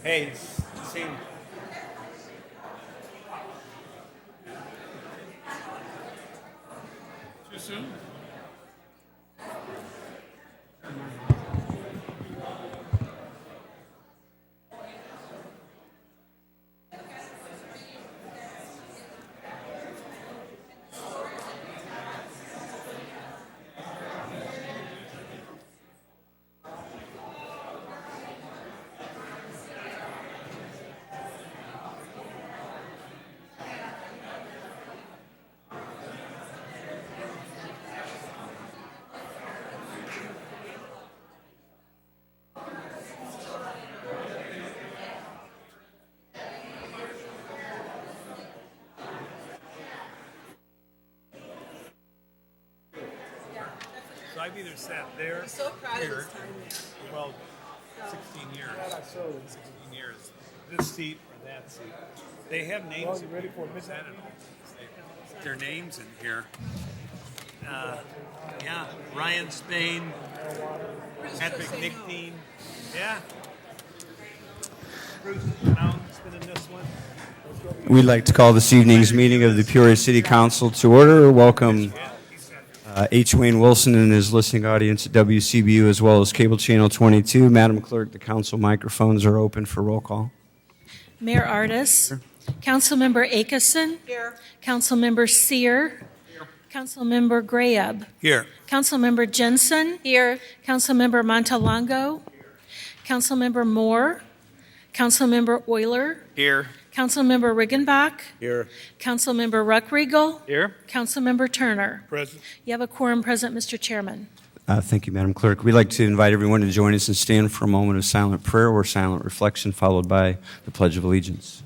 Hey, sing. Too soon? So I've either sat there, I'm so proud here, of this time there. well, 16 years. 16 years. This seat or that seat. They have names in ready for representatives. Their names in here. Yeah, Ryan Spain, Patrick Nickdean. Yeah. Bruce Brown's been in this one. We'd like to call this evening's meeting of the Peoria City Council to order. Welcome H. Wayne Wilson and his listening audience at WCBU as well as Cable Channel 22. Madam Clerk, the council microphones are open for roll call. Mayor Artis. Councilmember Akeson. Here. Councilmember Sear. Councilmember Grayeb. Here. Councilmember Jensen. Here. Councilmember Montalongo. Councilmember Moore. Councilmember Euler. Here. Councilmember Riggenbach. Here. Councilmember Ruckriegel. Here. Councilmember Turner. Present. You have a quorum present, Mr. Chairman. Thank you, Madam Clerk. We'd like to invite everyone to join us and stand for a moment of silent prayer or silent reflection, followed by the Pledge of Allegiance.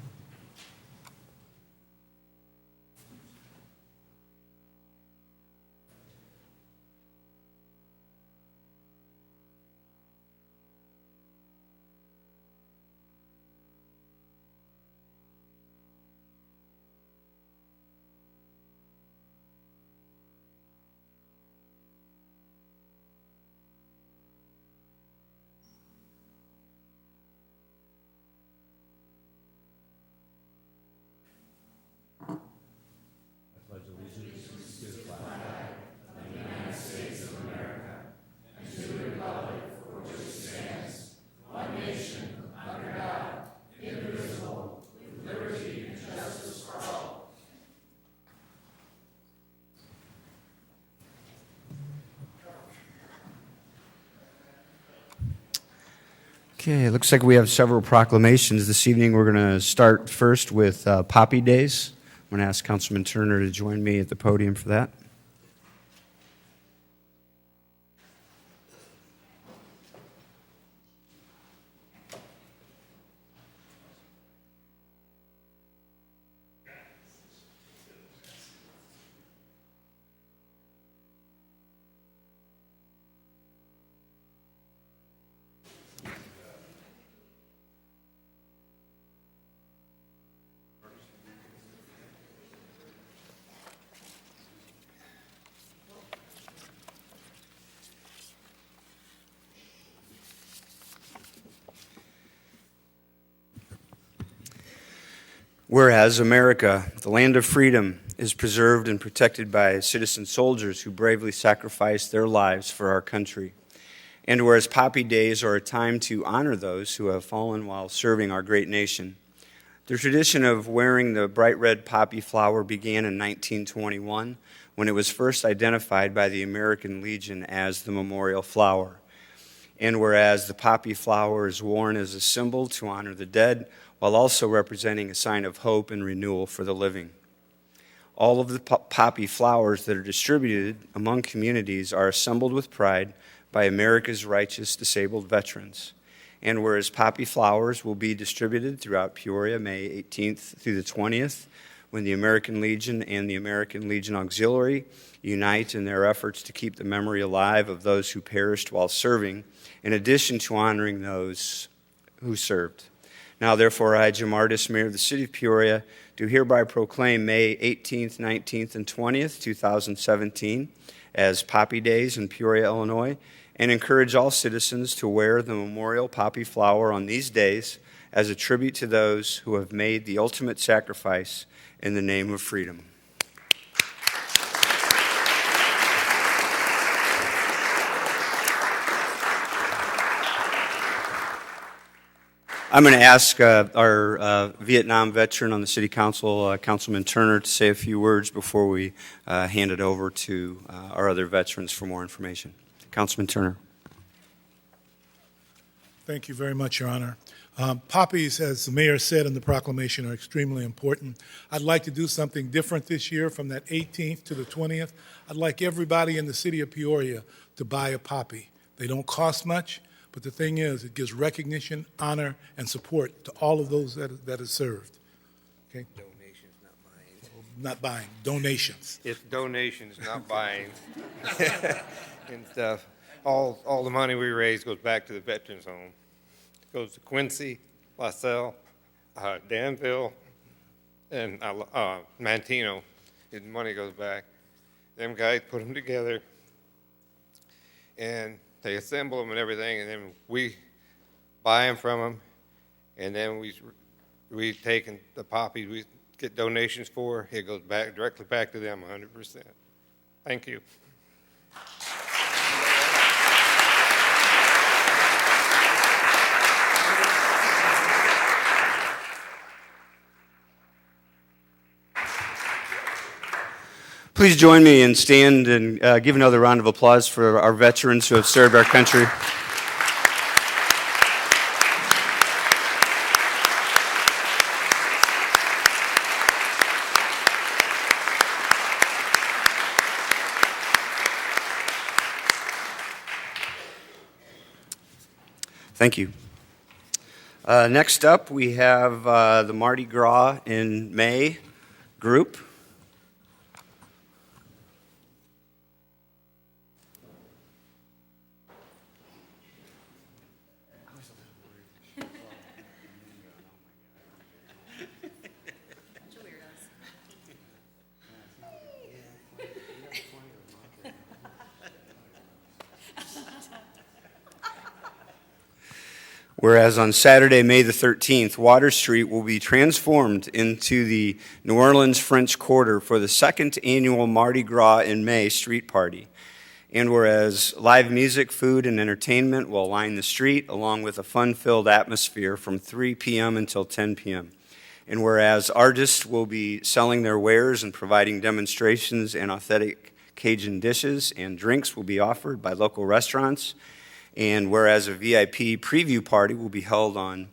Okay, it looks like we have several proclamations this evening. We're going to start first with Poppy Days. I'm going to ask Councilman Turner to join me at the podium for that. Whereas America, the land of freedom, is preserved and protected by citizen soldiers who bravely sacrificed their lives for our country. And whereas Poppy Days are a time to honor those who have fallen while serving our great nation. The tradition of wearing the bright red poppy flower began in 1921 when it was first identified by the American Legion as the memorial flower. And whereas the poppy flower is worn as a symbol to honor the dead, while also representing a sign of hope and renewal for the living. All of the poppy flowers that are distributed among communities are assembled with pride by America's righteous disabled veterans. And whereas poppy flowers will be distributed throughout Peoria May 18th through the 20th, when the American Legion and the American Legion Auxiliary unite in their efforts to keep the memory alive of those who perished while serving, in addition to honoring those who served. Now, therefore, I, Jim Artis, Mayor of the City of Peoria, do hereby proclaim May 18th, 19th, and 20th, 2017, as Poppy Days in Peoria, Illinois, and encourage all citizens to wear the memorial poppy flower on these days as a tribute to those who have made the ultimate sacrifice in the name of freedom. I'm going to ask our Vietnam veteran on the City Council, Councilman Turner, to say a few words before we hand it over to our other veterans for more information. Councilman Turner. Thank you very much, Your Honor. Poppies, as the mayor said in the proclamation, are extremely important. I'd like to do something different this year from that 18th to the 20th. I'd like everybody in the city of Peoria to buy a poppy. They don't cost much. But the thing is, it gives recognition, honor, and support to all of those that are served. Okay? Donations, not buying. Not buying, donations. It's donations, not buying. And stuff. All the money we raise goes back to the Veterans Home. It goes to Quincy, LaSalle, Danville, and Mantino. The money goes back. Them guys put them together, and they assemble them and everything, and then we buy them from them, and then we take the poppies we get donations for. It goes back directly back to them 100%. Thank you. Please join me and stand and give another round of applause for our veterans who have served our country. Thank you. Next up, we have the Mardi Gras in May group. Whereas on Saturday, May the 13th, Water Street will be transformed into the New Orleans French Quarter for the second annual Mardi Gras in May street party. And whereas live music, food, and entertainment will line the street along with a fun-filled atmosphere from 3 p.m. until 10 p.m. And whereas artists will be selling their wares and providing demonstrations and authentic Cajun dishes and drinks will be offered by local restaurants. And whereas a VIP preview party will be held on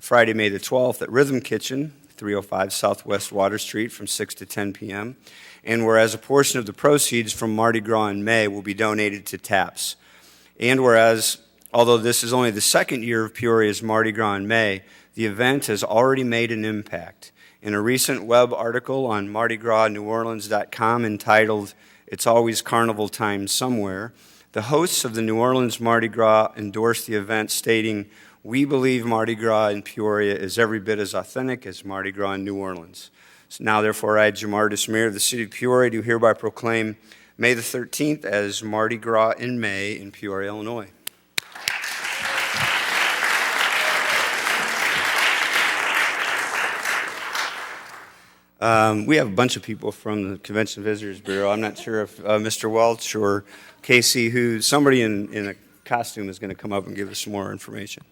Friday, May the 12th at Rhythm Kitchen, 305 Southwest Water Street from 6 to 10 p.m. And whereas a portion of the proceeds from Mardi Gras in May will be donated to TAPS. And whereas, although this is only the second year of Peoria's Mardi Gras in May, the event has already made an impact. In a recent web article on MardiGrasNewOrleans.com entitled, "It's Always Carnival Time Somewhere," the hosts of the New Orleans Mardi Gras endorsed the event, stating, "We believe Mardi Gras in Peoria is every bit as authentic as Mardi Gras in New Orleans." So now, therefore, I, Jamar Dis, Mayor of the City of Peoria, do hereby proclaim May the 13th as Mardi Gras in May in Peoria, Illinois. We have a bunch of people from the Convention Visitors Bureau. I'm not sure if Mr. Welch or Casey, somebody in a costume is going to come up and give us some more information.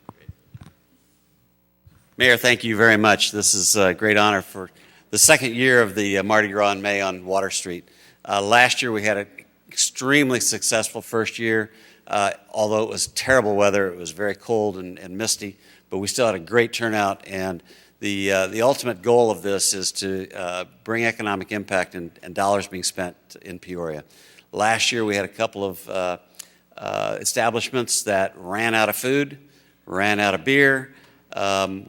Mayor, thank you very much. This is a great honor for the second year of the Mardi Gras in May on Water Street. Last year we had an extremely successful first year. Although it was terrible weather, it was very cold and misty, but we still had a great turnout, and the ultimate goal of this is to bring economic impact and dollars being spent in Peoria. Last year we had a couple of establishments that ran out of food, ran out of beer.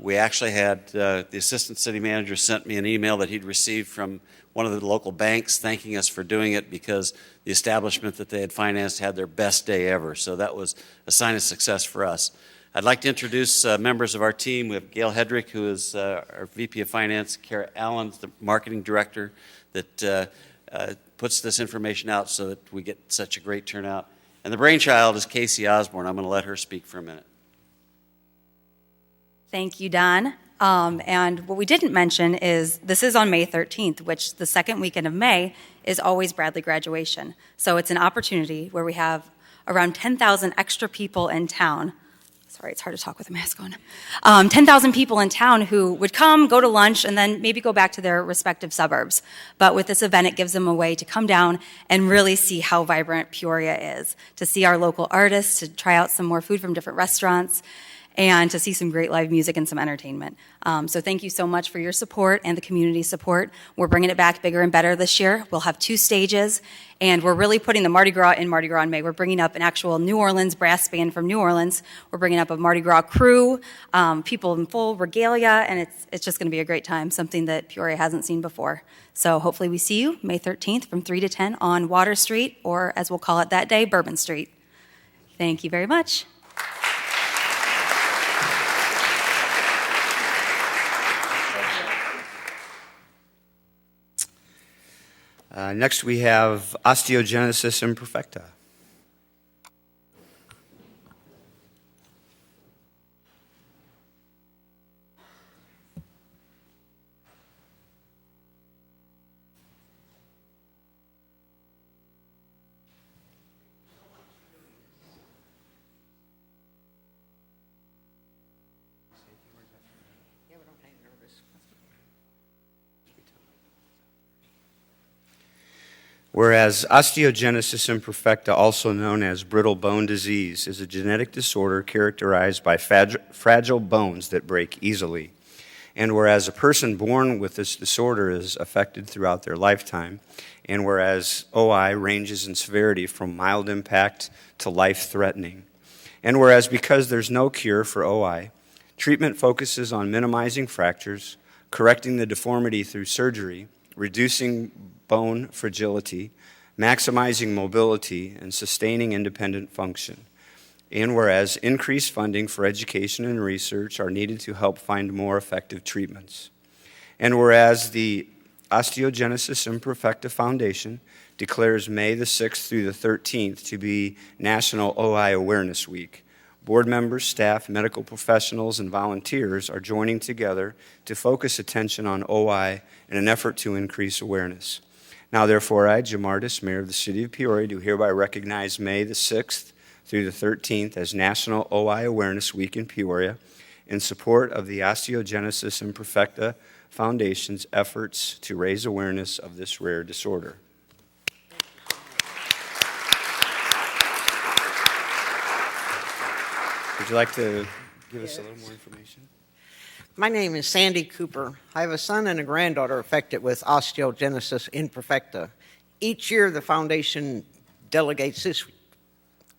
We actually had the assistant city manager sent me an email that he'd received from one of the local banks thanking us for doing it because the establishment that they had financed had their best day ever. So that was a sign of success for us. I'd like to introduce members of our team. We have Gail Hedrick, who is our VP of Finance, Kara Allen, the marketing director that puts this information out so that we get such a great turnout. And the brainchild is Casey Osborne. I'm going to let her speak for a minute. Thank you, Don. And what we didn't mention is this is on May 13th, which the second weekend of May is always Bradley graduation. So it's an opportunity where we have around 10,000 extra people in town. Sorry, it's hard to talk with a mask on. 10,000 people in town who would come, go to lunch, and then maybe go back to their respective suburbs. But with this event, it gives them a way to come down and really see how vibrant Peoria is, to see our local artists, to try out some more food from different restaurants, and to see some great live music and some entertainment. So thank you so much for your support and the community support. We're bringing it back bigger and better this year. We'll have 2 stages, and we're really putting the Mardi Gras in Mardi Gras in May. We're bringing up an actual New Orleans brass band from New Orleans. We're bringing up a Mardi Gras crew, people in full regalia, and it's just going to be a great time, something that Peoria hasn't seen before. So hopefully we see you May 13th from 3 to 10 on Water Street, or as we'll call it that day, Bourbon Street. Thank you very much. Next, we have osteogenesis imperfecta. Whereas osteogenesis imperfecta, also known as brittle bone disease, is a genetic disorder characterized by fragile bones that break easily. And whereas a person born with this disorder is affected throughout their lifetime, and whereas OI ranges in severity from mild impact to life-threatening. And whereas because there's no cure for OI, treatment focuses on minimizing fractures, correcting the deformity through surgery, reducing bone fragility, maximizing mobility, and sustaining independent function. And whereas increased funding for education and research are needed to help find more effective treatments. And whereas the Osteogenesis Imperfecta Foundation declares May the 6th through the 13th to be National OI Awareness Week, board members, staff, medical professionals, and volunteers are joining together to focus attention on OI in an effort to increase awareness. Now, therefore, I, Jim Ardis, Mayor of the City of Peoria, do hereby recognize May the 6th through the 13th as National OI Awareness Week in Peoria in support of the Osteogenesis Imperfecta Foundation's efforts to raise awareness of this rare disorder. Would you like to give us a little more information? My name is Sandy Cooper. I have a son and a granddaughter affected with osteogenesis imperfecta. Each year, the foundation delegates this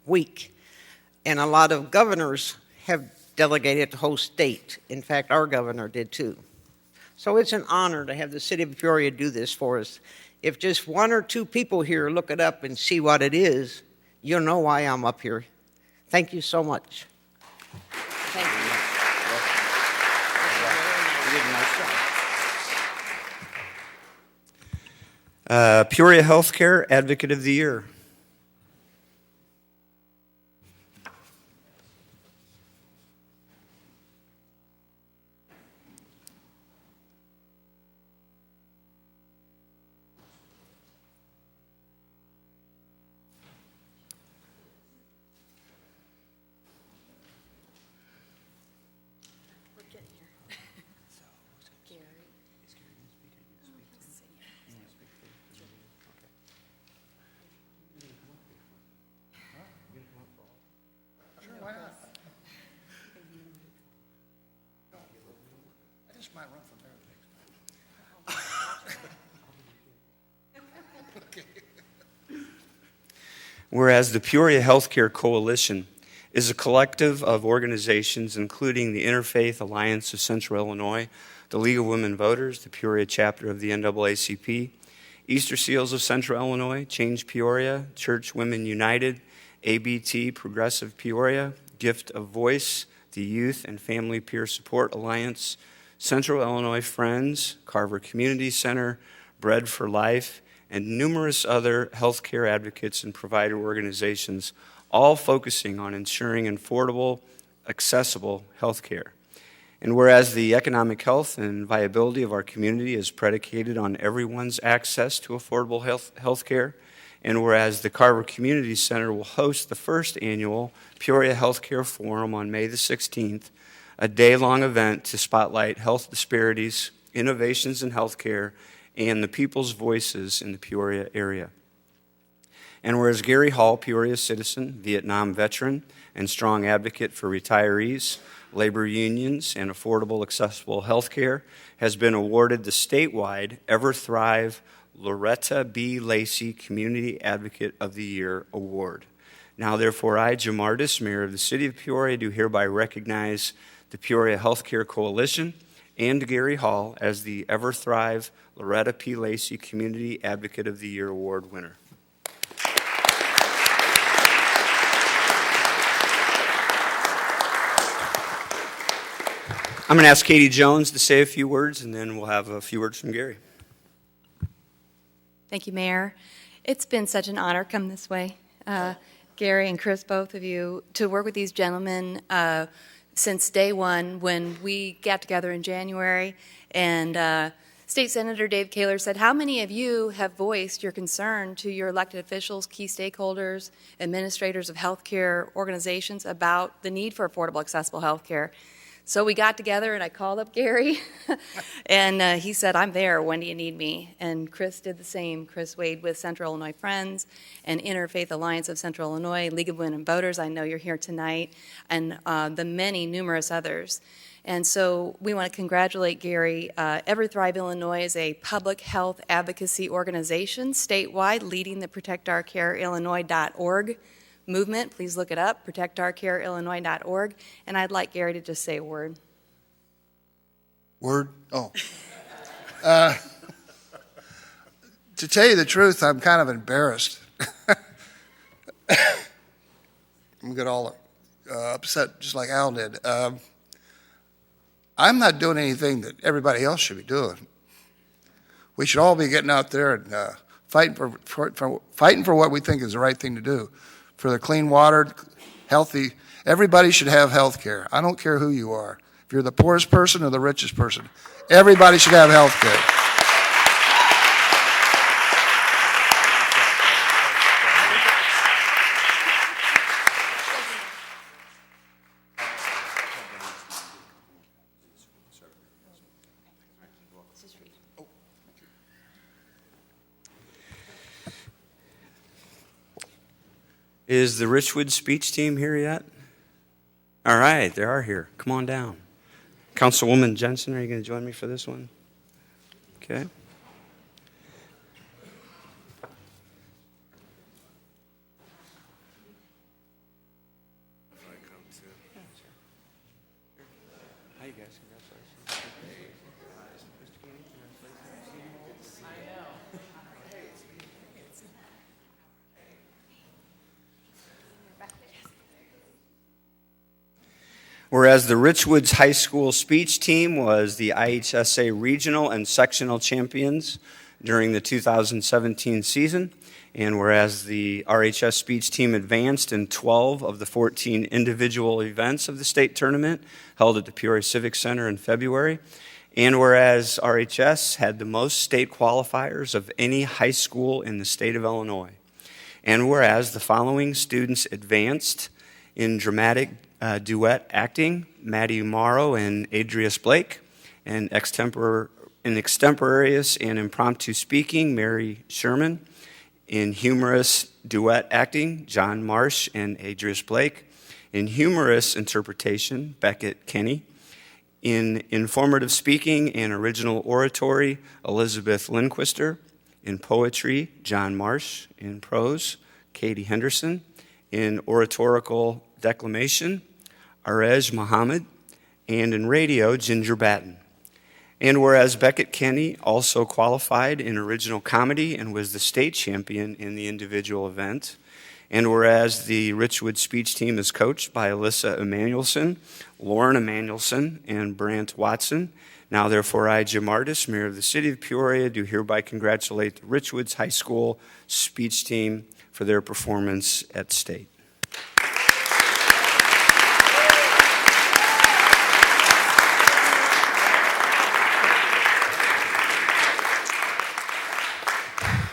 week, and a lot of governors have delegated the whole state. In fact, our governor did too. So it's an honor to have the city of Peoria do this for us. If just 1 or 2 people here look it up and see what it is, you'll know why I'm up here. Thank you so much. Thank you. Peoria Healthcare Advocate of the Year. Whereas the Peoria Healthcare Coalition is a collective of organizations including the Interfaith Alliance of Central Illinois, the League of Women Voters, the Peoria chapter of the NAACP, Easter Seals of Central Illinois, Change Peoria, Church Women United, ABT Progressive Peoria, Gift of Voice, the Youth and Family Peer Support Alliance, Central Illinois Friends, Carver Community Center, Bread for Life, and numerous other healthcare advocates and provider organizations, all focusing on ensuring affordable, accessible healthcare. And whereas the economic health and viability of our community is predicated on everyone's access to affordable health care, and whereas the Carver Community Center will host the first annual Peoria Healthcare Forum on May the 16th, a day-long event to spotlight health disparities, innovations in healthcare, and the people's voices in the Peoria area. And whereas Gary Hall, Peoria citizen, Vietnam veteran, and strong advocate for retirees, labor unions, and affordable, accessible health care, has been awarded the statewide Ever Thrive Loretta B. Lacey Community Advocate of the Year Award. Now, therefore, I, Jamardis, Mayor of the City of Peoria, do hereby recognize the Peoria Healthcare Coalition and Gary Hall as the Ever Thrive Loretta P. Lacey Community Advocate of the Year Award winner. I'm going to ask Katie Jones to say a few words, and then we'll have a few words from Gary. Thank you, Mayor. It's been such an honor come this way, Gary and Chris, both of you, to work with these gentlemen since day one when we got together in January. And State Senator Dave Kaler said, how many of you have voiced your concern to your elected officials, key stakeholders, administrators of healthcare organizations about the need for affordable, accessible healthcare? So we got together and I called up Gary and he said, I'm there, when do you need me? And Chris did the same. Chris Wade with Central Illinois Friends and Interfaith Alliance of Central Illinois, League of Women Voters, I know you're here tonight, and the many numerous others. And so we want to congratulate Gary. Ever Thrive Illinois is a public health advocacy organization statewide leading the ProtectOurCareIllinois.org movement. Please look it up, protectourcareillinois.org. And I'd like Gary to just say a word. Word? Oh. To tell you the truth, I'm kind of embarrassed. I'm going to get all upset just like Al did. I'm not doing anything that everybody else should be doing. We should all be getting out there and fighting for what we think is the right thing to do. For the clean water, healthy, everybody should have health care. I don't care who you are. If you're the poorest person or the richest person, everybody should have health care. Is the Richwood speech team here yet? All right, they are here. Come on down. Councilwoman Jensen, are you going to join me for this one? Okay. Hi, you guys. Congratulations. Whereas the Richwoods High School speech team was the IHSA regional and sectional champions during the 2017 season, and whereas the RHS speech team advanced in 12 of the 14 individual events of the state tournament held at the Peoria Civic Center in February, and whereas RHS had the most state qualifiers of any high school in the state of Illinois, and whereas the following students advanced in dramatic duet acting, Maddie Morrow and Adrius Blake, and extemporaneous and impromptu speaking, Mary Sherman, in humorous duet acting, John Marsh and Adrius Blake, in humorous interpretation, Beckett Kenny, in informative speaking and original oratory, Elizabeth Lindquister, in poetry, John Marsh, in prose, Katie Henderson, in oratorical declamation, Arej Muhammad, and in radio, Ginger Batten. And whereas Beckett Kenny also qualified in original comedy and was the state champion in the individual event, and whereas the Richwood speech team is coached by Alyssa Emanuelson, Lauren Emanuelson, and Brant Watson, now therefore I, Jim Artis, Mayor of the City of Peoria, do hereby congratulate the Richwoods High School speech team for their performance at state.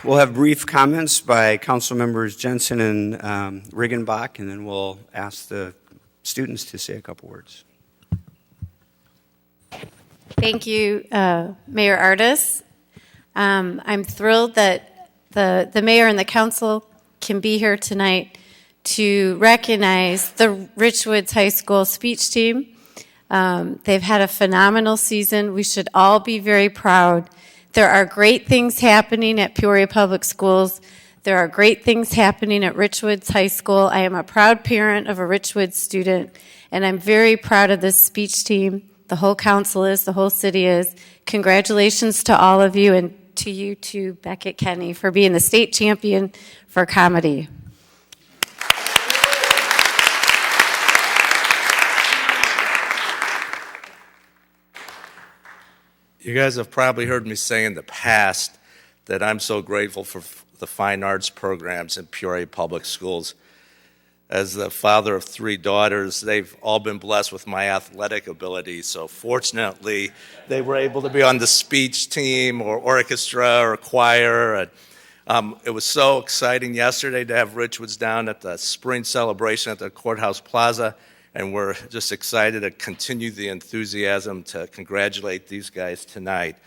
We'll have brief comments by council members Jensen and Riggenbach, and then we'll ask the students to say a couple words. Thank you, Mayor Artis. I'm thrilled that the mayor and the council can be here tonight to recognize the Richwoods High School speech team. They've had a phenomenal season. We should all be very proud. There are great things happening at Peoria Public Schools. There are great things happening at Richwoods High School. I am a proud parent of a Richwoods student, and I'm very proud of this speech team. The whole council is, the whole city is. Congratulations to all of you, and to you too, Beckett Kenny, for being the state champion for comedy. You guys have probably heard me say in the past that I'm so grateful for the fine arts programs in Peoria Public Schools. As the father of 3 daughters, they've all been blessed with my athletic ability. So fortunately, they were able to be on the speech team or orchestra or choir. And, it was so exciting yesterday to have Richwoods down at the spring celebration at the Courthouse Plaza. And we're just excited to continue the enthusiasm to congratulate these guys tonight.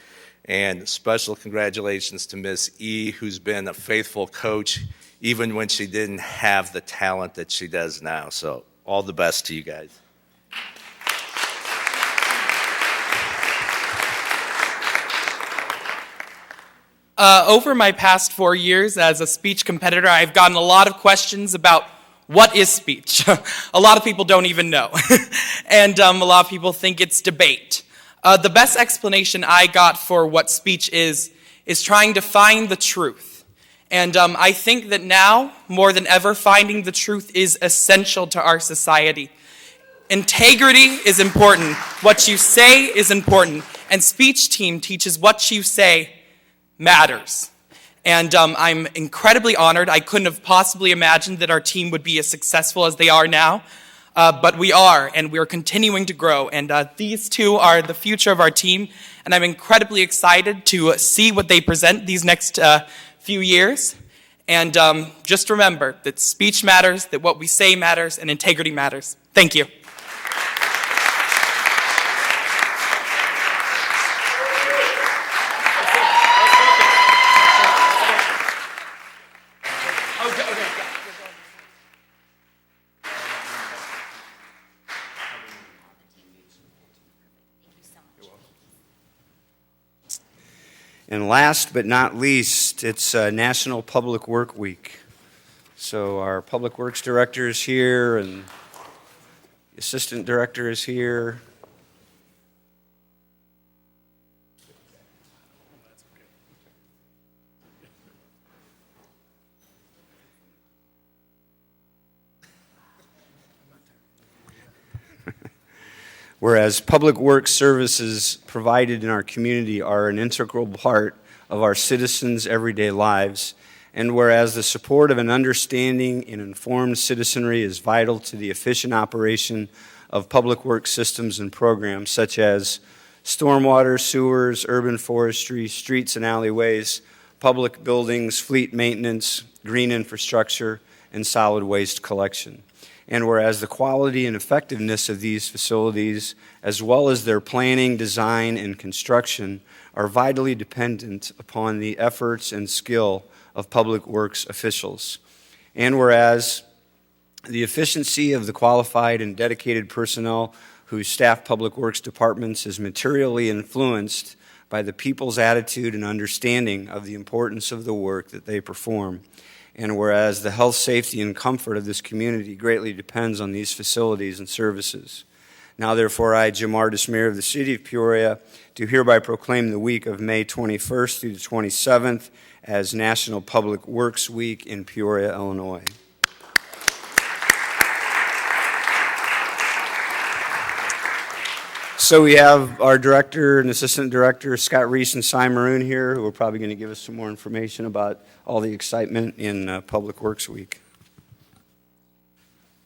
And special congratulations to Miss E, who's been a faithful coach even when she didn't have the talent that she does now. So all the best to you guys. Over my past 4 years as a speech competitor, I've gotten a lot of questions about what is speech? A lot of people don't even know. And a lot of people think it's debate. The best explanation I got for what speech is trying to find the truth. And I think that now, more than ever, finding the truth is essential to our society. Integrity is important. What you say is important. And speech team teaches what you say matters. And I'm incredibly honored. I couldn't have possibly imagined that our team would be as successful as they are now. But we are, and we're continuing to grow. And these two are the future of our team. And I'm incredibly excited to see what they present these next few years. And just remember that speech matters, that what we say matters, and integrity matters. Thank you. And last but not least, it's National Public Work Week. So our Public Works Director is here, and the Assistant Director is here. Whereas public works services provided in our community are an integral part of our citizens' everyday lives, and whereas the support of an understanding and informed citizenry is vital to the efficient operation of public works systems and programs such as stormwater, sewers, urban forestry, streets and alleyways, public buildings, fleet maintenance, green infrastructure, and solid waste collection. And whereas the quality and effectiveness of these facilities, as well as their planning, design, and construction, are vitally dependent upon the efforts and skill of public works officials. And whereas the efficiency of the qualified and dedicated personnel who staff public works departments is materially influenced by the people's attitude and understanding of the importance of the work that they perform. And whereas the health, safety, and comfort of this community greatly depends on these facilities and services. Now, therefore, I, Jim Artis, Mayor of the City of Peoria, do hereby proclaim the week of May 21st through the 27th as National Public Works Week in Peoria, Illinois. So we have our director and assistant director, Scott Reese and Cy Maroon here, who are probably going to give us some more information about all the excitement in Public Works Week.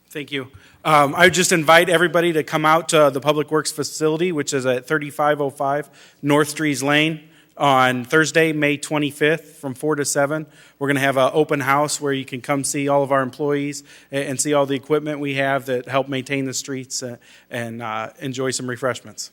Thank you. I would just invite everybody to come out to the Public Works facility, which is at 3505 North Streets Lane. on Thursday, May 25th from 4 to 7. We're going to have an open house where you can come see all of our employees and see all the equipment we have that help maintain the streets and enjoy some refreshments.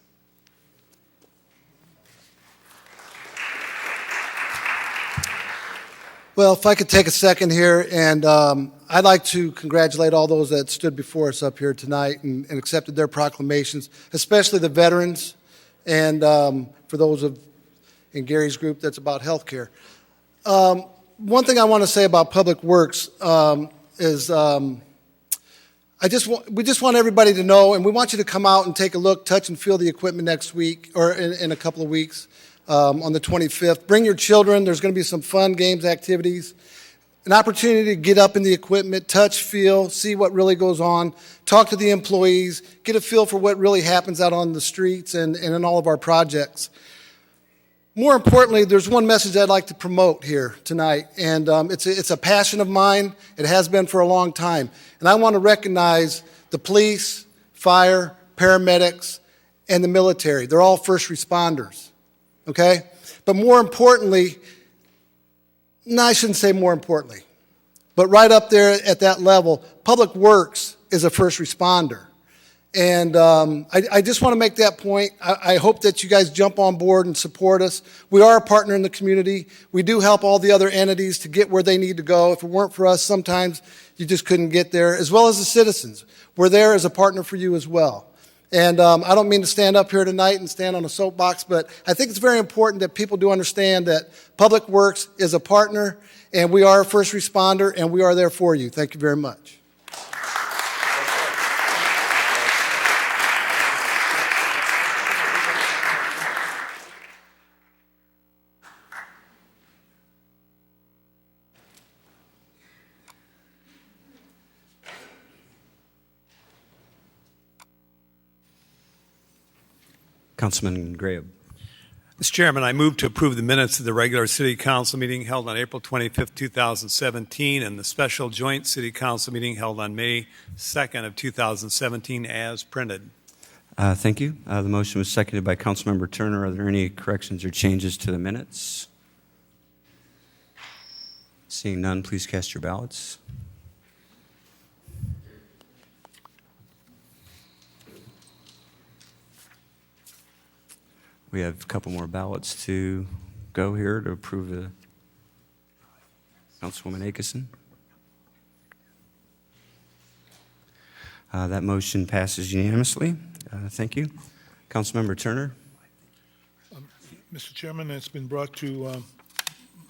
Well, if I could take a second here, and I'd like to congratulate all those that stood before us up here tonight and accepted their proclamations, especially the veterans, and for those in Gary's group that's about health care. One thing I want to say about Public Works is we just want everybody to know, and we want you to come out and take a look, touch and feel the equipment next week, or in a couple of weeks. On the 25th. Bring your children. There's going to be some fun games, activities, an opportunity to get up in the equipment, touch, feel, see what really goes on, talk to the employees, get a feel for what really happens out on the streets and in all of our projects. More importantly, there's one message I'd like to promote here tonight, and it's a passion of mine. It has been for a long time, and I want to recognize the police, fire, paramedics, and the military. They're all first responders. Okay? But more importantly, no, I shouldn't say more importantly, but right up there at that level, Public Works is a first responder. And I just want to make that point. I hope that you guys jump on board and support us. We are a partner in the community. We do help all the other entities to get where they need to go. If it weren't for us, sometimes you just couldn't get there, as well as the citizens. We're there as a partner for you as well. And I don't mean to stand up here tonight and stand on a soapbox, but I think it's very important that people do understand that Public Works is a partner, and we are a first responder, and we are there for you. Thank you very much. Councilman Graham. Mr. Chairman, I move to approve the minutes of the regular City Council meeting held on April 25th, 2017, and the special joint City Council meeting held on May 2nd of 2017 as printed. Thank you. The motion was seconded by Councilmember Turner. Are there any corrections or changes to the minutes? Seeing none, please cast your ballots. We have a couple more ballots to go here to approve the Councilwoman Akeson. That motion passes unanimously. Thank you. Councilmember Turner. Mr. Chairman, it's been brought to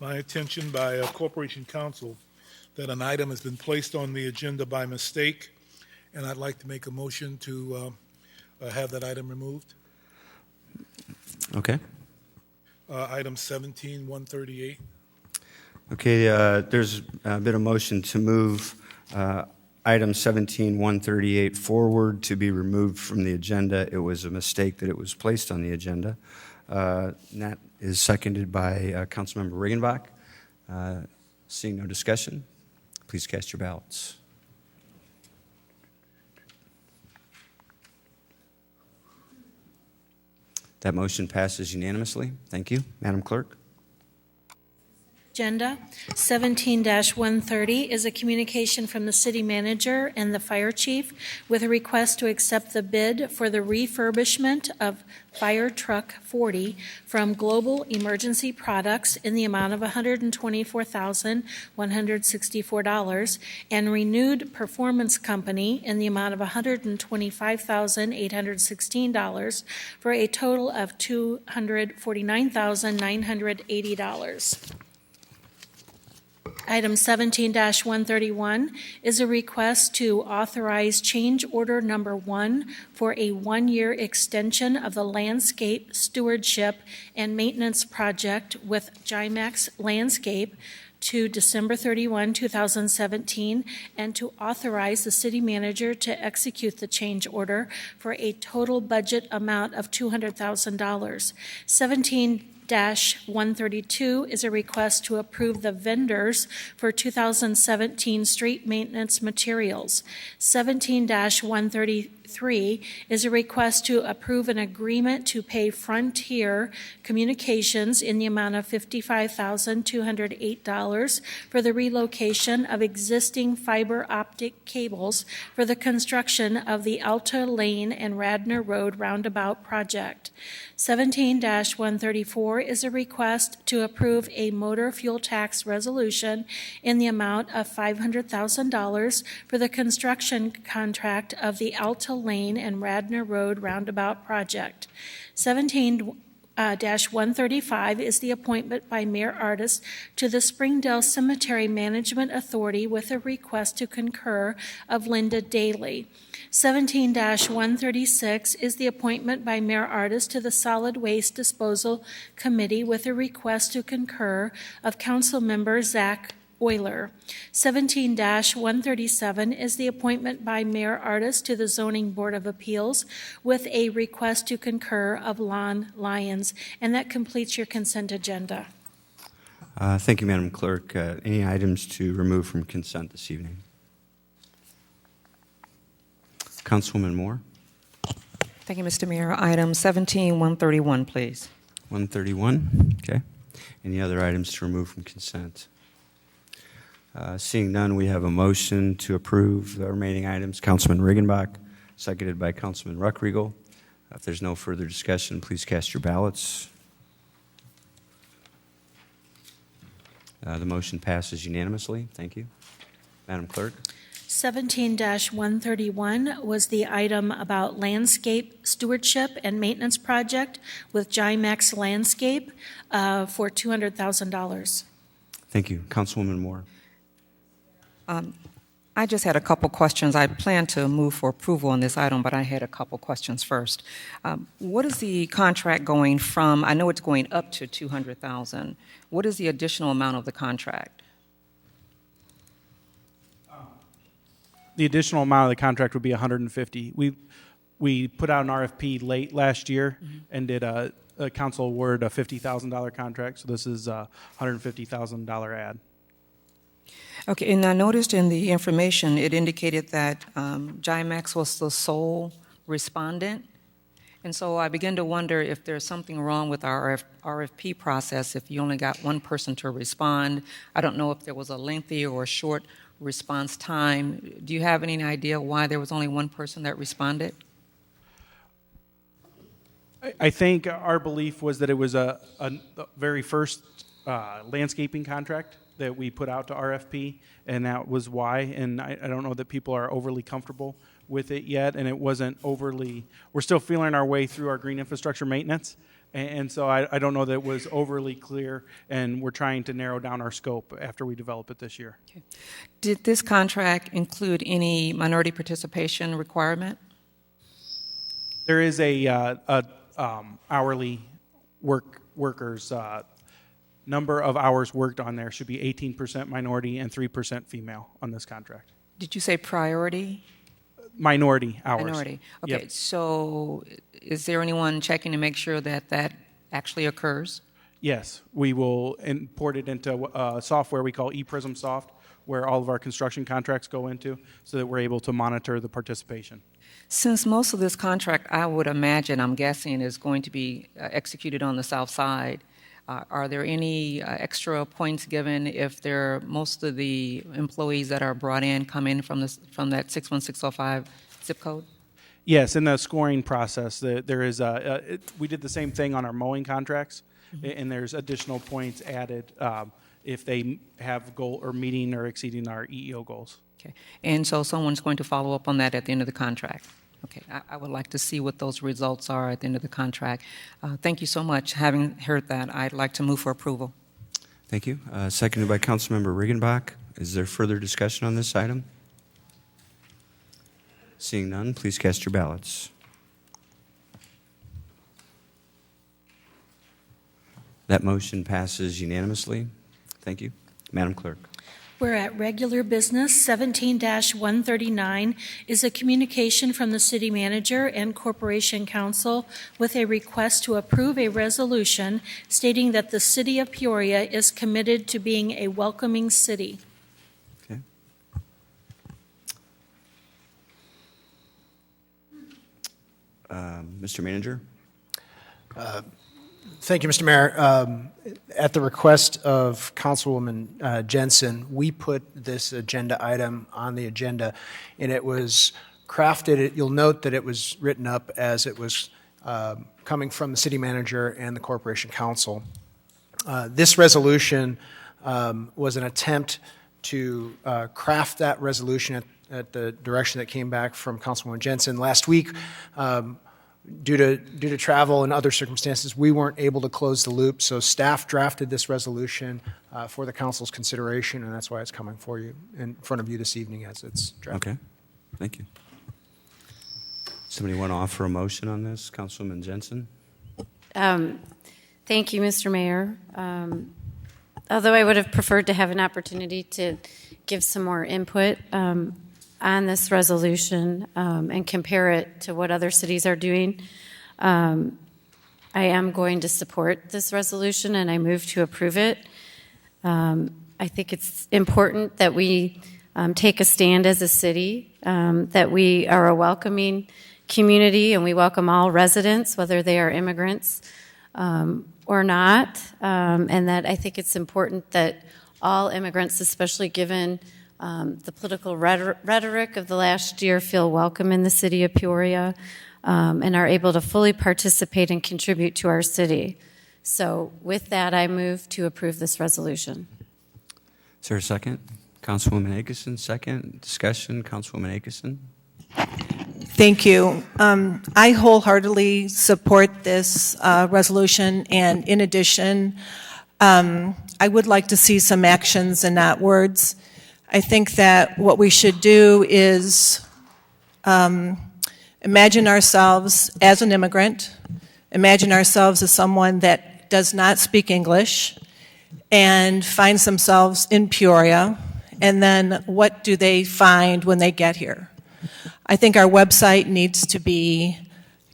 my attention by a Corporation Counsel that an item has been placed on the agenda by mistake, and I'd like to make a motion to have that item removed. Okay. Item 17-138. Okay, there's been a motion to move item 17-138 forward to be removed from the agenda. It was a mistake that it was placed on the agenda. And that is seconded by Councilmember Riggenbach. Seeing no discussion, please cast your ballots. That motion passes unanimously. Thank you. Madam Clerk. Agenda 17-130 is a communication from the city manager and the fire chief with a request to accept the bid for the refurbishment of Fire Truck 40 from Global Emergency Products in the amount of $124,164 and Renewed Performance Company in the amount of $125,816 for a total of $249,980. Item 17-131 is a request to authorize change order number 1 for a 1-year extension of the landscape stewardship and maintenance project with Jimax Landscape to December 31, 2017, and to authorize the city manager to execute the change order for a total budget amount of $200,000. 17-132 is a request to approve the vendors for 2017 street maintenance materials. 17-133 is a request to approve an agreement to pay Frontier Communications in the amount of $55,208 for the relocation of existing fiber optic cables for the construction of the Alta Lane and Radnor Road roundabout project. 17-134 is a request to approve a motor fuel tax resolution in the amount of $500,000 for the construction contract of the Alta Lane and Radnor Road roundabout project. 17-135 is the appointment by Mayor Artis to the Springdale Cemetery Management Authority with a request to concur of Linda Daly. 17-136 is the appointment by Mayor Artis to the Solid Waste Disposal Committee with a request to concur of Council Member Zach Euler. 17-137 is the appointment by Mayor Artis to the Zoning Board of Appeals with a request to concur of Lon Lyons. And that completes your consent agenda. Thank you, Madam Clerk. Any items to remove from consent this evening? Councilwoman Moore. Thank you, Mr. Mayor. Item 17-131, please. 131, okay. Any other items to remove from consent? Seeing none, we have a motion to approve the remaining items. Councilman Riggenbach, seconded by Councilman Ruckriegel. If there's no further discussion, please cast your ballots. The motion passes unanimously. Thank you. Madam Clerk. 17-131 was the item about landscape stewardship and maintenance project with Jimax Landscape for $200,000. Thank you. Councilwoman Moore. I just had a couple questions. I plan to move for approval on this item, but I had a couple questions first. What is the contract going from? I know it's going up to $200,000. What is the additional amount of the contract? The additional amount of the contract would be $150,000. We put out an RFP late last year and did a council award a $50,000 contract. So this is a $150,000 ad. Okay, and I noticed in the information it indicated that Jimax was the sole respondent. And so I begin to wonder if there's something wrong with our RFP process if you only got one person to respond. I don't know if there was a lengthy or a short response time. Do you have any idea why there was only one person that responded? I think our belief was that it was the very first landscaping contract that we put out to RFP, and that was why. And I don't know that people are overly comfortable with it yet, and it wasn't overly, we're still feeling our way through our green infrastructure maintenance, and so I don't know that it was overly clear, and we're trying to narrow down our scope after we develop it this year. Okay. Did this contract include any minority participation requirement? There is a hourly workers number of hours worked on there should be 18% minority and 3% female on this contract. Did you say priority? Minority hours. Minority. Okay, Yep. So is there anyone checking to make sure that that actually occurs? Yes, we will import it into software we call ePrism Soft, where all of our construction contracts go into, so that we're able to monitor the participation. Since most of this contract, I would imagine, I'm guessing, is going to be executed on the south side, are there any extra points given if most of the employees that are brought in come in from that 61605 zip code? Yes, in the scoring process, there is we did the same thing on our mowing contracts, and there's additional points added if they have goal or meeting or exceeding our EEO goals. Okay, and so someone's going to follow up on that at the end of the contract. Okay, I would like to see what those results are at the end of the contract. Thank you so much. Having heard that, I'd like to move for approval. Thank you. Seconded by Councilmember Riggenbach. Is there further discussion on this item? Seeing none, please cast your ballots. That motion passes unanimously. Thank you. Madam Clerk. Where at regular business 17-139 is a communication from the city manager and corporation council with a request to approve a resolution stating that the city of Peoria is committed to being a welcoming city. Okay. Mr. Manager? Thank you, Mr. Mayor. At the request of Councilwoman Jensen, we put this agenda item on the agenda, and it was crafted. You'll note that it was written up as it was coming from the city manager and the corporation council. This resolution was an attempt to craft that resolution at the direction that came back from Councilwoman Jensen. Last week, due to travel and other circumstances, we weren't able to close the loop, so staff drafted this resolution for the council's consideration, and that's why it's coming for you in front of you this evening as it's drafted. Okay, thank you. Somebody want to offer a motion on this? Councilwoman Jensen? Thank you, Mr. Mayor. Although I would have preferred to have an opportunity to give some more input on this resolution and compare it to what other cities are doing, I am going to support this resolution and I move to approve it. I think it's important that we take a stand as a city, that we are a welcoming community and we welcome all residents, whether they are immigrants or not, and that I think it's important that all immigrants, especially given the political rhetoric of the last year, feel welcome in the city of Peoria and are able to fully participate and contribute to our city. So with that, I move to approve this resolution. Is there a second? Councilwoman Akeson, second. Discussion, Councilwoman Akeson. Thank you. I wholeheartedly support this resolution, and in addition, I would like to see some actions and not words. I think that what we should do is imagine ourselves as an immigrant, imagine ourselves as someone that does not speak English, and finds themselves in Peoria, and then what do they find when they get here? I think our website needs to be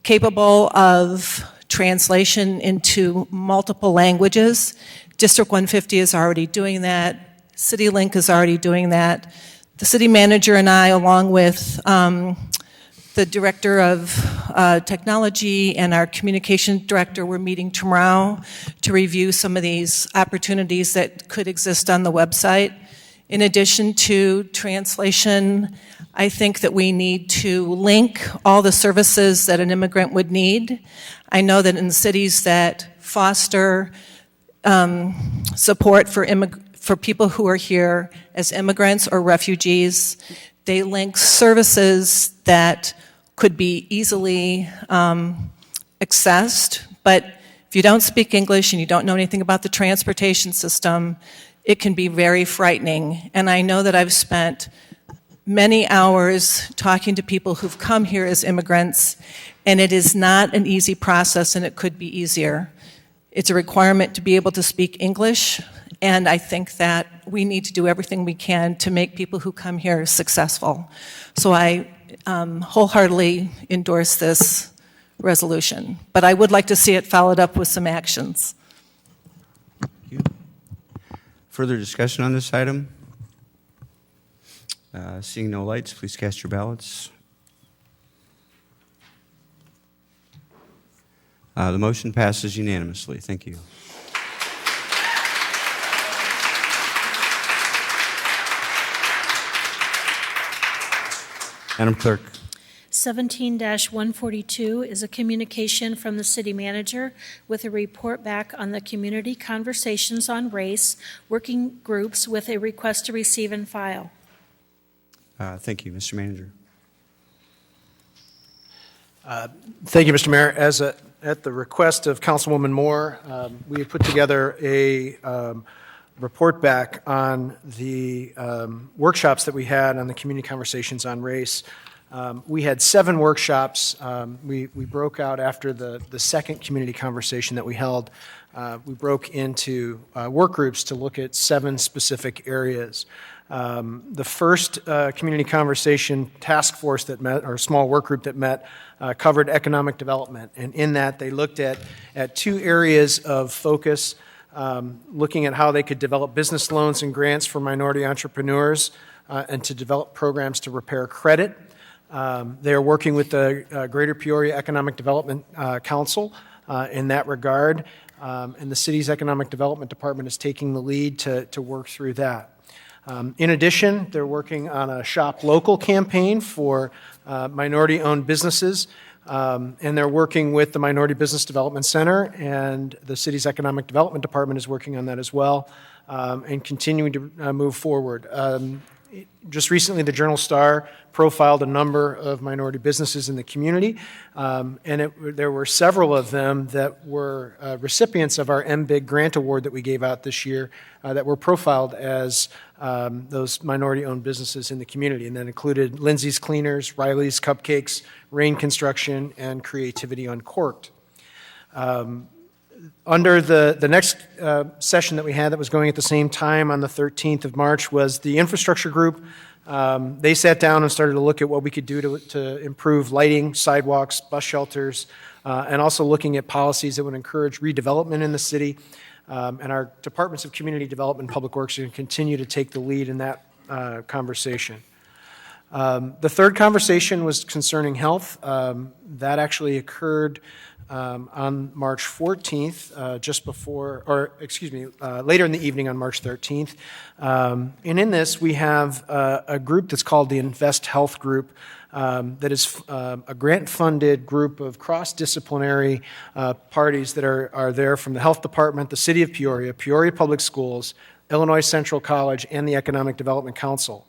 capable of translation into multiple languages. District 150 is already doing that. CityLink is already doing that. The city manager and I, along with the director of technology and our communication director, we're meeting tomorrow to review some of these opportunities that could exist on the website. In addition to translation, I think that we need to link all the services that an immigrant would need. I know that in cities that foster support for people who are here as immigrants or refugees, they link services that could be easily accessed, but if you don't speak English and you don't know anything about the transportation system, it can be very frightening. And I know that I've spent many hours talking to people who've come here as immigrants, and it is not an easy process, and it could be easier. It's a requirement to be able to speak English, and I think that we need to do everything we can to make people who come here successful. So I wholeheartedly endorse this resolution, but I would like to see it followed up with some actions. Thank you. Further discussion on this item? Seeing no lights, please cast your ballots. The motion passes unanimously. Thank you. Madam Clerk. 17-142 is a communication from the city manager with a report back on the community conversations on race working groups with a request to receive and file. Thank you, Mr. Manager. Thank you, Mr. Mayor. At the request of Councilwoman Moore, we have put together a report back on the workshops that we had on the community conversations on race. We had 7 workshops. We broke out after the second community conversation that we held. We broke into work groups to look at 7 specific areas. The first community conversation task force that met, or small work group that met, covered economic development. And in that, they looked at two areas of focus, looking at how they could develop business loans and grants for minority entrepreneurs and to develop programs to repair credit. They are working with the Greater Peoria Economic Development Council in that regard, and the city's Economic Development Department is taking the lead to work through that. In addition, they're working on a Shop Local campaign for minority-owned businesses, and they're working with the Minority Business Development Center, and the city's Economic Development Department is working on that as well, and continuing to move forward. Just recently, the Journal-Star profiled a number of minority businesses in the community, and there were several of them that were recipients of our MBIG grant award that we gave out this year that were profiled as those minority-owned businesses in the community, and that included Lindsay's Cleaners, Riley's Cupcakes, Rain Construction, and Creativity Uncorked. Under the next session that we had that was going at the same time on the 13th of March was the infrastructure group. They sat down and started to look at what we could do to improve lighting, sidewalks, bus shelters, and also looking at policies that would encourage redevelopment in the city. And our departments of community development and public works are going to continue to take the lead in that conversation. The third conversation was concerning health. That actually occurred on March 14th, just before, or excuse me, later in the evening on March 13th. And in this, we have a group that's called the Invest Health Group, that is a grant-funded group of cross-disciplinary parties that are there from the Health Department, the City of Peoria, Peoria Public Schools, Illinois Central College, and the Economic Development Council.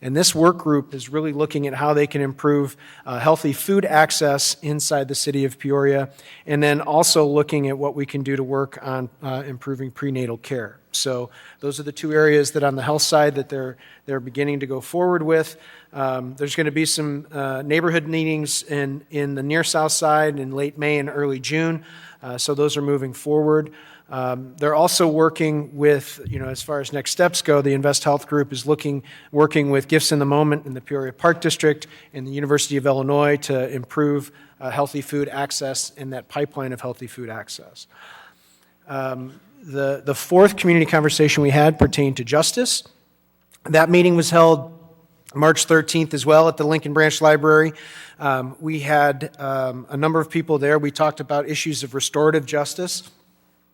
And this work group is really looking at how they can improve healthy food access inside the city of Peoria, and then also looking at what we can do to work on improving prenatal care. So those are the two areas that on the health side that they're beginning to go forward with. There's going to be some neighborhood meetings in the near south side in late May and early June, so those are moving forward. They're also working with, as far as next steps go, the Invest Health Group is working with Gifts in the Moment in the Peoria Park District and the University of Illinois to improve healthy food access in that pipeline of healthy food access. The fourth community conversation we had pertained to justice. That meeting was held March 13th as well at the Lincoln Branch Library. We had a number of people there. We talked about issues of restorative justice.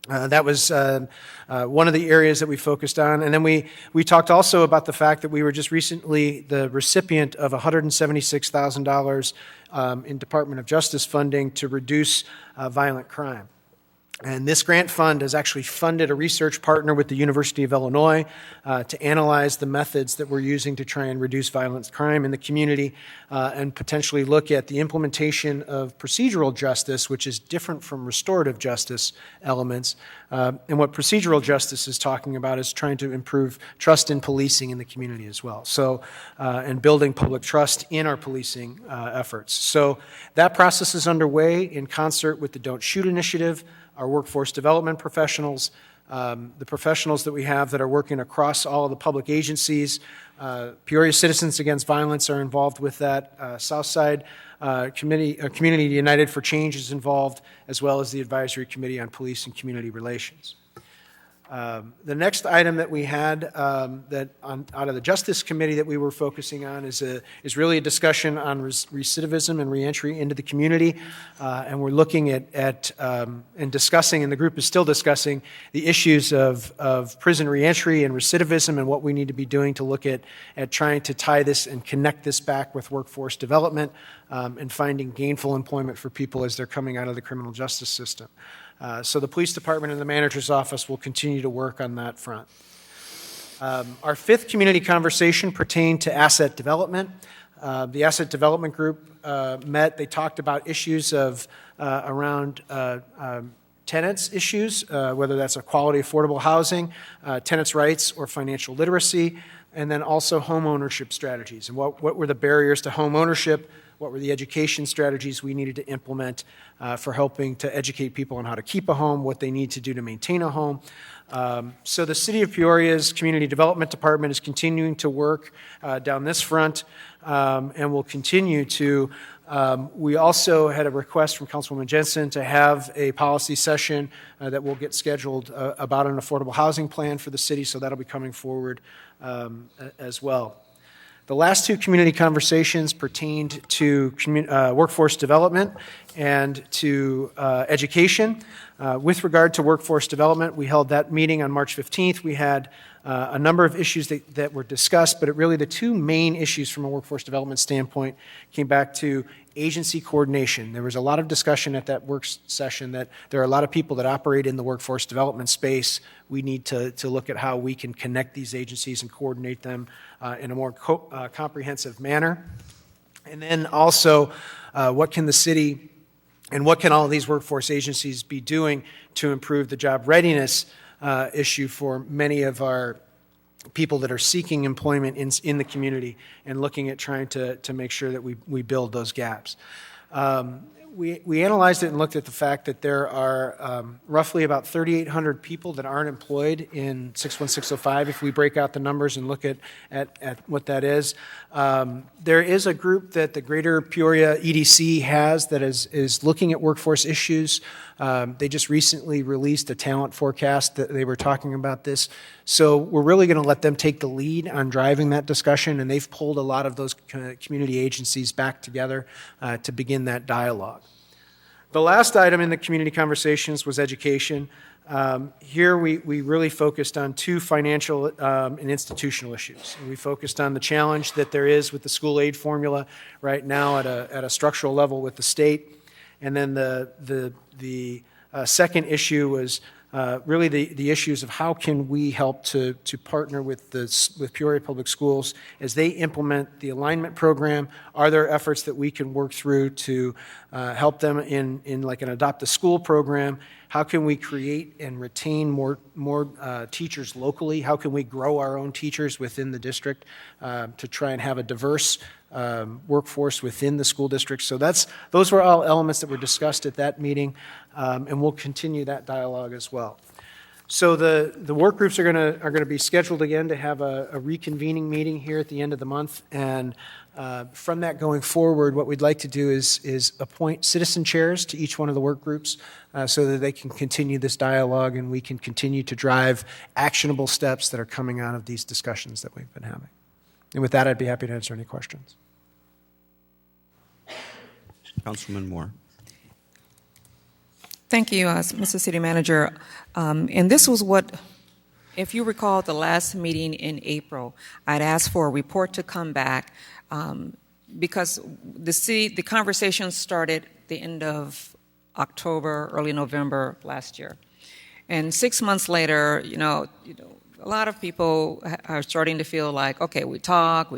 That was one of the areas that we focused on. And then we talked also about the fact that we were just recently the recipient of $176,000 in Department of Justice funding to reduce violent crime. And this grant fund has actually funded a research partner with the University of Illinois to analyze the methods that we're using to try and reduce violent crime in the community and potentially look at the implementation of procedural justice, which is different from restorative justice elements. And what procedural justice is talking about is trying to improve trust in policing in the community as well. So, and building public trust in our policing efforts. So that process is underway in concert with the Don't Shoot initiative, our workforce development professionals, the professionals that we have that are working across all of the public agencies. Peoria Citizens Against Violence are involved with that. Southside Community United for Change is involved, as well as the Advisory Committee on Police and Community Relations. The next item that we had out of the Justice Committee that we were focusing on is really a discussion on recidivism and reentry into the community, and we're looking at and discussing, and the group is still discussing the issues of prison reentry and recidivism and what we need to be doing to look at trying to tie this and connect this back with workforce development and finding gainful employment for people as they're coming out of the criminal justice system. So the police department and the manager's office will continue to work on that front. Our fifth community conversation pertained to asset development. The asset development group met. They talked about issues of around tenants issues, whether that's a quality affordable housing, tenants' rights, or financial literacy, and then also home ownership strategies. And what were the barriers to home ownership? what were the education strategies we needed to implement for helping to educate people on how to keep a home, what they need to do to maintain a home. So the City of Peoria's Community Development Department is continuing to work down this front and will continue to. We also had a request from Councilwoman Jensen to have a policy session that will get scheduled about an affordable housing plan for the city, so that'll be coming forward as well. The last two community conversations pertained to workforce development and to education. With regard to workforce development, we held that meeting on March 15th. We had a number of issues that were discussed, but really the two main issues from a workforce development standpoint came back to agency coordination. There was a lot of discussion at that work session that there are a lot of people that operate in the workforce development space. We need to look at how we can connect these agencies and coordinate them in a more comprehensive manner. And then also, what can the city and what can all of these workforce agencies be doing to improve the job readiness issue for many of our people that are seeking employment in the community, and looking at trying to make sure that we build those gaps. We analyzed it and looked at the fact that there are roughly about 3,800 people that aren't employed in 61605 if we break out the numbers and look at what that is. There is a group that the Greater Peoria EDC has that is looking at workforce issues. They just recently released a talent forecast that they were talking about this. So we're really going to let them take the lead on driving that discussion, and they've pulled a lot of those community agencies back together to begin that dialogue. The last item in the community conversations was education. Here we really focused on two financial and institutional issues. And we focused on the challenge that there is with the school aid formula right now at a structural level with the state. And then the second issue was really the issues of how can we help to partner with Peoria Public Schools as they implement the alignment program. Are there efforts that we can work through to help them in like an adopt a school program? How can we create and retain more teachers locally? How can we grow our own teachers within the district to try and have a diverse workforce within the school district? So those were all elements that were discussed at that meeting, and we'll continue that dialogue as well. So the work groups are going to be scheduled again to have a reconvening meeting here at the end of the month, and from that going forward, what we'd like to do is appoint citizen chairs to each one of the work groups so that they can continue this dialogue and we can continue to drive actionable steps that are coming out of these discussions that we've been having. And with that, I'd be happy to answer any questions. Councilman Moore. Thank you, Mr. City Manager. And this was what, if you recall, the last meeting in April, I'd asked for a report to come back because the conversation started the end of October, early November last year. And 6 months later, a lot of people are starting to feel like, okay, we talked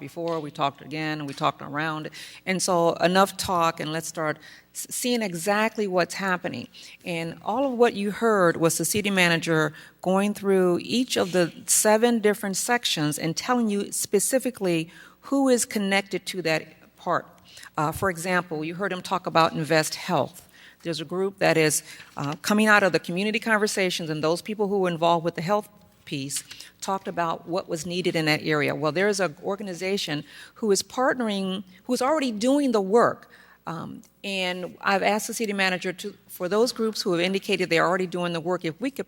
before, we talked again, and we talked around. And so enough talk, and let's start seeing exactly what's happening. And all of what you heard was the city manager going through each of the 7 different sections and telling you specifically who is connected to that part. For example, you heard him talk about Invest Health. There's a group that is coming out of the community conversations, and those people who were involved with the health piece talked about what was needed in that area. Well, there's an organization who is partnering, who's already doing the work. And I've asked the city manager for those groups who have indicated they're already doing the work, if we could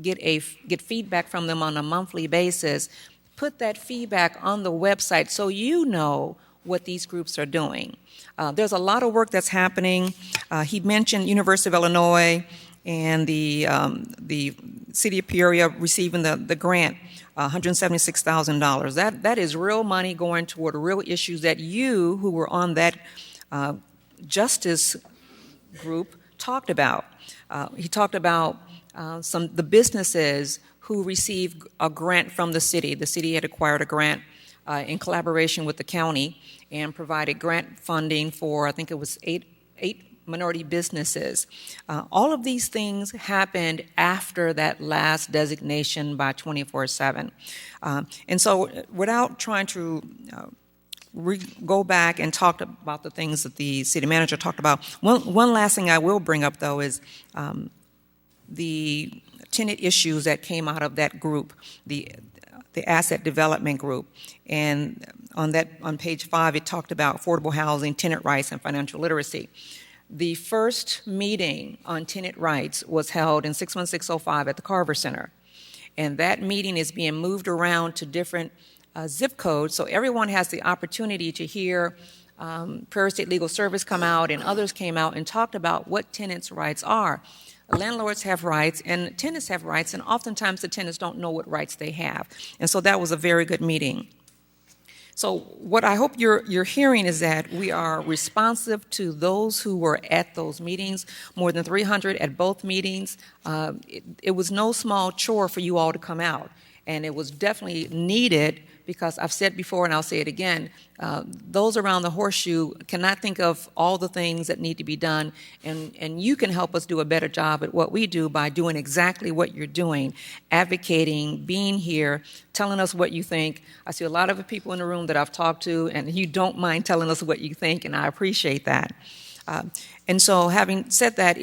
get feedback from them on a monthly basis, put that feedback on the website so you know what these groups are doing. There's a lot of work that's happening. He mentioned University of Illinois and the City of Peoria receiving the grant, $176,000. That is real money going toward real issues that you, who were on that justice group, talked about. He talked about the businesses who received a grant from the city. The city had acquired a grant in collaboration with the county and provided grant funding for, I think it was eight minority businesses. All of these things happened after that last designation by 24/7. And so without trying to go back and talk about the things that the city manager talked about. One last thing I will bring up, though, is the tenant issues that came out of that group, the asset development group. And on page 5, it talked about affordable housing, tenant rights, and financial literacy. The first meeting on tenant rights was held in 61605 at the Carver Center. And that meeting is being moved around to different zip codes, so everyone has the opportunity to hear Prairie State Legal Service come out, and others came out and talked about what tenants' rights are. Landlords have rights, and tenants have rights, and oftentimes the tenants don't know what rights they have. And so that was a very good meeting. So what I hope you're hearing is that we are responsive to those who were at those meetings, more than 300 at both meetings. It was no small chore for you all to come out, and it was definitely needed, because I've said before and I'll say it again, those around the horseshoe cannot think of all the things that need to be done, and you can help us do a better job at what we do by doing exactly what you're doing, advocating, being here, telling us what you think. I see a lot of people in the room that I've talked to, and you don't mind telling us what you think, and I appreciate that. And so having said that,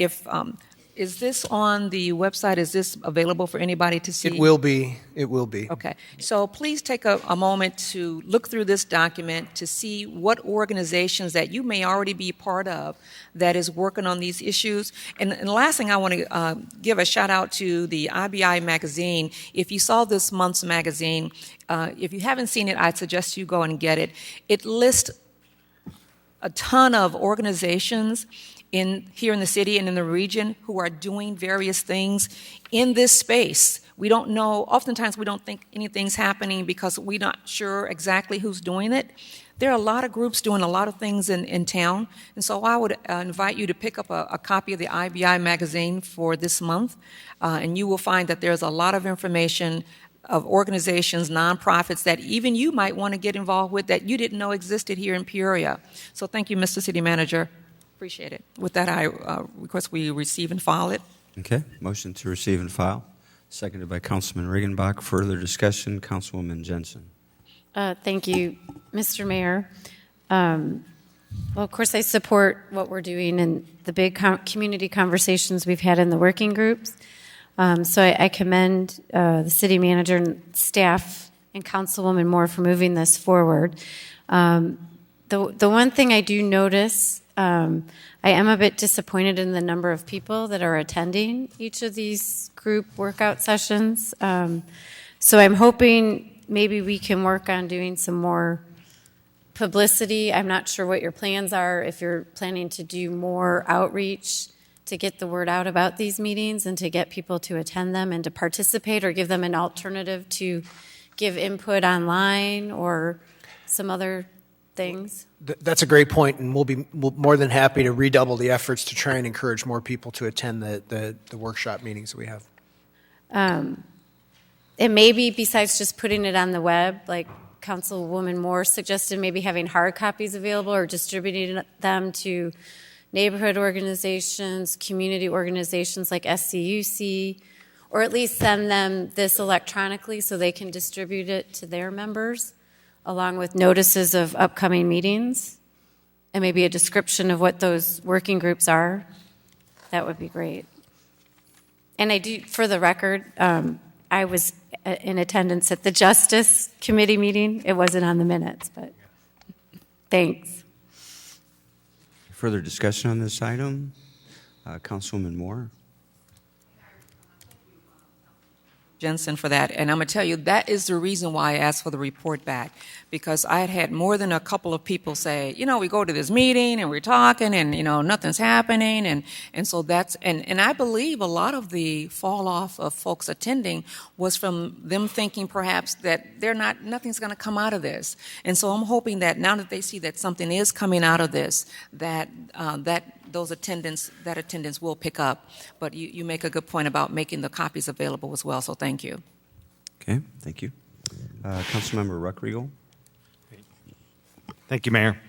is this on the website? Is this available for anybody to see? It will be. It will be. Okay. So please take a moment to look through this document to see what organizations that you may already be part of that is working on these issues. And the last thing I want to give a shout out to the IBI magazine. If you saw this month's magazine, if you haven't seen it, I'd suggest you go and get it. It lists a ton of organizations here in the city and in the region who are doing various things in this space. We don't know, oftentimes we don't think anything's happening because we're not sure exactly who's doing it. There are a lot of groups doing a lot of things in town, and so I would invite you to pick up a copy of the IBI magazine for this month, and you will find that there's a lot of information of organizations, nonprofits that even you might want to get involved with that you didn't know existed here in Peoria. So thank you, Mr. City Manager. Appreciate it. With that, I request we receive and file it. Okay, motion to receive and file. Seconded by Councilman Regenbach. Further discussion, Councilwoman Jensen. Thank you, Mr. Mayor. Well, of course, I support what we're doing and the big community conversations we've had in the working groups. So I commend the city manager and staff and Councilwoman Moore for moving this forward. The one thing I do notice, I am a bit disappointed in the number of people that are attending each of these group workout sessions. So I'm hoping maybe we can work on doing some more publicity. I'm not sure what your plans are, if you're planning to do more outreach to get the word out about these meetings and to get people to attend them and to participate, or give them an alternative to give input online or some other things. That's a great point, and we'll be more than happy to redouble the efforts to try and encourage more people to attend the workshop meetings that we have. And maybe besides just putting it on the web, like Councilwoman Moore suggested, maybe having hard copies available or distributing them to neighborhood organizations, community organizations like SCUC, or at least send them this electronically so they can distribute it to their members, along with notices of upcoming meetings, and maybe a description of what those working groups are. That would be great. And I do, for the record, I was in attendance at the Justice Committee meeting. It wasn't on the minutes, but thanks. Further discussion on this item? Councilwoman Moore. Jensen, for that. And I'm going to tell you, that is the reason why I asked for the report back, because I had more than a couple of people say, we go to this meeting and we're talking and, nothing's happening. And so that's, and I believe a lot of the fall off of folks attending was from them thinking perhaps that nothing's going to come out of this. And so I'm hoping that now that they see that something is coming out of this, that that attendance will pick up. But you make a good point about making the copies available as well, so thank you. Okay, thank you. Councilmember Ruckriegel. Thank you, Mayor.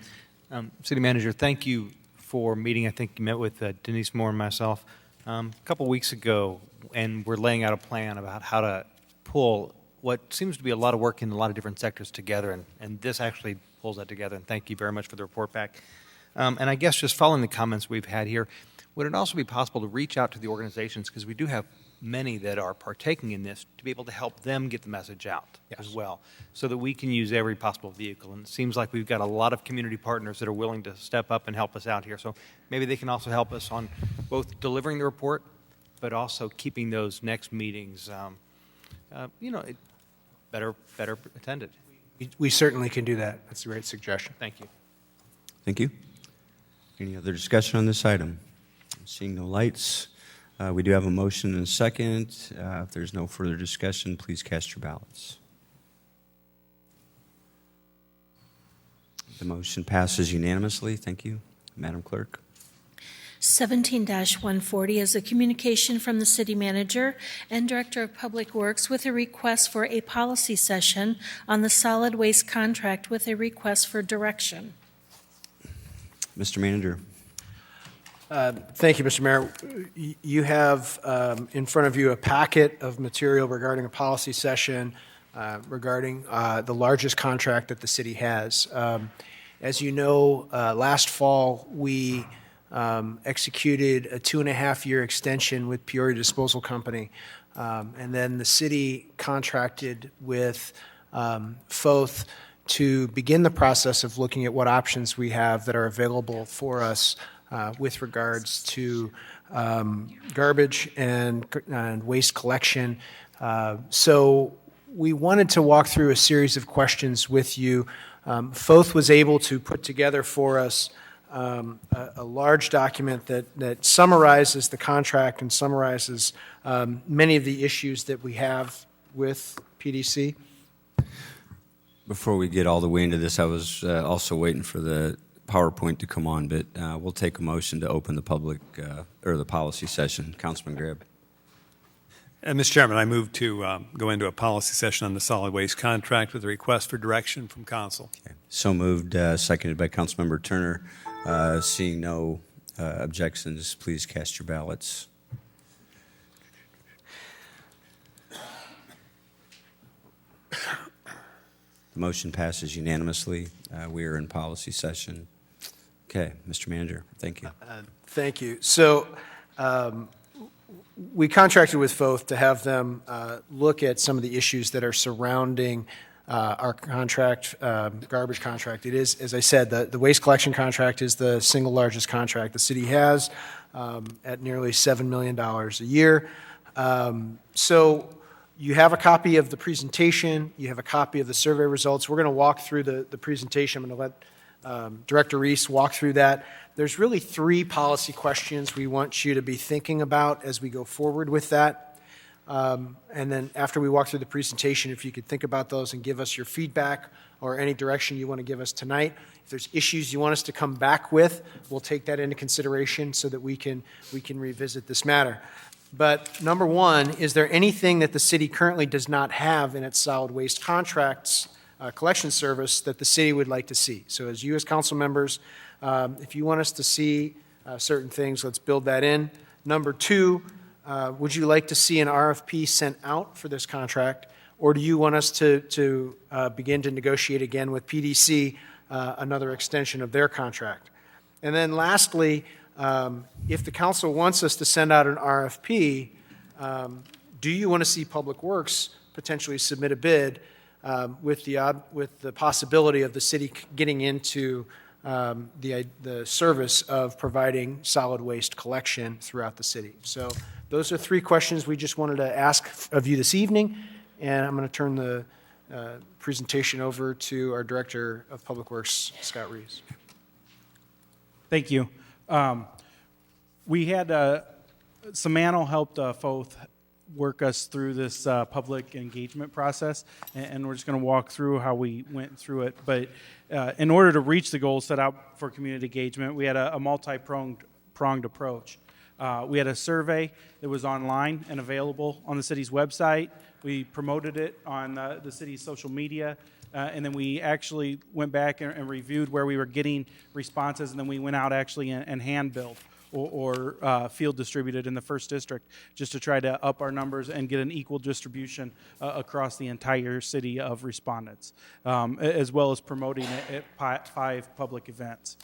City Manager, thank you for meeting. I think you met with Denise Moore and myself a couple weeks ago, and we're laying out a plan about how to pull what seems to be a lot of work in a lot of different sectors together, and this actually pulls that together, and thank you very much for the report back. And I guess just following the comments we've had here, would it also be possible to reach out to the organizations, because we do have many that are partaking in this, to be able to help them get the message out as well, so that we can use every possible vehicle? And it seems like we've got a lot of community partners that are willing to step up and help us out here. So maybe they can also help us on both delivering the report, but also keeping those next meetings, better attended. We certainly can do that. That's a great suggestion. Thank you. Thank you. Any other discussion on this item? Seeing no lights, we do have a motion and a second. If there's no further discussion, please cast your ballots. The motion passes unanimously. Thank you, Madam Clerk. 17-140 is a communication from the City Manager and Director of Public Works with a request for a policy session on the solid waste contract with a request for direction. Mr. Manager. Thank you, Mr. Mayor. You have in front of you a packet of material regarding a policy session regarding the largest contract that the city has. As you know, last fall we executed a 2.5-year extension with Peoria Disposal Company, and then the city contracted with FOTH to begin the process of looking at what options we have that are available for us with regards to garbage and waste collection. So we wanted to walk through a series of questions with you. FOTH was able to put together for us a large document that summarizes the contract and summarizes many of the issues that we have with PDC. Before we get all the way into this, I was also waiting for the PowerPoint to come on, but we'll take a motion to open the public or the policy session. Councilman Greb. Mr. Chairman, I move to go into a policy session on the solid waste contract with a request for direction from council. Okay. So moved, seconded by Councilmember Turner. Seeing no objections, please cast your ballots. The motion passes unanimously. We are in policy session. Okay, Mr. Manager, thank you. Thank you. So we contracted with FOTH to have them look at some of the issues that are surrounding our contract, garbage contract. It is, as I said, the waste collection contract is the single largest contract the city has at nearly $7 million a year. So you have a copy of the presentation. You have a copy of the survey results. We're going to walk through the presentation. I'm going to let Director Reese walk through that. There's really 3 policy questions we want you to be thinking about as we go forward with that. And then after we walk through the presentation, if you could think about those and give us your feedback or any direction you want to give us tonight. If there's issues you want us to come back with, we'll take that into consideration so that we can revisit this matter. But number 1, is there anything that the city currently does not have in its solid waste contracts collection service that the city would like to see? So as you as council members, if you want us to see certain things, let's build that in. Number 2, would you like to see an RFP sent out for this contract, or do you want us to begin to negotiate again with PDC another extension of their contract? And then lastly, if the council wants us to send out an RFP, do you want to see Public Works potentially submit a bid with the possibility of the city getting into the service of providing solid waste collection throughout the city? So those are 3 questions we just wanted to ask of you this evening, and I'm going to turn the presentation over to our Director of Public Works, Scott Reeves. Thank you. We had Samano helped FOTH work us through this public engagement process, and we're just going to walk through how we went through it. But in order to reach the goals set out for community engagement, we had a multi-pronged approach. We had a survey that was online and available on the city's website. We promoted it on the city's social media, and then we actually went back and reviewed where we were getting responses, and then we went out actually and hand-billed or field distributed in the first district, just to try to up our numbers and get an equal distribution across the entire city of respondents, as well as promoting it at 5 public events.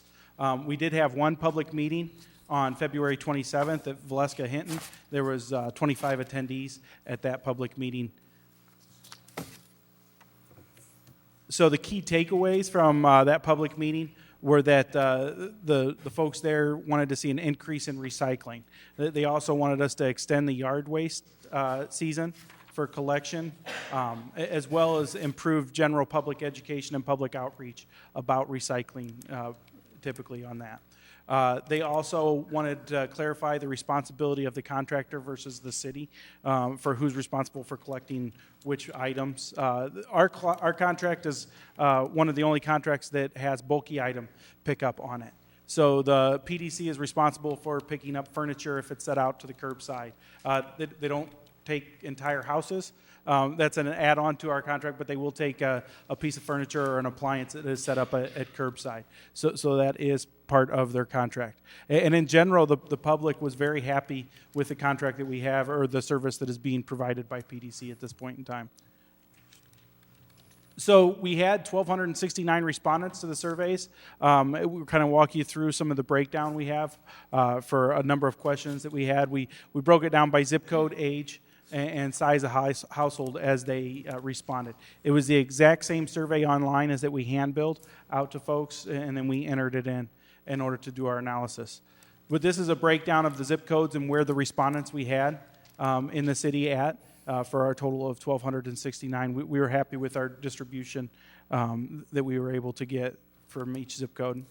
We did have one public meeting on February 27th at Valeska Hinton. There was 25 attendees at that public meeting. So the key takeaways from that public meeting were that the folks there wanted to see an increase in recycling. They also wanted us to extend the yard waste season for collection, as well as improve general public education and public outreach about recycling, typically on that. They also wanted to clarify the responsibility of the contractor versus the city for who's responsible for collecting which items. Our contract is one of the only contracts that has bulky item pickup on it. So the PDC is responsible for picking up furniture if it's set out to the curbside. They don't take entire houses. That's an add-on to our contract, but they will take a piece of furniture or an appliance that is set up at curbside. So that is part of their contract. And in general, the public was very happy with the contract that we have, or the service that is being provided by PDC at this point in time. So we had 1,269 respondents to the surveys. We'll kind of walk you through some of the breakdown we have for a number of questions that we had. We broke it down by zip code, age, and size of household as they responded. It was the exact same survey online as that we hand-billed out to folks, and then we entered it in order to do our analysis. But this is a breakdown of the zip codes and where the respondents we had in the city at for our total of 1,269. We were happy with our distribution that we were able to get from each zip code.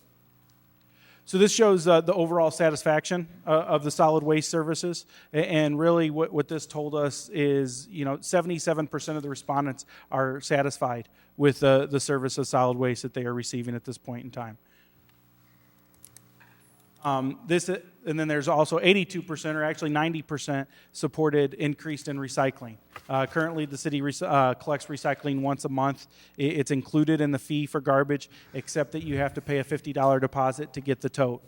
So this shows the overall satisfaction of the solid waste services, and really what this told us is, 77% of the respondents are satisfied with the service of solid waste that they are receiving at this point in time. And then there's also 82%, or actually 90%, supported increased in recycling. Currently, the city collects recycling once a month. It's included in the fee for garbage, except that you have to pay a $50 deposit to get the tote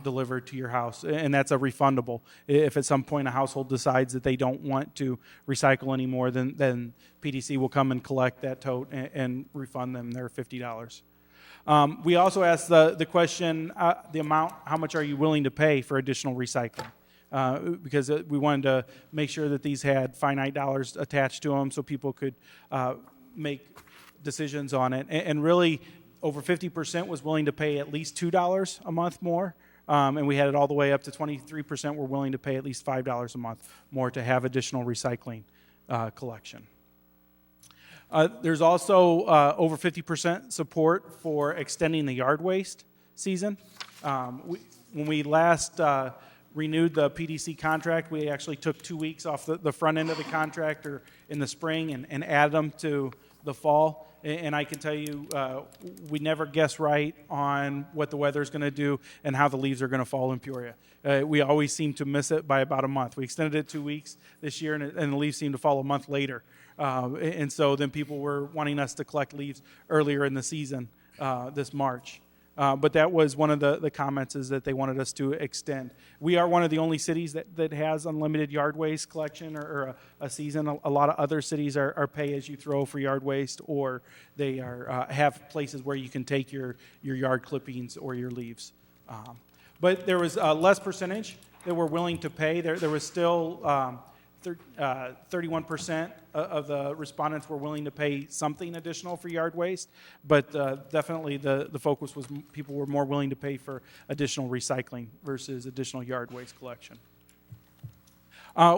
delivered to your house, and that's a refundable. If at some point a household decides that they don't want to recycle anymore, then PDC will come and collect that tote and refund them their $50. We also asked the question, the amount, how much are you willing to pay for additional recycling? Because we wanted to make sure that these had finite dollars attached to them so people could make decisions on it. And really, over 50% was willing to pay at least $2 a month more. And we had it all the way up to 23% were willing to pay at least $5 a month more to have additional recycling collection. There's also over 50% support for extending the yard waste season. When we last renewed the PDC contract, we actually took 2 weeks off the front end of the contract or in the spring and added them to the fall. And I can tell you, we never guess right on what the weather is going to do and how the leaves are going to fall in Peoria. We always seem to miss it by about a month. We extended it 2 weeks this year, and the leaves seem to fall a month later. And so then people were wanting us to collect leaves earlier in the season this March. But that was one of the comments, is that they wanted us to extend. We are one of the only cities that has unlimited yard waste collection or a season. A lot of other cities are pay as you throw for yard waste, or they are have places where you can take your yard clippings or your leaves. But there was less percentage that were willing to pay. There was still 31% of the respondents were willing to pay something additional for yard waste, but definitely the focus was people were more willing to pay for additional recycling versus additional yard waste collection.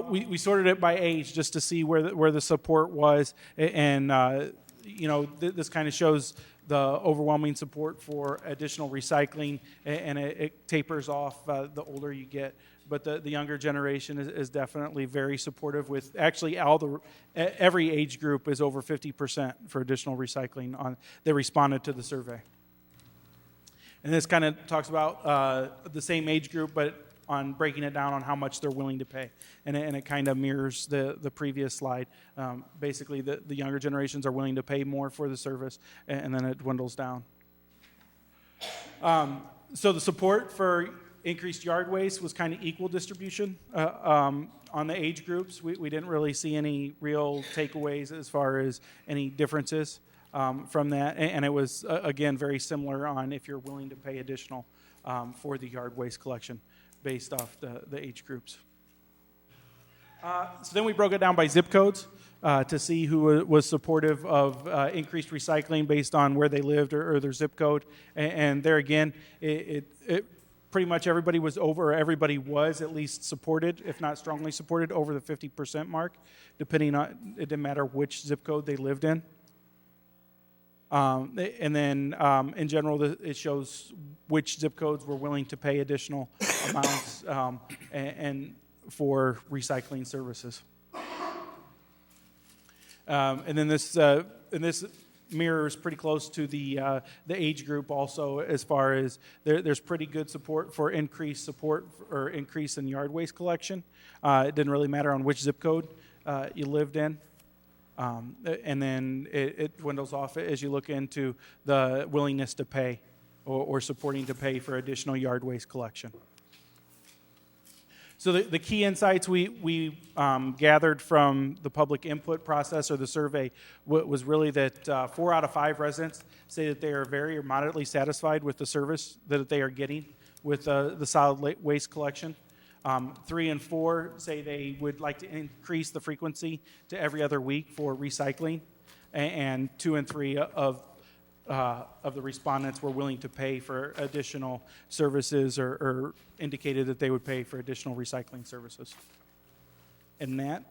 We sorted it by age just to see where the support was, and this kind of shows the overwhelming support for additional recycling, and it tapers off the older you get. But the younger generation is definitely very supportive. With actually every age group is over 50% for additional recycling that responded to the survey. And this kind of talks about the same age group, but on breaking it down on how much they're willing to pay, and it kind of mirrors the previous slide. Basically, the younger generations are willing to pay more for the service, and then it dwindles down. So the support for Increased yard waste was kind of equal distribution on the age groups. We didn't really see any real takeaways as far as any differences from that. And it was, again, very similar on if you're willing to pay additional for the yard waste collection based off the age groups. So then we broke it down by zip codes to see who was supportive of increased recycling based on where they lived or their zip code. And there again, it pretty much everybody was at least supported, if not strongly supported, over the 50% mark, depending on, it didn't matter which zip code they lived in. And then in general, it shows which zip codes were willing to pay additional amounts and for recycling services. And then this mirrors pretty close to the age group also, as far as there's pretty good support for increase in yard waste collection. It didn't really matter on which zip code you lived in. And then it dwindles off as you look into the willingness to pay or supporting to pay for additional yard waste collection. So the key insights we gathered from the public input process or the survey was really that 4 out of 5 residents say that they are very or moderately satisfied with the service that they are getting with the solid waste collection. 3 and 4 say they would like to increase the frequency to every other week for recycling, and 2 and 3 of the respondents were willing to pay for additional services or indicated that they would pay for additional recycling services. And that,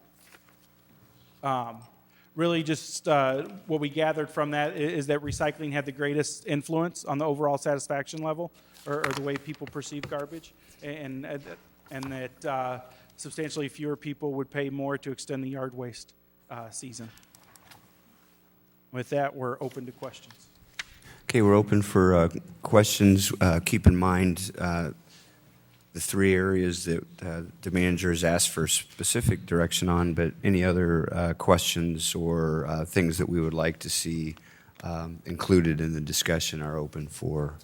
really just what we gathered from that is that recycling had the greatest influence on the overall satisfaction level or the way people perceive garbage, and that substantially fewer people would pay more to extend the yard waste season. With that, we're open to questions. Okay, we're open for questions. Keep in mind the 3 areas that the manager has asked for specific direction on, but any other questions or things that we would like to see included in the discussion are open for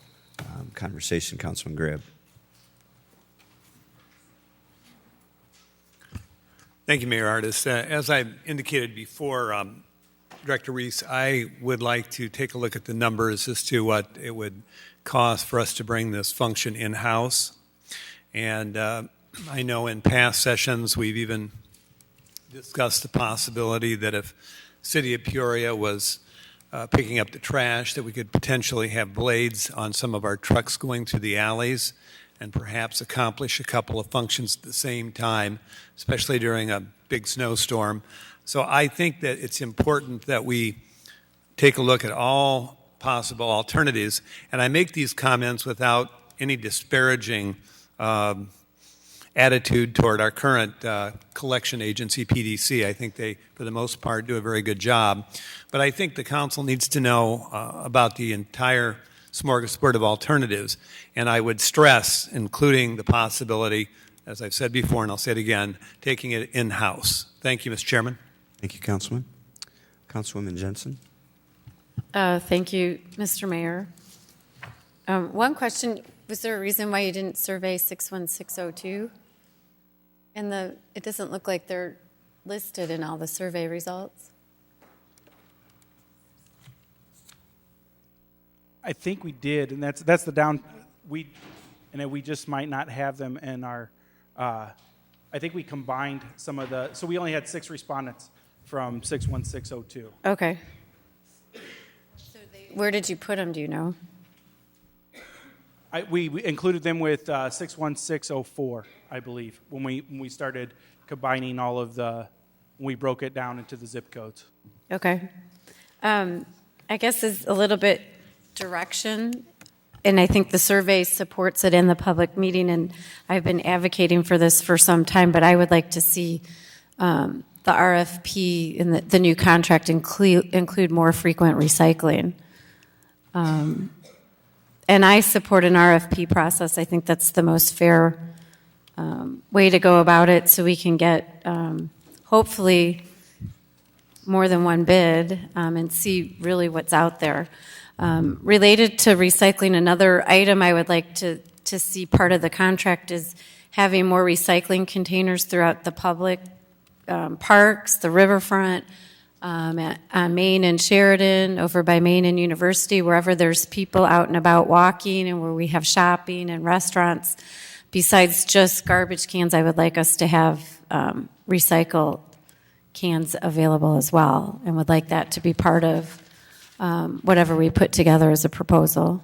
conversation. Councilman Greb. Thank you, Mayor Ardis. As I indicated before, Director Reese, I would like to take a look at the numbers as to what it would cost for us to bring this function in-house. And I know in past sessions we've even discussed the possibility that if City of Peoria was picking up the trash, that we could potentially have blades on some of our trucks going through the alleys and perhaps accomplish a couple of functions at the same time, especially during a big snowstorm. So I think that it's important that we take a look at all possible alternatives. And I make these comments without any disparaging attitude toward our current collection agency, PDC. I think they, for the most part, do a very good job. But I think the council needs to know about the entire smorgasbord of alternatives. And I would stress, including the possibility, as I've said before, and I'll say it again, taking it in-house. Thank you, Mr. Chairman. Thank you, Councilman. Councilwoman Jensen. Thank you, Mr. Mayor. One question, was there a reason why you didn't survey 61602? And it doesn't look like they're listed in all the survey results. I think we did, and that's the down. We just might not have them in our. I think we combined some of the. So we only had 6 respondents from 61602. Okay. Where did you put them? Do you know? We included them with 61604, I believe, when we started combining all of when we broke it down into the zip codes. Okay. I guess it's a little bit direction, and I think the survey supports it in the public meeting, and I've been advocating for this for some time, but I would like to see the RFP and the new contract include more frequent recycling. And I support an RFP process. I think that's the most fair way to go about it, so we can get hopefully more than one bid and see really what's out there. Related to recycling, another item I would like to to see part of the contract is having more recycling containers throughout the public parks, the riverfront, on Main and Sheridan, over by Main and University, wherever there's people out and about walking and where we have shopping and restaurants. Besides just garbage cans, I would like us to have recycle cans available as well, and would like that to be part of whatever we put together as a proposal.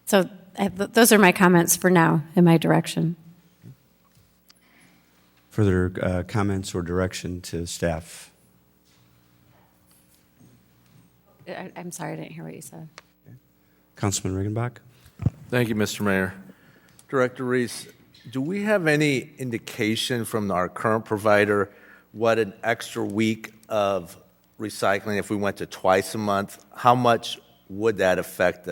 So those are my comments for now in my direction. Further comments or direction to staff? I'm sorry, I didn't hear what you said. Councilman Riggenbach? Thank you, Mr. Mayor. Director Reese, do we have any indication from our current provider what an extra week of recycling, if we went to twice a month, how much would that affect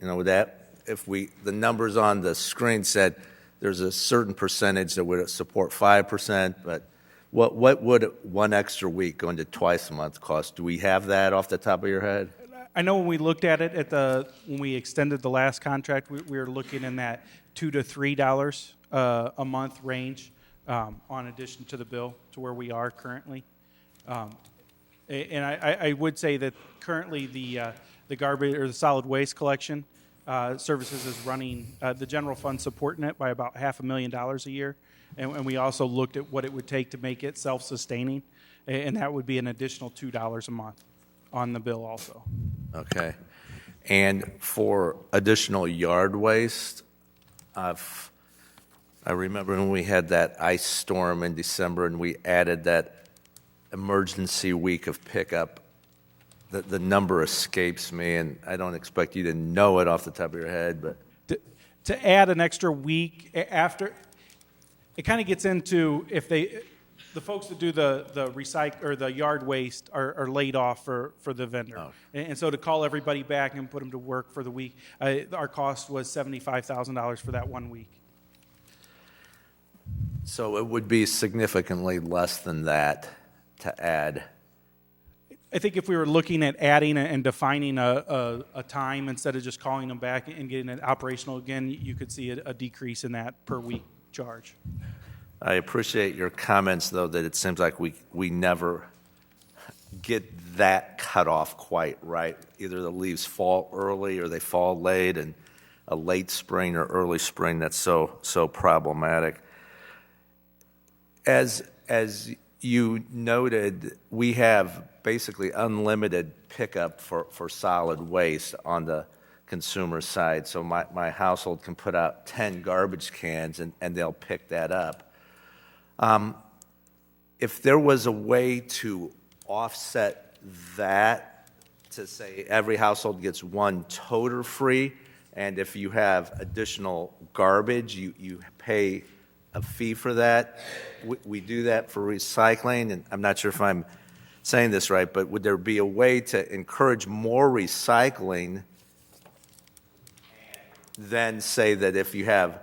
would that, if the numbers on the screen said there's a certain percentage that would support 5%, but what would one extra week going to twice a month cost? Do we have that off the top of your head? I know when we looked at it when we extended the last contract, we were looking in that $2 to $3 a month range on addition to the bill to where we are currently. And I would say that currently the garbage or the solid waste collection services is running the general fund supporting it by about $500,000 a year, and we also looked at what it would take to make it self-sustaining, and that would be an additional $2 a month on the bill also. Okay. And for additional yard waste, I remember when we had that ice storm in December and we added that emergency week of pickup, the number escapes me, and I don't expect you to know it off the top of your head, but to add an extra week after, it kind of gets into if the folks that do the recycle or the yard waste are laid off for the vendor, and so to call everybody back and put them to work for the week, our cost was $75,000 for that 1 week. So it would be significantly less than that to add. I think if we were looking at adding and defining a time instead of just calling them back and getting it operational again, you could see a decrease in that per week charge. I appreciate your comments, though, that it seems like we never get that cut off quite right. Either the leaves fall early or they fall late, and a late spring or early spring, that's so problematic. As you noted, we have basically unlimited pickup for solid waste on the consumer side. So my household can put out 10 garbage cans and they'll pick that up. If there was a way to offset that, to say every household gets one toter free, and if you have additional garbage, you pay a fee for that. We do that for recycling, and I'm not sure if I'm saying this right, but would there be a way to encourage more recycling, then say that if you have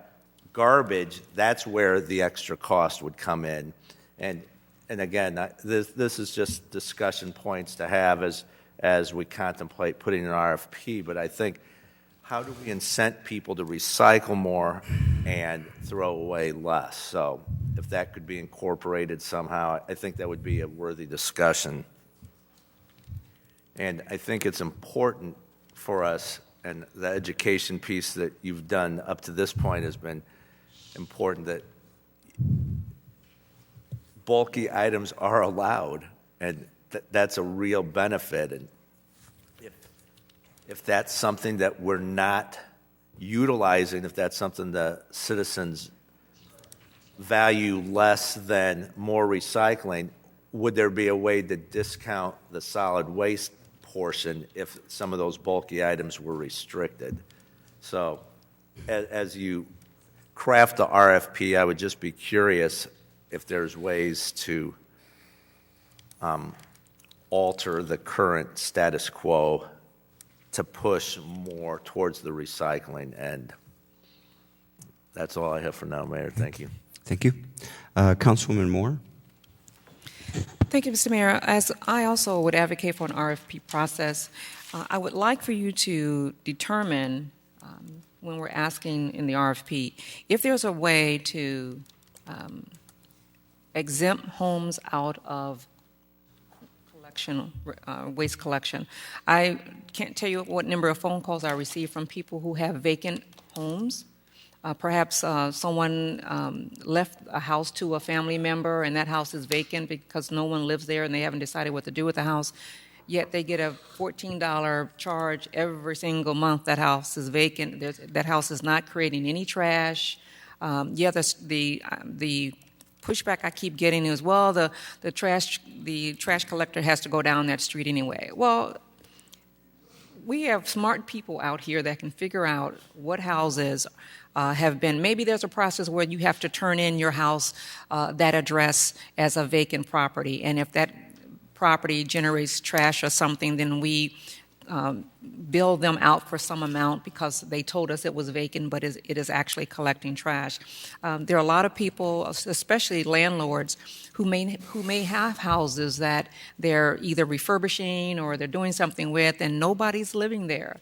garbage, that's where the extra cost would come in? And again, this is just discussion points to have as we contemplate putting an RFP, but I think, how do we incent people to recycle more and throw away less? So if that could be incorporated somehow, I think that would be a worthy discussion. And I think it's important for us, and the education piece that you've done up to this point has been important, that bulky items are allowed, and that's a real benefit. And if that's something that we're not utilizing, if that's something the citizens value less than more recycling, would there be a way to discount the solid waste portion if some of those bulky items were restricted? So as you craft the RFP, I would just be curious if there's ways to alter the current status quo to push more towards the recycling end. That's all I have for now, Mayor. Thank you. Thank you. Councilwoman Moore? Thank you, Mr. Mayor. As I also would advocate for an RFP process, I would like for you to determine when we're asking in the RFP if there's a way to exempt homes out of collection, waste collection. I can't tell you what number of phone calls I receive from people who have vacant homes. Perhaps someone left a house to a family member and that house is vacant because no one lives there and they haven't decided what to do with the house. Yet they get a $14 charge every single month. That house is vacant. That house is not creating any trash. The pushback I keep getting is, well, the trash collector has to go down that street anyway. Well, we have smart people out here that can figure out what houses have been. Maybe there's a process where you have to turn in your house, that address as a vacant property, and if that property generates trash or something, then we bill them out for some amount because they told us it was vacant, but it is actually collecting trash. There are a lot of people, especially landlords, who may have houses that they're either refurbishing or they're doing something with, and nobody's living there.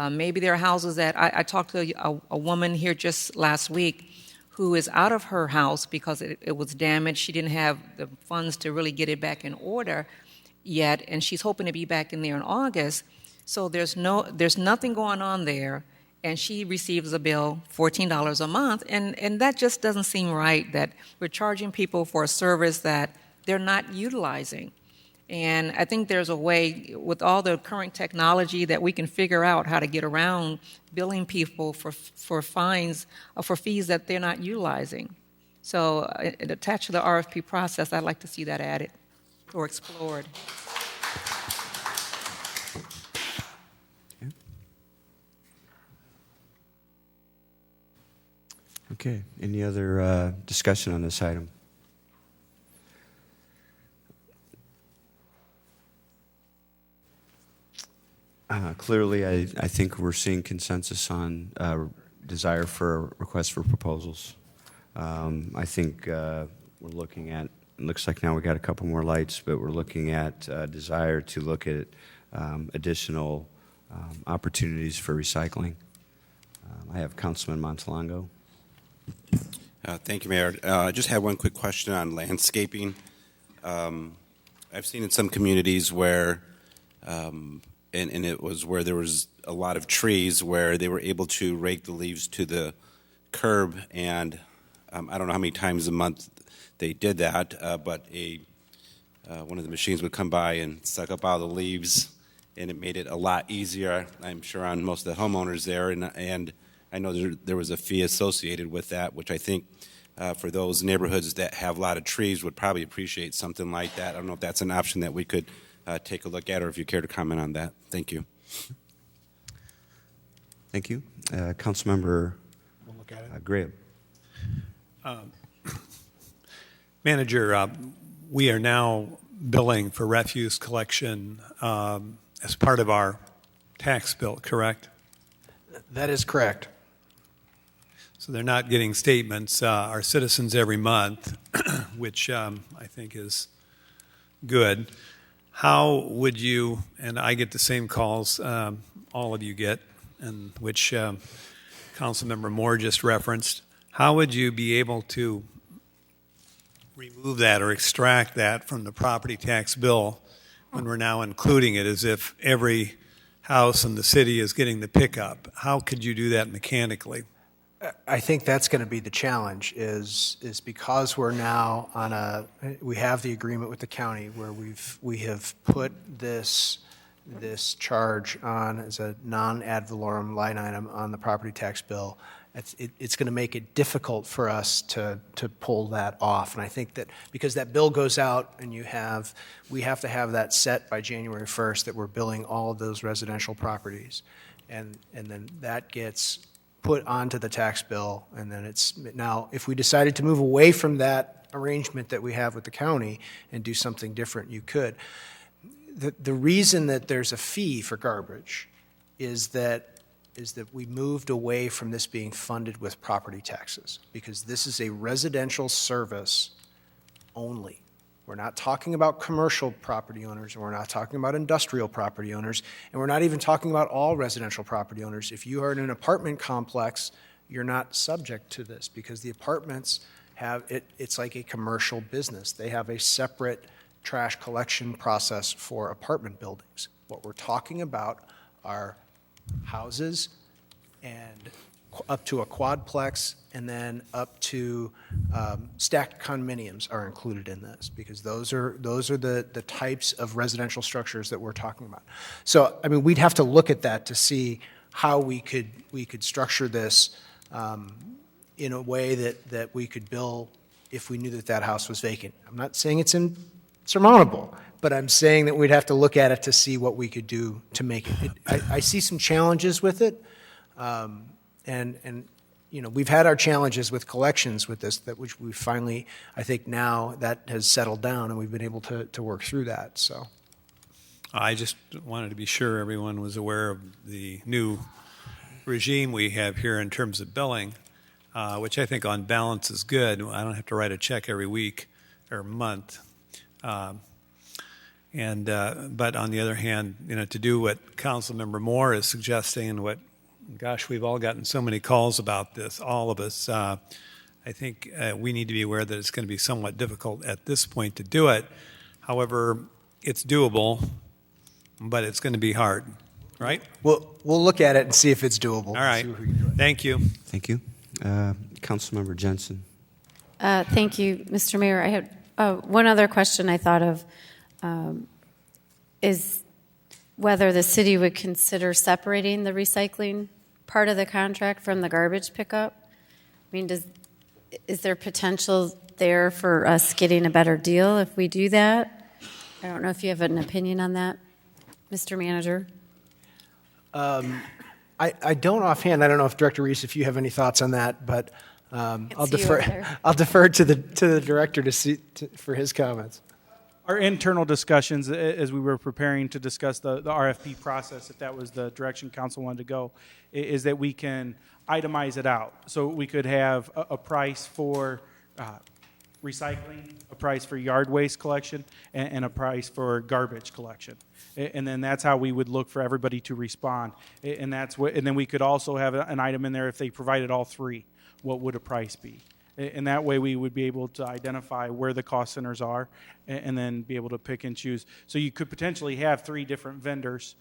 Maybe there are houses that I talked to a woman here just last week who is out of her house because it was damaged. She didn't have the funds to really get it back in order yet, and she's hoping to be back in there in August. So there's nothing going on there, and she receives a bill, $14 a month, and that just doesn't seem right that we're charging people for a service that they're not utilizing. And I think there's a way, with all the current technology, that we can figure out how to get around billing people for fines or for fees that they're not utilizing. So attached to the RFP process, I'd like to see that added or explored. Okay. Any other discussion on this item? Clearly, I think we're seeing consensus on desire for a request for proposals. I think we're looking at, it looks like now we got a couple more lights, but we're looking at desire to look at additional opportunities for recycling. I have Councilman Montalongo. Thank you, Mayor. I just had one quick question on landscaping. I've seen in some communities where, and it was where there was a lot of trees where they were able to rake the leaves to the curb, and I don't know how many times a month they did that, but one of the machines would come by and suck up all the leaves, and it made it a lot easier, I'm sure, on most of the homeowners there, and I know there was a fee associated with that, which I think for those neighborhoods that have a lot of trees would probably appreciate something like that. I don't know if that's an option that we could take a look at, or if you care to comment on that. Thank you. Thank you. Councilmember Graham. Manager, we are now billing for refuse collection as part of our tax bill, correct? That is correct. So they're not getting statements, our citizens, every month, which I think is good. How would you, and I get the same calls all of you get, and which Councilmember Moore just referenced, how would you be able to remove that or extract that from the property tax bill when we're now including it as if every house in the city is getting the pickup? How could you do that mechanically? I think that's going to be the challenge is because we're now we have the agreement with the county where we have put this charge on as a non-ad valorem line item on the property tax bill. It's going to make it difficult for us to pull that off. And I think that because that bill goes out and we have to have that set by January 1st that we're billing all of those residential properties. And then that gets put onto the tax bill, and then now if we decided to move away from that arrangement that we have with the county and do something different, you could. The reason that there's a fee for garbage is that we moved away from this being funded with property taxes, because this is a residential service only. We're not talking about commercial property owners, and we're not talking about industrial property owners, and we're not even talking about all residential property owners. If you are in an apartment complex, you're not subject to this because the apartments have it's like a commercial business. They have a separate trash collection process for apartment buildings. What we're talking about are houses and up to a quadplex, and then up to stacked condominiums are included in this because those are the types of residential structures that we're talking about. So, I mean, we'd have to look at that to see how we could structure this in a way that we could bill if we knew that house was vacant. I'm not saying it's insurmountable, but I'm saying that we'd have to look at it to see what we could do to make it. I see some challenges with it. And you know, we've had our challenges with collections with this, which we finally, I think now that has settled down and we've been able to work through that, so. I just wanted to be sure everyone was aware of the new regime we have here in terms of billing, which I think on balance is good. I don't have to write a check every week or month. But on the other hand, you know, to do what Councilmember Moore is suggesting and what, gosh, we've all gotten so many calls about this, all of us. I think we need to be aware that it's going to be somewhat difficult at this point to do it. However, it's doable, but it's going to be hard, right? We'll look at it and see if it's doable. All right. Thank you. Thank you. Councilmember Jensen. Thank you, Mr. Mayor. I had one other question I thought of is whether the city would consider separating the recycling part of the contract from the garbage pickup. I mean, is there potential there for us getting a better deal if we do that? I don't know if you have an opinion on that, Mr. Manager. I don't offhand. I don't know if Director Reese, if you have any thoughts on that, but I'll defer to the director for his comments. Our internal discussions as we were preparing to discuss the RFP process, if that was the direction council wanted to go, is that we can itemize it out. So we could have a price for recycling, a price for yard waste collection, and a price for garbage collection. And then that's how we would look for everybody to respond. And then we could also have an item in there if they provided all three, what would a price be? And that way we would be able to identify where the cost centers are and then be able to pick and choose. So you could potentially have three different vendors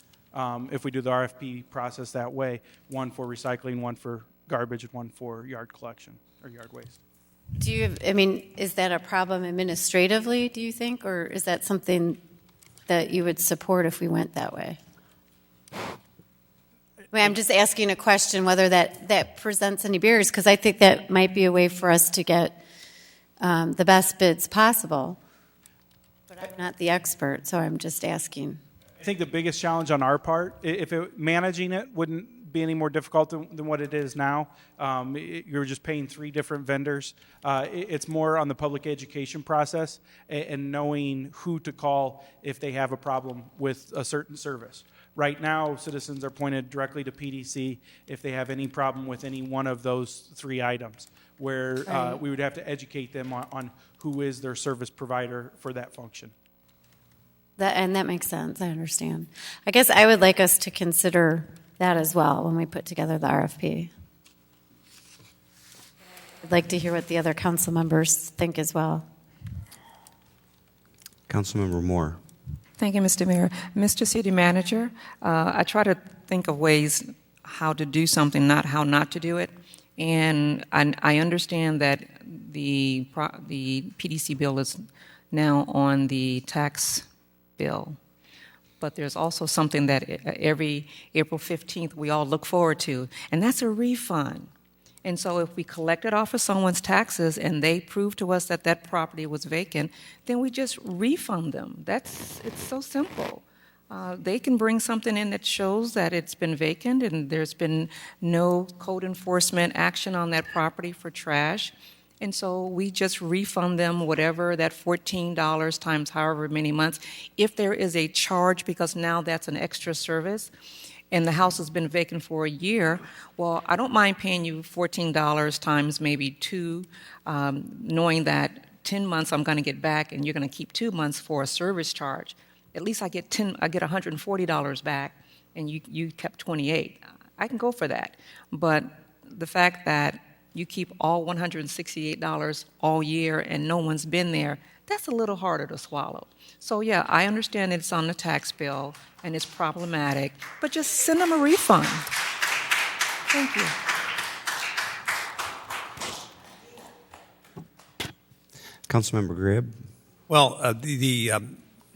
if we do the RFP process that way, one for recycling, one for garbage, and one for yard collection or yard waste. Is that a problem administratively, do you think, or is that something that you would support if we went that way? I mean, I'm just asking a question whether that presents any barriers, because I think that might be a way for us to get the best bids possible. But I'm not the expert, so I'm just asking. I think the biggest challenge on our part, managing it wouldn't be any more difficult than what it is now. You're just paying three different vendors. It's more on the public education process and knowing who to call if they have a problem with a certain service. Right now, citizens are pointed directly to PDC if they have any problem with any one of those three items, where we would have to educate them on who is their service provider for that function. And that makes sense. I understand. I guess I would like us to consider that as well when we put together the RFP. I'd like to hear what the other council members think as well. Councilmember Moore. Thank you, Mr. Mayor. Mr. City Manager, I try to think of ways how to do something, not how not to do it. And I understand that the PDC bill is now on the tax bill. But there's also something that every April 15th we all look forward to, and that's a refund. And so if we collect it off of someone's taxes and they prove to us that that property was vacant, then we just refund them. It's so simple. They can bring something in that shows that it's been vacant and there's been no code enforcement action on that property for trash. And so we just refund them whatever, that $14 times however many months. If there is a charge, because now that's an extra service, and the house has been vacant for a year, well, I don't mind paying you $14 times maybe two, knowing that 10 months I'm going to get back, and you're going to keep 2 months for a service charge. At least I get $140 back, and you kept 28. I can go for that. But the fact that you keep all $168 all year and no one's been there, that's a little harder to swallow. So yeah, I understand it's on the tax bill and it's problematic, but just send them a refund. Thank you. Councilmember Gribb. Well, the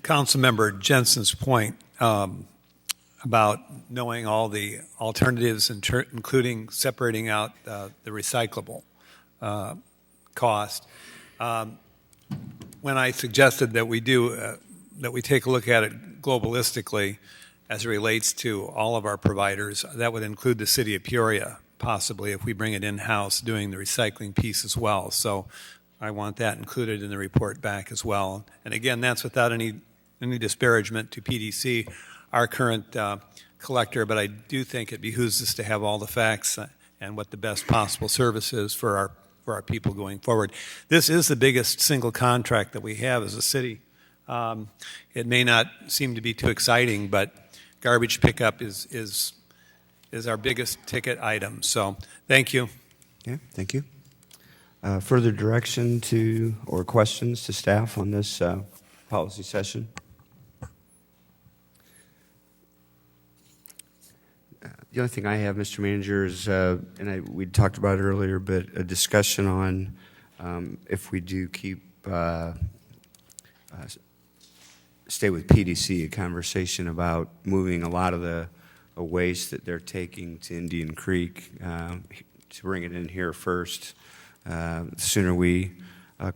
Councilmember Jensen's point about knowing all the alternatives, including separating out the recyclable cost. When I suggested that we take a look at it globalistically as it relates to all of our providers, that would include the city of Peoria, possibly, if we bring it in-house, doing the recycling piece as well. So I want that included in the report back as well. And again, that's without any disparagement to PDC, our current collector, but I do think it behooves us to have all the facts and what the best possible service is for our people going forward. This is the biggest single contract that we have as a city. It may not seem to be too exciting, but garbage pickup is our biggest ticket item. So thank you. Yeah, thank you. Further direction to or questions to staff on this policy session? The only thing I have, Mr. Manager, is, we talked about it earlier, but a discussion on if we do keep, stay with PDC, a conversation about moving a lot of the waste that they're taking to Indian Creek to bring it in here first. The sooner we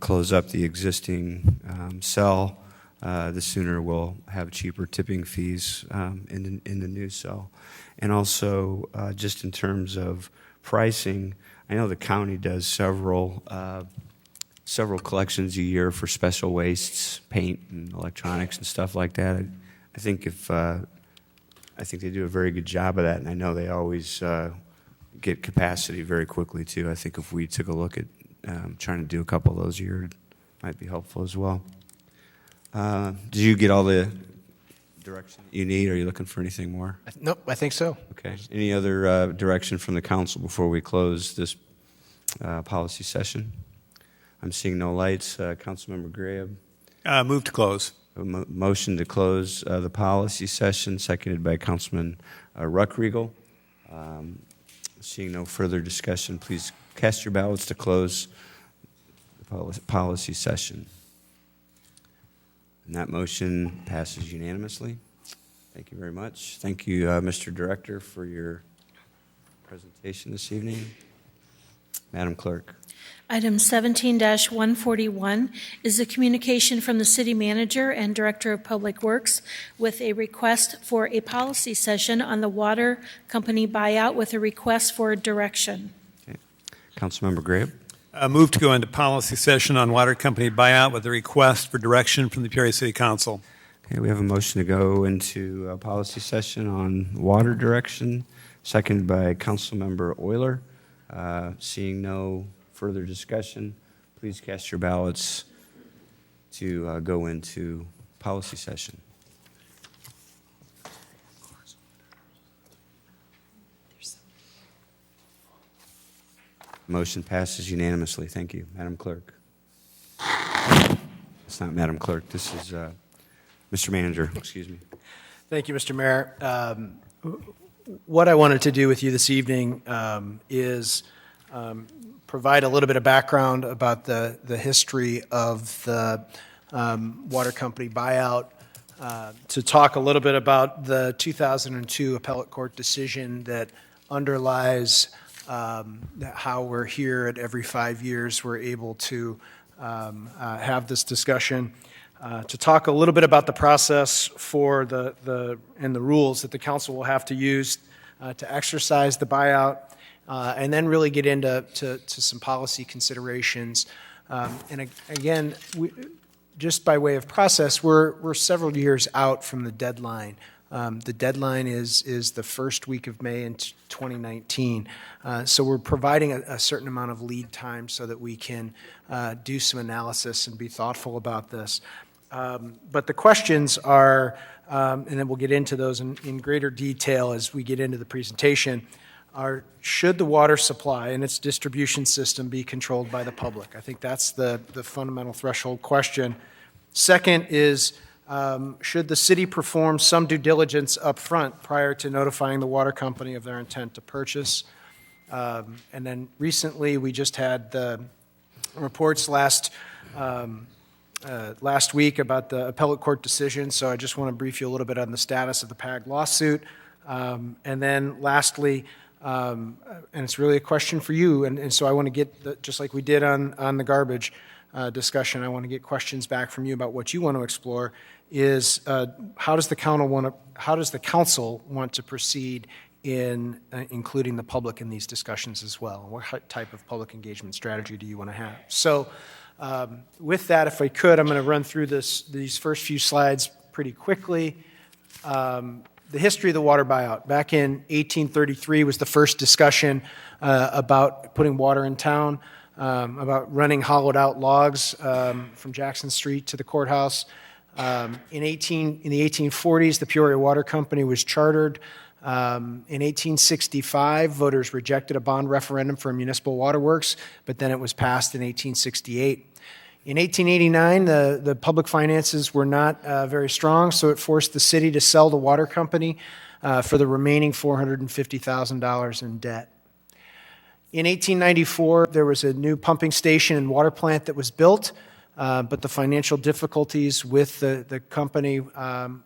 close up the existing cell, the sooner we'll have cheaper tipping fees in the new cell. And also, just in terms of pricing, I know the county does several collections a year for special wastes, paint and electronics and stuff like that. I think they do a very good job of that, and I know they always get capacity very quickly too. I think if we took a look at trying to do a couple of those a year, it might be helpful as well. Did you get all the direction you need? Are you looking for anything more? Nope, I think so. Okay. Any other direction from the council before we close this policy session? I'm seeing no lights. Councilmember Graham. Move to close. A motion to close the policy session, seconded by Councilman Ruckriegel. Seeing no further discussion, please cast your ballots to close the policy session. And that motion passes unanimously. Thank you very much. Thank you, Mr. Director, for your presentation this evening. Madam Clerk. Item 17-141 is a communication from the City Manager and Director of Public Works with a request for a policy session on the water company buyout with a request for direction. Okay. Councilmember Graham. Move to go into policy session on water company buyout with a request for direction from the Peoria City Council. Okay, we have a motion to go into a policy session on water direction, seconded by Councilmember Euler. Seeing no further discussion, please cast your ballots to go into policy session. Motion passes unanimously. Thank you, Madam Clerk. It's not Madam Clerk. This is Mr. Manager. Excuse me. Thank you, Mr. Mayor. What I wanted to do with you this evening is provide a little bit of background about the history of the water company buyout, to talk a little bit about the 2002 appellate court decision that underlies how we're here at every 5 years we're able to have this discussion, to talk a little bit about the process for the rules that the council will have to use to exercise the buyout, and then really get into some policy considerations. And again, just by way of process, we're several years out from the deadline The deadline is the first week of May in 2019. So we're providing a certain amount of lead time so that we can do some analysis and be thoughtful about this. But the questions are, and then we'll get into those in greater detail as we get into the presentation, are should the water supply and its distribution system be controlled by the public? I think that's the fundamental threshold question. Second is, should the city perform some due diligence up front prior to notifying the water company of their intent to purchase? And then recently, we just had the reports last week about the appellate court decision, so I just want to brief you a little bit on the status of the PAG lawsuit. And then lastly, and it's really a question for you, and so I want to get, just like we did on the garbage discussion, I want to get questions back from you about what you want to explore, is how does the council want to proceed in including the public in these discussions as well? What type of public engagement strategy do you want to have? So with that, if I could, I'm going to run through these first few slides pretty quickly. The history of the water buyout. Back in 1833 was the first discussion about putting water in town, about running hollowed out logs from Jackson Street to the courthouse. In the 1840s, the Peoria Water Company was chartered. In 1865, voters rejected a bond referendum for municipal waterworks, but then it was passed in 1868. In 1889, the public finances were not very strong, so it forced the city to sell the water company for the remaining $450,000 in debt. In 1894, there was a new pumping station and water plant that was built, but the financial difficulties with the company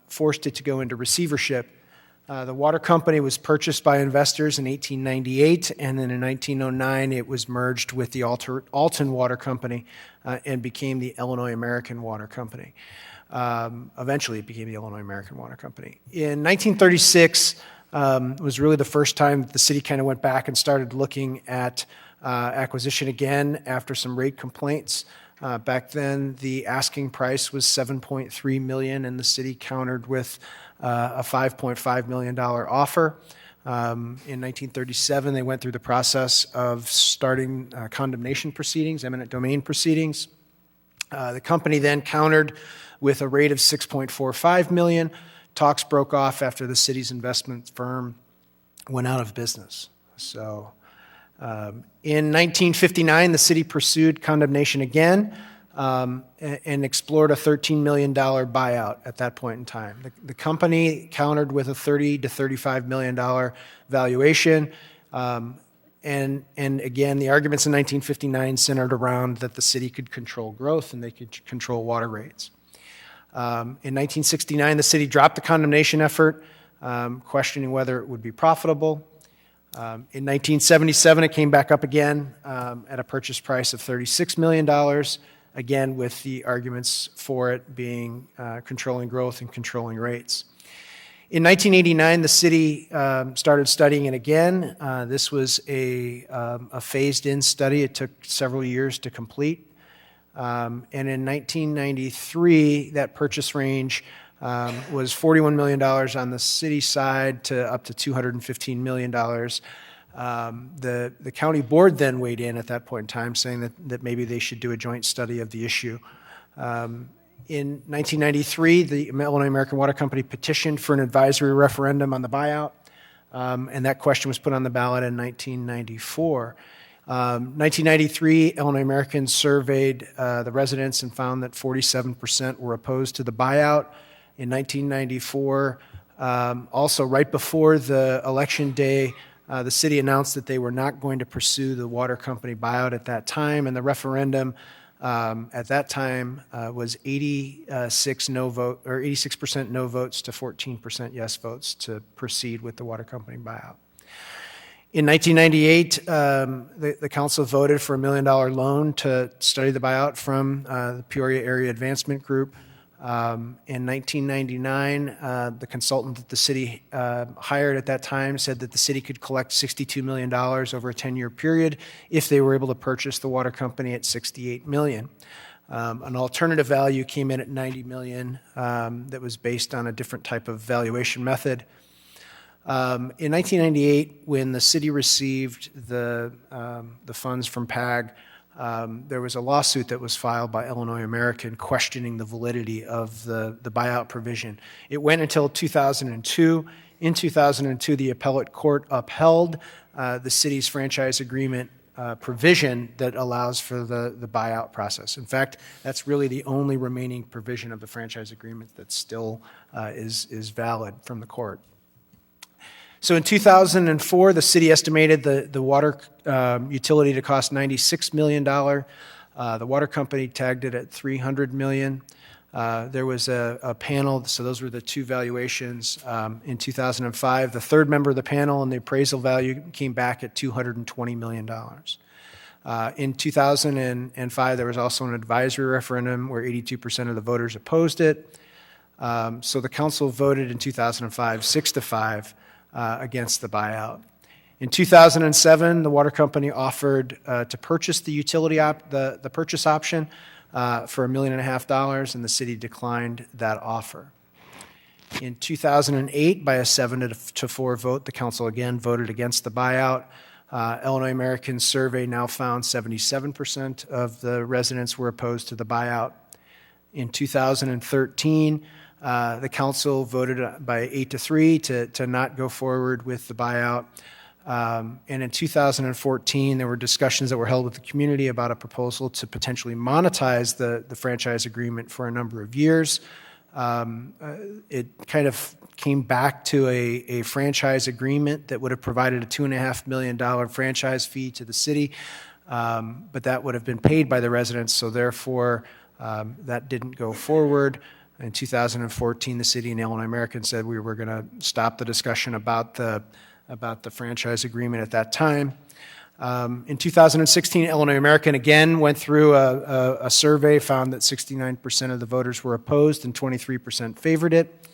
forced it to go into receivership. The water company was purchased by investors in 1898, and then in 1909 it was merged with the Alton Water Company and became the Illinois American Water Company. Eventually it became the Illinois American Water Company. In 1936 was really the first time that the city kind of went back and started looking at acquisition again after some rate complaints. Back then, the asking price was $7.3 million, and the city countered with a $5.5 million offer. In 1937, they went through the process of starting condemnation proceedings, eminent domain proceedings. The company then countered with a rate of $6.45 million. Talks broke off after the city's investment firm went out of business. So, in 1959, the city pursued condemnation again and explored a $13 million buyout at that point in time. The company countered with a $30 to $35 million valuation. And again, the arguments in 1959 centered around that the city could control growth and they could control water rates. In 1969, the city dropped the condemnation effort, questioning whether it would be profitable. In 1977, it came back up again at a purchase price of $36 million, again with the arguments for it being controlling growth and controlling rates. In 1989, the city started studying it again. This was a phased-in study. It took several years to complete. And in 1993, that purchase range was $41 million on the city side to up to $215 million. The county board then weighed in at that point in time, saying that maybe they should do a joint study of the issue. In 1993, the Illinois American Water Company petitioned for an advisory referendum on the buyout, and that question was put on the ballot in 1994. 1993, Illinois Americans surveyed the residents and found that 47% were opposed to the buyout. In 1994, also right before the election day, the city announced that they were not going to pursue the water company buyout at that time, and the referendum at that time was 86% no votes to 14% yes votes to proceed with the water company buyout. In 1998, the council voted for a $1 million loan to study the buyout from the Peoria Area Advancement Group. In 1999, the consultant that the city hired at that time said that the city could collect $62 million over a 10-year period if they were able to purchase the water company at $68 million. An alternative value came in at $90 million that was based on a different type of valuation method. In 1998, when the city received the funds from PAG, there was a lawsuit that was filed by Illinois American questioning the validity of the buyout provision. It went until 2002. In 2002, the appellate court upheld the city's franchise agreement provision that allows for the buyout process. In fact, that's really the only remaining provision of the franchise agreement that still is valid from the court. So in 2004, the city estimated the water utility to cost $96 million. The water company tagged it at $300 million. There was a panel, so those were the two valuations. In 2005, the third member of the panel and the appraisal value came back at $220 million. In 2005, there was also an advisory referendum where 82% of the voters opposed it. So the council voted in 2005, 6-5, against the buyout. In 2007, the water company offered to purchase the utility the purchase option for $1.5 million, and the city declined that offer. In 2008, by a 7-4 vote, the council again voted against the buyout. Illinois American survey now found 77% of the residents were opposed to the buyout. In 2013, the council voted by 8-3 to not go forward with the buyout. And in 2014, there were discussions that were held with the community about a proposal to potentially monetize the franchise agreement for a number of years. It kind of came back to a franchise agreement that would have provided a $2.5 million franchise fee to the city, but that would have been paid by the residents, so therefore that didn't go forward. In 2014, the city and Illinois American said we were going to stop the discussion about the franchise agreement at that time. In 2016, Illinois American again went through a survey, found that 69% of the voters were opposed and 23% favored it.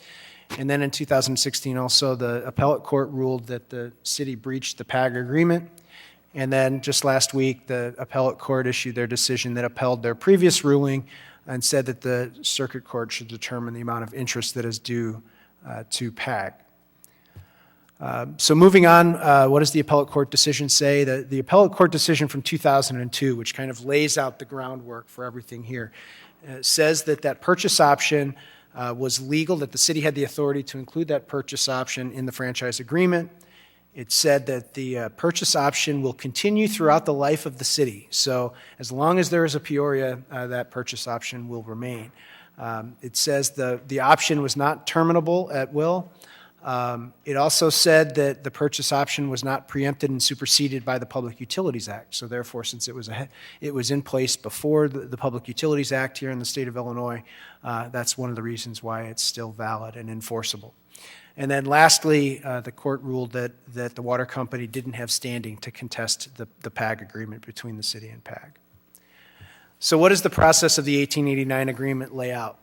And then in 2016 also, the appellate court ruled that the city breached the PAG agreement. And then just last week, the appellate court issued their decision that upheld their previous ruling and said that the circuit court should determine the amount of interest that is due to PAG. So moving on, what does the appellate court decision say? The appellate court decision from 2002, which kind of lays out the groundwork for everything here, says that purchase option was legal, that the city had the authority to include that purchase option in the franchise agreement. It said that the purchase option will continue throughout the life of the city. So as long as there is a Peoria, that purchase option will remain. It says the option was not terminable at will. It also said that the purchase option was not preempted and superseded by the Public Utilities Act. So therefore, since it was in place before the Public Utilities Act here in the state of Illinois, that's one of the reasons why it's still valid and enforceable. And then lastly, the court ruled that the water company didn't have standing to contest the PAG agreement between the city and PAG. So what does the process of the 1889 agreement lay out?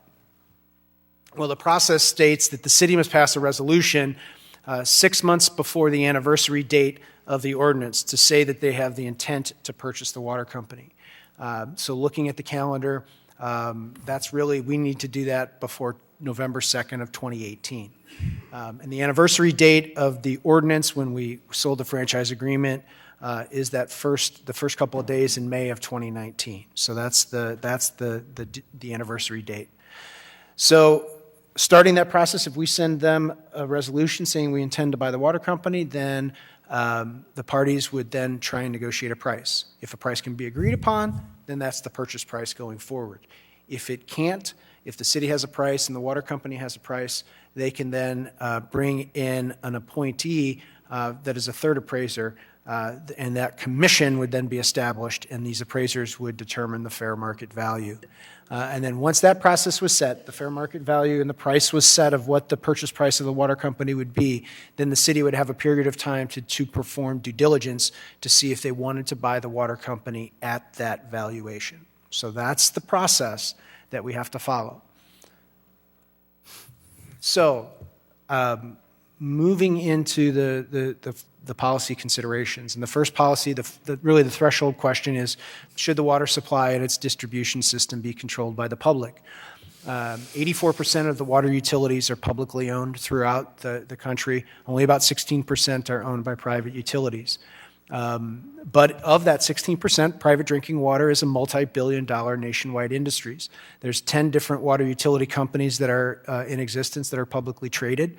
Well, the process states that the city must pass a resolution 6 months before the anniversary date of the ordinance to say that they have the intent to purchase the water company. So looking at the calendar, that's really, we need to do that before November 2nd of 2018. And the anniversary date of the ordinance when we sold the franchise agreement is the first couple of days in May of 2019. So that's the anniversary date. So starting that process, if we send them a resolution saying we intend to buy the water company, then the parties would then try and negotiate a price. If a price can be agreed upon, then that's the purchase price going forward. If it can't, if the city has a price and the water company has a price, they can then bring in an appointee that is a third appraiser, and that commission would then be established, and these appraisers would determine the fair market value. And then once that process was set, the fair market value and the price was set of what the purchase price of the water company would be, then the city would have a period of time to perform due diligence to see if they wanted to buy the water company at that valuation. So that's the process that we have to follow. So moving into the policy considerations. And the first policy, really the threshold question is, should the water supply and its distribution system be controlled by the public? 84% of the water utilities are publicly owned throughout the country. Only about 16% are owned by private utilities. But of that 16%, private drinking water is a multi-billion-dollar nationwide industries. There's 10 different water utility companies that are in existence that are publicly traded.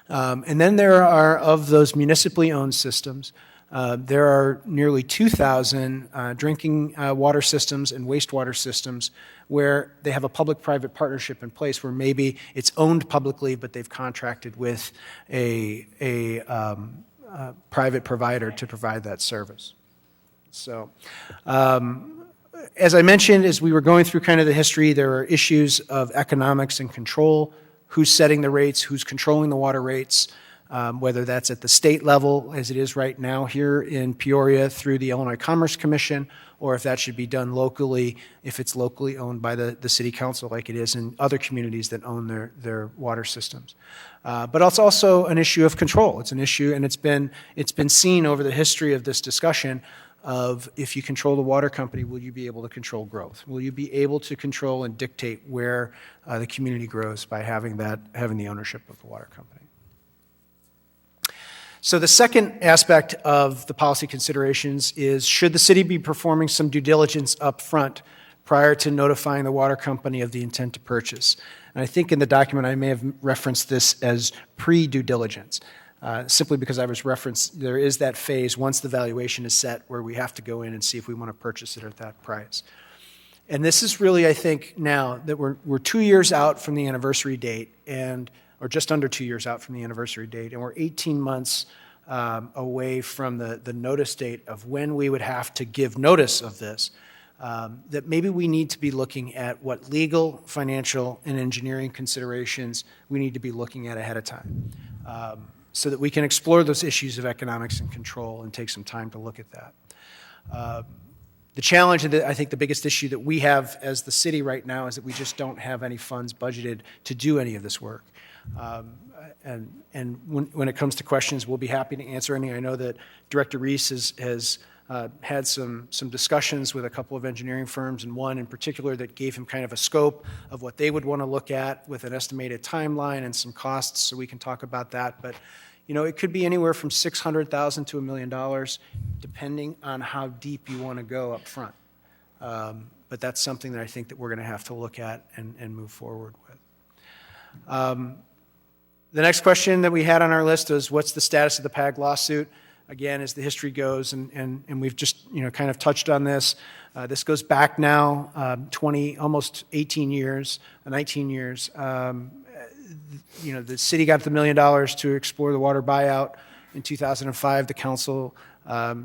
And then there are, of those municipally owned systems, there are nearly 2,000 drinking water systems and wastewater systems where they have a public-private partnership in place where maybe it's owned publicly, but they've contracted with a private provider to provide that service. So, as I mentioned, as we were going through kind of the history, there are issues of economics and control, who's setting the rates, who's controlling the water rates, whether that's at the state level, as it is right now here in Peoria through the Illinois Commerce Commission, or if that should be done locally, if it's locally owned by the city council like it is in other communities that own their water systems. But it's also an issue of control. It's an issue, and it's been seen over the history of this discussion of if you control the water company, will you be able to control growth? Will you be able to control and dictate where the community grows by having the ownership of the water company? So the second aspect of the policy considerations is, should the city be performing some due diligence up front prior to notifying the water company of the intent to purchase? And I think in the document I may have referenced this as pre-due diligence, simply because I was referenced, there is that phase once the valuation is set where we have to go in and see if we want to purchase it at that price. And this is really, I think, now that we're 2 years out from the anniversary date, or just under 2 years out from the anniversary date, and we're 18 months away from the notice date of when we would have to give notice of this, that maybe we need to be looking at what legal, financial, and engineering considerations we need to be looking at ahead of time, so that we can explore those issues of economics and control and take some time to look at that. The challenge, and I think the biggest issue that we have as the city right now, is that we just don't have any funds budgeted to do any of this work. And when it comes to questions, we'll be happy to answer any. I know that Director Reese has had some discussions with a couple of engineering firms, and one in particular that gave him kind of a scope of what they would want to look at with an estimated timeline and some costs, so we can talk about that. But it could be anywhere from $600,000 to $1 million, depending on how deep you want to go up front. But that's something that I think that we're going to have to look at and move forward with. The next question that we had on our list was, what's the status of the PAG lawsuit? Again, as the history goes, and we've just kind of touched on this. This goes back now almost 18 years, 19 years. The city got the $1 million to explore the water buyout in 2005. The council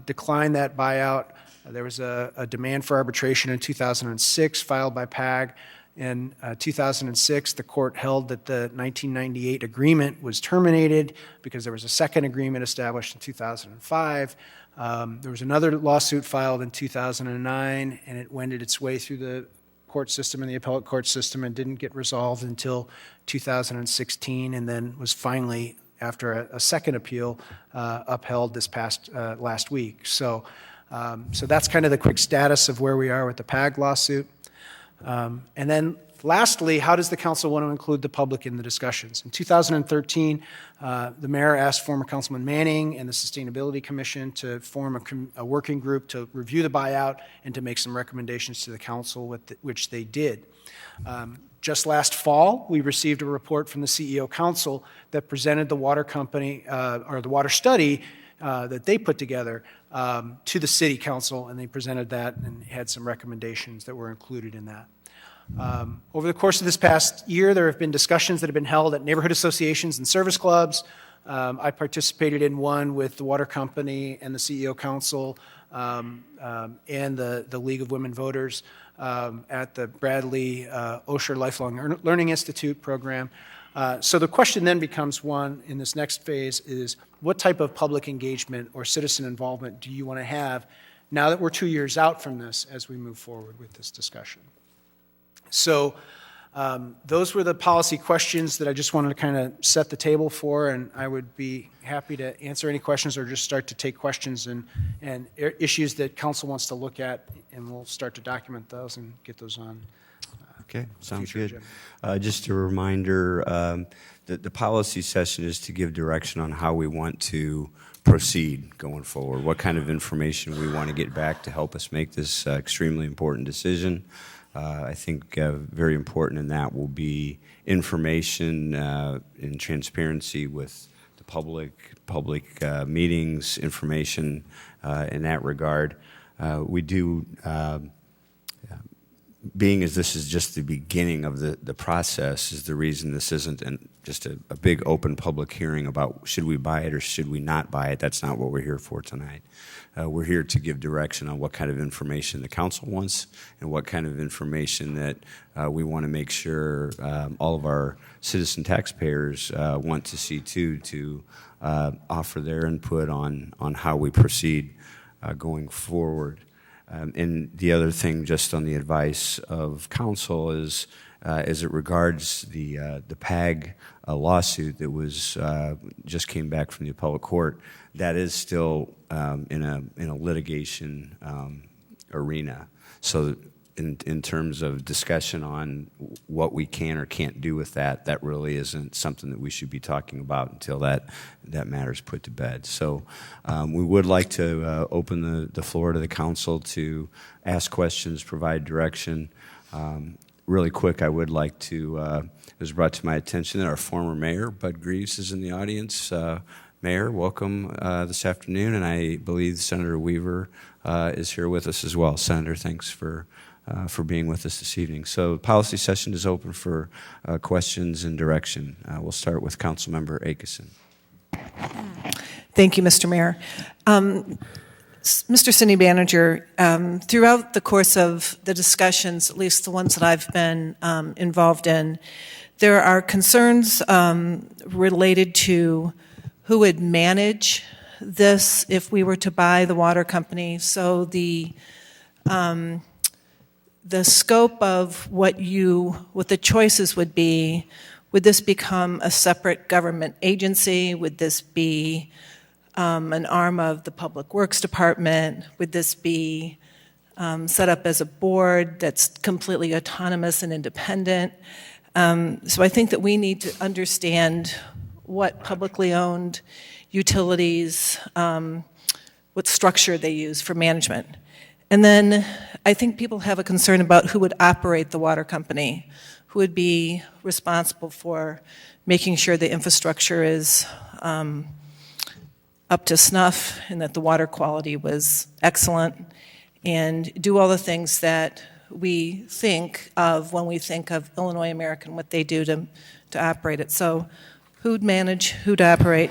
declined that buyout. There was a demand for arbitration in 2006 filed by PAG. In 2006, the court held that the 1998 agreement was terminated because there was a second agreement established in 2005. There was another lawsuit filed in 2009, and it wended its way through the court system and the appellate court system and didn't get resolved until 2016, and then was finally, after a second appeal, upheld this past last week. So that's kind of the quick status of where we are with the PAG lawsuit. And then lastly, how does the council want to include the public in the discussions? In 2013, the mayor asked former Councilman Manning and the Sustainability Commission to form a working group to review the buyout and to make some recommendations to the council, which they did. Just last fall, we received a report from the CEO Council that presented the water company, or the water study that they put together to the city council, and they presented that and had some recommendations that were included in that. Over the course of this past year, there have been discussions that have been held at neighborhood associations and service clubs. I participated in one with the water company and the CEO Council and the League of Women Voters at the Bradley Osher Lifelong Learning Institute program. So the question then becomes one in this next phase is, what type of public engagement or citizen involvement do you want to have now that we're 2 years out from this as we move forward with this discussion? So Those were the policy questions that I just wanted to kind of set the table for, and I would be happy to answer any questions or just start to take questions and issues that council wants to look at, and we'll start to document those and get those on. Okay, sounds future good. Just a reminder that the policy session is to give direction on how we want to proceed going forward, what kind of information we want to get back to help us make this extremely important decision. I think very important in that will be information and transparency with the public meetings, information in that regard. We do being as this is just the beginning of the process is the reason this isn't just a big open public hearing about should we buy it or should we not buy it. That's not what we're here for tonight. We're here to give direction on what kind of information the council wants and what kind of information that we want to make sure all of our citizen taxpayers want to see too, to offer their input on how we proceed going forward. And the other thing, just on the advice of counsel, is as it regards the PAG lawsuit that was just came back from the appellate court, that is still in a litigation arena. So in terms of discussion on what we can or can't do with that, that really isn't something that we should be talking about until that matter's put to bed. So we would like to open the floor to the council to ask questions, provide direction. Really quick, I would like to, it was brought to my attention that our former mayor, Bud Greaves, is in the audience. Mayor, welcome this afternoon, and I believe Senator Weaver is here with us as well. Senator, thanks for being with us this evening. So the policy session is open for questions and direction. We'll start with Councilmember Akeson. Thank you, Mr. Mayor. Mr. City Manager, throughout the course of the discussions, at least the ones that I've been involved in, there are concerns related to who would manage this if we were to buy the water company. So the scope of what the choices would be, would this become a separate government agency? Would this be an arm of the Public Works Department? Would this be set up as a board that's completely autonomous and independent? So I think that we need to understand what publicly owned utilities, what structure they use for management. And then I think people have a concern about who would operate the water company, who would be responsible for making sure the infrastructure is up to snuff and that the water quality was excellent, and do all the things that we think of when we think of Illinois American, what they do to operate it. So who'd manage, who'd operate.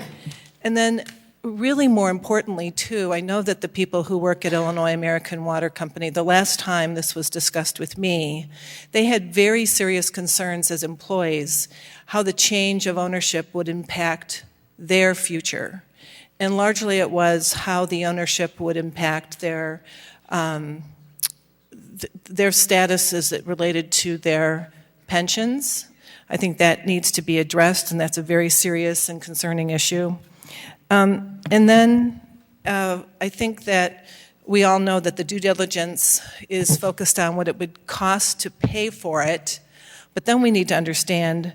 And then really more importantly, too, I know that the people who work at Illinois American Water Company, the last time this was discussed with me, they had very serious concerns as employees how the change of ownership would impact their future. And largely it was how the ownership would impact their status as it related to their pensions. I think that needs to be addressed, and that's a very serious and concerning issue. And then I think that we all know that the due diligence is focused on what it would cost to pay for it, but then we need to understand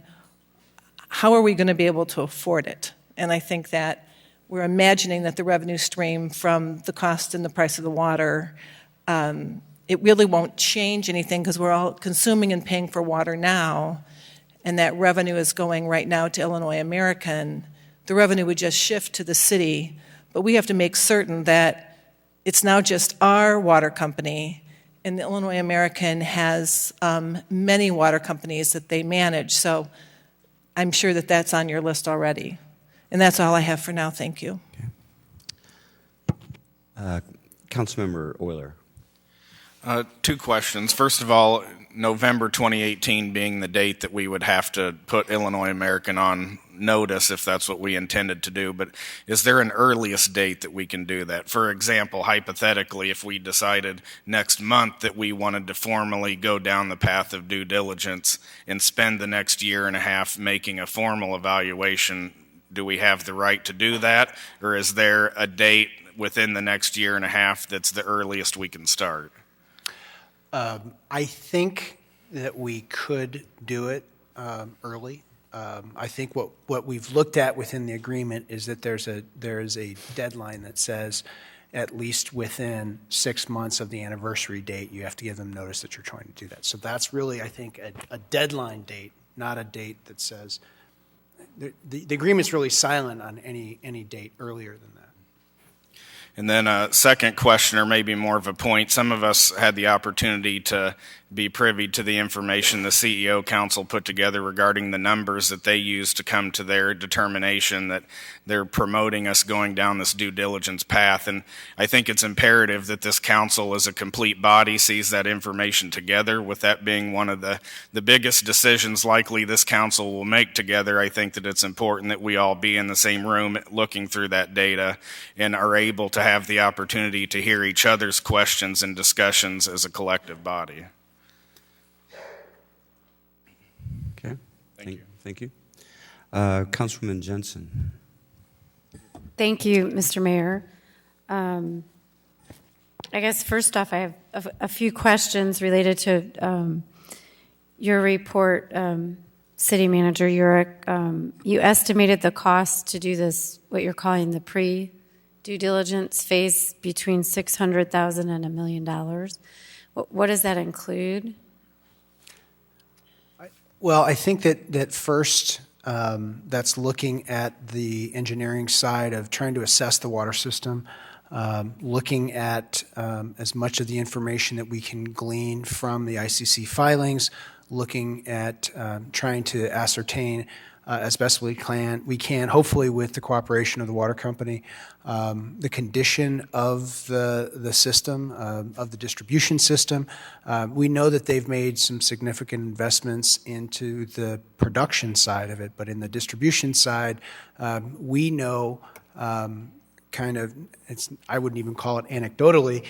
how are we going to be able to afford it. And I think that we're imagining that the revenue stream from the cost and the price of the water, it really won't change anything because we're all consuming and paying for water now, and that revenue is going right now to Illinois American. The revenue would just shift to the city, but we have to make certain that it's now just our water company, and the Illinois American has many water companies that they manage, so I'm sure that that's on your list already. And that's all I have for now. Thank you. Okay. Councilmember Euler. Two questions. First of all, November 2018 being the date that we would have to put Illinois American on notice if that's what we intended to do, but is there an earliest date that we can do that? For example, hypothetically, if we decided next month that we wanted to formally go down the path of due diligence and spend the next year and a half making a formal evaluation, do we have the right to do that? Or is there a date within the next year and a half that's the earliest we can start? I think that we could do it early. I think what we've looked at within the agreement is that there is a deadline that says at least within 6 months of the anniversary date, you have to give them notice that you're trying to do that. So that's really, I think, a deadline date, not a date that says the agreement's really silent on any date earlier than that. And then a second question, or maybe more of a point, some of us had the opportunity to be privy to the information the CEO Council put together regarding the numbers that they used to come to their determination that they're promoting us going down this due diligence path. And I think it's imperative that this council as a complete body sees that information together. With that being one of the biggest decisions likely this council will make together, I think that it's important that we all be in the same room looking through that data and are able to have the opportunity to hear each other's questions and discussions as a collective body. Okay. Thank you. Councilwoman Jensen. Thank you, Mr. Mayor. I guess first off, I have a few questions related to your report, City Manager Urick. You estimated the cost to do this, what you're calling the pre-due diligence phase, between $600,000 and $1 million. What does that include? Well, I think that first, that's looking at the engineering side of trying to assess the water system, looking at as much of the information that we can glean from the ICC filings, looking at trying to ascertain as best we can, hopefully with the cooperation of the water company, the condition of the system, of the distribution system. We know that they've made some significant investments into the production side of it, but in the distribution side, we know I wouldn't even call it anecdotally,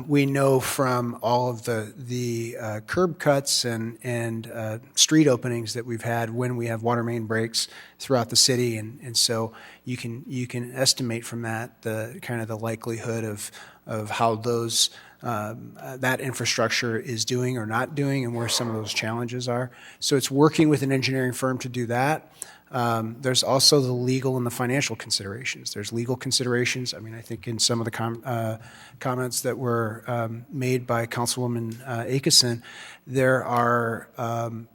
we know from all of the curb cuts and street openings that we've had when we have water main breaks throughout the city, and so you can estimate from that the likelihood of how those that infrastructure is doing or not doing and where some of those challenges are. So it's working with an engineering firm to do that. There's also the legal and the financial considerations. There's legal considerations. I mean, I think in some of the comments that were made by Councilwoman Akeson, there are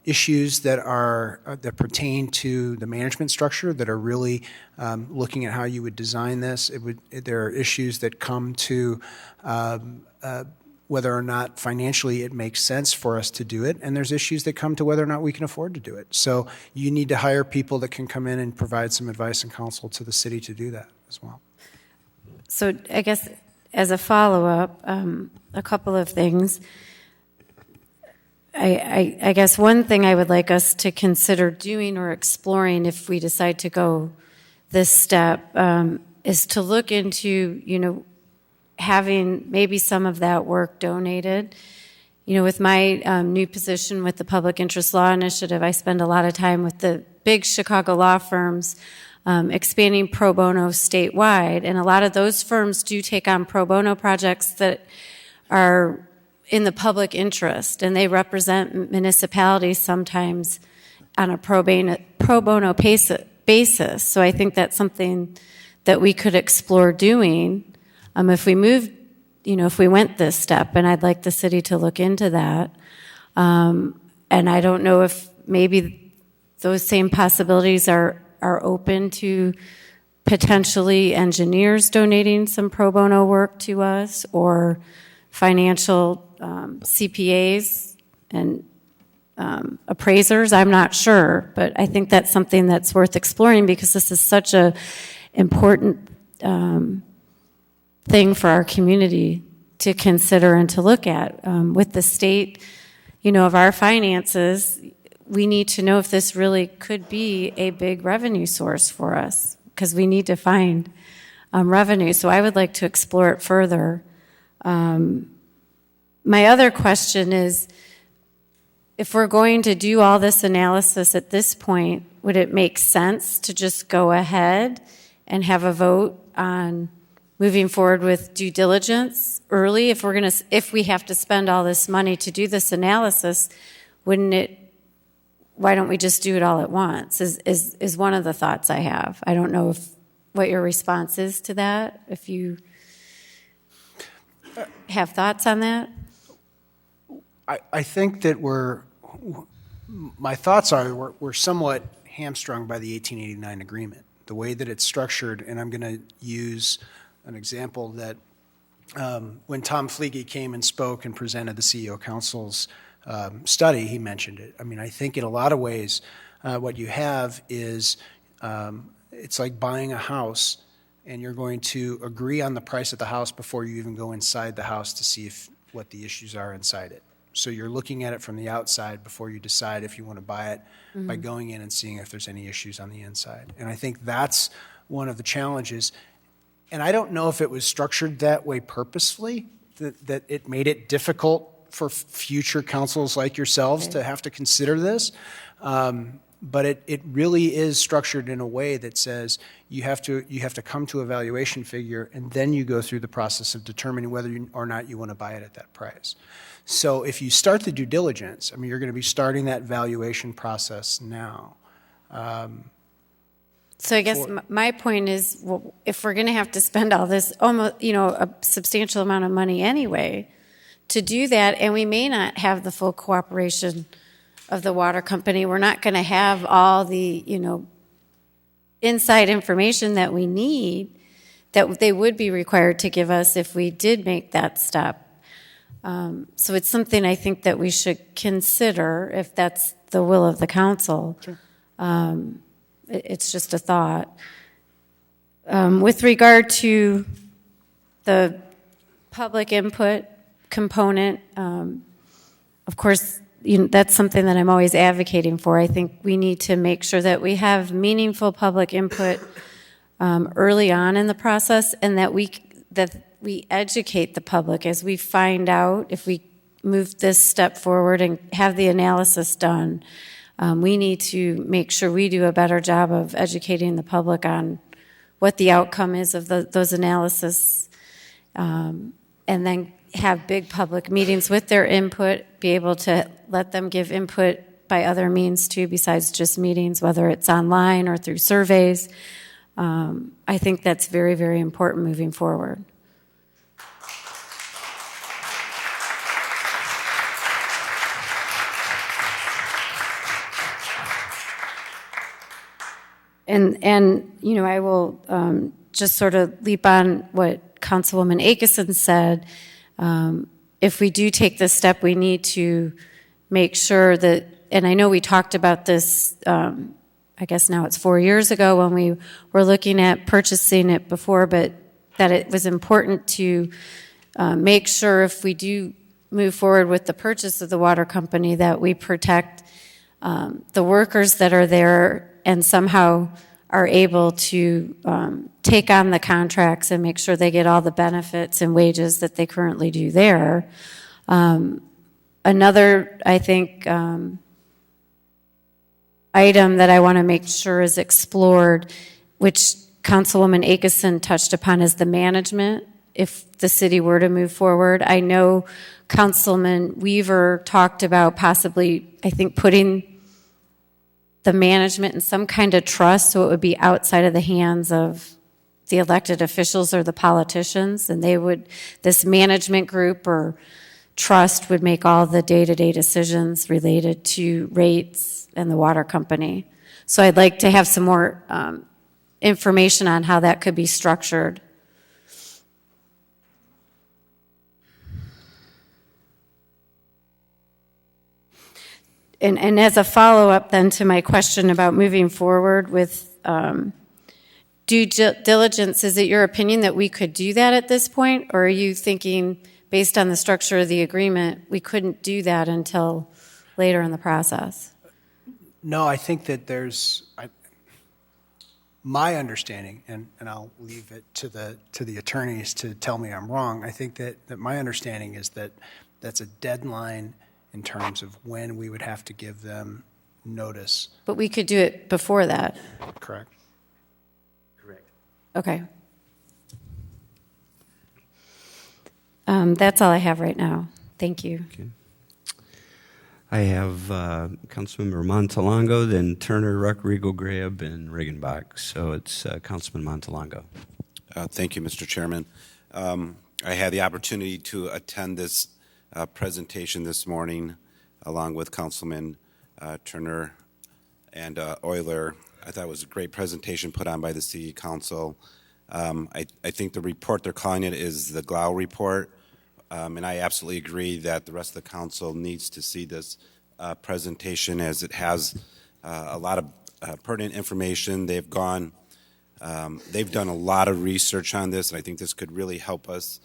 issues that pertain to the management structure that are really looking at how you would design this. There are issues that come to whether or not financially it makes sense for us to do it, and there's issues that come to whether or not we can afford to do it. So you need to hire people that can come in and provide some advice and counsel to the city to do that as well. So I guess as a follow-up, a couple of things. I guess one thing I would like us to consider doing or exploring if we decide to go this step is to look into, having maybe some of that work donated. With my new position with the Public Interest Law Initiative, I spend a lot of time with the big Chicago law firms expanding pro bono statewide, and a lot of those firms do take on pro bono projects that are in the public interest, and they represent municipalities sometimes on a pro bono basis. So I think that's something that we could explore doing. If we moved, if we went this step, and I'd like the city to look into that. And I don't know if maybe those same possibilities are open to potentially engineers donating some pro bono work to us, or financial CPAs and appraisers. I'm not sure, but I think that's something that's worth exploring because this is such a important thing for our community to consider and to look at. With the state, of our finances, we need to know if this really could be a big revenue source for us, because we need to find revenue. So I would like to explore it further. My other question is, if we're going to do all this analysis at this point, would it make sense to just go ahead and have a vote on moving forward with due diligence early? If we have to spend all this money to do this analysis, why don't we just do it all at once? Is one of the thoughts I have. I don't know what your response is to that, if you have thoughts on that. I think that my thoughts are we're somewhat hamstrung by the 1889 agreement, the way that it's structured, and I'm going to use an example that when Tom Fleege came and spoke and presented the CEO Council's study, he mentioned it. I mean, I think in a lot of ways what you have is it's like buying a house, and you're going to agree on the price of the house before you even go inside the house to see what the issues are inside it. So you're looking at it from the outside before you decide if you want to buy it by going in and seeing if there's any issues on the inside. And I think that's one of the challenges. And I don't know if it was structured that way purposefully, that it made it difficult for future councils like yourselves to have to consider this. But it really is structured in a way that says you have to come to a valuation figure, and then you go through the process of determining whether or not you want to buy it at that price. So if you start the due diligence, I mean, you're going to be starting that valuation process now. So I guess my point is, well, if we're going to have to spend all this, almost, a substantial amount of money anyway, to do that, and we may not have the full cooperation of the water company, we're not going to have all the, inside information that we need, that they would be required to give us if we did make that step. So it's something I think that we should consider if that's the will of the council. Sure. It's just a thought. With regard to the public input component, of course, that's something that I'm always advocating for. I think we need to make sure that we have meaningful public input early on in the process, and that we educate the public as we find out if we move this step forward and have the analysis done. We need to make sure we do a better job of educating the public on what the outcome is of those analysis, and then have big public meetings with their input, be able to let them give input by other means too, besides just meetings, whether it's online or through surveys. I think that's very, very important moving forward. And I will just sort of leap on what Councilwoman Akeson said. If we do take this step, we need to make sure that, and I know we talked about this, I guess now it's 4 years ago when we were looking at purchasing it before, but that it was important to make sure if we do move forward with the purchase of the water company that we protect the workers that are there and somehow are able to take on the contracts and make sure they get all the benefits and wages that they currently do there. Another, I think, item that I want to make sure is explored, which Councilwoman Akeson touched upon, is the management if the city were to move forward. I know Councilman Weaver talked about possibly, I think, putting the management in some kind of trust so it would be outside of the hands of the elected officials or the politicians, and this management group or trust would make all the day-to-day decisions related to rates and the water company. So I'd like to have some more information on how that could be structured. And as a follow-up then to my question about moving forward with due diligence, is it your opinion that we could do that at this point? Or are you thinking based on the structure of the agreement, we couldn't do that until later in the process. No, I think that my understanding, and I'll leave it to the attorneys to tell me I'm wrong. I think that my understanding is that that's a deadline in terms of when we would have to give them notice. But we could do it before that. Correct. Okay. That's all I have right now. Thank you. Okay. I have Councilmember Montalongo, then Turner, Ruck, Regal, Graham, and Regenbach. So it's Councilman Montalongo. Thank you, Mr. Chairman. I had the opportunity to attend this presentation this morning along with Councilman Turner and Euler. I thought it was a great presentation put on by the City Council. I think the report they're calling it is the Glau report. And I absolutely agree that the rest of the council needs to see this presentation, as it has a lot of pertinent information. They've done a lot of research on this, and I think this could really help us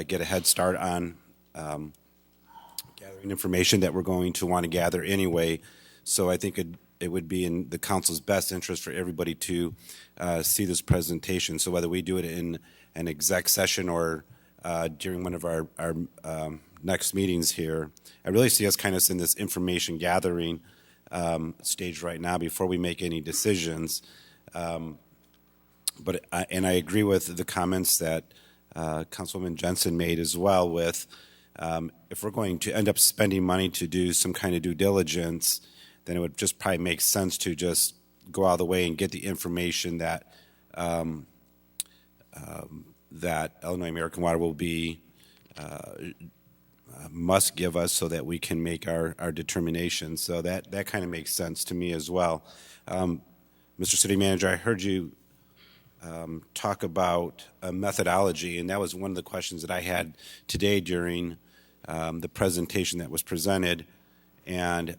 get a head start on gathering information that we're going to want to gather anyway. So I think it would be in the council's best interest for everybody to see this presentation. So whether we do it in an exec session or during one of our next meetings here, I really see us kind of in this information gathering stage right now before we make any decisions. But I agree with the comments that Councilwoman Jensen made as well. With if we're going to end up spending money to do some kind of due diligence, then it would just probably make sense to just go out of the way and get the information that that Illinois American Water will be must give us, so that we can make our determination. So that kind of makes sense to me as well. Mr. City Manager, I heard you talk about a methodology, and that was one of the questions that I had today during the presentation that was presented. And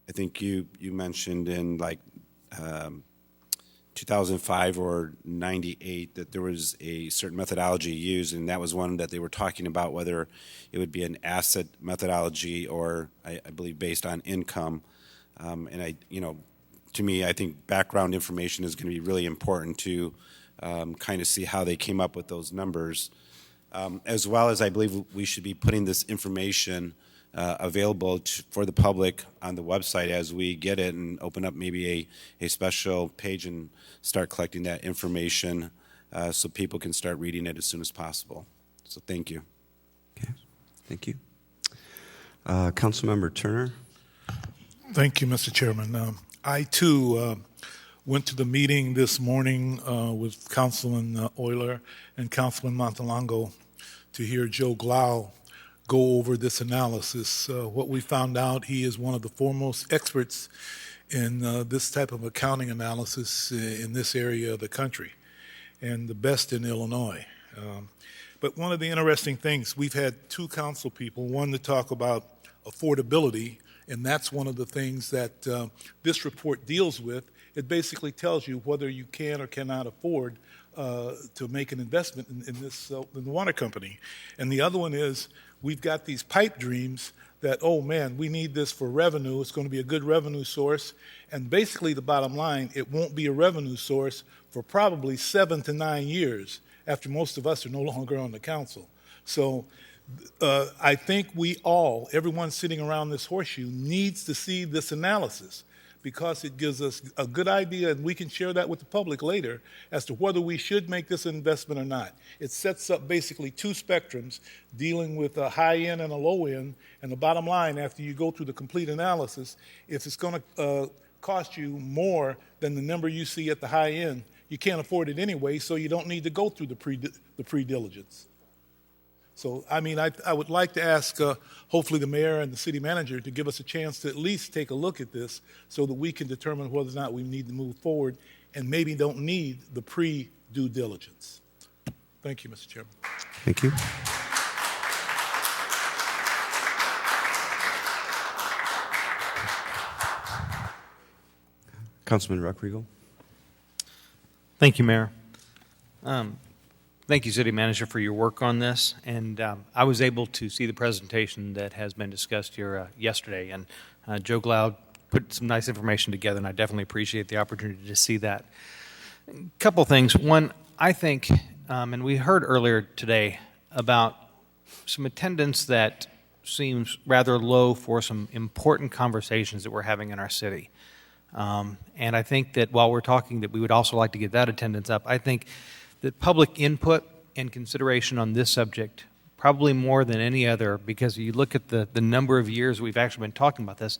I think you mentioned in 2005 or 98 that there was a certain methodology used, and that was one that they were talking about, whether it would be an asset methodology or I believe based on income. And to me, I think background information is going to be really important to kind of see how they came up with those numbers, as well as I believe we should be putting this information available for the public on the website as we get it, and open up maybe a special page and start collecting that information so people can start reading it as soon as possible. So thank you. Okay, thank you. Councilmember Turner. Thank you, Mr. Chairman. I, too, went to the meeting this morning with Councilman Euler and Councilman Montalongo to hear Joe Glau go over this analysis. What we found out, he is one of the foremost experts in this type of accounting analysis in this area of the country, and the best in Illinois. But one of the interesting things, we've had two council people, one to talk about affordability, and that's one of the things that this report deals with. It basically tells you whether you can or cannot afford to make an investment in the water company. And the other one is, we've got these pipe dreams that, oh man, we need this for revenue. It's going to be a good revenue source. And basically the bottom line, it won't be a revenue source for probably 7 to 9 years after most of us are no longer on the council. So I think everyone sitting around this horseshoe needs to see this analysis, because it gives us a good idea, and we can share that with the public later, as to whether we should make this an investment or not. It sets up basically two spectrums dealing with a high end and a low end, and the bottom line, after you go through the complete analysis, if it's going to cost you more than the number you see at the high end, you can't afford it anyway, so you don't need to go through the pre-diligence. So, I mean, I would like to ask, hopefully, the mayor and the city manager to give us a chance to at least take a look at this, so that we can determine whether or not we need to move forward and maybe don't need the pre-due diligence. Thank you, Mr. Chairman. Thank you. Councilman Ruckriegel. Thank you, Mayor. Thank you, City Manager, for your work on this. And I was able to see the presentation that has been discussed here yesterday. And Joe Glaude put some nice information together, and I definitely appreciate the opportunity to see that. A couple things. One, I think, and we heard earlier today about some attendance that seems rather low for some important conversations that we're having in our city. And I think that while we're talking that we would also like to get that attendance up, I think that public input and consideration on this subject, probably more than any other, because you look at the number of years we've actually been talking about this,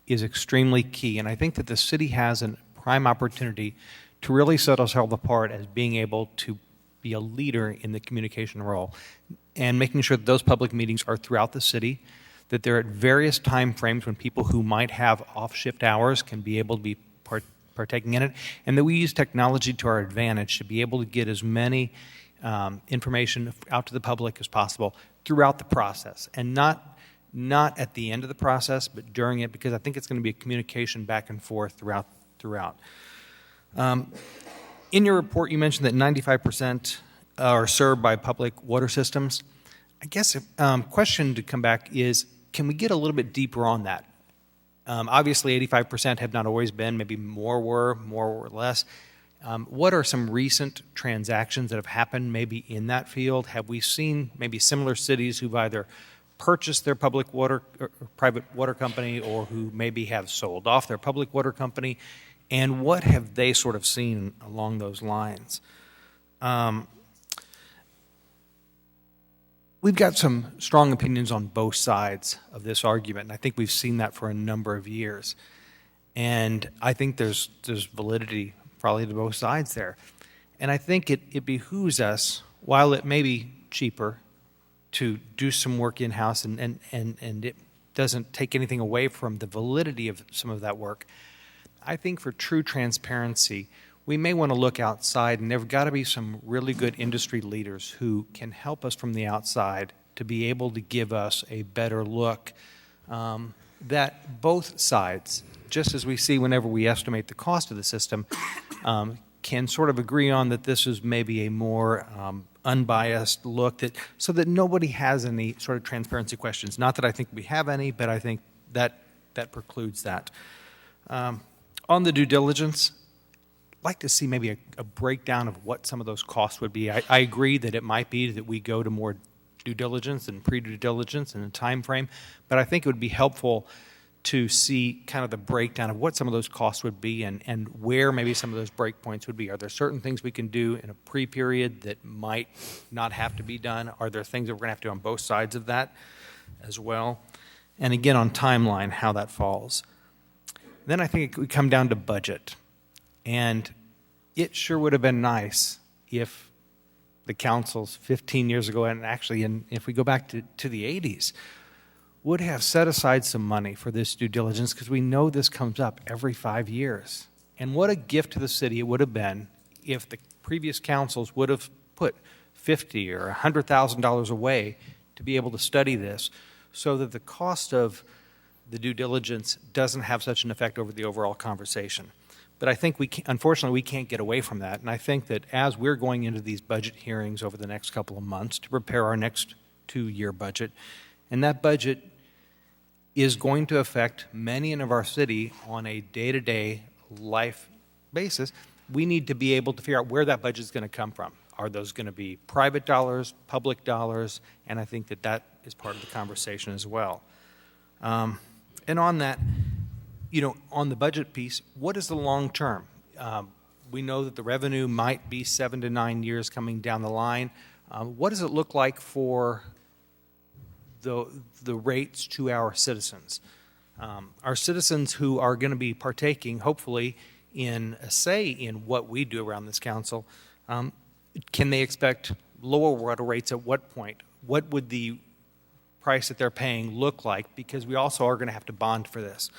is extremely key. And I think that the city has a prime opportunity to really set ourselves apart as being able to be a leader in the communication role and making sure that those public meetings are throughout the city, that they're at various time frames when people who might have off-shift hours can be able to be partaking in it, and that we use technology to our advantage to be able to get as many information out to the public as possible throughout the process, and not at the end of the process, but during it, because I think it's going to be a communication back and forth throughout. In your report, you mentioned that 95% are served by public water systems. I guess a question to come back is, can we get a little bit deeper on that? Obviously, 85% have not always been, maybe more were less. What are some recent transactions that have happened maybe in that field? Have we seen maybe similar cities who've either purchased their public water or private water company, or who maybe have sold off their public water company? And what have they sort of seen along those lines? We've got some strong opinions on both sides of this argument, and I think we've seen that for a number of years. And I think there's validity probably to both sides there. And I think it behooves us, while it may be cheaper, to do some work in-house, and it doesn't take anything away from the validity of some of that work. I think for true transparency, we may want to look outside, and there have got to be some really good industry leaders who can help us from the outside to be able to give us a better look that both sides, just as we see whenever we estimate the cost of the system, can sort of agree on that this is maybe a more unbiased look, so that nobody has any sort of transparency questions. Not that I think we have any, but I think that precludes that. On the due diligence, I'd like to see maybe a breakdown of what some of those costs would be. I agree that it might be that we go to more due diligence and pre-due diligence in a time frame, but I think it would be helpful to see kind of the breakdown of what some of those costs would be, and where maybe some of those break points would be. Are there certain things we can do in a pre-period that might not have to be done? Are there things that we're going to have to do on both sides of that as well? And again, on timeline, how that falls. Then I think it would come down to budget. And it sure would have been nice if the councils 15 years ago, and actually if we go back to the 80s, would have set aside some money for this due diligence, because we know this comes up every 5 years. And what a gift to the city it would have been if the previous councils would have put $50,000 or $100,000 away to be able to study this, so that the cost of the due diligence doesn't have such an effect over the overall conversation. But I think unfortunately, we can't get away from that. And I think that as we're going into these budget hearings over the next couple of months to prepare our next 2-year budget, and that budget is going to affect many in our city on a day-to-day life basis, we need to be able to figure out where that budget is going to come from. Are those going to be private dollars, public dollars? And I think that is part of the conversation as well. And on that, on the budget piece, what is the long term? We know that the revenue might be 7 to 9 years coming down the line. What does it look like for the rates to our citizens? Our citizens who are going to be partaking, hopefully, in a say in what we do around this council, can they expect lower water rates at what point? What would the price that they're paying look like? Because we also are going to have to bond for this.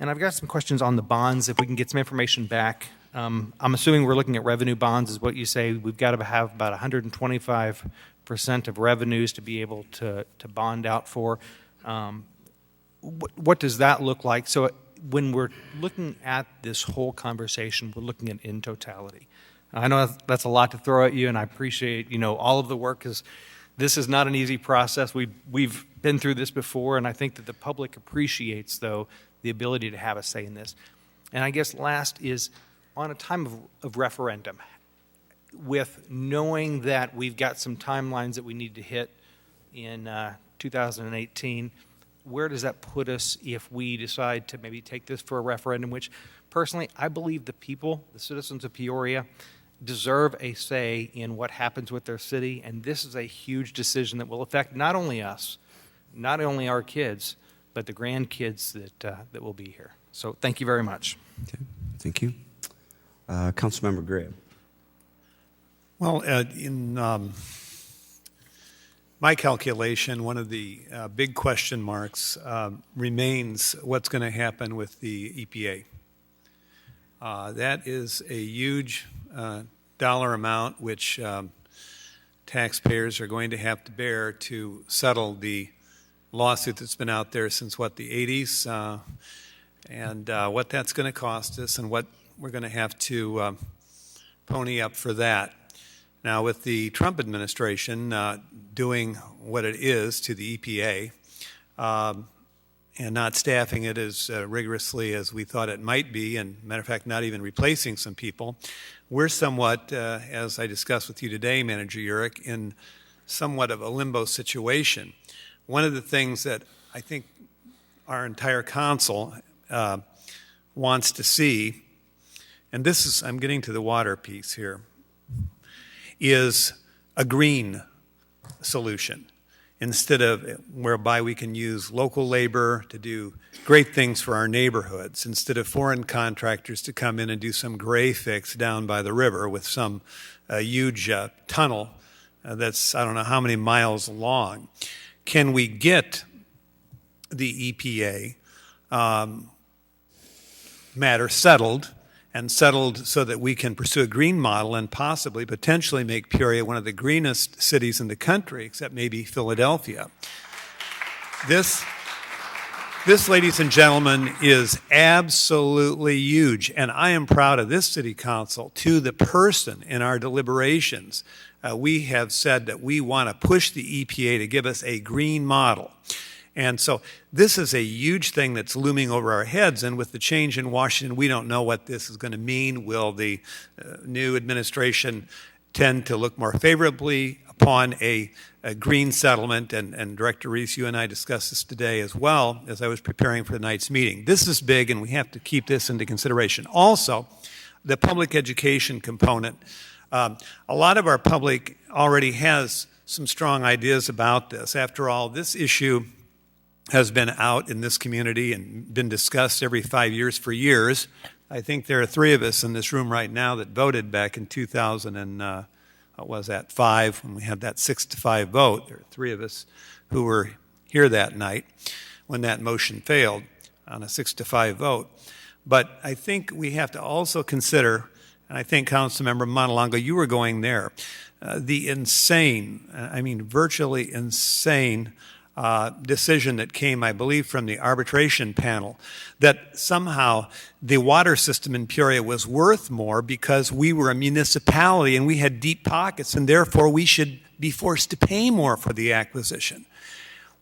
And I've got some questions on the bonds, if we can get some information back. I'm assuming we're looking at revenue bonds, is what you say. We've got to have about 125% of revenues to be able to bond out for. What does that look like? So when we're looking at this whole conversation, we're looking at in totality. I know that's a lot to throw at you, and I appreciate, all of the work, because this is not an easy process. We've been through this before, and I think that the public appreciates, though, the ability to have a say in this. And I guess last is, on a time of referendum, with knowing that we've got some timelines that we need to hit in 2018, where does that put us if we decide to maybe take this for a referendum, which personally I believe the people, the citizens of Peoria, deserve a say in what happens with their city, and this is a huge decision that will affect not only us, not only our kids, but the grandkids that will be here. So thank you very much. Okay. Thank you. Councilmember Graham. Well, in my calculation, one of the big question marks remains what's going to happen with the EPA. That is a huge dollar amount which taxpayers are going to have to bear to settle the lawsuit that's been out there since, the 80s, and what that's going to cost us and what we're going to have to pony up for that. Now, with the Trump administration doing what it is to the EPA and not staffing it as rigorously as we thought it might be, and matter of fact, not even replacing some people, we're somewhat, as I discussed with you today, Manager Urick, in somewhat of a limbo situation. One of the things that I think our entire council wants to see, and this is, I'm getting to the water piece here, is a green solution instead of whereby we can use local labor to do great things for our neighborhoods instead of foreign contractors to come in and do some gray fix down by the river with some huge tunnel that's I don't know how many miles long. Can we get the EPA matter settled so that we can pursue a green model and possibly, potentially make Peoria one of the greenest cities in the country, except maybe Philadelphia. This, ladies and gentlemen, is absolutely huge, and I am proud of this city council. To the person in our deliberations, we have said that we want to push the EPA to give us a green model. And so this is a huge thing that's looming over our heads, and with the change in Washington, we don't know what this is going to mean. Will the new administration tend to look more favorably upon a green settlement? And Director Reese, you and I discussed this today as well as I was preparing for tonight's meeting. This is big, and we have to keep this into consideration. Also, the public education component. A lot of our public already has some strong ideas about this. After all, this issue has been out in this community and been discussed every 5 years for years. I think there are three of us in this room right now that voted back in 2000 and what was that, 5, when we had that 6-5 vote. There are three of us who were here that night when that motion failed on a 6-5 vote. But I think we have to also consider, and I think Councilmember Montalongo, you were going there, the insane, virtually insane decision that came, I believe, from the arbitration panel, that somehow the water system in Peoria was worth more because we were a municipality and we had deep pockets, and therefore we should be forced to pay more for the acquisition.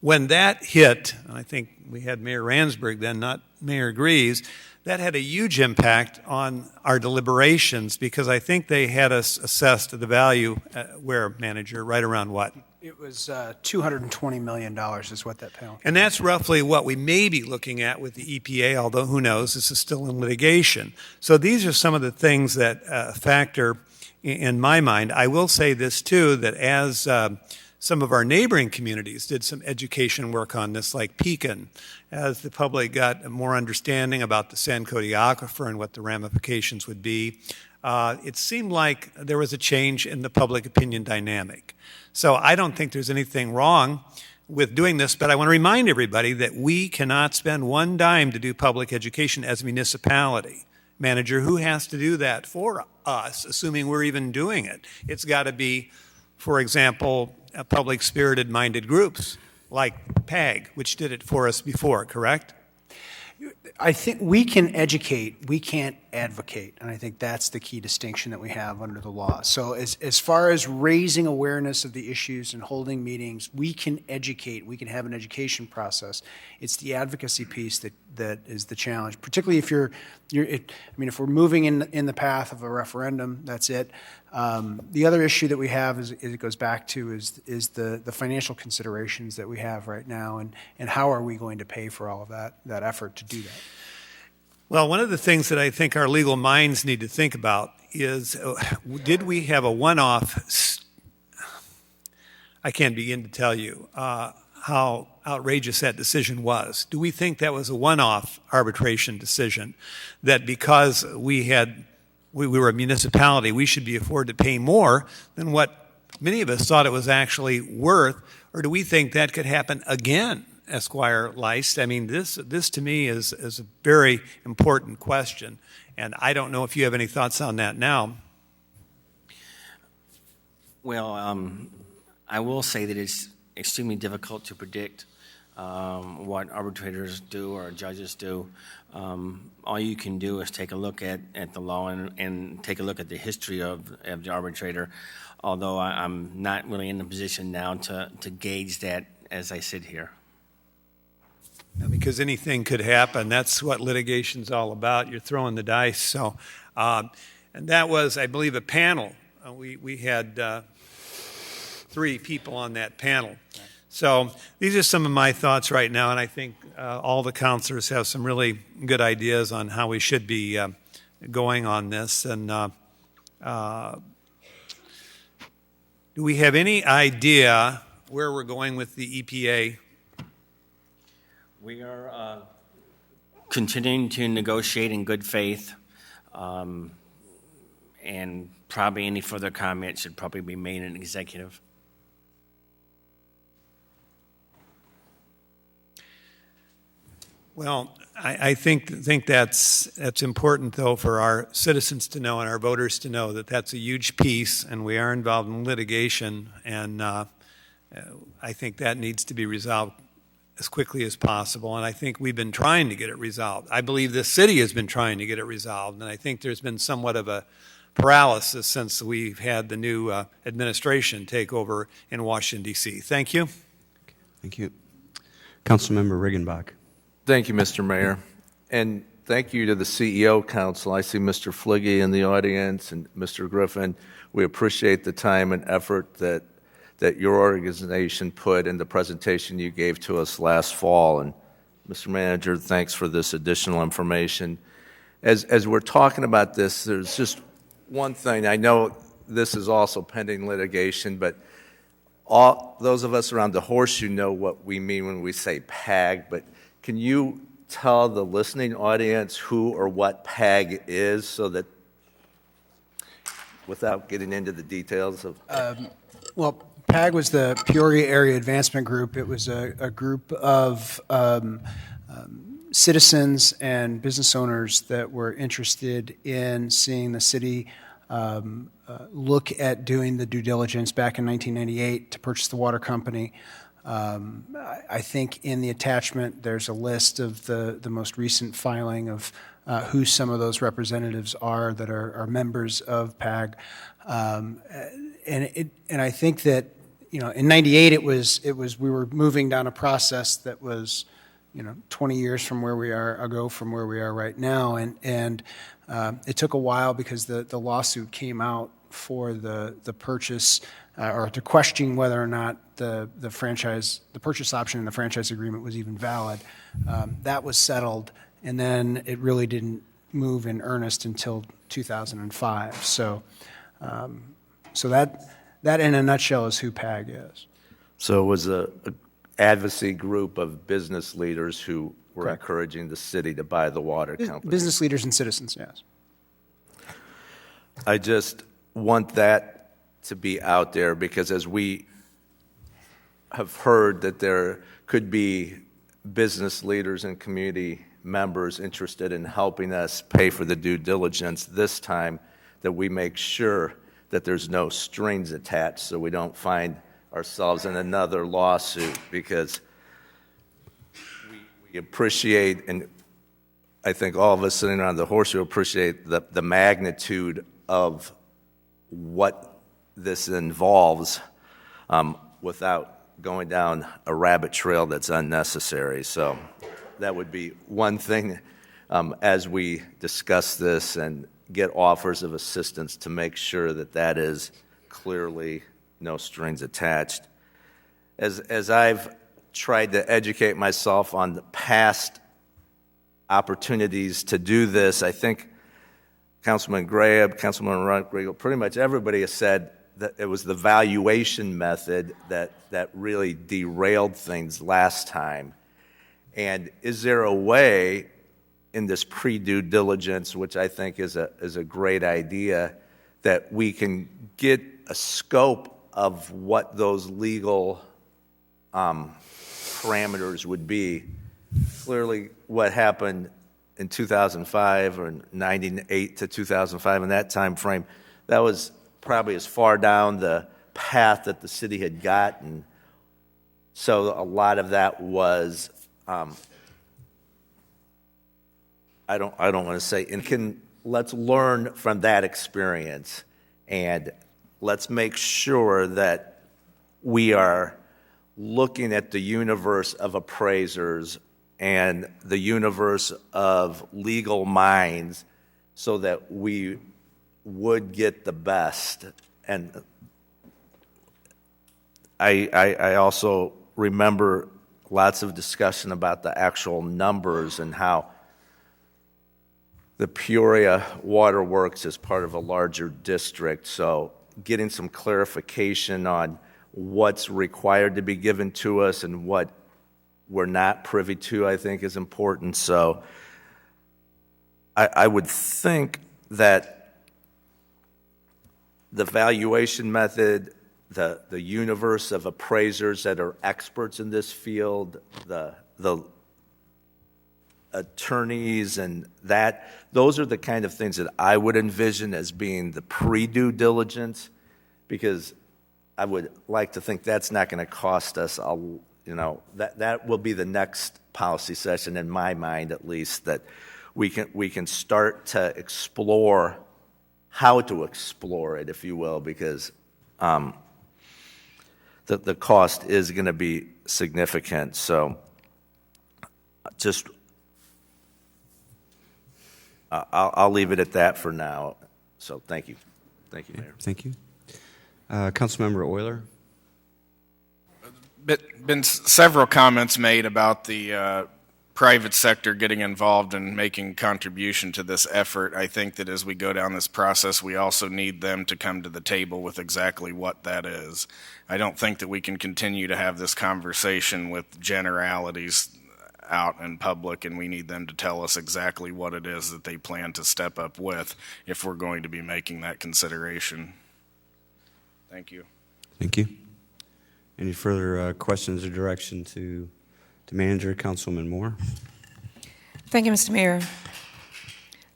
When that hit, and I think we had Mayor Ransburg then, not Mayor Greaves, that had a huge impact on our deliberations because I think they had us assessed the value, where, Manager, right around what? It was $220 million is what that penalty. And that's roughly what we may be looking at with the EPA, although who knows, this is still in litigation. So these are some of the things that factor in my mind. I will say this too, that as some of our neighboring communities did some education work on this, like Pekin, as the public got more understanding about the San Cody Aquifer and what the ramifications would be, it seemed like there was a change in the public opinion dynamic. So I don't think there's anything wrong with doing this, but I want to remind everybody that we cannot spend one dime to do public education as a municipality. Manager, who has to do that for us, assuming we're even doing it? It's got to be, for example, public-spirited minded groups like PAG, which did it for us before, correct? I think we can educate. We can't advocate. And I think that's the key distinction that we have under the law. So as far as raising awareness of the issues and holding meetings, we can educate, we can have an education process. It's the advocacy piece that is the challenge, particularly if if we're moving in the path of a referendum, that's it. The other issue that we have is it goes back to is the financial considerations that we have right now, and how are we going to pay for all of that effort to do that? Well, one of the things that I think our legal minds need to think about is, did we have a one-off? I can't begin to tell you how outrageous that decision was. Do we think that was a one-off arbitration decision, that because we were a municipality, we should be afforded to pay more than what many of us thought it was actually worth? Or do we think that could happen again, Esquire Leist? I mean, this to me is a very important question, and I don't know if you have any thoughts on that now. Well, I will say that it's extremely difficult to predict what arbitrators do or judges do. All you can do is take a look at the law and take a look at the history of the arbitrator, although I'm not really in a position now to gauge that as I sit here. Because anything could happen. That's what litigation's all about. You're throwing the dice. So, and that was, I believe, a panel. We had 3 people on that panel. So these are some of my thoughts right now, and I think all the counselors have some really good ideas on how we should be going on this. And do we have any idea where we're going with the EPA? We are continuing to negotiate in good faith, and probably any further comments should probably be made in executive. Well, I think that's important, though, for our citizens to know and our voters to know that that's a huge piece, and we are involved in litigation, and I think that needs to be resolved as quickly as possible, and I think we've been trying to get it resolved. I believe this city has been trying to get it resolved, and I think there's been somewhat of a paralysis since we've had the new administration take over in Washington, D.C. Thank you. Thank you. Councilmember Riggenbach. Thank you, Mr. Mayor. And thank you to the CEO Council. I see Mr. Fligge in the audience and Mr. Griffin. We appreciate the time and effort that your organization put in the presentation you gave to us last fall. And Mr. Manager, thanks for this additional information. As we're talking about this, there's just one thing. I know this is also pending litigation, but all those of us around the horseshoe know what we mean when we say PAG, but can you tell the listening audience who or what PAG is, so that, without getting into the details of... Well, PAG was the Peoria Area Advancement Group. It was a group of citizens and business owners that were interested in seeing the city look at doing the due diligence back in 1998 to purchase the water company. I think in the attachment there's a list of the most recent filing of who some of those representatives are that are members of PAG, and I think that in '98 it was we were moving down a process that was 20 years from where we are right now, and it took a while because the lawsuit came out for the purchase or to question whether or not the purchase option in the franchise agreement was even valid. That was settled, and then it really didn't move in earnest until 2005. So that in a nutshell is who PAG is. So it was a advocacy group of business leaders who were Correct. encouraging the city to buy the water company. Business leaders and citizens, yes. I just want that to be out there, because as we have heard that there could be business leaders and community members interested in helping us pay for the due diligence this time, that we make sure that there's no strings attached so we don't find ourselves in another lawsuit, because we appreciate and I think all of us sitting around the horseshoe appreciate the magnitude of what this involves without going down a rabbit trail that's unnecessary. So that would be one thing as we discuss this and get offers of assistance to make sure that that is clearly no strings attached. As I've tried to educate myself on the past opportunities to do this, I think Councilman Graham, Councilman Rodrigo, pretty much everybody has said that it was the valuation method that really derailed things last time. And is there a way in this pre-due diligence, which I think is a great idea, that we can get a scope of what those legal parameters would be? Clearly, what happened in 2005 or 98 to 2005 in that time frame, that was probably as far down the path that the city had gotten. So a lot of that was, I don't want to say, let's learn from that experience, and let's make sure that we are looking at the universe of appraisers and the universe of legal minds so that we would get the best. And I also remember lots of discussion about the actual numbers and how the Peoria Waterworks is part of a larger district, so getting some clarification on what's required to be given to us and what we're not privy to, I think, is important. So I would think that the valuation method, the universe of appraisers that are experts in this field, the attorneys and that, those are the kind of things that I would envision as being the pre-due diligence, because I would like to think that's not going to cost us, that will be the next policy session in my mind, at least, that we can start to explore how to explore it, if you will, because the cost is going to be significant. So just I'll leave it at that for now. So thank you. Thank you, Mayor. Thank you. Councilmember Euler. Been several comments made about the private sector getting involved and making contribution to this effort. I think that as we go down this process, we also need them to come to the table with exactly what that is. I don't think that we can continue to have this conversation with generalities out in public, and we need them to tell us exactly what it is that they plan to step up with if we're going to be making that consideration. Thank you. Thank you. Any further questions or direction to Manager? Councilwoman Moore. Thank you, Mr. Mayor.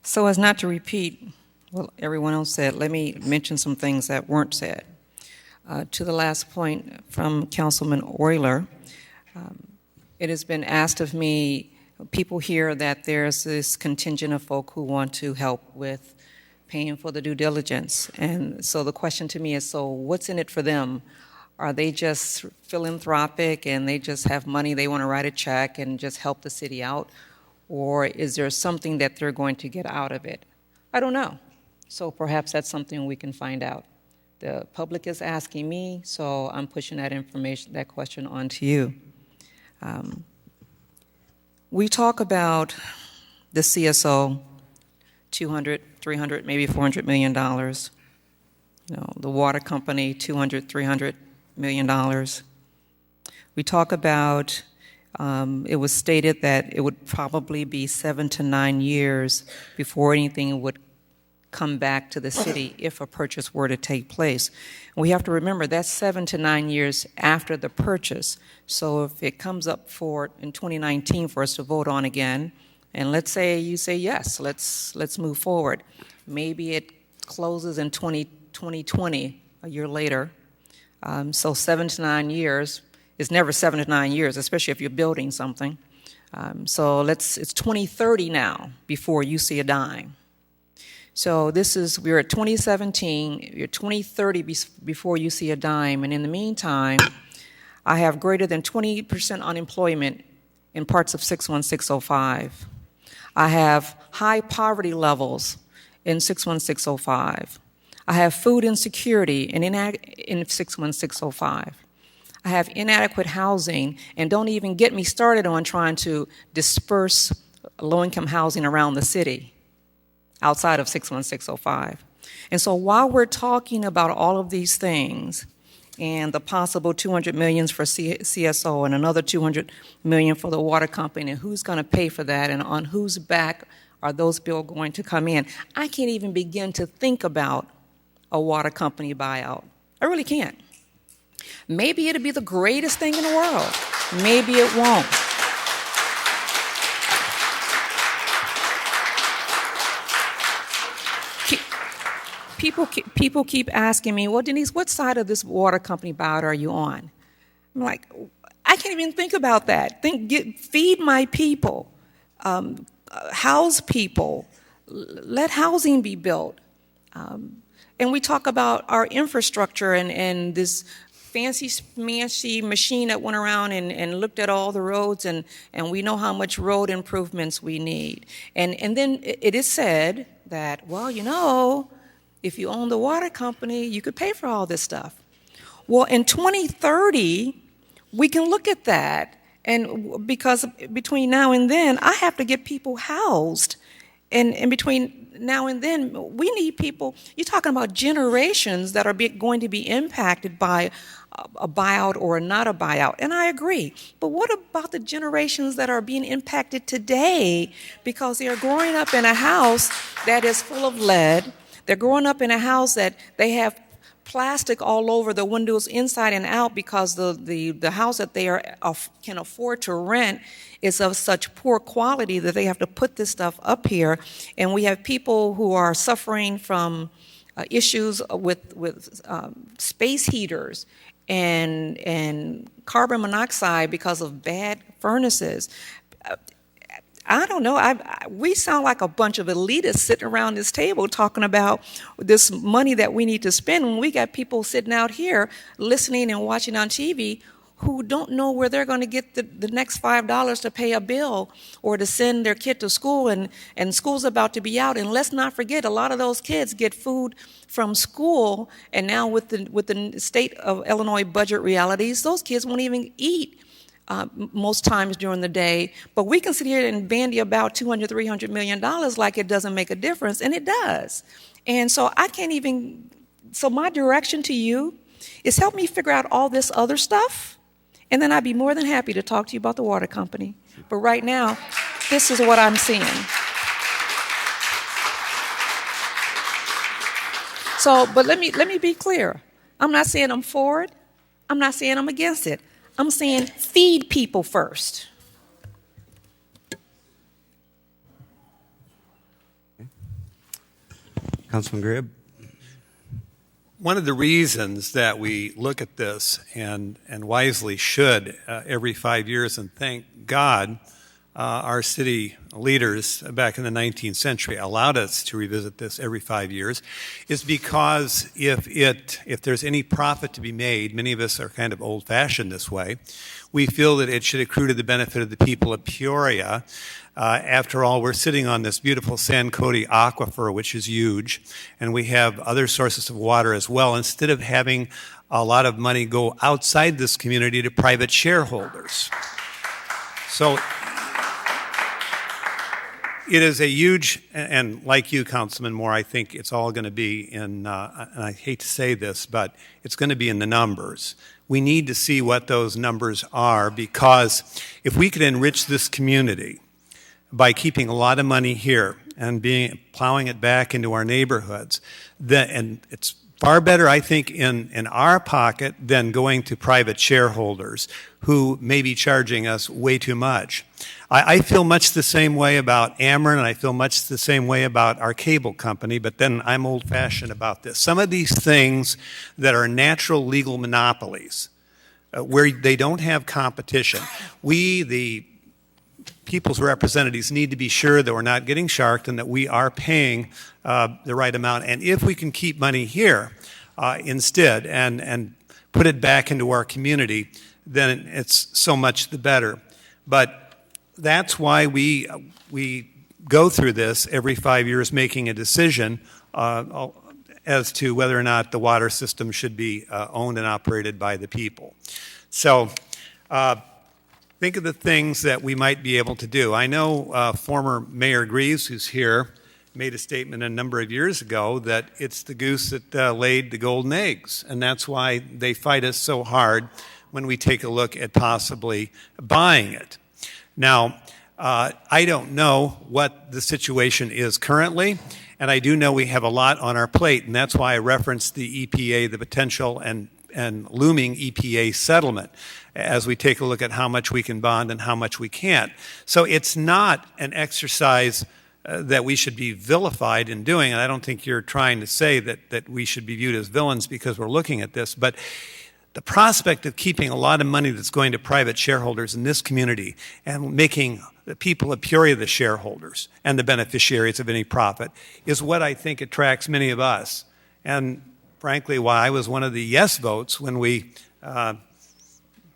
So as not to repeat what everyone else said, let me mention some things that weren't said. To the last point from Councilman Euler, it has been asked of me, people hear that there's this contingent of folk who want to help with paying for the due diligence. And so the question to me is, so what's in it for them? Are they just philanthropic and they just have money, they want to write a check and just help the city out? Or is there something that they're going to get out of it? I don't know. So perhaps that's something we can find out. The public is asking me, so I'm pushing that information, that question on to you. We talk about the CSO, 200, 300, maybe $400 million. The water company, 200, 300 $1 million. We talk about, it was stated that it would probably be 7 to 9 years before anything would come back to the city if a purchase were to take place. And we have to remember that's 7 to 9 years after the purchase. So if it comes up in 2019 for us to vote on again, and let's say you say yes, let's move forward. Maybe it closes in 2020, a year later. So 7 to 9 years is never 7 to 9 years, especially if you're building something. So it's 2030 now before you see a dime. So we're at 2017, you're 2030 before you see a dime, and in the meantime, I have greater than 20% unemployment in parts of 61605. I have high poverty levels in 61605. I have food insecurity in 61605. I have inadequate housing, and don't even get me started on trying to disperse low-income housing around the city outside of 61605. And so while we're talking about all of these things and the possible $200 million for CSO and another $200 million for the water company, and who's going to pay for that and on whose back are those bills going to come in, I can't even begin to think about a water company buyout. I really can't. Maybe it'll be the greatest thing in the world. Maybe it won't. People keep asking me, well, Denise, what side of this water company buyout are you on? I'm like, I can't even think about that. Feed my people, house people, let housing be built. And we talk about our infrastructure and this fancy smancy machine that went around and looked at all the roads, and we know how much road improvements we need. And then it is said that, well, you know, if you own the water company, you could pay for all this stuff. Well, in 2030, we can look at that, and because between now and then, I have to get people housed. And between now and then, we need people. You're talking about generations that are going to be impacted by a buyout or not a buyout, and I agree. But what about the generations that are being impacted today because they are growing up in a house that is full of lead? They're growing up in a house that they have plastic all over the windows inside and out because the house that they can afford to rent is of such poor quality that they have to put this stuff up here. And we have people who are suffering from issues with space heaters and carbon monoxide because of bad furnaces. I don't know. We sound like a bunch of elitists sitting around this table talking about this money that we need to spend when we got people sitting out here listening and watching on TV who don't know where they're going to get the next $5 to pay a bill or to send their kid to school, and school's about to be out. And let's not forget, a lot of those kids get food from school, and now with the state of Illinois budget realities, those kids won't even eat most times during the day. But we can sit here and bandy about $200-300 million like it doesn't make a difference, and it does. And so so my direction to you is help me figure out all this other stuff, and then I'd be more than happy to talk to you about the water company. But right now, this is what I'm seeing. So, but let me be clear. I'm not saying I'm for it. I'm not saying I'm against it. I'm saying feed people first. Councilman Gribb. One of the reasons that we look at this and wisely should every 5 years, and thank God our city leaders back in the 19th century allowed us to revisit this every 5 years, is because if there's any profit to be made, many of us are kind of old-fashioned this way, we feel that it should accrue to the benefit of the people of Peoria. After all, we're sitting on this beautiful Sancoti aquifer, which is huge, and we have other sources of water as well, instead of having a lot of money go outside this community to private shareholders. So it is a huge, and like you, Councilman Moore, I think it's all going to be in, and I hate to say this, but it's going to be in the numbers. We need to see what those numbers are, because if we could enrich this community by keeping a lot of money here and plowing it back into our neighborhoods, and it's far better, I think, in our pocket than going to private shareholders who may be charging us way too much. I feel much the same way about Ameren, and I feel much the same way about our cable company, but then I'm old-fashioned about this. Some of these things that are natural legal monopolies, where they don't have competition, we, the people's representatives need to be sure that we're not getting sharked and that we are paying the right amount. And if we can keep money here instead and put it back into our community, then it's so much the better. But that's why we go through this every 5 years, making a decision as to whether or not the water system should be owned and operated by the people. So think of the things that we might be able to do. I know former Mayor Greaves, who's here, made a statement a number of years ago that it's the goose that laid the golden eggs, and that's why they fight us so hard when we take a look at possibly buying it. Now, I don't know what the situation is currently, and I do know we have a lot on our plate, and that's why I referenced the EPA, the potential and looming EPA settlement, as we take a look at how much we can bond and how much we can't. So it's not an exercise that we should be vilified in doing, and I don't think you're trying to say that we should be viewed as villains because we're looking at this, but the prospect of keeping a lot of money that's going to private shareholders in this community and making the people of Peoria the shareholders and the beneficiaries of any profit is what I think attracts many of us. And frankly, why I was one of the yes votes when we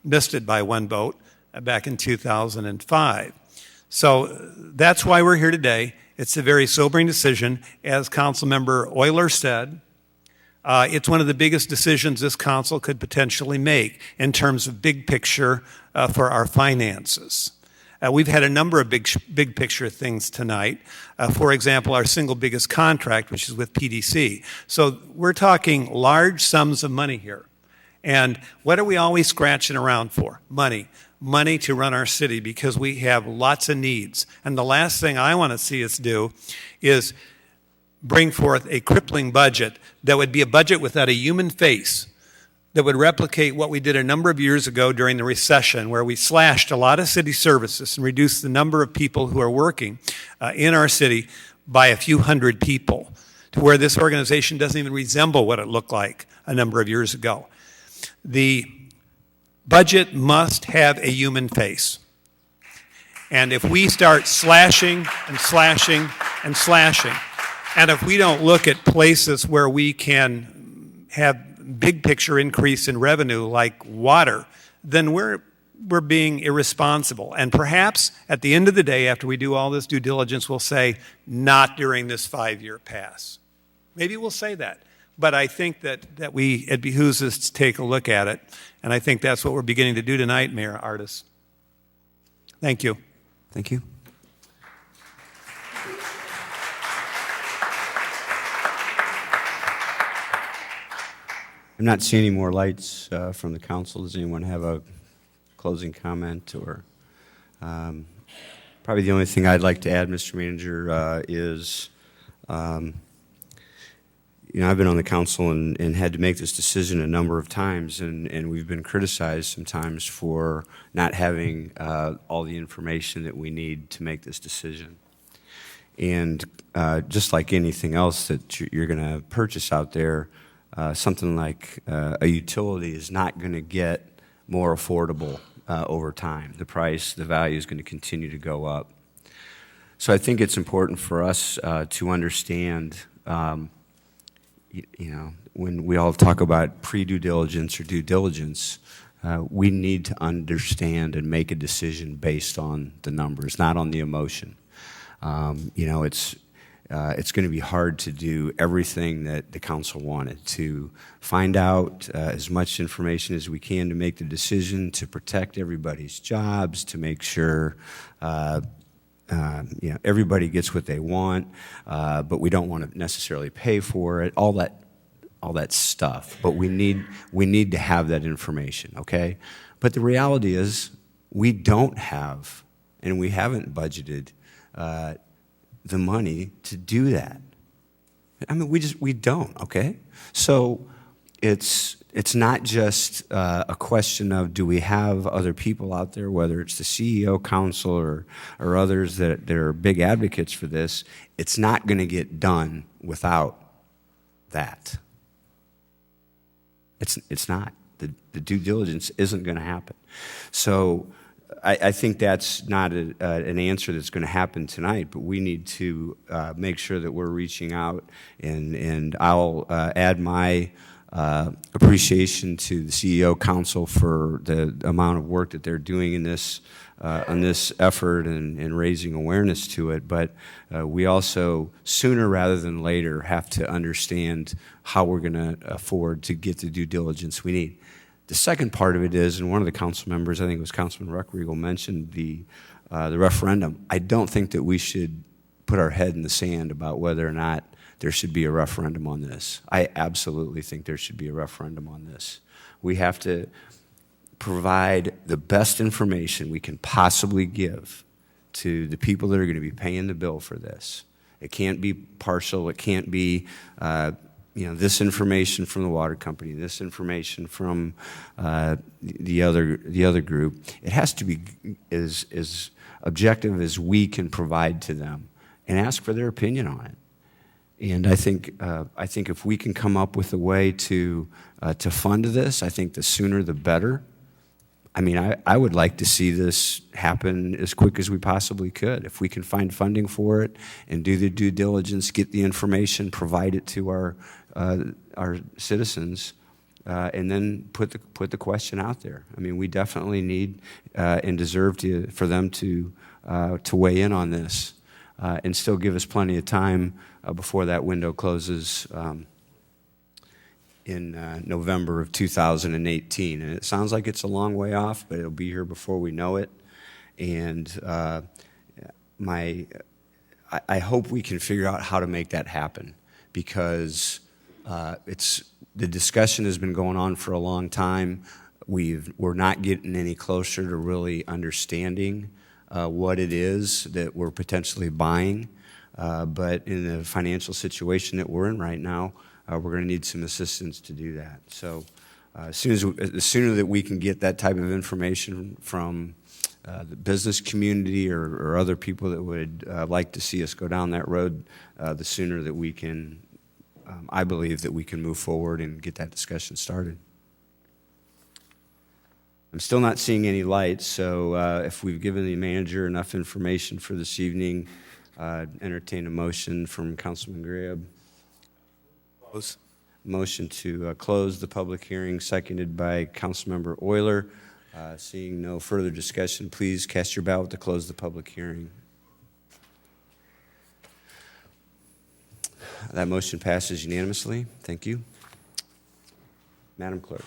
missed it by one vote back in 2005. So that's why we're here today. It's a very sobering decision. As Councilmember Euler said, it's one of the biggest decisions this council could potentially make in terms of big picture for our finances. We've had a number of big picture things tonight. For example, our single biggest contract, which is with PDC. So we're talking large sums of money here. And what are we always scratching around for? Money. Money to run our city because we have lots of needs. And the last thing I want to see us do is bring forth a crippling budget that would be a budget without a human face, that would replicate what we did a number of years ago during the recession, where we slashed a lot of city services and reduced the number of people who are working in our city by a few hundred people, to where this organization doesn't even resemble what it looked like a number of years ago. The budget must have a human face. And if we start slashing and slashing and slashing, and if we don't look at places where we can have big picture increase in revenue like water, then we're being irresponsible. And perhaps at the end of the day, after we do all this due diligence, we'll say, not during this 5-year pass. Maybe we'll say that. But I think that it behooves us to take a look at it. And I think that's what we're beginning to do tonight, Mayor Artis. Thank you. Thank you. I'm not seeing any more lights from the council. Does anyone have a closing comment? Or probably the only thing I'd like to add, Mr. Manager, is I've been on the council and had to make this decision a number of times, and we've been criticized sometimes for not having all the information that we need to make this decision. And just like anything else that you're going to purchase out there, something like a utility is not going to get more affordable over time. The price, the value is going to continue to go up. So I think it's important for us to understand when we all talk about pre-due diligence or due diligence, we need to understand and make a decision based on the numbers, not on the emotion. It's going to be hard to do everything that the council wanted, to find out as much information as we can to make the decision, to protect everybody's jobs, to make sure everybody gets what they want, but we don't want to necessarily pay for it, all that stuff. But we need to have that information, okay? But the reality is we don't have, and we haven't budgeted the money to do that. I mean, we don't, okay? So it's not just a question of do we have other people out there, whether it's the CEO, council, or others that are big advocates for this. It's not going to get done without that. It's not. The due diligence isn't going to happen. So I think that's not an answer that's going to happen tonight, but we need to make sure that we're reaching out, and I'll add my appreciation to the CEO Council for the amount of work that they're doing in this on this effort and raising awareness to it. But we also, sooner rather than later, have to understand how we're going to afford to get the due diligence we need. The second part of it is, and one of the council members, I think it was Councilman Ruckriegel, mentioned the referendum. I don't think that we should put our head in the sand about whether or not there should be a referendum on this. I absolutely think there should be a referendum on this. We have to provide the best information we can possibly give to the people that are going to be paying the bill for this. It can't be partial. It can't be this information from the water company, this information from the other group. It has to be as objective as we can provide to them, and ask for their opinion on it. And I think if we can come up with a way to fund this, I think the sooner the better. I mean, I would like to see this happen as quick as we possibly could. If we can find funding for it and do the due diligence, get the information, provide it to our citizens, and then put the question out there. I mean, we definitely need and deserve for them to weigh in on this and still give us plenty of time before that window closes in November of 2018. And it sounds like it's a long way off, but it'll be here before we know it. And I hope we can figure out how to make that happen, because the discussion has been going on for a long time. We're not getting any closer to really understanding what it is that we're potentially buying. But in the financial situation that we're in right now, we're going to need some assistance to do that. So the sooner that we can get that type of information from the business community or other people that would like to see us go down that road, the sooner that we can, I believe that we can move forward and get that discussion started. I'm still not seeing any lights, so if we've given the manager enough information for this evening, entertain a motion from Councilman Gribb. Close. Motion to close the public hearing, seconded by Councilmember Euler. Seeing no further discussion, please cast your ballot to close the public hearing. That motion passes unanimously. Thank you. Madam Clerk.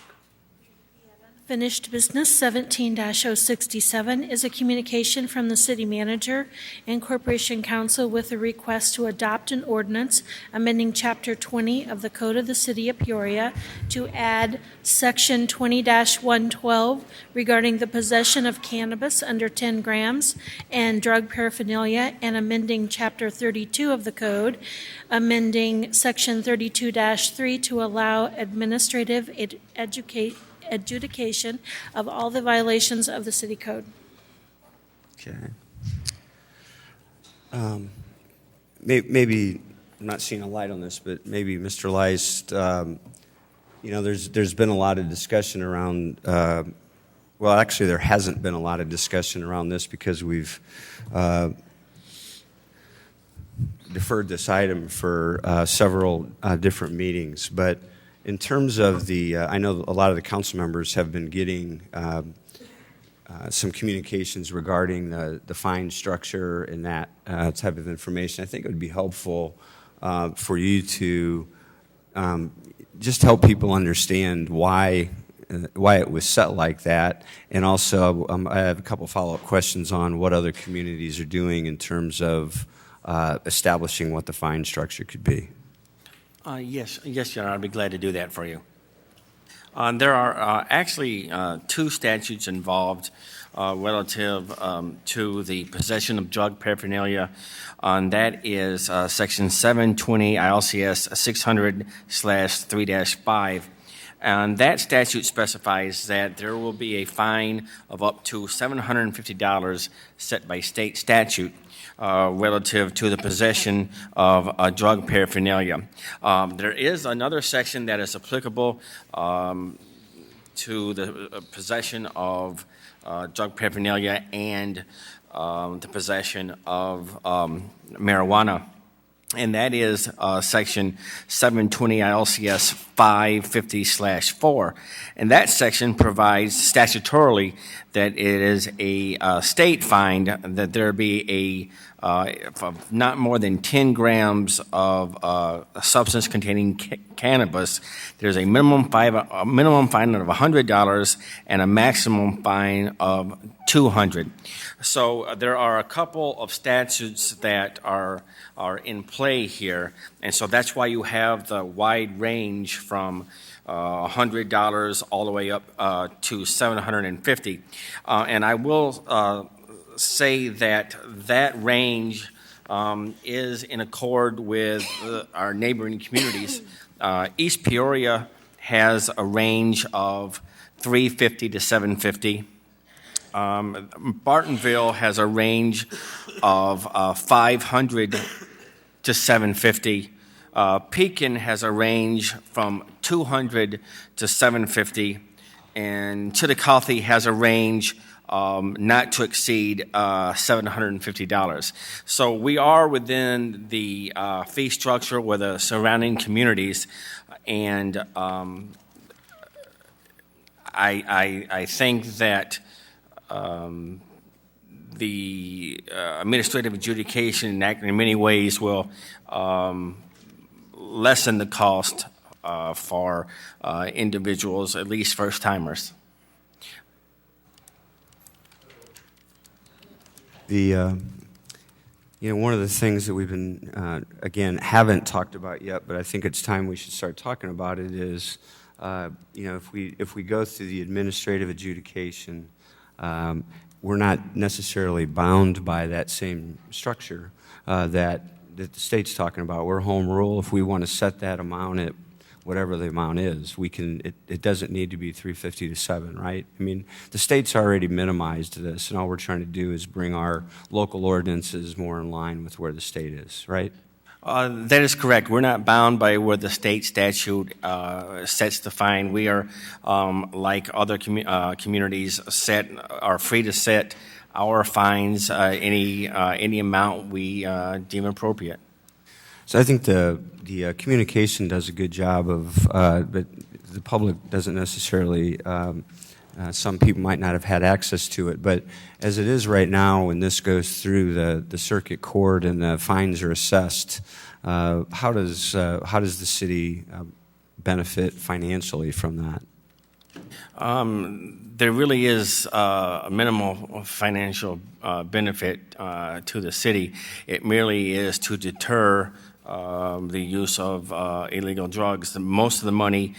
Finished business 17-067 is a communication from the City Manager and Corporation Council with a request to adopt an ordinance amending Chapter 20 of the Code of the City of Peoria to add Section 20-112 regarding the possession of cannabis under 10 grams and drug paraphernalia, and amending Chapter 32 of the Code, amending Section 32-3 to allow administrative adjudication of all the violations of the city code. Okay. Maybe I'm not seeing a light on this, but maybe Mr. Leist, there's been a lot of discussion around. Well, actually, there hasn't been a lot of discussion around this because we've deferred this item for several different meetings, but. In terms of I know a lot of the council members have been getting some communications regarding the fine structure and that type of information. I think it would be helpful for you to just help people understand why it was set like that. And also, I have a couple follow-up questions on what other communities are doing in terms of establishing what the fine structure could be. Yes, Your Honor, I'd be glad to do that for you. There are actually two statutes involved relative to the possession of drug paraphernalia. That is Section 720 ILCS 600/3-5. And that statute specifies that there will be a fine of up to $750 set by state statute relative to the possession of drug paraphernalia. There is another section that is applicable to the possession of drug paraphernalia and the possession of marijuana. And that is Section 720 ILCS 550/4. And that section provides statutorily that it is a state fine that there be of not more than 10 grams of a substance containing cannabis. There's a minimum fine of $100 and a maximum fine of $200. So there are a couple of statutes that are in play here, and so that's why you have the wide range from $100 all the way up to $750. And I will say that range is in accord with our neighboring communities. East Peoria has a range of $350 to $750. Bartonville has a range of $500 to $750. Pekin has a range from $200 to $750, and Chillicothe has a range not to exceed $750. So we are within the fee structure with the surrounding communities, and I think that the Administrative Adjudication Act in many ways will lessen the cost for individuals, at least first-timers. One of the things that we've been, again, haven't talked about yet, but I think it's time we should start talking about it is, if we go through the administrative adjudication, we're not necessarily bound by that same structure that the state's talking about. We're home rule. If we want to set that amount at whatever the amount is, we can. It doesn't need to be 350 to 7, right? I mean, the state's already minimized this, and all we're trying to do is bring our local ordinances more in line with where the state is, right? That is correct. We're not bound by where the state statute sets the fine. We are, like other communities, are free to set our fines any amount we deem appropriate. So I think the communication does a good job of, but the public doesn't necessarily. Some people might not have had access to it, but as it is right now, when this goes through the circuit court and the fines are assessed, how does the city benefit financially from that? There really is a minimal financial benefit to the city. It merely is to deter the use of illegal drugs. Most of the money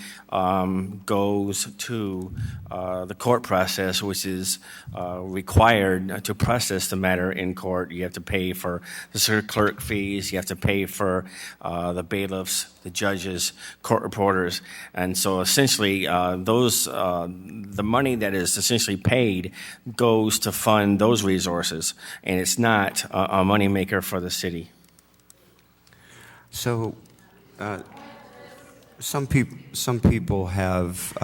goes to the court process, which is required to process the matter in court. You have to pay for the circuit clerk fees, you have to pay for the bailiffs, the judges, court reporters, and so essentially the money that is essentially paid goes to fund those resources, and it's not a moneymaker for the city. So, some people have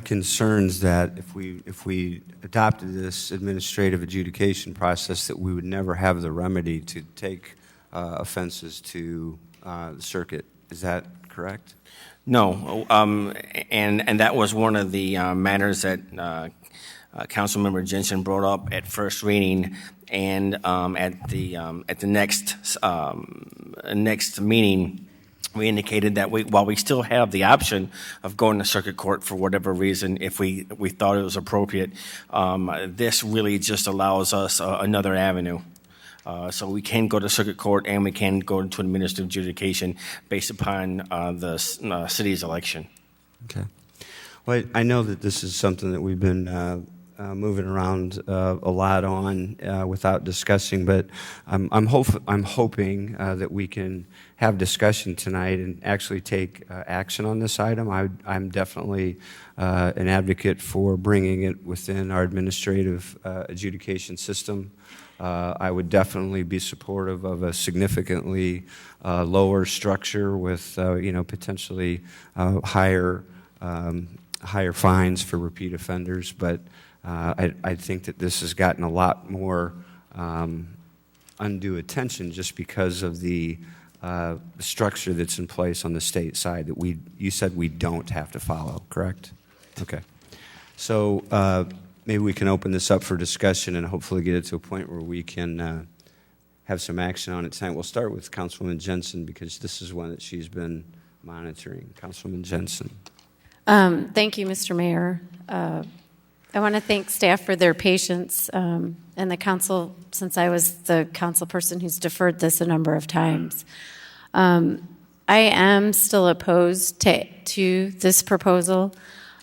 concerns that if we adopted this administrative adjudication process, that we would never have the remedy to take offenses to the circuit. Is that correct? No, and that was one of the matters that Councilmember Jensen brought up at first reading, and at the next meeting, we indicated that while we still have the option of going to circuit court for whatever reason, if we thought it was appropriate, this really just allows us another avenue. So we can go to circuit court and we can go into administrative adjudication based upon the city's election. Okay. Well, I know that this is something that we've been moving around a lot on without discussing, but I'm hoping that we can have discussion tonight and actually take action on this item. I'm definitely an advocate for bringing it within our administrative adjudication system. I would definitely be supportive of a significantly lower structure with potentially higher higher fines for repeat offenders, but I think that this has gotten a lot more undue attention just because of the structure that's in place on the state side that you said we don't have to follow, correct? Okay. So maybe we can open this up for discussion and hopefully get it to a point where we can have some action on it tonight. We'll start with Councilwoman Jensen because this is one that she's been monitoring. Councilwoman Jensen. Thank you, Mr. Mayor. I want to thank staff for their patience and the council, since I was the council person who's deferred this a number of times. I am still opposed to this proposal,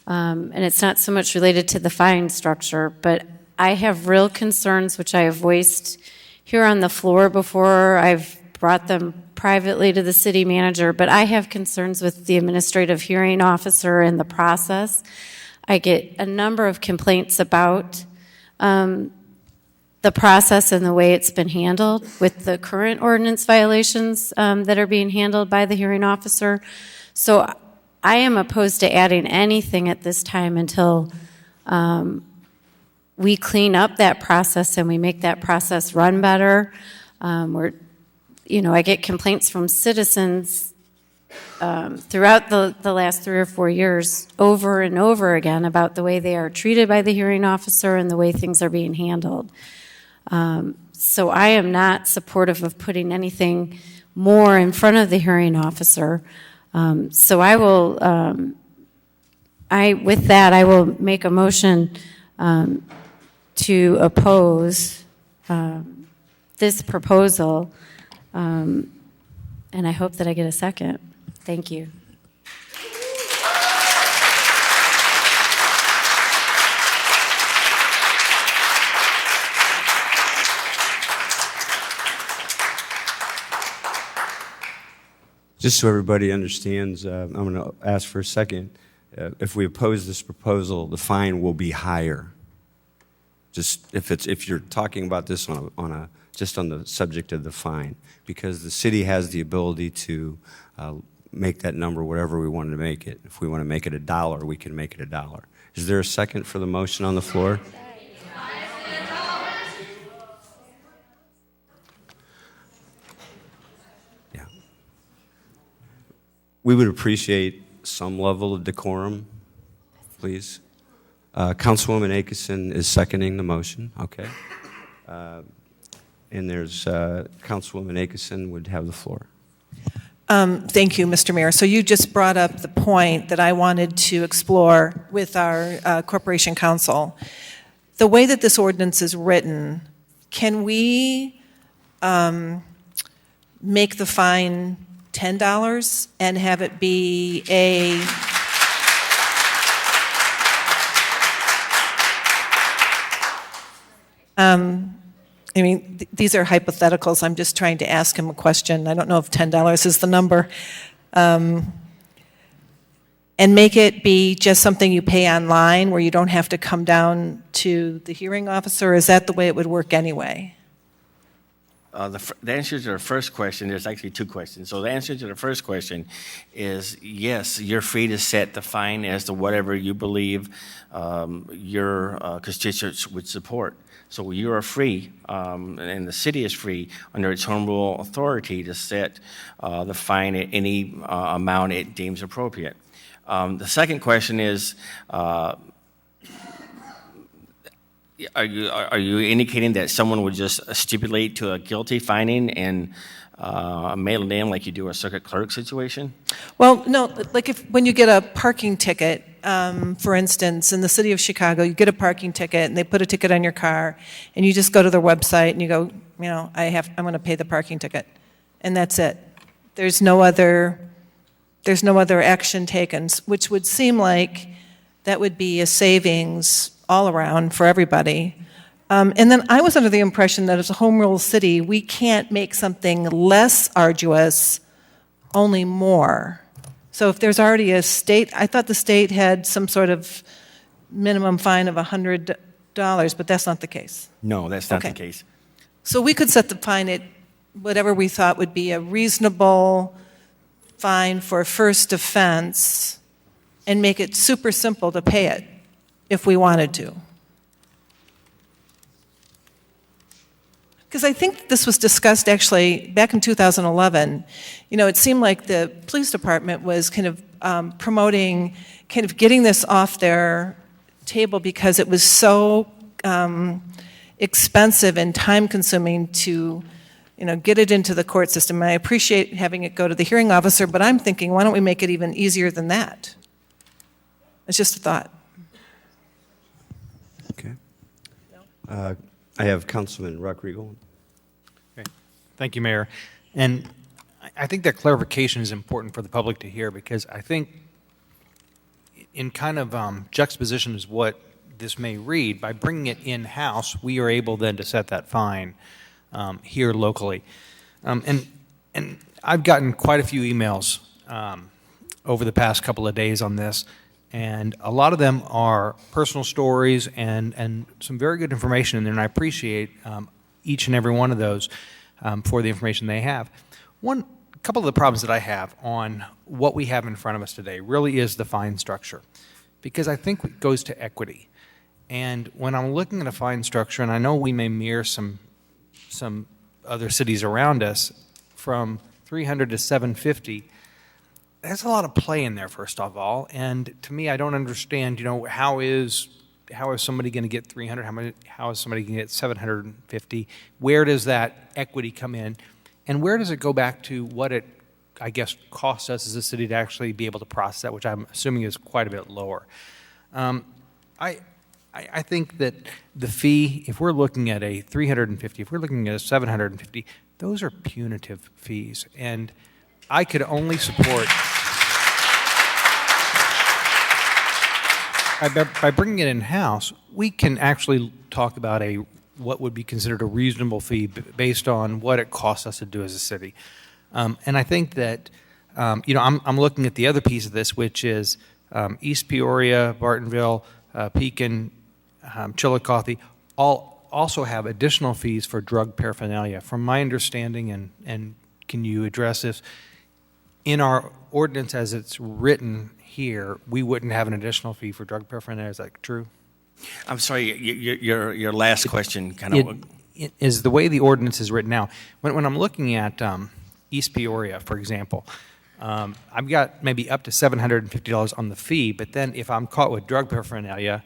and it's not so much related to the fine structure, but I have real concerns, which I have voiced here on the floor before. I've brought them privately to the city manager, but I have concerns with the administrative hearing officer and the process. I get a number of complaints about the process and the way it's been handled with the current ordinance violations that are being handled by the hearing officer. So I am opposed to adding anything at this time until we clean up that process and we make that process run better. I get complaints from citizens throughout the last 3 or 4 years over and over again about the way they are treated by the hearing officer and the way things are being handled. So I am not supportive of putting anything more in front of the hearing officer. So I will, with that, I will make a motion to oppose this proposal, and I hope that I get a second. Thank you. Just so everybody understands, I'm going to ask for a second. If we oppose this proposal, the fine will be higher. Just if you're talking about this just on the subject of the fine, because the city has the ability to make that number whatever we want to make it. If we want to make it $1, we can make it $1. Is there a second for the motion on the floor? Yeah. We would appreciate some level of decorum, please. Councilwoman Akeson is seconding the motion. Okay. And there's Councilwoman Akeson would have the floor. Thank you, Mr. Mayor. So you just brought up the point that I wanted to explore with our Corporation Council. The way that this ordinance is written, can we make the fine $10 and have it be these are hypotheticals. I'm just trying to ask him a question. I don't know if $10 is the number. And make it be just something you pay online where you don't have to come down to the hearing officer? Is that the way it would work anyway? The answer to the first question, there's actually two questions. So the answer to the first question is yes, you're free to set the fine as to whatever you believe your constituents would support. So you are free, and the city is free under its home rule authority to set the fine at any amount it deems appropriate. The second question is, are you indicating that someone would just stipulate to a guilty finding and mail it in like you do a circuit clerk situation? Well, no, like when you get a parking ticket, for instance, in the city of Chicago, you get a parking ticket and they put a ticket on your car and you just go to their website and you go, I'm going to pay the parking ticket. And that's it. There's no other action taken, which would seem like that would be a savings all around for everybody. And then I was under the impression that as a home rule city, we can't make something less arduous, only more. So if there's already a state, I thought the state had some sort of minimum fine of $100, but that's not the case. No, that's not the case. So we could set the fine at whatever we thought would be a reasonable fine for a first offense, and make it super simple to pay it if we wanted to. Because I think this was discussed actually back in 2011. You know, it seemed like the police department was kind of promoting, kind of getting this off their table because it was so expensive and time-consuming to, you know, get it into the court system. And I appreciate having it go to the hearing officer, but I'm thinking, why don't we make it even easier than that? It's just a thought. Okay. I have Councilman Ruckriegel. Okay. Thank you, Mayor. And I think that clarification is important for the public to hear, because I think in kind of juxtaposition is what this may read, by bringing it in-house, we are able then to set that fine here locally. And I've gotten quite a few emails over the past couple of days on this, and a lot of them are personal stories and some very good information in there, and I appreciate each and every one of those for the information they have. A couple of the problems that I have on what we have in front of us today really is the fine structure, because I think it goes to equity. And when I'm looking at a fine structure, and I know we may mirror some other cities around us, from $300 to $750, there's a lot of play in there, first of all. And to me, I don't understand, you know, how is somebody going to get $300? How is somebody going to get $750? Where does that equity come in? And where does it go back to what it, I guess, costs us as a city to actually be able to process that, which I'm assuming is quite a bit lower. I think that the fee, if we're looking at a $350, if we're looking at a $750, those are punitive fees. And I could only support, by bringing it in-house, we can actually talk about what would be considered a reasonable fee based on what it costs us to do as a city. And I think that, you know, I'm looking at the other piece of this, which is East Peoria, Bartonville, Pekin, Chillicothe, all also have additional fees for drug paraphernalia. From my understanding, and can you address this, in our ordinance as it's written here, we wouldn't have an additional fee for drug paraphernalia. Is that true? I'm sorry, your last question kind of... It is the way the ordinance is written now. When I'm looking at East Peoria, for example, I've got maybe up to $750 on the fee, but then if I'm caught with drug paraphernalia,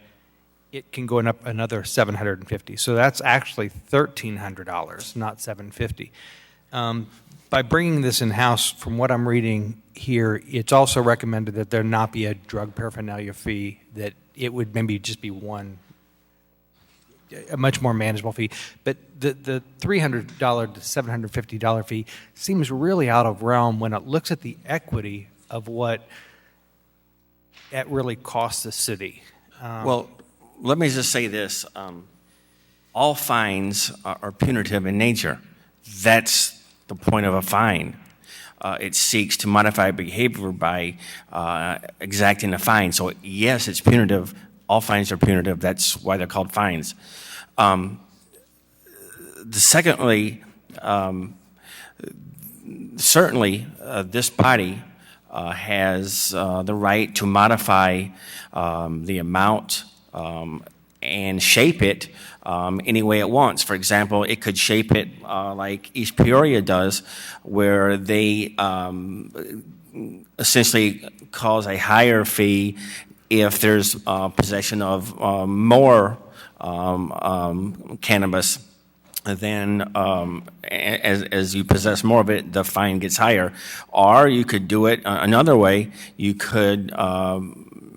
it can go up another $750. So that's actually $1,300, not $750. By bringing this in-house, from what I'm reading here, it's also recommended that there not be a drug paraphernalia fee, that it would maybe just be a much more manageable fee. But the $300 to $750 fee seems really out of realm when it looks at the equity of what it really costs the city. Well, let me just say this. All fines are punitive in nature. That's the point of a fine. It seeks to modify behavior by exacting a fine. So yes, it's punitive. All fines are punitive. That's why they're called fines. Secondly, certainly this body has the right to modify the amount and shape it any way it wants. For example, it could shape it like East Peoria does, where they essentially cause a higher fee if there's possession of more cannabis. Then as you possess more of it, the fine gets higher. Or you could do it another way. You could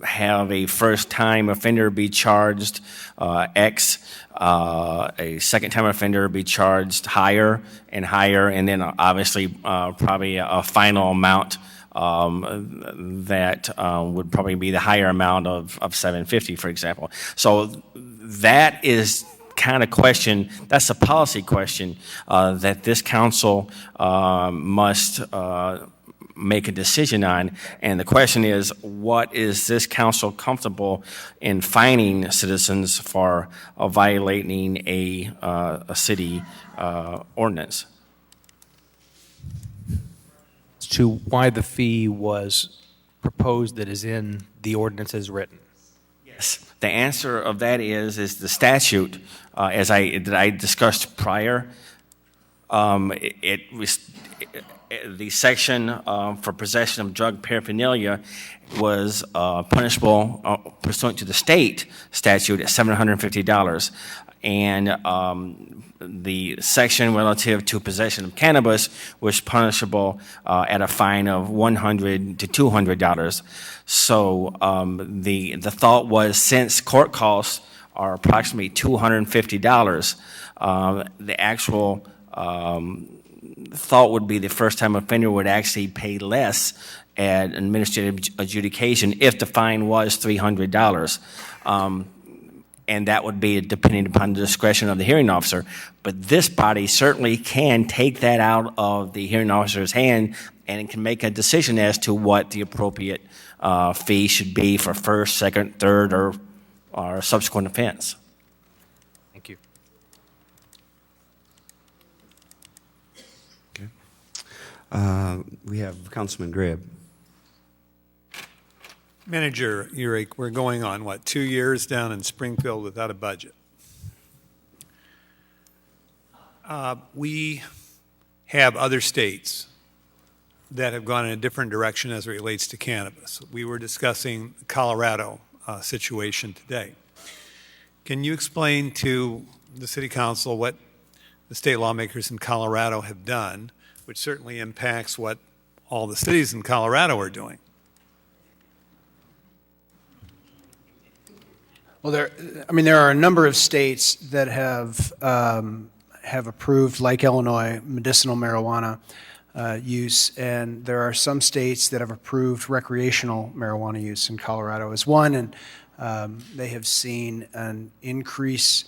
have a first-time offender be charged X, a second-time offender be charged higher, and then obviously probably a final amount that would probably be the higher amount of $750, for example. So that is kind of question, that's a policy question that this council must make a decision on. And the question is, what is this council comfortable in fining citizens for violating a city ordinance? To why the fee was proposed that is in the ordinance is written? Yes. The answer of that is the statute, as I discussed prior. The section for possession of drug paraphernalia was punishable pursuant to the state statute at $750, and the section relative to possession of cannabis was punishable at a fine of $100 to $200. So the thought was, since court costs are approximately $250, the actual thought would be the first-time offender would actually pay less at administrative adjudication if the fine was $300. And that would be depending upon the discretion of the hearing officer. But this body certainly can take that out of the hearing officer's hand and can make a decision as to what the appropriate fee should be for first, second, third, or subsequent offense. Thank you. We have Councilman Grab. Manager Urick, we're going on, 2 years down in Springfield without a budget. We have other states that have gone in a different direction as it relates to cannabis. We were discussing Colorado situation today. Can you explain to the City Council what the state lawmakers in Colorado have done, which certainly impacts what all the cities in Colorado are doing? Well, there are a number of states that have approved, like Illinois, medicinal marijuana use, and there are some states that have approved recreational marijuana use, and Colorado is one, and they have seen an increase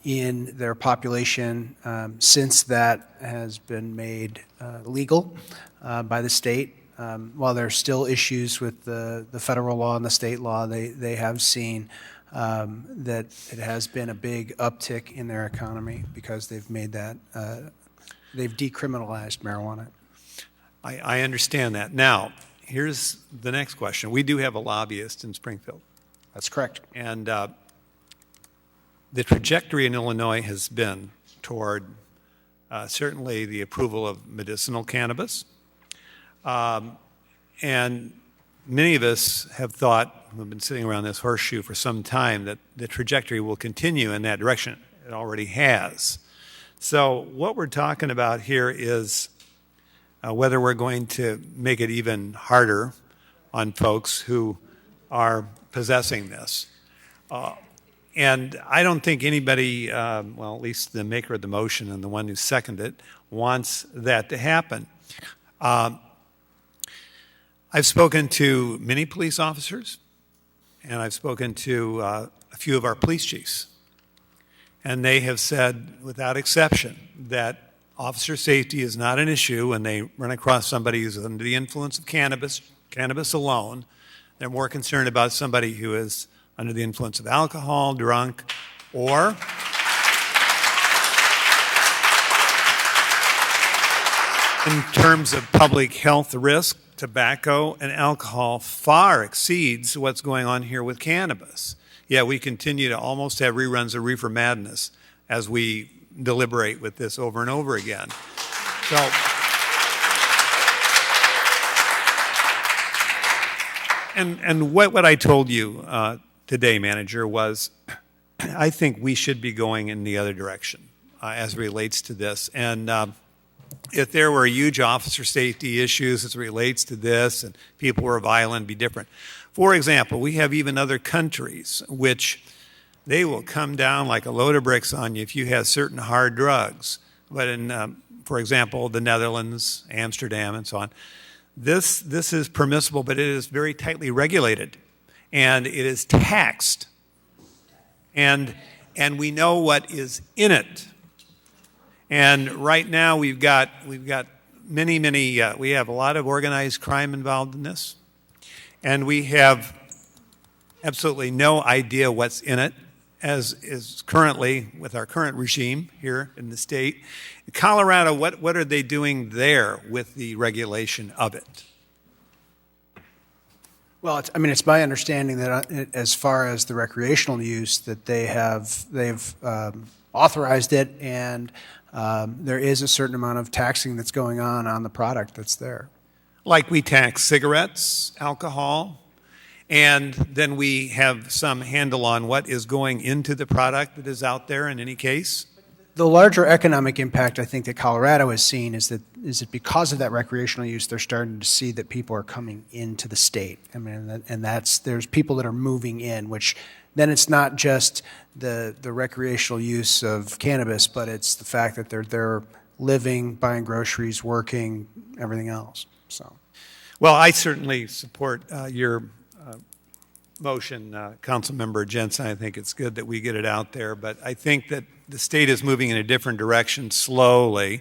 in their population since that has been made legal by the state. While there are still issues with the federal law and the state law, they have seen that it has been a big uptick in their economy because they've made that, they've decriminalized marijuana. I understand that. Now, here's the next question. We do have a lobbyist in Springfield. That's correct. And the trajectory in Illinois has been toward certainly the approval of medicinal cannabis. And many of us have thought, we've been sitting around this horseshoe for some time, that the trajectory will continue in that direction. It already has. So what we're talking about here is whether we're going to make it even harder on folks who are possessing this. And I don't think anybody, well, at least the maker of the motion and the one who seconded it, wants that to happen. I've spoken to many police officers, and I've spoken to a few of our police chiefs. And they have said, without exception, that officer safety is not an issue when they run across somebody who's under the influence of cannabis alone. They're more concerned about somebody who is under the influence of alcohol, drunk, or in terms of public health risk, tobacco and alcohol far exceeds what's going on here with cannabis. Yet we continue to almost have reruns of Reefer Madness as we deliberate with this over and over again. So, and what I told you today, Manager, was I think we should be going in the other direction as it relates to this. And if there were huge officer safety issues as it relates to this and people were violent, it'd be different. For example, we have even other countries which they will come down like a load of bricks on you if you have certain hard drugs. But in, for example, the Netherlands, Amsterdam, and so on, this is permissible, but it is very tightly regulated, and it is taxed, and we know what is in it. And right now we've got many we have a lot of organized crime involved in this, and we have absolutely no idea what's in it, as is currently with our current regime here in the state. In Colorado, what are they doing there with the regulation of it? Well, it's my understanding that as far as the recreational use, that they've authorized it, and there is a certain amount of taxing that's going on the product that's there. Like we tax cigarettes, alcohol, and then we have some handle on what is going into the product that is out there in any case. The larger economic impact I think that Colorado has seen is that because of that recreational use, they're starting to see that people are coming into the state. I mean, and there's people that are moving in, which then it's not just the recreational use of cannabis, but it's the fact that they're living, buying groceries, working, everything else. So, well, I certainly support your motion, Councilmember Jensen. I think it's good that we get it out there, but I think that the state is moving in a different direction slowly.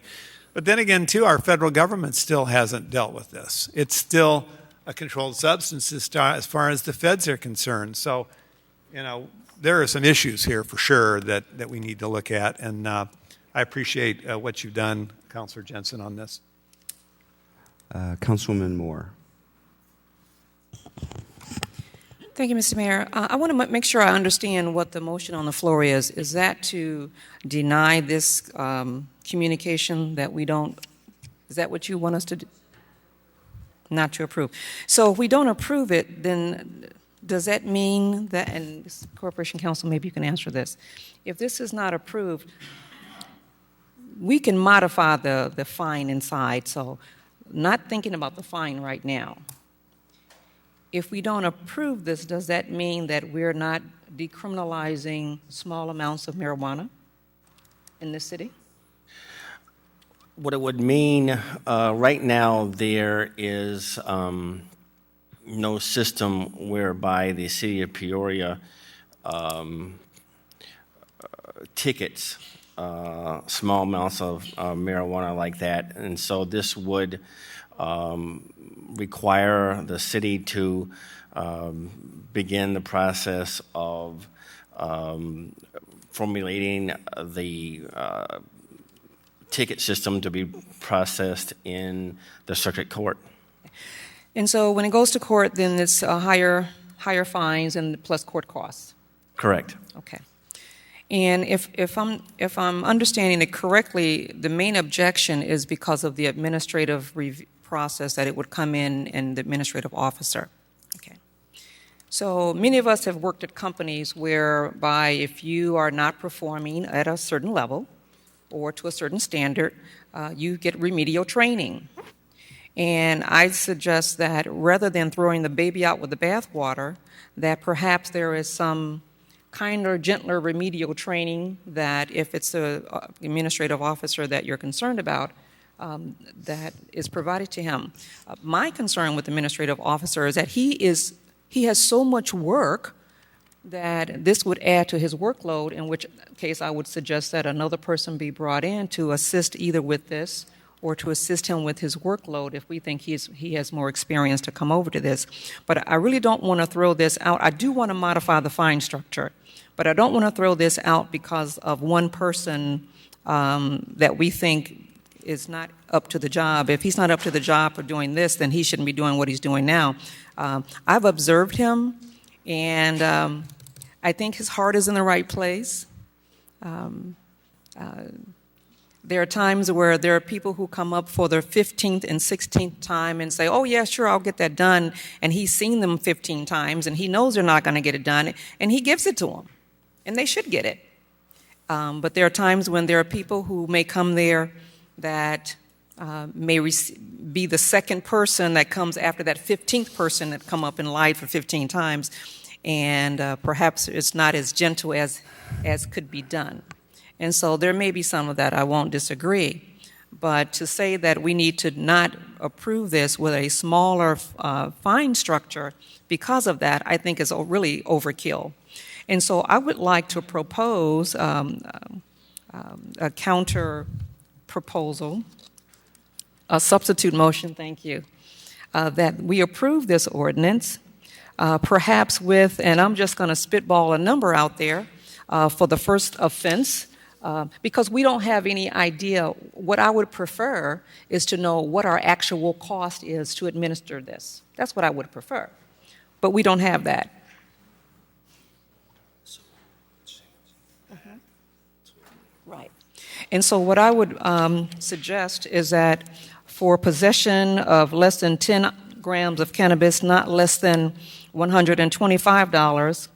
But then again, too, our federal government still hasn't dealt with this. It's still a controlled substance as far as the feds are concerned. So, there are some issues here for sure that we need to look at, and I appreciate what you've done, Councilor Jensen, on this. Councilwoman Moore. Thank you, Mr. Mayor. I want to make sure I understand what the motion on the floor is. Is that to deny this communication that we don't, is that what you want us to do? Not to approve. So if we don't approve it, then does that mean that, and Corporation Counsel, maybe you can answer this. If this is not approved, we can modify the fine inside. So not thinking about the fine right now. If we don't approve this, does that mean that we're not decriminalizing small amounts of marijuana in this city? What it would mean, right now there is no system whereby the city of Peoria tickets small amounts of marijuana like that. And so this would require the city to begin the process of formulating the ticket system to be processed in the circuit court. And so when it goes to court, then it's higher fines and plus court costs. Correct. Okay. And if I'm understanding it correctly, the main objection is because of the administrative process that it would come in and the administrative officer. Okay. So many of us have worked at companies whereby if you are not performing at a certain level or to a certain standard, you get remedial training. And I suggest that rather than throwing the baby out with the bathwater, that perhaps there is some kinder, gentler remedial training that if it's an administrative officer that you're concerned about, that is provided to him. My concern with the administrative officer is that he has so much work that this would add to his workload, in which case I would suggest that another person be brought in to assist either with this or to assist him with his workload if we think he has more experience to come over to this. But I really don't want to throw this out. I do want to modify the fine structure, but I don't want to throw this out because of one person that we think is not up to the job. If he's not up to the job for doing this, then he shouldn't be doing what he's doing now. I've observed him, and I think his heart is in the right place. There are times where there are people who come up for their 15th and 16th time and say, oh, yeah, sure, I'll get that done. And he's seen them 15 times, and he knows they're not going to get it done, and he gives it to them. And they should get it. But there are times when there are people who may come there that may be the second person that comes after that 15th person that come up and lied for 15 times, and perhaps it's not as gentle as could be done. And so there may be some of that. I won't disagree. But to say that we need to not approve this with a smaller fine structure because of that, I think is really overkill. And so I would like to propose a counter proposal, a substitute motion, thank you, that we approve this ordinance, perhaps with, and I'm just going to spitball a number out there for the first offense, because we don't have any idea. What I would prefer is to know what our actual cost is to administer this. That's what I would prefer. but we don't have that. Right. And so what I would suggest is that for possession of less than 10 grams of cannabis, not less than $125,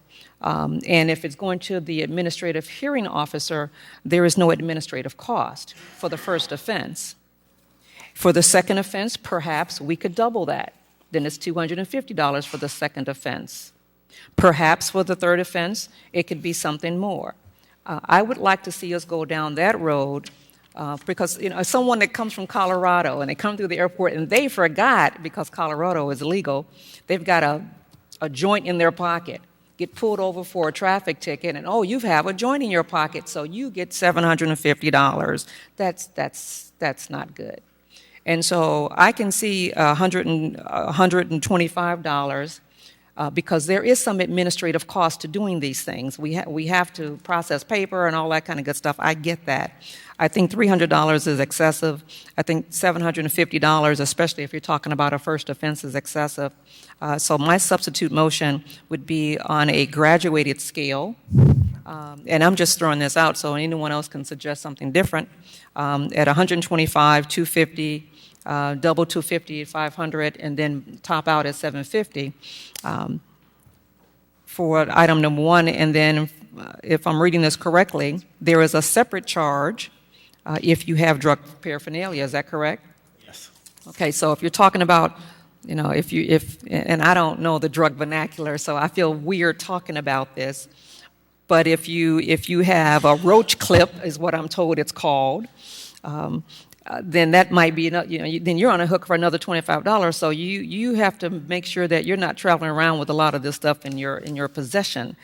and if it's going to the administrative hearing officer, there is no administrative cost for the first offense. For the second offense, perhaps we could double that. Then it's $250 for the second offense. Perhaps for the third offense, it could be something more. I would like to see us go down that road because someone that comes from Colorado and they come through the airport and they forgot, because Colorado is illegal, they've got a joint in their pocket, get pulled over for a traffic ticket, and oh, you have a joint in your pocket, so you get $750. That's not good. And so I can see $125 because there is some administrative cost to doing these things. We have to process paper and all that kind of good stuff. I get that. I think $300 is excessive. I think $750, especially if you're talking about a first offense, is excessive. So my substitute motion would be on a graduated scale. And I'm just throwing this out so anyone else can suggest something different. At 125, 250, double 250 at 500, and then top out at 750 for item number one. And then, if I'm reading this correctly, there is a separate charge if you have drug paraphernalia. Is that correct? Yes. Okay, so if you're talking about, and I don't know the drug vernacular, so I feel weird talking about this. But if you have a roach clip, is what I'm told it's called, then that might be, then you're on a hook for another $25. So you have to make sure that you're not traveling around with a lot of this stuff in your possession.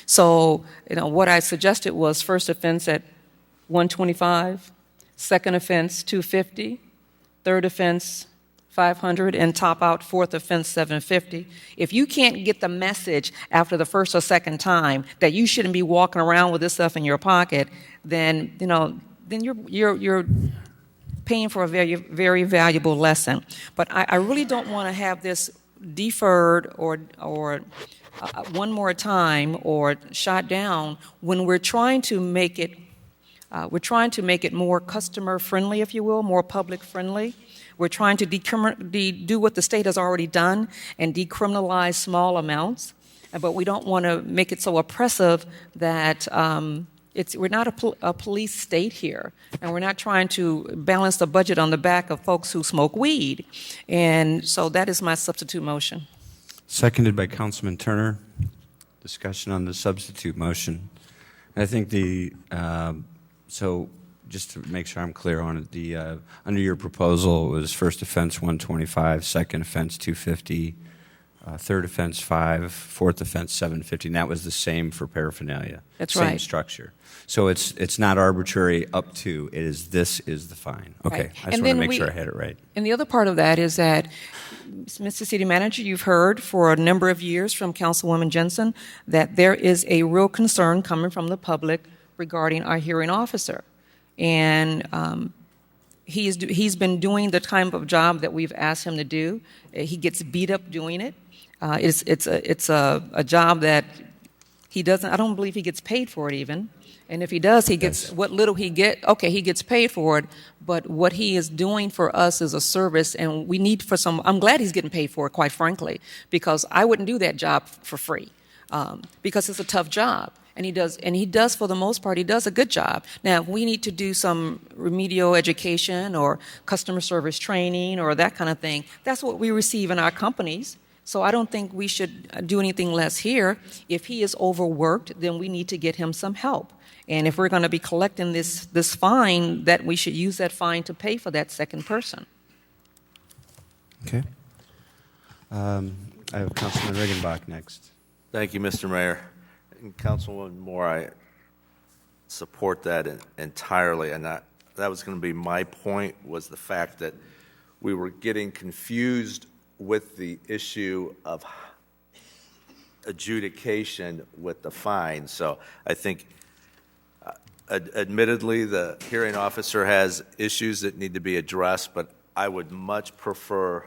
So what I suggested was first offense at 125, second offense 250, third offense 500, and top out fourth offense 750. If you can't get the message after the first or second time that you shouldn't be walking around with this stuff in your pocket, then you're paying for a very, very valuable lesson. But I really don't want to have this deferred or one more time or shot down when we're trying to make it more customer friendly, if you will, more public friendly. We're trying to do what the state has already done and decriminalize small amounts, but we don't want to make it so oppressive that we're not a police state here, and we're not trying to balance the budget on the back of folks who smoke weed. And so that is my substitute motion. Seconded by Councilman Turner. Discussion on the substitute motion. I think so just to make sure I'm clear on it, under your proposal, it was first offense 125, second offense 250, third offense 5, fourth offense 750, and that was the same for paraphernalia. That's same right. Same structure. So it's not arbitrary up to, this is the fine. Okay, Right. I just want to make sure I had it right. And the other part of that is that, Mr. City Manager, you've heard for a number of years from Councilwoman Jensen that there is a real concern coming from the public regarding our hearing officer. And he's been doing the type of job that we've asked him to do. He gets beat up doing it. It's a job that he doesn't. I don't believe he gets paid for it even. And if he does, he gets what little he get. Okay, he gets paid for it. But what he is doing for us is a service, and we need for some. I'm glad he's getting paid for it, quite frankly, because I wouldn't do that job for free, because it's a tough job. And he does, for the most part, he does a good job. Now, if we need to do some remedial education or customer service training or that kind of thing, that's what we receive in our companies. So I don't think we should do anything less here. If he is overworked, then we need to get him some help. And if we're going to be collecting this fine, that we should use that fine to pay for that second person. Okay. I have Councilman Regenbach next. Thank you, Mr. Mayor. And Councilwoman Moore, I support that entirely, and that was going to be my point, was the fact that we were getting confused with the issue of adjudication with the fine. So I think, admittedly, the hearing officer has issues that need to be addressed, but I would much prefer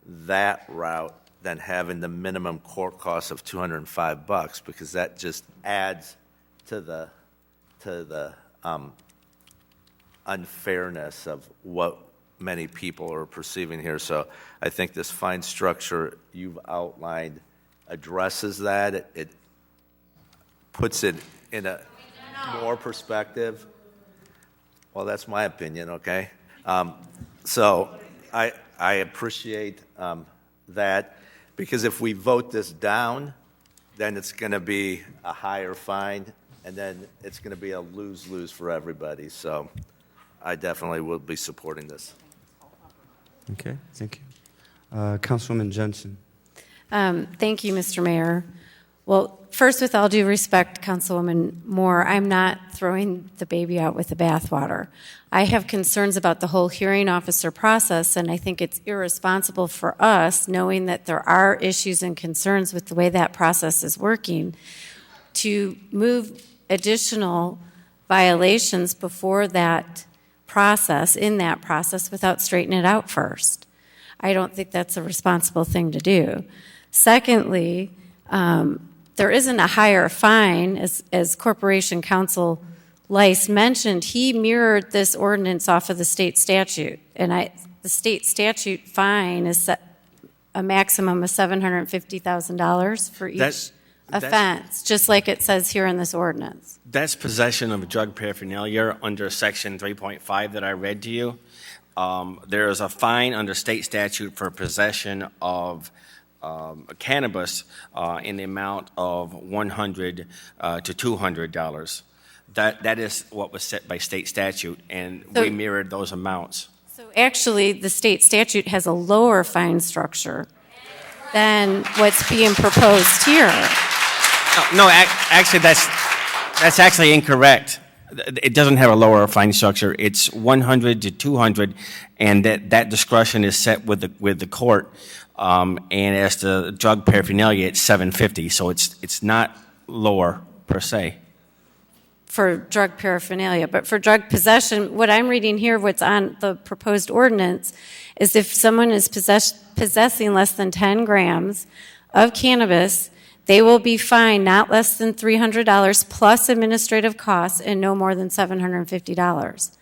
that route than having the minimum court cost of $205, because that just adds to the unfairness of what many people are perceiving here. So I think this fine structure you've outlined addresses that. It puts it in a more perspective. Well, that's my opinion, okay? So I appreciate that, because if we vote this down, then it's going to be a higher fine, and then it's going to be a lose-lose for everybody. So I definitely will be supporting this. Okay, thank you. Councilwoman Jensen. Thank you, Mr. Mayor. Well, first, with all due respect, Councilwoman Moore, I'm not throwing the baby out with the bathwater. I have concerns about the whole hearing officer process, and I think it's irresponsible for us, knowing that there are issues and concerns with the way that process is working, to move additional violations before that process, in that process, without straightening it out first. I don't think that's a responsible thing to do. Secondly, there isn't a higher fine, as Corporation Counsel Lice mentioned. He mirrored this ordinance off of the state statute, and the state statute fine is set a maximum of $750,000 for each offense, just like it says here in this ordinance. That's possession of drug paraphernalia under Section 3.5 that I read to you. There is a fine under state statute for possession of cannabis in the amount of $100 to $200. That is what was set by state statute, and we mirrored those amounts. So actually, the state statute has a lower fine structure than what's being proposed here. No, actually, that's actually incorrect. It doesn't have a lower fine structure. It's 100 to 200, and that discretion is set with the court. And as to drug paraphernalia, it's 750. So it's not lower per se. For drug paraphernalia, but for drug possession, what I'm reading here, what's on the proposed ordinance, is if someone is possessing less than 10 grams of cannabis, they will be fined not less than $300 plus administrative costs and no more than $750.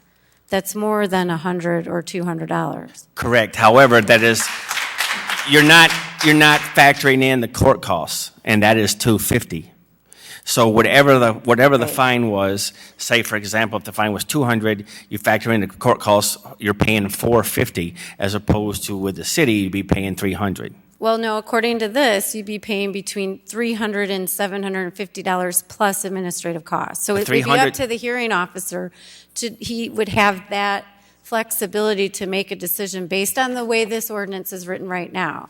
That's more than $100 or $200. Correct. However, that is, you're not factoring in the court costs, and that is $250. So whatever the fine was, say for example, if the fine was $200, you factor in the court costs, you're paying $450, as opposed to with the city, you'd be paying $300. Well, no, according to this, you'd be paying between $300 and $750 plus administrative costs. So it would be up to the hearing officer. He would have that flexibility to make a decision based on the way this ordinance is written right now.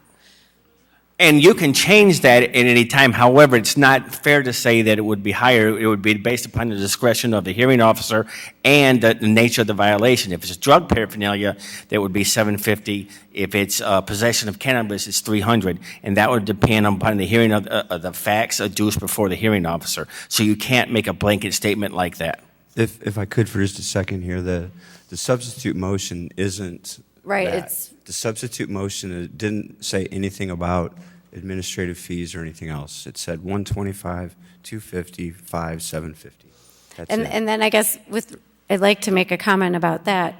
And you can change that at any time. However, it's not fair to say that it would be higher. It would be based upon the discretion of the hearing officer and the nature of the violation. If it's drug paraphernalia, that would be $750. If it's possession of cannabis, it's $300. And that would depend upon the hearing of the facts adduced before the hearing officer. So you can't make a blanket statement like that. If I could for just a second here, the substitute motion isn't right. That. The substitute motion didn't say anything about administrative fees or anything else. It said 125, 250, 5, 750. That's it. And then I guess I'd like to make a comment about that.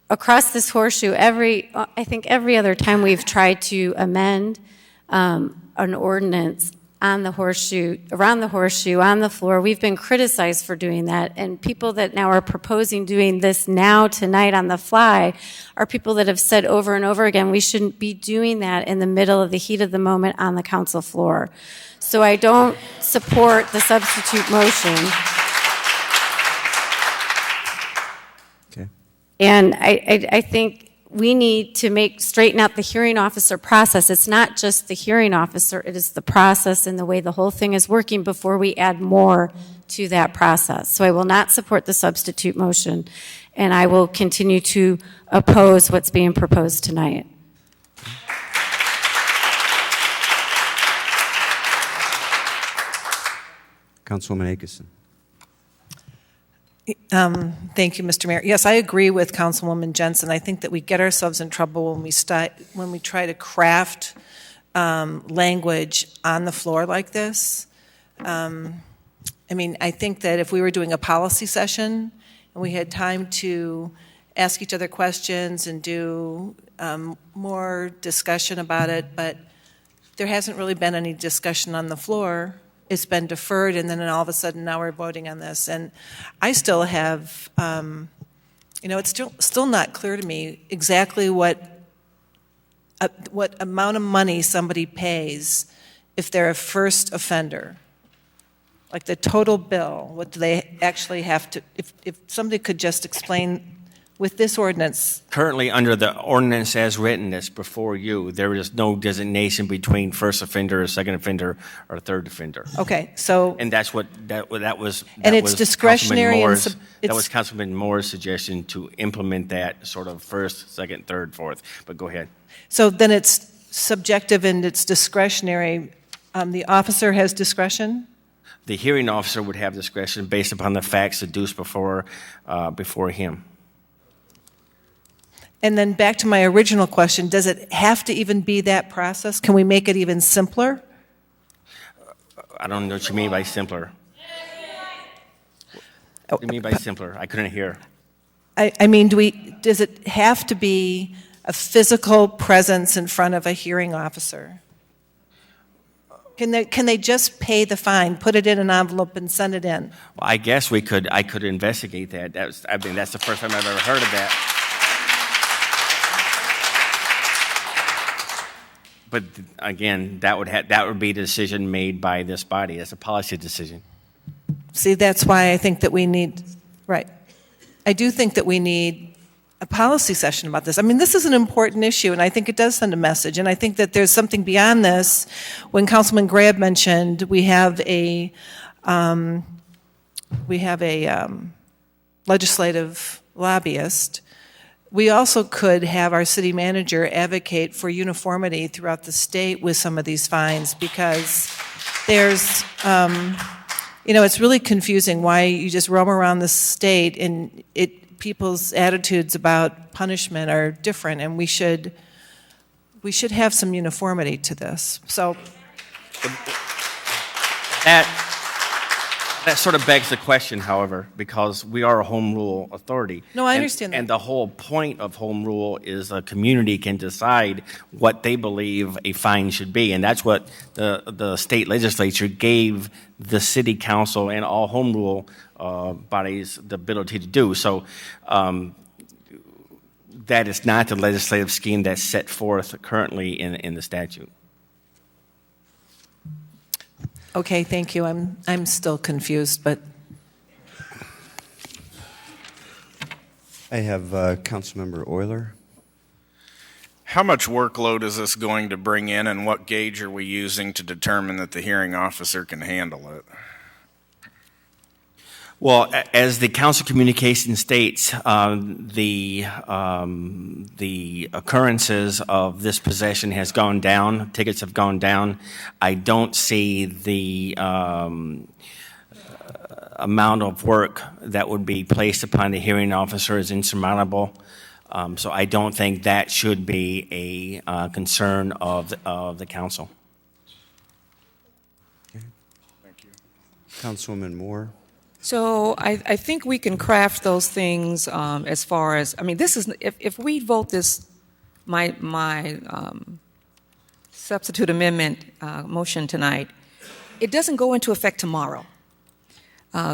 Across this horseshoe, I think every other time we've tried to amend an ordinance on the horseshoe, around the horseshoe, on the floor, we've been criticized for doing that. And people that now are proposing doing this now, tonight, on the fly, are people that have said over and over again, we shouldn't be doing that in the middle of the heat of the moment on the council floor. So I don't support the substitute motion. Okay. And I think we need to straighten out the hearing officer process. It's not just the hearing officer, it is the process and the way the whole thing is working before we add more to that process. So I will not support the substitute motion, and I will continue to oppose what's being proposed tonight. Councilwoman Akeson. Thank you, Mr. Mayor. Yes, I agree with Councilwoman Jensen. I think that we get ourselves in trouble when we try to craft language on the floor like this. I mean, I think that if we were doing a policy session and we had time to ask each other questions and do more discussion about it, but there hasn't really been any discussion on the floor. It's been deferred, and then all of a sudden now we're voting on this. And I still have, it's still not clear to me exactly what amount of money somebody pays if they're a first offender. Like the total bill, what do they actually have to, if somebody could just explain with this ordinance. Currently, under the ordinance as written that's before you, there is no designation between first offender, second offender, or third offender. Okay, so. And that's what, that was. And it's was discretionary and that was Councilman Moore's suggestion to implement that sort of first, second, third, fourth. But go ahead. So then it's subjective and it's discretionary. The officer has discretion? The hearing officer would have discretion based upon the facts adduced before him. And then back to my original question, does it have to even be that process? Can we make it even simpler? I don't know what you mean by simpler. What do you mean by simpler? I couldn't hear. I mean, does it have to be a physical presence in front of a hearing officer? Can they just pay the fine, put it in an envelope, and send it in? Well, I guess I could investigate that. That's the first time I've ever heard of that. But again, that would be a decision made by this body. It's a policy decision. See, that's why I think that we need, right. I do think that we need a policy session about this. I mean, this is an important issue, and I think it does send a message. And I think that there's something beyond this. When Councilman Grab mentioned we have a legislative lobbyist, we also could have our city manager advocate for uniformity throughout the state with some of these fines, because there's, it's really confusing why you just roam around the state and people's attitudes about punishment are different, and we should have some uniformity to this. So that sort of begs the question, however, because we are a home rule authority. No, I understand that. And the whole point of home rule is a community can decide what they believe a fine should be, and that's what the state legislature gave the city council and all home rule bodies the ability to do. So that is not the legislative scheme that's set forth currently in the statute. okay, thank you. I'm still confused, but I have Councilmember Euler. How much workload is this going to bring in, and what gauge are we using to determine that the hearing officer can handle it? Well, as the council communication states, the occurrences of this possession has gone down. Tickets have gone down. I don't see the amount of work that would be placed upon the hearing officer as insurmountable. So I don't think that should be a concern of the council. Okay. Thank you. Councilwoman Moore. So I think we can craft those things as far as, I mean, this is, if we vote this, my substitute amendment motion tonight, it doesn't go into effect tomorrow.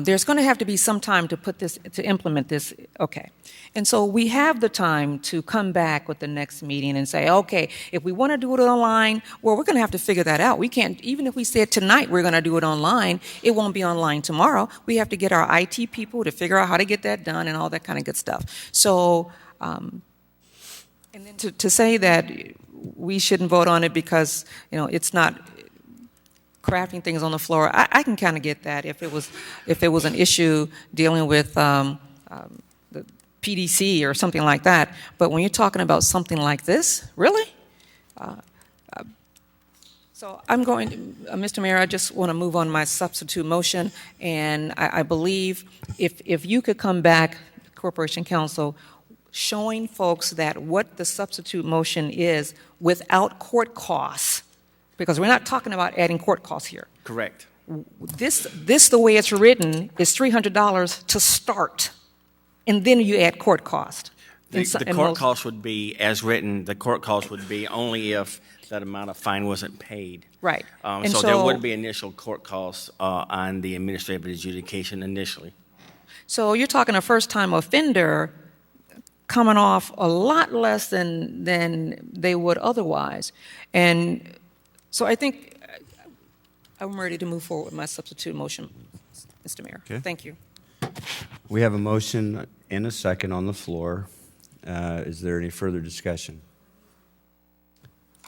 There's going to have to be some time to put this, to implement this, okay. And so we have the time to come back with the next meeting and say, okay, if we want to do it online, well, we're going to have to figure that out. We can't, even if we said tonight we're going to do it online, it won't be online tomorrow. We have to get our IT people to figure out how to get that done and all that kind of good stuff. So, and then to say that we shouldn't vote on it because, you know, it's not crafting things on the floor, I can kind of get that if it was an issue dealing with the PDC or something like that. But when you're talking about something like this, really? So I'm going to, Mr. Mayor, I just want to move on my substitute motion, and I believe if you could come back, Corporation Counsel, showing folks that what the substitute motion is without court costs, Because we're not talking about adding court costs here. Correct. This the way it's written, is $300 to start, and then you add court cost. The court cost would be, as written, the court cost would be only if that amount of fine wasn't paid. Right. So there would be initial court costs on the administrative adjudication initially. So you're talking a first-time offender coming off a lot less than they would otherwise. And so I think I'm ready to move forward with my substitute motion, Mr. Mayor. Okay. Thank you. We have a motion and a second on the floor. Is there any further discussion?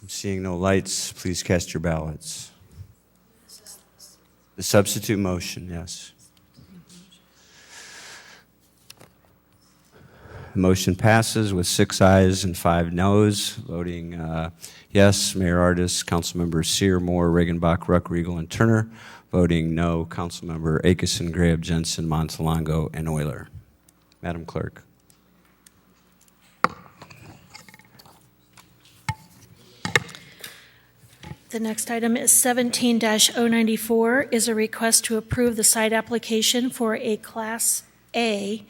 I'm seeing no lights. Please cast your ballots. The substitute motion, yes. The motion passes with 6 ayes and 5 noes. Voting yes, Mayor Ardis, Councilmember Sear, Moore, Regenbach, Ruck, Riegel, and Turner. Voting no, Councilmember Akison, Graham, Jensen, Montalongo, and Euler. Madam Clerk. The next item is 17-094, is a request to approve the site application for a Class A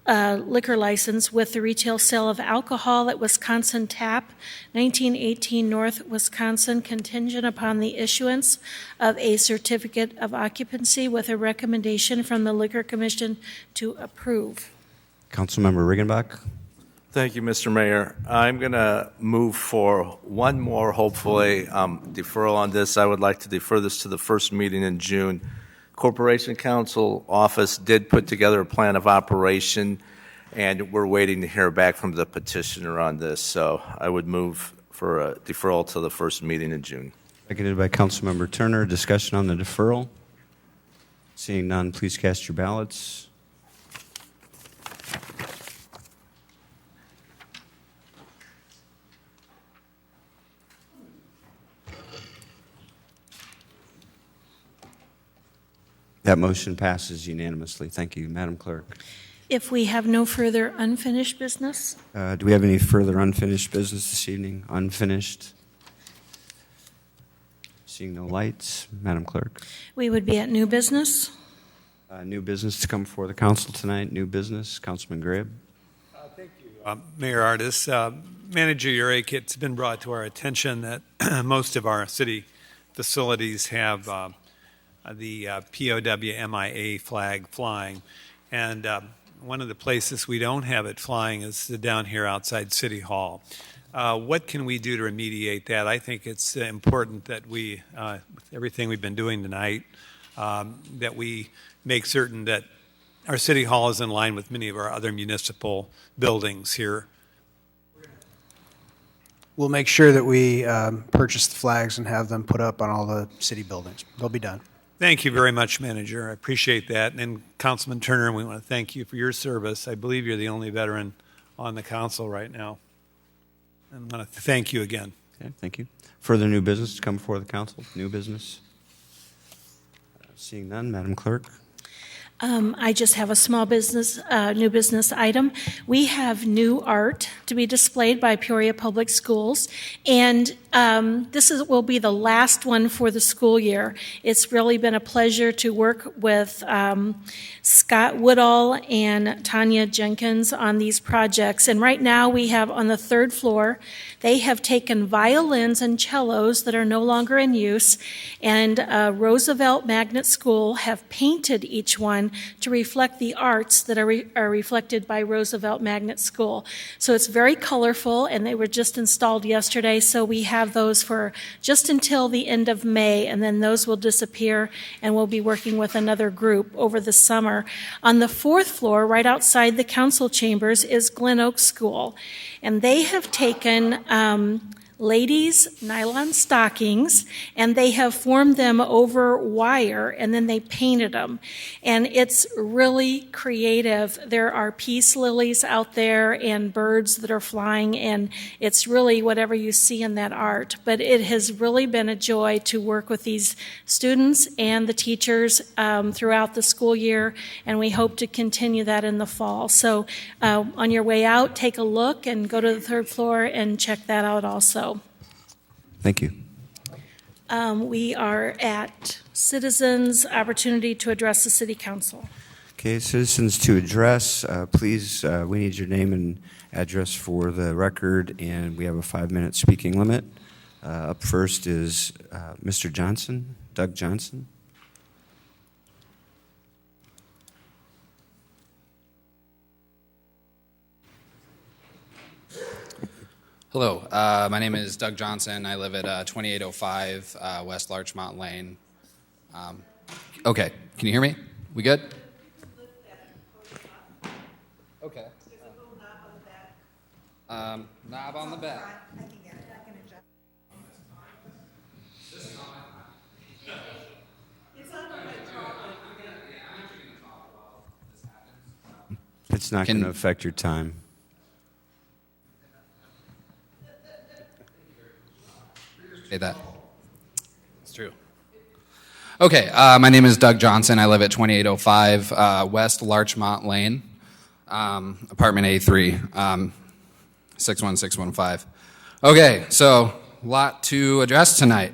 liquor license with the retail sale of alcohol at Wisconsin Tap, 1918 North Wisconsin, contingent upon the issuance of a certificate of occupancy with a recommendation from the Liquor Commission to approve. Councilmember Regenbach. Thank you, Mr. Mayor. I'm going to move for one more, hopefully, deferral on this. I would like to defer this to the first meeting in June. Corporation Counsel Office did put together a plan of operation, and we're waiting to hear back from the petitioner on this. So I would move for a deferral to the first meeting in June. Seconded by Councilmember Turner. Discussion on the deferral. Seeing none, please cast your ballots. That motion passes unanimously. Thank you, Madam Clerk. If we have no further unfinished business, Do we have any further unfinished business this evening? Unfinished? Seeing no lights, Madam Clerk. we would be at new business. New business to come before the council tonight. New business, Councilman Grabe. Mayor Ardis, Manager Urake, it's been brought to our attention that most of our city facilities have the POW-MIA flag flying. And one of the places we don't have it flying is down here outside City Hall. What can we do to remediate that? I think it's important that we, with everything we've been doing tonight, that we make certain that our City Hall is in line with many of our other municipal buildings here. We'll make sure that we purchase the flags and have them put up on all the city buildings. They'll be done. Thank you very much, Manager. I appreciate that. And Councilman Turner, we want to thank you for your service. I believe you're the only veteran on the council right now. And I want to thank you again. Okay, thank you. Further new business to come before the council? New business? Seeing none, Madam Clerk. I just have a small business, new business item. We have new art to be displayed by Peoria Public Schools, and this will be the last one for the school year. It's really been a pleasure to work with Scott Woodall and Tanya Jenkins on these projects. And right now we have on the 3rd floor, they have taken violins and cellos that are no longer in use, and Roosevelt Magnet School have painted each one to reflect the arts that are reflected by Roosevelt Magnet School. So it's very colorful, and they were just installed yesterday, so we have those for just until the end of May, and then those will disappear, and we'll be working with another group over the summer. On the 4th floor, right outside the council chambers, is Glen Oak School, and they have taken ladies' nylon stockings, and they have formed them over wire, and then they painted them. And it's really creative. There are peace lilies out there and birds that are flying, and it's really whatever you see in that art. But it has really been a joy to work with these students and the teachers throughout the school year, and we hope to continue that in the fall. So on your way out, take a look and go to the 3rd floor and check that out also. Thank you. We are at citizens' opportunity to address the city council. Okay, citizens to address, please, we need your name and address for the record, and we have a 5-minute speaking limit. Up first is Mr. Johnson, Doug Johnson. Hello, my name is Doug Johnson. I live at 2805 West Larchmont Lane. Okay, can you hear me? We good? Okay. Knob on the back. It's not going to affect your time. Say that. It's true. Okay, my name is Doug Johnson. I live at 2805 West Larchmont Lane, apartment A3, 61615. Okay, so a lot to address tonight.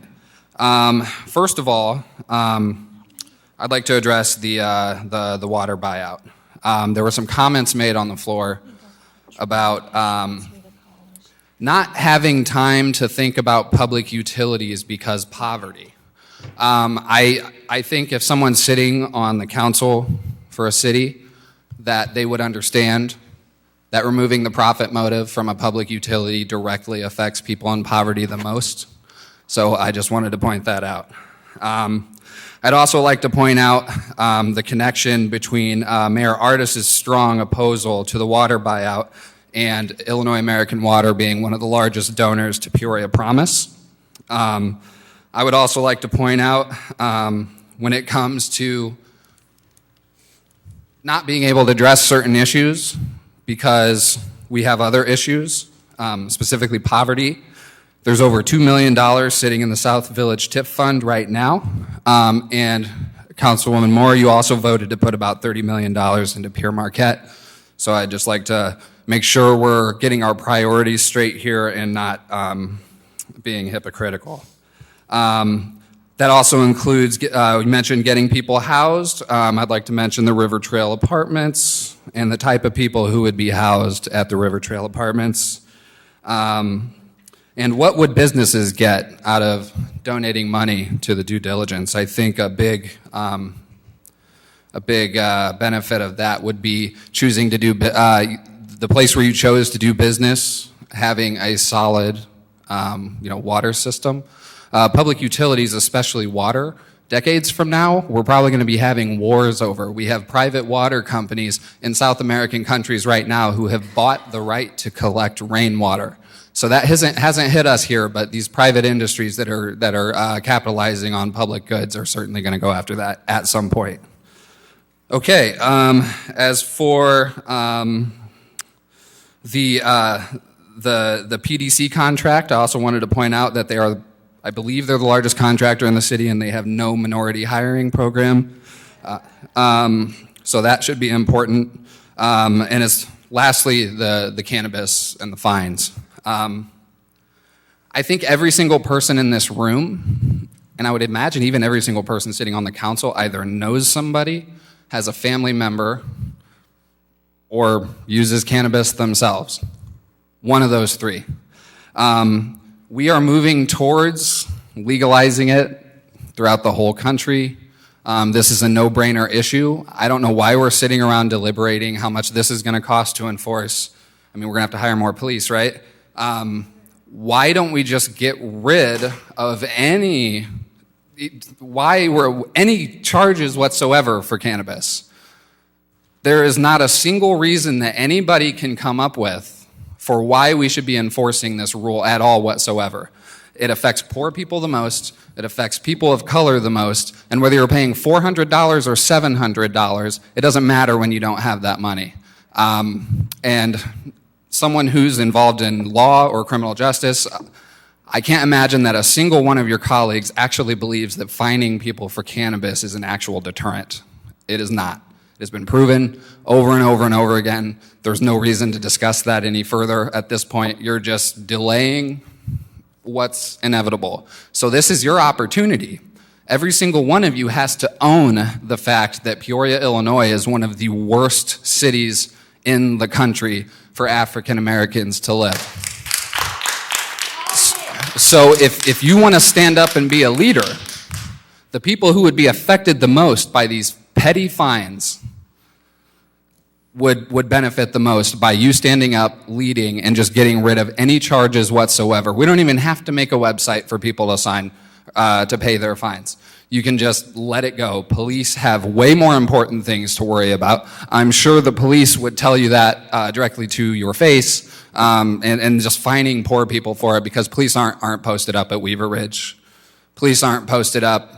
First of all, I'd like to address the water buyout. There were some comments made on the floor about not having time to think about public utilities because poverty. I think if someone's sitting on the council for a city, that they would understand that removing the profit motive from a public utility directly affects people in poverty the most. So I just wanted to point that out. I'd also like to point out the connection between Mayor Ardis's strong opposal to the water buyout and Illinois American Water being one of the largest donors to Peoria Promise. I would also like to point out when it comes to not being able to address certain issues because we have other issues, specifically poverty. There's over $2 million sitting in the South Village TIP Fund right now. And Councilwoman Moore, you also voted to put about $30 million into Pierre Marquette. So I'd just like to make sure we're getting our priorities straight here and not being hypocritical. That also includes, we mentioned getting people housed. I'd like to mention the River Trail Apartments and the type of people who would be housed at the River Trail Apartments. And what would businesses get out of donating money to the due diligence? I think a big benefit of that would be choosing to do the place where you chose to do business, having a solid, water system. Public utilities, especially water, decades from now, we're probably going to be having wars over. We have private water companies in South American countries right now who have bought the right to collect rainwater. So that hasn't hit us here, but these private industries that are capitalizing on public goods are certainly going to go after that at some point. Okay, as for the PDC contract, I also wanted to point out that I believe they're the largest contractor in the city, and they have no minority hiring program. So that should be important. And lastly, the cannabis and the fines. I think every single person in this room, and I would imagine even every single person sitting on the council, either knows somebody, has a family member, or uses cannabis themselves. One of those three. We are moving towards legalizing it throughout the whole country. This is a no-brainer issue. I don't know why we're sitting around deliberating how much this is going to cost to enforce. I mean, we're going to have to hire more police, right? Why don't we just get rid of any charges whatsoever for cannabis? There is not a single reason that anybody can come up with for why we should be enforcing this rule at all whatsoever. It affects poor people the most, it affects people of color the most, and whether you're paying $400 or $700, it doesn't matter when you don't have that money. And someone who's involved in law or criminal justice, I can't imagine that a single one of your colleagues actually believes that fining people for cannabis is an actual deterrent. It is not. It has been proven over and over and over again. There's no reason to discuss that any further at this point. You're just delaying what's inevitable. So this is your opportunity. Every single one of you has to own the fact that Peoria, Illinois is one of the worst cities in the country for African Americans to live. So if you want to stand up and be a leader, the people who would be affected the most by these petty fines would benefit the most by you standing up, leading, and just getting rid of any charges whatsoever. We don't even have to make a website for people to sign to pay their fines. You can just let it go. Police have way more important things to worry about. I'm sure the police would tell you that directly to your face, and just fining poor people for it, because police aren't posted up at Weaver Ridge. Police aren't posted up,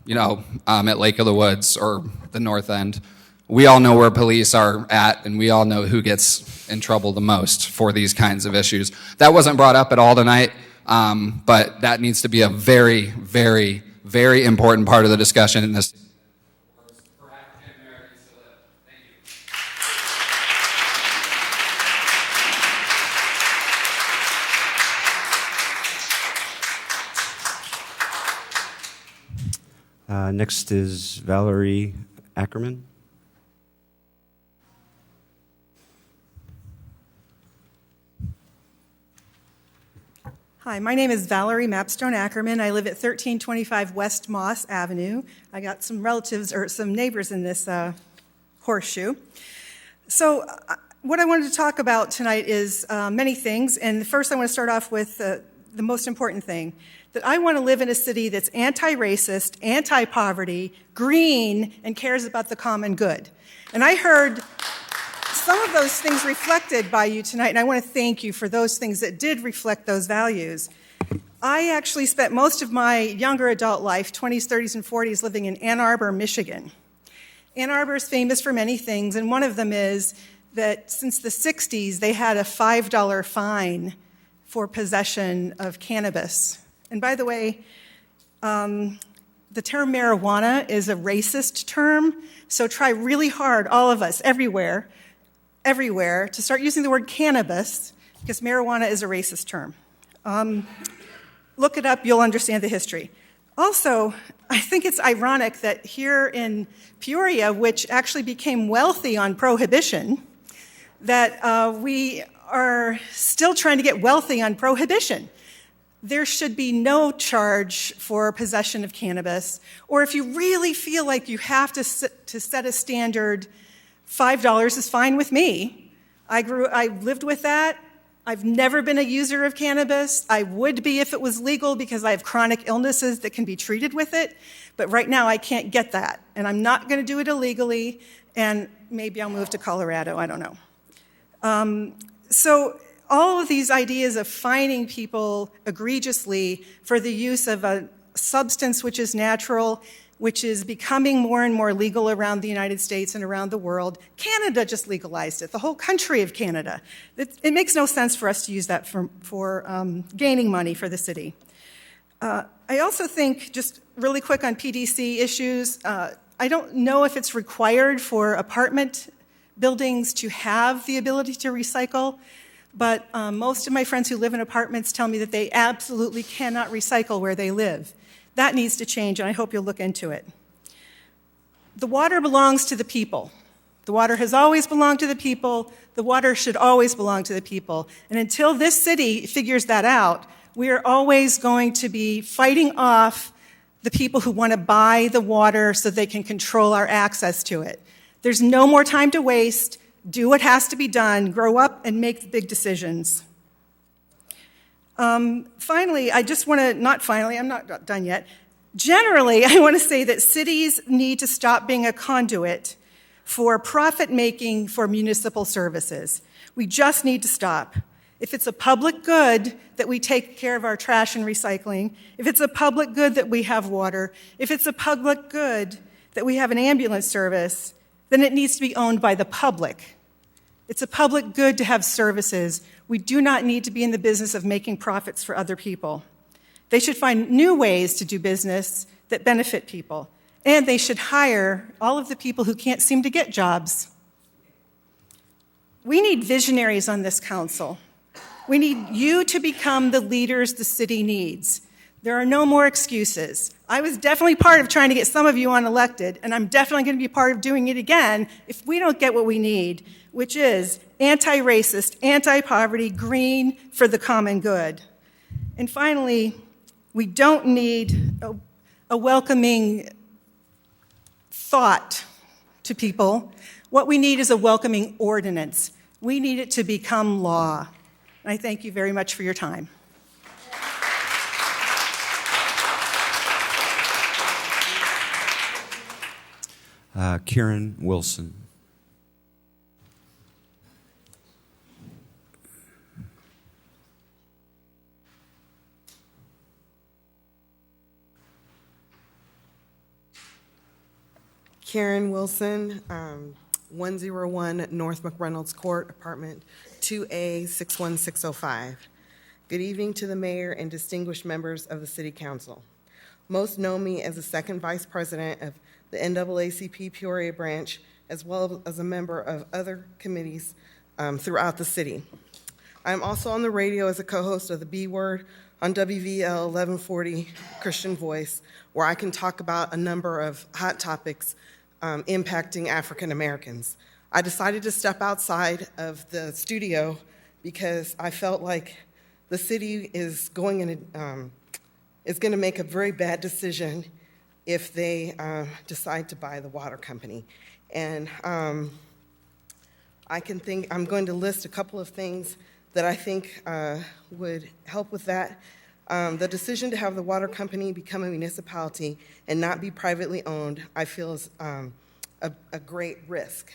at Lake of the Woods or the North End. We all know where police are at, and we all know who gets in trouble the most for these kinds of issues. That wasn't brought up at all tonight, but that needs to be a very, very, very important part of the discussion in this. Next is Valerie Ackerman. Hi, my name is Valerie Mapstone Ackerman. I live at 1325 West Moss Avenue. I got some relatives or some neighbors in this horseshoe. So what I wanted to talk about tonight is many things. And first I want to start off with the most important thing, that I want to live in a city that's anti-racist, anti-poverty, green, and cares about the common good. And I heard some of those things reflected by you tonight, and I want to thank you for those things that did reflect those values. I actually spent most of my younger adult life, 20s, 30s, and 40s, living in Ann Arbor, Michigan. Ann Arbor is famous for many things, and one of them is that since the 60s, they had a $5 fine for possession of cannabis. And by the way, the term marijuana is a racist term, so try really hard, all of us, everywhere, to start using the word cannabis, because marijuana is a racist term. Look it up, you'll understand the history. Also, I think it's ironic that here in Peoria, which actually became wealthy on prohibition, that we are still trying to get wealthy on prohibition. There should be no charge for possession of cannabis, or if you really feel like you have to set a standard, $5 is fine with me. I lived with that. I've never been a user of cannabis. I would be if it was legal because I have chronic illnesses that can be treated with it, but right now I can't get that, and I'm not going to do it illegally, and maybe I'll move to Colorado, I don't know. So all of these ideas of fining people egregiously for the use of a substance which is natural, which is becoming more and more legal around the United States and around the world. Canada just legalized it, the whole country of Canada. It makes no sense for us to use that for gaining money for the city. I also think, just really quick on PDC issues, I don't know if it's required for apartment buildings to have the ability to recycle, but most of my friends who live in apartments tell me that they absolutely cannot recycle where they live. That needs to change, and I hope you'll look into it. The water belongs to the people. The water has always belonged to the people. The water should always belong to the people. And until this city figures that out, we are always going to be fighting off the people who want to buy the water so they can control our access to it. There's no more time to waste. Do what has to be done. Grow up and make the big decisions. Finally, I just want to, not finally, I'm not done yet. Generally, I want to say that cities need to stop being a conduit for profit-making for municipal services. We just need to stop. If it's a public good that we take care of our trash and recycling, if it's a public good that we have water, if it's a public good that we have an ambulance service, then it needs to be owned by the public. It's a public good to have services. We do not need to be in the business of making profits for other people. They should find new ways to do business that benefit people, and they should hire all of the people who can't seem to get jobs. We need visionaries on this council. We need you to become the leaders the city needs. There are no more excuses. I was definitely part of trying to get some of you unelected, and I'm definitely going to be part of doing it again if we don't get what we need, which is anti-racist, anti-poverty, green for the common good. And finally, we don't need a welcoming thought to people. What we need is a welcoming ordinance. We need it to become law. And I thank you very much for your time. Karen Wilson. Karen Wilson, 101 North McReynolds Court, apartment 2A, 61605. Good evening to the mayor and distinguished members of the city council. Most know me as the second vice president of the NAACP Peoria branch, as well as a member of other committees throughout the city. I'm also on the radio as a co-host of the B Word on WVL 1140 Christian Voice, where I can talk about a number of hot topics impacting African Americans. I decided to step outside of the studio because I felt like the city is going to make a very bad decision if they decide to buy the water company. And I'm going to list a couple of things that I think would help with that. The decision to have the water company become a municipality and not be privately owned, I feel is a great risk.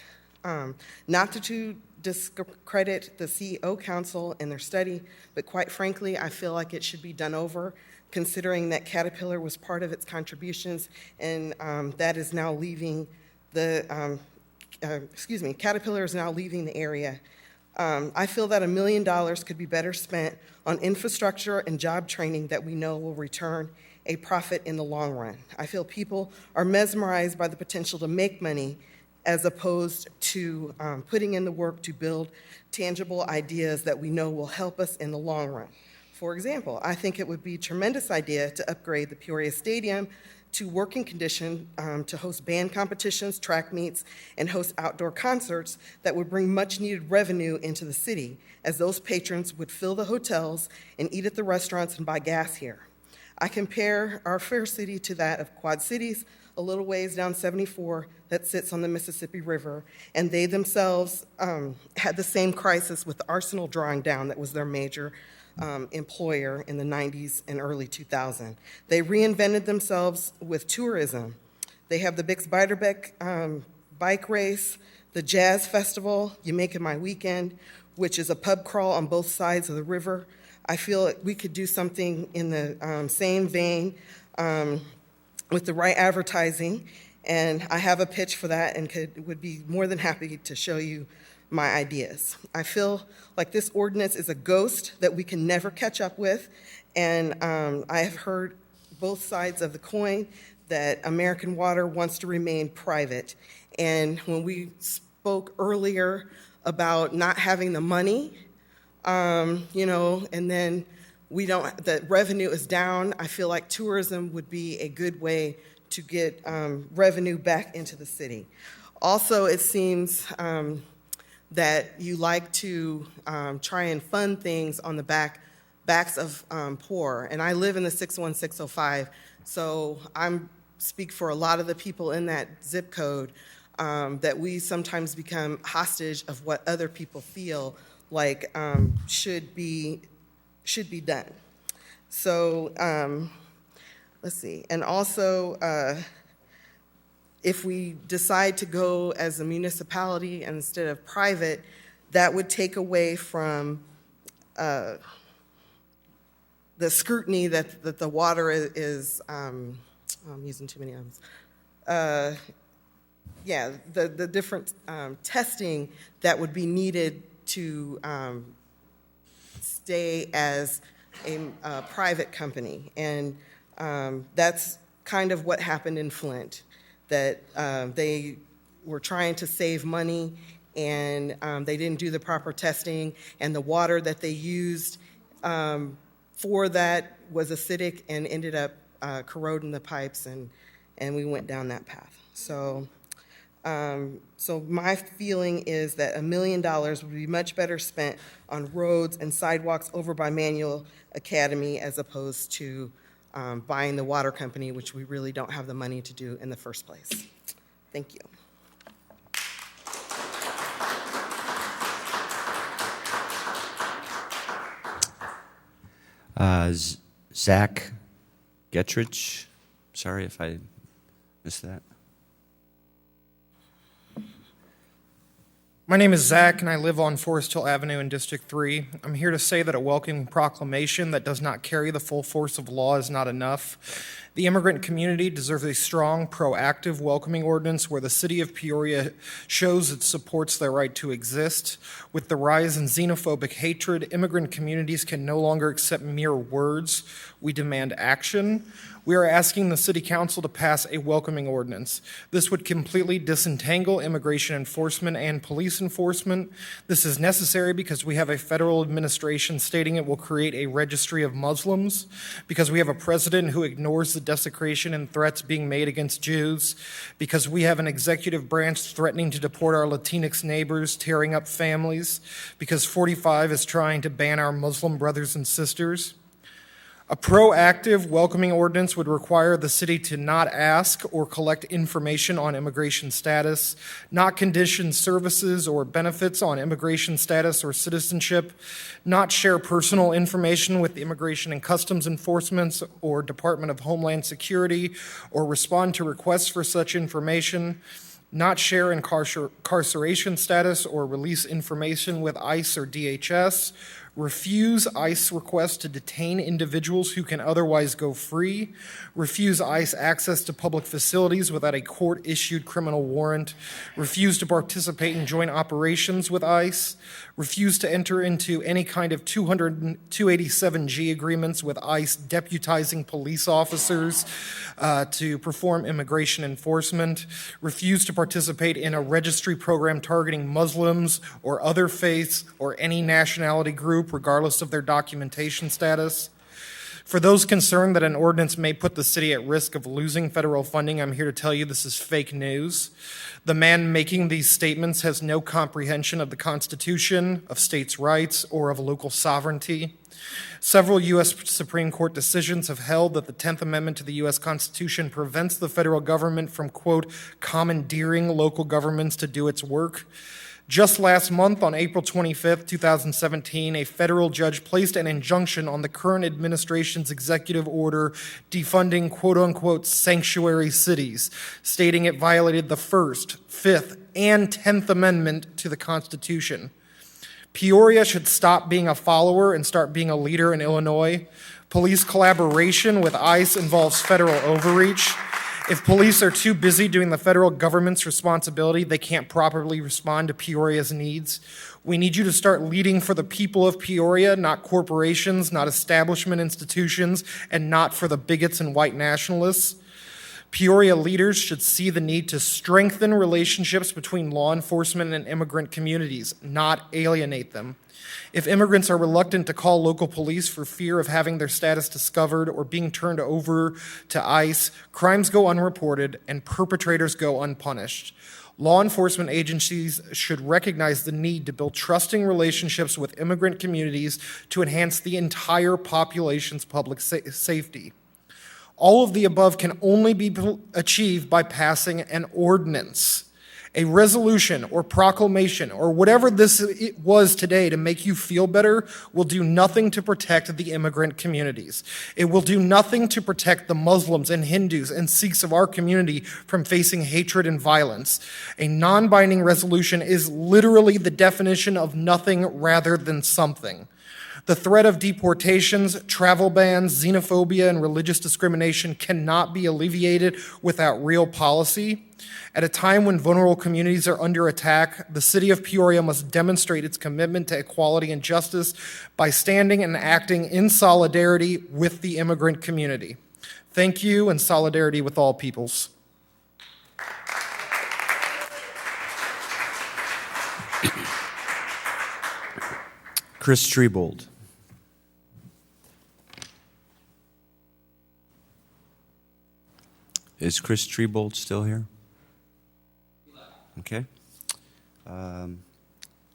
Not to discredit the CEO Council and their study, but quite frankly, I feel like it should be done over, considering that Caterpillar was part of its contributions, and that is now leaving Caterpillar is now leaving the area. I feel that $1 million could be better spent on infrastructure and job training that we know will return a profit in the long run. I feel people are mesmerized by the potential to make money as opposed to putting in the work to build tangible ideas that we know will help us in the long run. For example, I think it would be a tremendous idea to upgrade the Peoria Stadium to working condition to host band competitions, track meets, and host outdoor concerts that would bring much needed revenue into the city, as those patrons would fill the hotels and eat at the restaurants and buy gas here. I compare our fair city to that of Quad Cities, a little ways down 74 that sits on the Mississippi River, and they themselves had the same crisis with the Arsenal drawing down that was their major employer in the 90s and early 2000s. They reinvented themselves with tourism. They have the Bix Beiderbecke bike race, the Jazz Festival, You Make It My Weekend, which is a pub crawl on both sides of the river. I feel like we could do something in the same vein with the right advertising, and I have a pitch for that and would be more than happy to show you my ideas. I feel like this ordinance is a ghost that we can never catch up with, and I have heard both sides of the coin that American Water wants to remain private. And when we spoke earlier about not having the money, and then the revenue is down, I feel like tourism would be a good way to get revenue back into the city. Also, it seems that you like to try and fund things on the backs of poor. And I live in the 61605, so I speak for a lot of the people in that zip code, that we sometimes become hostage of what other people feel like should be done. So let's see. And also, if we decide to go as a municipality instead of private, that would take away from the scrutiny that the water is, I'm using too many items. The different testing that would be needed to stay as a private company. And that's kind of what happened in Flint, that they were trying to save money and they didn't do the proper testing, and the water that they used for that was acidic and ended up corroding the pipes, and we went down that path. So my feeling is that $1 million would be much better spent on roads and sidewalks over by Manual Academy as opposed to buying the water company, which we really don't have the money to do in the first place. Thank you. Zach Getrich. Sorry if I missed that. My name is Zach, and I live on Forest Hill Avenue in District 3. I'm here to say that a welcoming proclamation that does not carry the full force of law is not enough. The immigrant community deserves a strong, proactive, welcoming ordinance where the city of Peoria shows it supports their right to exist. With the rise in xenophobic hatred, immigrant communities can no longer accept mere words. We demand action. We are asking the City Council to pass a welcoming ordinance. This would completely disentangle immigration enforcement and police enforcement. This is necessary because we have a federal administration stating it will create a registry of Muslims, because we have a president who ignores the desecration and threats being made against Jews, because we have an executive branch threatening to deport our Latinx neighbors, tearing up families, because 45 is trying to ban our Muslim brothers and sisters. A proactive, welcoming ordinance would require the city to not ask or collect information on immigration status, not condition services or benefits on immigration status or citizenship, not share personal information with the Immigration and Customs Enforcement or Department of Homeland Security, or respond to requests for such information, not share incarceration status or release information with ICE or DHS, refuse ICE requests to detain individuals who can otherwise go free, refuse ICE access to public facilities without a court-issued criminal warrant, refuse to participate in joint operations with ICE, refuse to enter into any kind of 287G agreements with ICE deputizing police officers to perform immigration enforcement, refuse to participate in a registry program targeting Muslims or other faiths or any nationality group, regardless of their documentation status. For those concerned that an ordinance may put the city at risk of losing federal funding, I'm here to tell you this is fake news. The man making these statements has no comprehension of the Constitution, of states' rights, or of local sovereignty. Several U.S. Supreme Court decisions have held that the 10th Amendment to the U.S. Constitution prevents the federal government from, quote, commandeering local governments to do its work. Just last month, on April 25th, 2017, a federal judge placed an injunction on the current administration's executive order defunding quote-unquote sanctuary cities, stating it violated the First, Fifth, and 10th Amendment to the Constitution. Peoria should stop being a follower and start being a leader in Illinois. Police collaboration with ICE involves federal overreach. If police are too busy doing the federal government's responsibility, they can't properly respond to Peoria's needs. We need you to start leading for the people of Peoria, not corporations, not establishment institutions, and not for the bigots and white nationalists. Peoria leaders should see the need to strengthen relationships between law enforcement and immigrant communities, not alienate them. If immigrants are reluctant to call local police for fear of having their status discovered or being turned over to ICE, crimes go unreported and perpetrators go unpunished. Law enforcement agencies should recognize the need to build trusting relationships with immigrant communities to enhance the entire population's public safety. All of the above can only be achieved by passing an ordinance. A resolution or proclamation or whatever this was today to make you feel better will do nothing to protect the immigrant communities. It will do nothing to protect the Muslims and Hindus and Sikhs of our community from facing hatred and violence. A non-binding resolution is literally the definition of nothing rather than something. The threat of deportations, travel bans, xenophobia, and religious discrimination cannot be alleviated without real policy. At a time when vulnerable communities are under attack, the city of Peoria must demonstrate its commitment to equality and justice by standing and acting in solidarity with the immigrant community. Thank you, and solidarity with all peoples. Chris Trebold. Is Chris Trebold still here? Okay.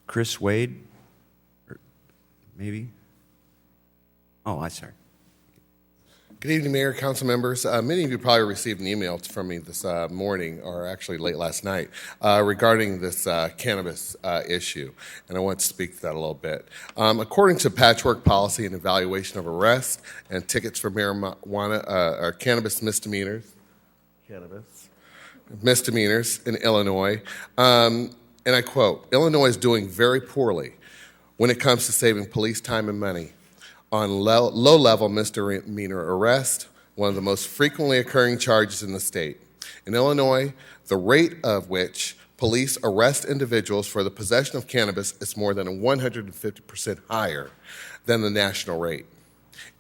Chris Wade? Maybe? Oh, I'm sorry. Good evening, Mayor, council members. Many of you probably received an email from me this morning, or actually late last night, regarding this cannabis issue, and I want to speak to that a little bit. According to patchwork policy and evaluation of arrests and tickets for marijuana or cannabis misdemeanors in Illinois, and I quote, Illinois is doing very poorly when it comes to saving police time and money on low-level misdemeanor arrest, one of the most frequently occurring charges in the state. In Illinois, the rate of which police arrest individuals for the possession of cannabis is more than 150% higher than the national rate.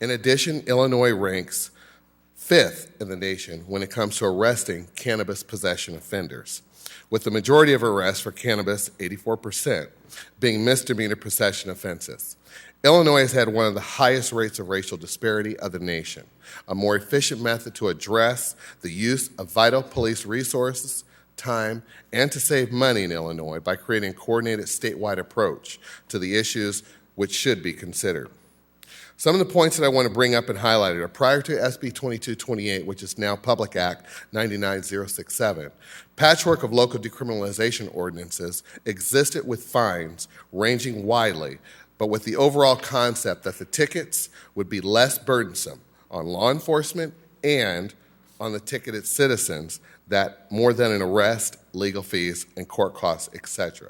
In addition, Illinois ranks 5th in the nation when it comes to arresting cannabis possession offenders, with the majority of arrests for cannabis, 84%, being misdemeanor possession offenses. Illinois has had one of the highest rates of racial disparity of the nation. A more efficient method to address the use of vital police resources, time, and to save money in Illinois by creating a coordinated statewide approach to the issues which should be considered. Some of the points that I want to bring up and highlight are prior to SB 2228, which is now Public Act 99067, patchwork of local decriminalization ordinances existed with fines ranging widely, but with the overall concept that the tickets would be less burdensome on law enforcement and on the ticketed citizens that more than an arrest, legal fees, and court costs, etc.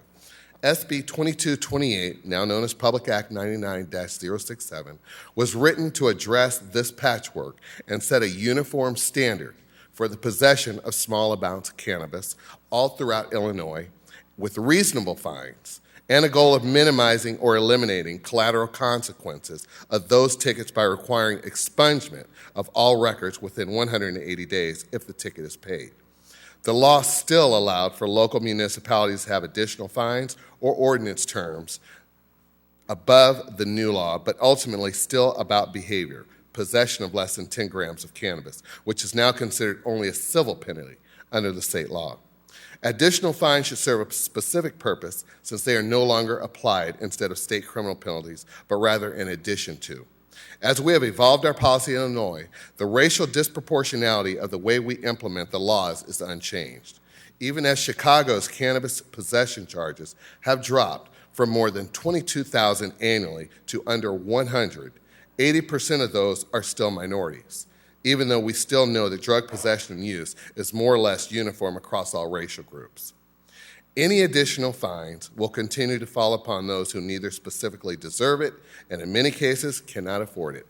SB 2228, now known as Public Act 99-067, was written to address this patchwork and set a uniform standard for the possession of small amounts of cannabis all throughout Illinois with reasonable fines and a goal of minimizing or eliminating collateral consequences of those tickets by requiring expungement of all records within 180 days if the ticket is paid. The law still allowed for local municipalities to have additional fines or ordinance terms above the new law, but ultimately still about behavior, possession of less than 10 grams of cannabis, which is now considered only a civil penalty under the state law. Additional fines should serve a specific purpose since they are no longer applied instead of state criminal penalties, but rather in addition to. As we have evolved our policy in Illinois, the racial disproportionality of the way we implement the laws is unchanged. Even as Chicago's cannabis possession charges have dropped from more than 22,000 annually to under 100, 80% of those are still minorities, even though we still know that drug possession and use is more or less uniform across all racial groups. Any additional fines will continue to fall upon those who neither specifically deserve it and in many cases cannot afford it.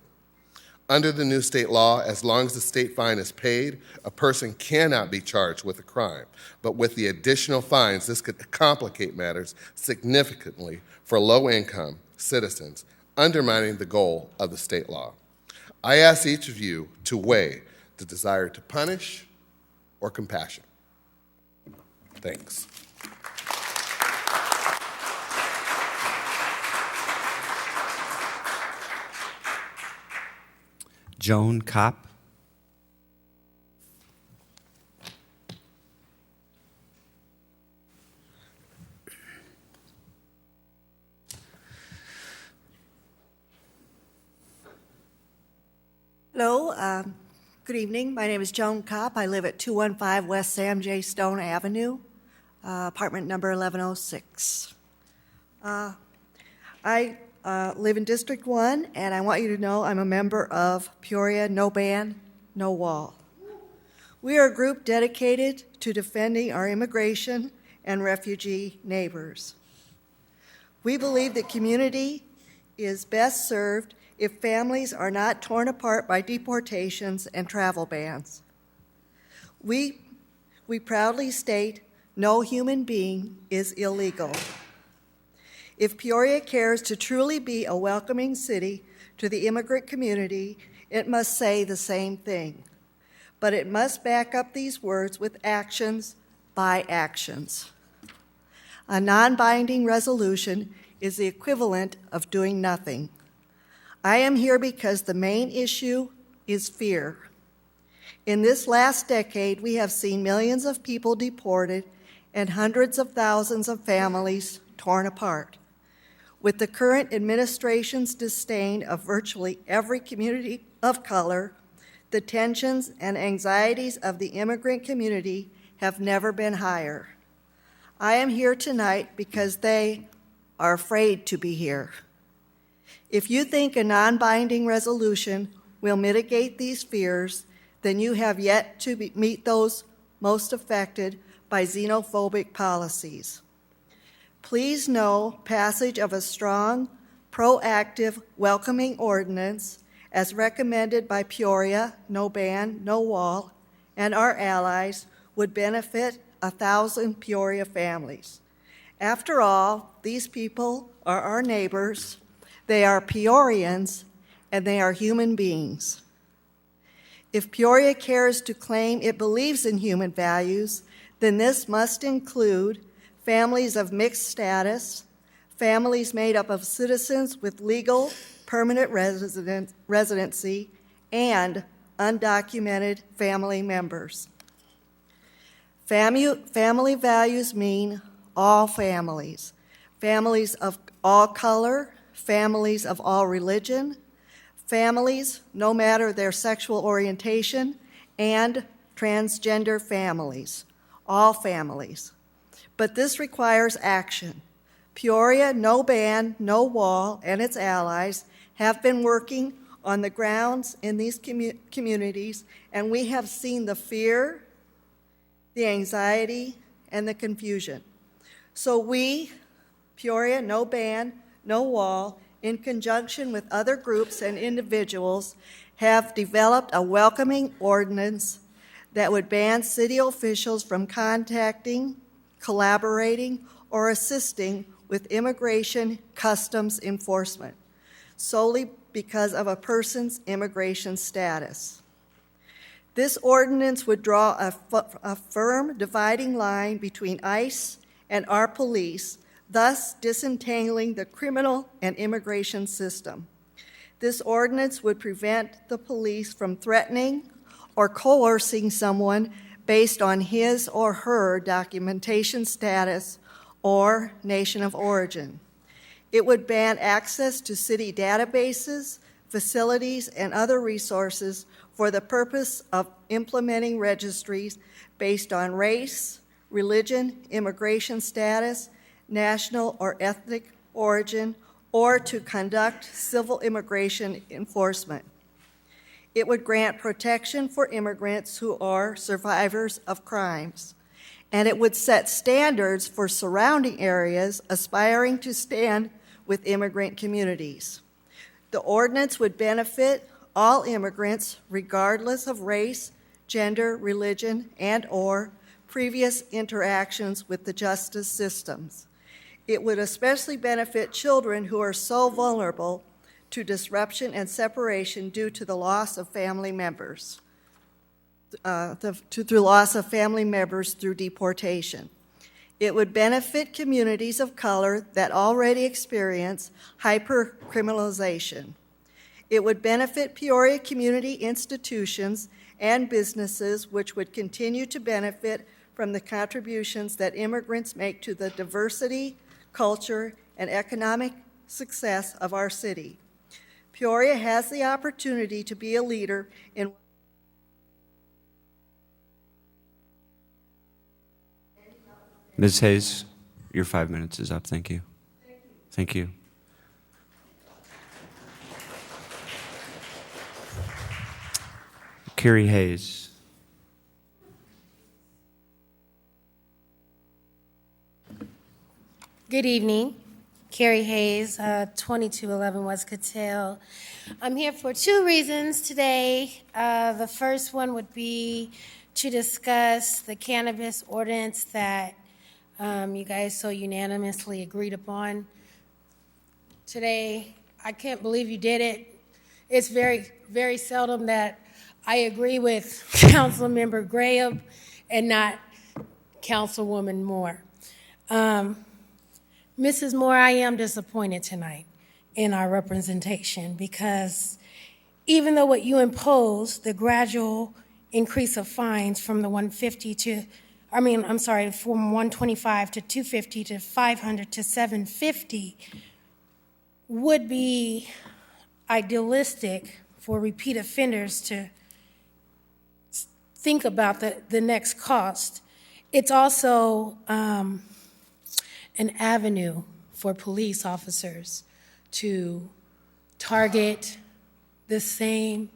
Under the new state law, as long as the state fine is paid, a person cannot be charged with a crime. But with the additional fines, this could complicate matters significantly for low-income citizens, undermining the goal of the state law. I ask each of you to weigh the desire to punish or compassion. Thanks. Joan Kopp. Hello, good evening. My name is Joan Kopp. I live at 215 West Sam J. Stone Avenue, apartment number 1106. I live in District 1, and I want you to know I'm a member of Peoria No Ban, No Wall. We are a group dedicated to defending our immigration and refugee neighbors. We believe the community is best served if families are not torn apart by deportations and travel bans. We proudly state no human being is illegal. If Peoria cares to truly be a welcoming city to the immigrant community, it must say the same thing. But it must back up these words with actions by actions. A non-binding resolution is the equivalent of doing nothing. I am here because the main issue is fear. In this last decade, we have seen millions of people deported and hundreds of thousands of families torn apart. With the current administration's disdain of virtually every community of color, the tensions and anxieties of the immigrant community have never been higher. I am here tonight because they are afraid to be here. If you think a non-binding resolution will mitigate these fears, then you have yet to meet those most affected by xenophobic policies. Please know passage of a strong, proactive, welcoming ordinance as recommended by Peoria, No Ban, No Wall, and our allies would benefit 1,000 Peoria families. After all, these people are our neighbors, they are Peorians, and they are human beings. If Peoria cares to claim it believes in human values, then this must include families of mixed status, families made up of citizens with legal permanent residency, and undocumented family members. Family values mean all families, families of all color, families of all religion, families no matter their sexual orientation, and transgender families, all families. But this requires action. Peoria, No Ban, No Wall, and its allies have been working on the grounds in these communities, and we have seen the fear, the anxiety, and the confusion. So we, Peoria, No Ban, No Wall, in conjunction with other groups and individuals, have developed a welcoming ordinance that would ban city officials from contacting, collaborating, or assisting with immigration customs enforcement solely because of a person's immigration status. This ordinance would draw a firm dividing line between ICE and our police, thus disentangling the criminal and immigration system. This ordinance would prevent the police from threatening or coercing someone based on his or her documentation status or nation of origin. It would ban access to city databases, facilities, and other resources for the purpose of implementing registries based on race, religion, immigration status, national or ethnic origin, or to conduct civil immigration enforcement. It would grant protection for immigrants who are survivors of crimes, and it would set standards for surrounding areas aspiring to stand with immigrant communities. The ordinance would benefit all immigrants regardless of race, gender, religion, and/or previous interactions with the justice systems. It would especially benefit children who are so vulnerable to disruption and separation due to the loss of family members, through loss of family members through deportation. It would benefit communities of color that already experience hyper-criminalization. It would benefit Peoria community institutions and businesses, which would continue to benefit from the contributions that immigrants make to the diversity, culture, and economic success of our city. Peoria has the opportunity to be a leader in Ms. Hayes, your 5 minutes is up. Thank you. Thank you. Carrie Hayes. Good evening. Carrie Hayes, 2211 West Cattell. I'm here for two reasons today. The first one would be to discuss the cannabis ordinance that you guys so unanimously agreed upon today. I can't believe you did it. It's very, very seldom that I agree with Councilmember Graham and not Councilwoman Moore. Mrs. Moore, I am disappointed tonight in our representation because even though what you imposed, the gradual increase of fines from the 150 to, from 125 to 250 to 500 to 750 would be idealistic for repeat offenders to think about the next cost. It's also an avenue for police officers to target the same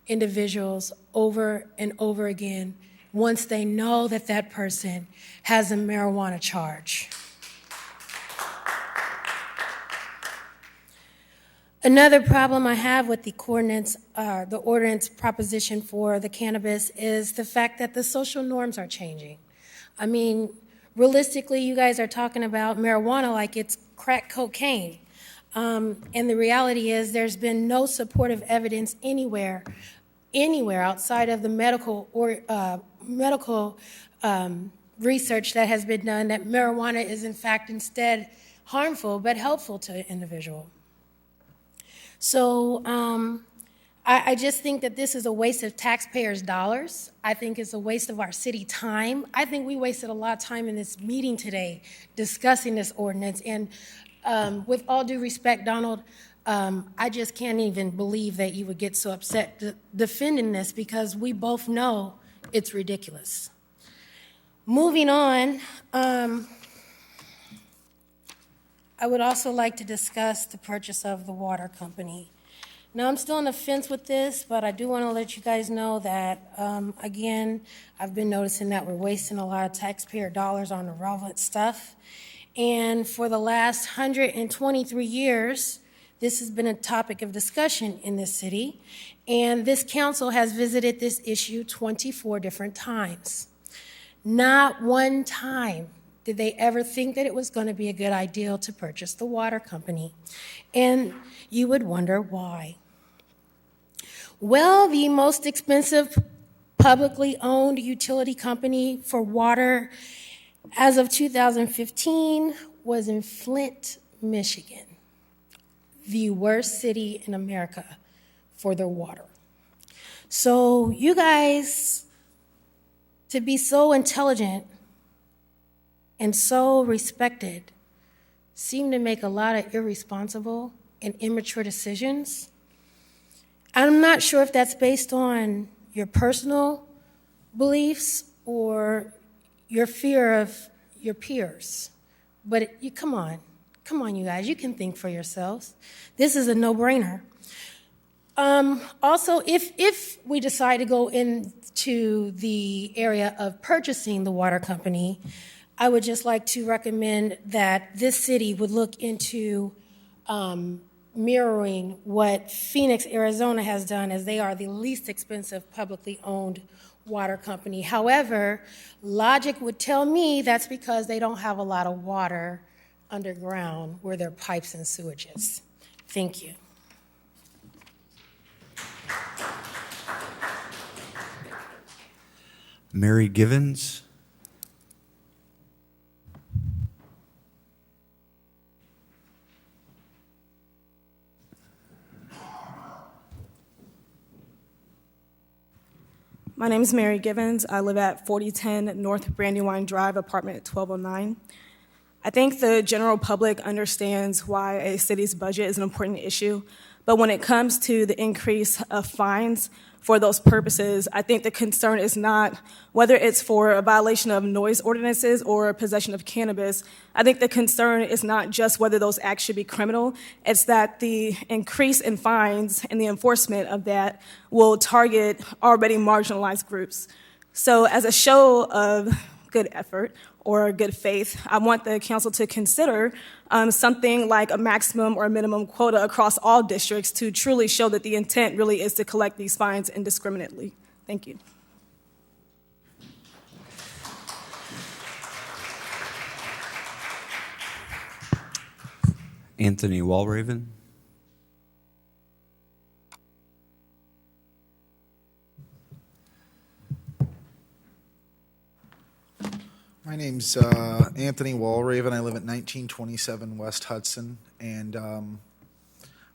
individuals over and over again once they know that that person has a marijuana charge. Another problem I have with the ordinance proposition for the cannabis is the fact that the social norms are changing. I mean, realistically, you guys are talking about marijuana like it's crack cocaine. And the reality is there's been no supportive evidence anywhere outside of the medical research that has been done that marijuana is in fact instead harmful but helpful to an individual. So I just think that this is a waste of taxpayers' dollars. I think it's a waste of our city time. I think we wasted a lot of time in this meeting today discussing this ordinance. And with all due respect, Donald, I just can't even believe that you would get so upset defending this because we both know it's ridiculous. Moving on, I would also like to discuss the purchase of the water company. Now, I'm still on the fence with this, but I do want to let you guys know that, again, I've been noticing that we're wasting a lot of taxpayer dollars on irrelevant stuff. And for the last 123 years, this has been a topic of discussion in this city. And this council has visited this issue 24 different times. Not one time did they ever think that it was going to be a good idea to purchase the water company? And you would wonder why. Well, the most expensive publicly owned utility company for water as of 2015 was in Flint, Michigan, the worst city in America for their water. So you guys, to be so intelligent and so respected, seem to make a lot of irresponsible and immature decisions. I'm not sure if that's based on your personal beliefs or your fear of your peers. But come on, you guys, you can think for yourselves. This is a no-brainer. Also, if we decide to go into the area of purchasing the water company, I would just like to recommend that this city would look into mirroring what Phoenix, Arizona has done, as they are the least expensive publicly owned water company. However, logic would tell me that's because they don't have a lot of water underground where there are pipes and sewages. Thank you. Mary Givens. My name is Mary Givens. I live at 4010 North Brandywine Drive, apartment 1209. I think the general public understands why a city's budget is an important issue, but when it comes to the increase of fines for those purposes, I think the concern is not whether it's for a violation of noise ordinances or possession of cannabis. I think the concern is not just whether those acts should be criminal, it's that the increase in fines and the enforcement of that will target already marginalized groups. So as a show of good effort or good faith, I want the council to consider something like a maximum or a minimum quota across all districts to truly show that the intent really is to collect these fines indiscriminately. Thank you. Anthony Walraven. My name's Anthony Walraven. I live at 1927 West Hudson, and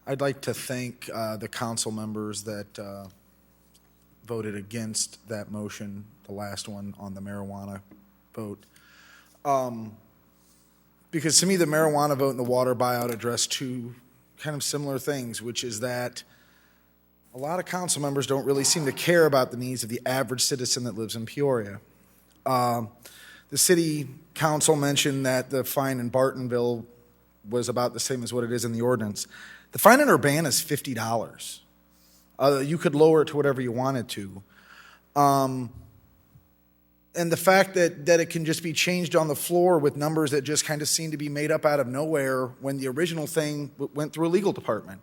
I'd like to thank the council members that voted against that motion, the last one on the marijuana vote. Because to me, the marijuana vote and the water buyout address two kind of similar things, which is that a lot of council members don't really seem to care about the needs of the average citizen that lives in Peoria. The city council mentioned that the fine in Bartonville was about the same as what it is in the ordinance. The fine in Urbana is $50. You could lower it to whatever you wanted to. And the fact that it can just be changed on the floor with numbers that just kind of seem to be made up out of nowhere when the original thing went through a legal department.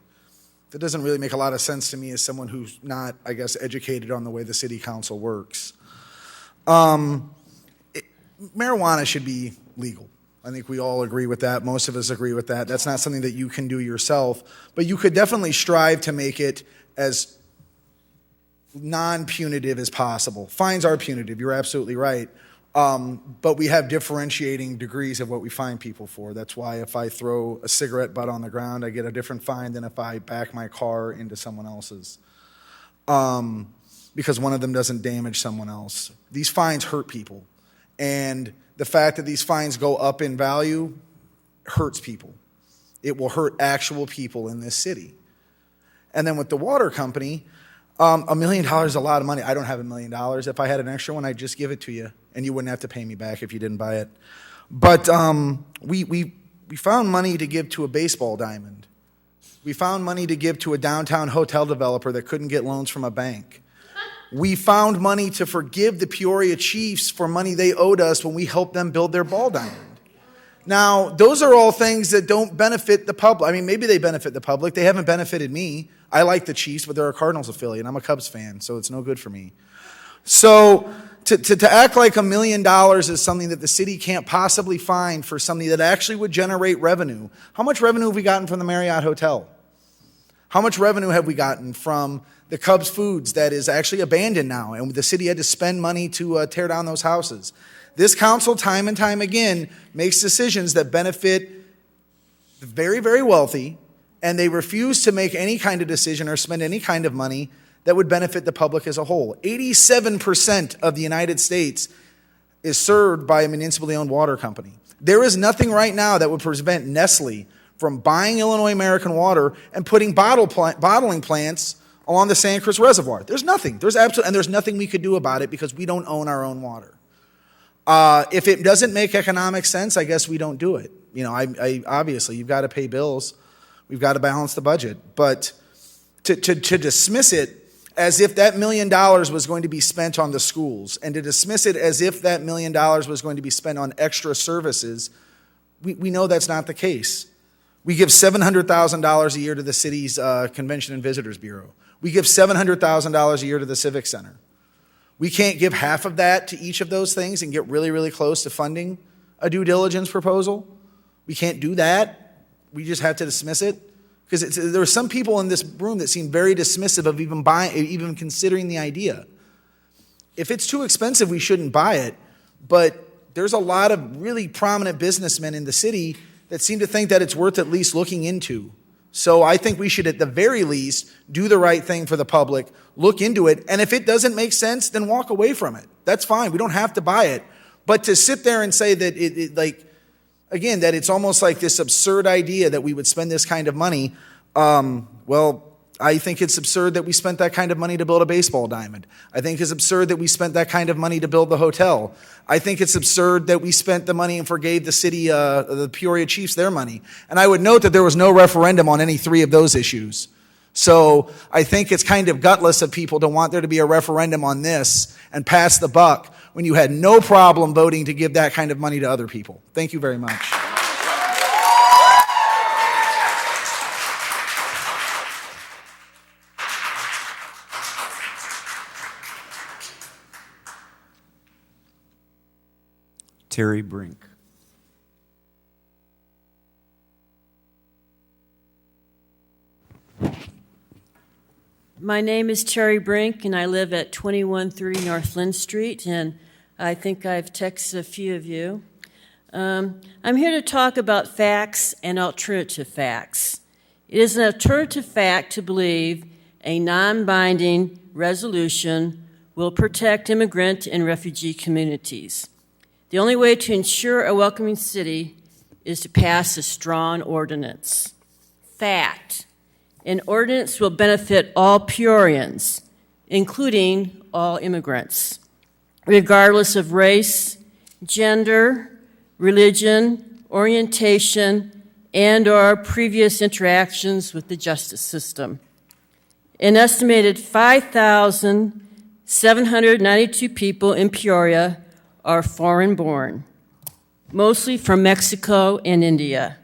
That doesn't really make a lot of sense to me as someone who's not, I guess, educated on the way the city council works. Marijuana should be legal. I think we all agree with that. Most of us agree with that. That's not something that you can do yourself, but you could definitely strive to make it as non-punitive as possible. Fines are punitive, you're absolutely right, but we have differentiating degrees of what we fine people for. That's why if I throw a cigarette butt on the ground, I get a different fine than if I back my car into someone else's, because one of them doesn't damage someone else. These fines hurt people. And the fact that these fines go up in value hurts people. It will hurt actual people in this city. And then with the water company, $1 million is a lot of money. I don't have $1 million. If I had an extra one, I'd just give it to you, and you wouldn't have to pay me back if you didn't buy it. But we found money to give to a baseball diamond. We found money to give to a downtown hotel developer that couldn't get loans from a bank. We found money to forgive the Peoria Chiefs for money they owed us when we helped them build their ball diamond. Now, those are all things that don't benefit the public. I mean, maybe they benefit the public. They haven't benefited me. I like the Chiefs, but they're a Cardinals affiliate. I'm a Cubs fan, so it's no good for me. So to act like $1 million is something that the city can't possibly find for something that actually would generate revenue. How much revenue have we gotten from the Marriott Hotel? How much revenue have we gotten from the Cubs Foods that is actually abandoned now, and the city had to spend money to tear down those houses? This council, time and time again, makes decisions that benefit the very, very wealthy, and they refuse to make any kind of decision or spend any kind of money that would benefit the public as a whole. 87% of the United States is served by a municipally owned water company. There is nothing right now that would prevent Nestle from buying Illinois American Water and putting bottling plants along the Sand Cruz Reservoir. There's nothing. And there's nothing we could do about it because we don't own our own water. If it doesn't make economic sense, I guess we don't do it. You know, I obviously, you've got to pay bills. We've got to balance the budget. But to dismiss it as if that $1 million was going to be spent on the schools, and to dismiss it as if that $1 million was going to be spent on extra services, we know that's not the case. We give $700,000 a year to the city's Convention and Visitors Bureau. We give $700,000 a year to the Civic Center. We can't give half of that to each of those things and get really, really close to funding a due diligence proposal. We can't do that. We just have to dismiss it. Because there are some people in this room that seem very dismissive of even considering the idea. If it's too expensive, we shouldn't buy it. But there's a lot of really prominent businessmen in the city that seem to think that it's worth at least looking into. So I think we should, at the very least, do the right thing for the public, look into it, and if it doesn't make sense, then walk away from it. That's fine. We don't have to buy it. But to sit there and say that that it's almost like this absurd idea that we would spend this kind of money, well, I think it's absurd that we spent that kind of money to build a baseball diamond. I think it's absurd that we spent that kind of money to build the hotel. I think it's absurd that we spent the money and forgave the city, the Peoria Chiefs, their money. And I would note that there was no referendum on any three of those issues. So I think it's kind of gutless of people to want there to be a referendum on this and pass the buck when you had no problem voting to give that kind of money to other people. Thank you very much. Terry Brink. My name is Terry Brink, and I live at 213 North Lynn Street, and I think I've texted a few of you. I'm here to talk about facts and alternative facts. It is an alternative fact to believe a non-binding resolution will protect immigrant and refugee communities. The only way to ensure a welcoming city is to pass a strong ordinance. Fact: an ordinance will benefit all Peorians, including all immigrants, regardless of race, gender, religion, orientation, and/or previous interactions with the justice system. An estimated 5,792 people in Peoria are foreign-born, mostly from Mexico and India.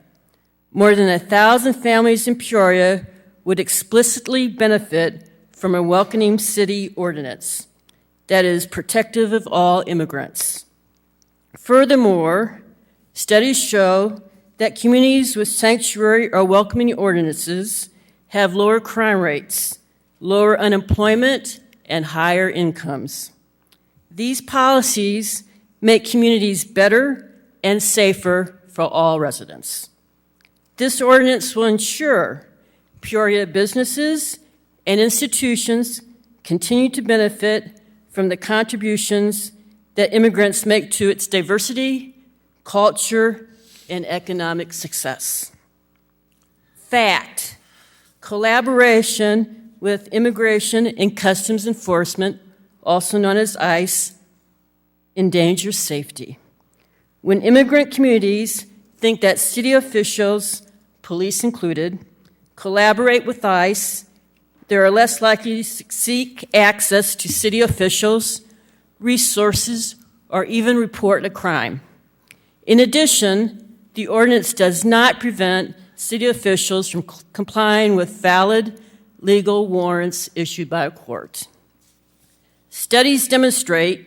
More than 1,000 families in Peoria would explicitly benefit from a welcoming city ordinance that is protective of all immigrants. Furthermore, studies show that communities with sanctuary or welcoming ordinances have lower crime rates, lower unemployment, and higher incomes. These policies make communities better and safer for all residents. This ordinance will ensure Peoria businesses and institutions continue to benefit from the contributions that immigrants make to its diversity, culture, and economic success. Fact: collaboration with Immigration and Customs Enforcement, also known as ICE, endangers safety. When immigrant communities think that city officials, police included, collaborate with ICE, they are less likely to seek access to city officials, resources, or even report a crime. In addition, the ordinance does not prevent city officials from complying with valid legal warrants issued by a court. Studies demonstrate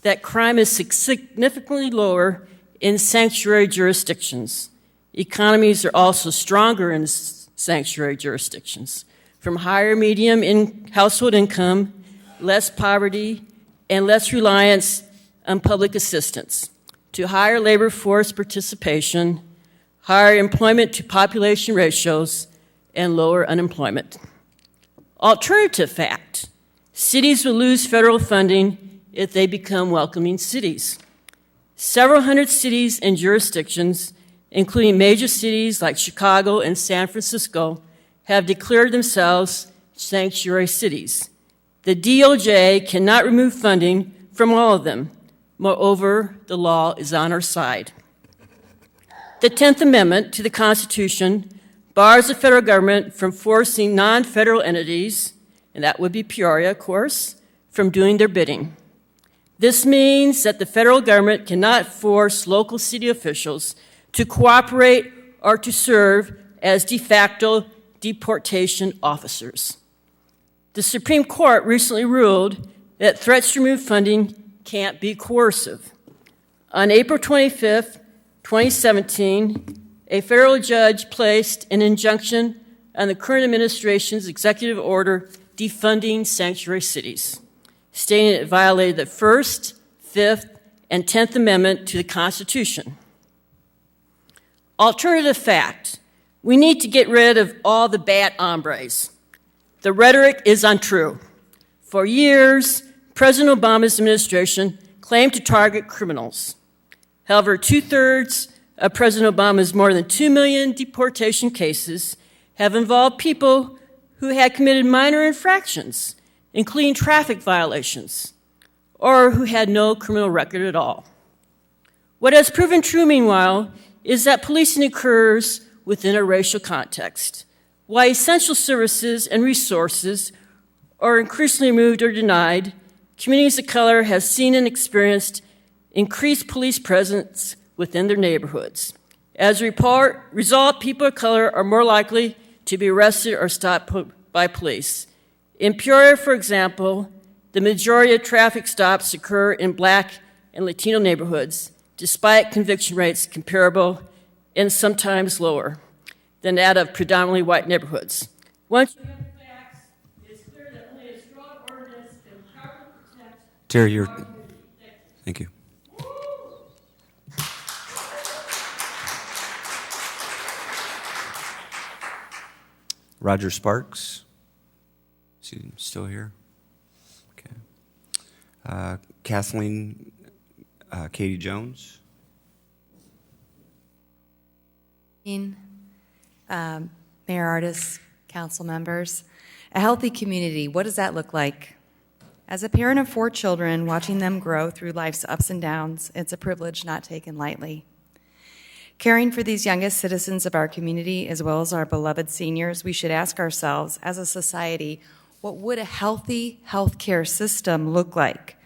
that crime is significantly lower in sanctuary jurisdictions. Economies are also stronger in sanctuary jurisdictions, from higher medium household income, less poverty, and less reliance on public assistance, to higher labor force participation, higher employment to population ratios, and lower unemployment. Alternative fact: cities will lose federal funding if they become welcoming cities. Several hundred cities and jurisdictions, including major cities like Chicago and San Francisco, have declared themselves sanctuary cities. The DOJ cannot remove funding from all of them. Moreover, the law is on our side. The 10th Amendment to the Constitution bars the federal government from forcing non-federal entities, and that would be Peoria, of course, from doing their bidding. This means that the federal government cannot force local city officials to cooperate or to serve as de facto deportation officers. The Supreme Court recently ruled that threats to remove funding can't be coercive. On April 25th, 2017, a federal judge placed an injunction on the current administration's executive order defunding sanctuary cities, stating it violated the First, Fifth, and 10th Amendment to the Constitution. Alternative fact: we need to get rid of all the bad hombres. The rhetoric is untrue. For years, President Obama's administration claimed to target criminals. However, 2/3 of President Obama's more than 2 million deportation cases have involved people who had committed minor infractions, including traffic violations, or who had no criminal record at all. What has proven true, meanwhile, is that policing occurs within a racial context. While essential services and resources are increasingly removed or denied, communities of color have seen and experienced increased police presence within their neighborhoods. As a result, people of color are more likely to be arrested or stopped by police. In Peoria, for example, the majority of traffic stops occur in Black and Latino neighborhoods, despite conviction rates comparable and sometimes lower than that of predominantly white neighborhoods. Once you have the facts, it is clear that only a strong ordinance can properly protect Terry, you're Thank you. Roger Sparks. Is he still here? Okay. Kathleen Katie Jones. Mayor Artis, council members. A healthy community, what does that look like? As a parent of 4 children, watching them grow through life's ups and downs, it's a privilege not taken lightly. Caring for these youngest citizens of our community, as well as our beloved seniors, we should ask ourselves, as a society, what would a healthy healthcare system look like?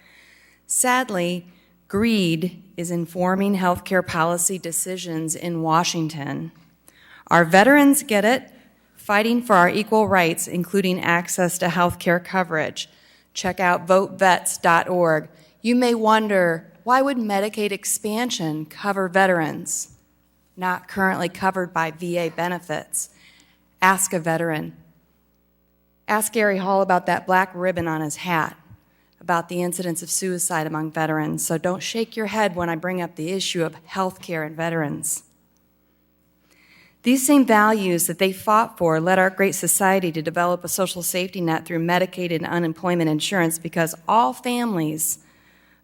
Sadly, greed is informing healthcare policy decisions in Washington. Our veterans get it, fighting for our equal rights, including access to healthcare coverage. Check out votevets.org. You may wonder, why would Medicaid expansion cover veterans not currently covered by VA benefits? Ask a veteran. Ask Gary Hall about that black ribbon on his hat, about the incidence of suicide among veterans. So don't shake your head when I bring up the issue of health care and veterans. These same values that they fought for led our great society to develop a social safety net through Medicaid and unemployment insurance, because all families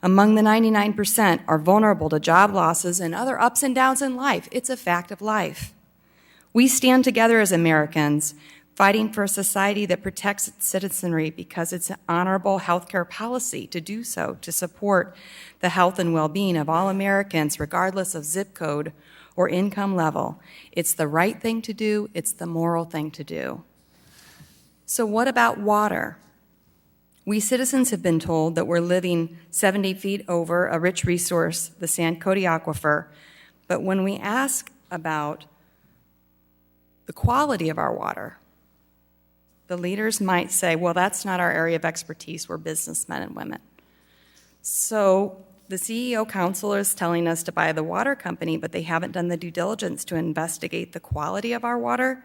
among the 99% are vulnerable to job losses and other ups and downs in life. It's a fact of life. We stand together as Americans, fighting for a society that protects its citizenry because it's an honorable healthcare policy to do so, to support the health and well-being of all Americans, regardless of zip code or income level. It's the right thing to do. It's the moral thing to do. So what about water? We citizens have been told that we're living 70 feet over a rich resource, the Sand-Cody Aquifer. But when we ask about the quality of our water, the leaders might say, well, that's not our area of expertise. We're businessmen and women. So the CEO Council is telling us to buy the water company, but they haven't done the due diligence to investigate the quality of our water.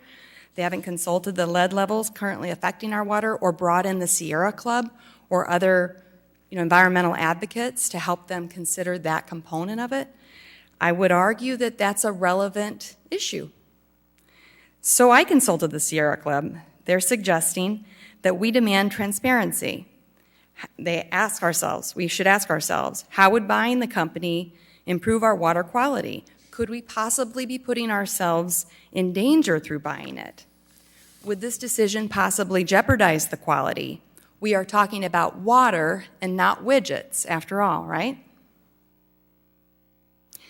They haven't consulted the lead levels currently affecting our water, or brought in the Sierra Club or other environmental advocates to help them consider that component of it. I would argue that that's a relevant issue. So I consulted the Sierra Club. They're suggesting that we demand transparency. We should ask ourselves, how would buying the company improve our water quality? Could we possibly be putting ourselves in danger through buying it? Would this decision possibly jeopardize the quality? We are talking about water and not widgets, after all, right?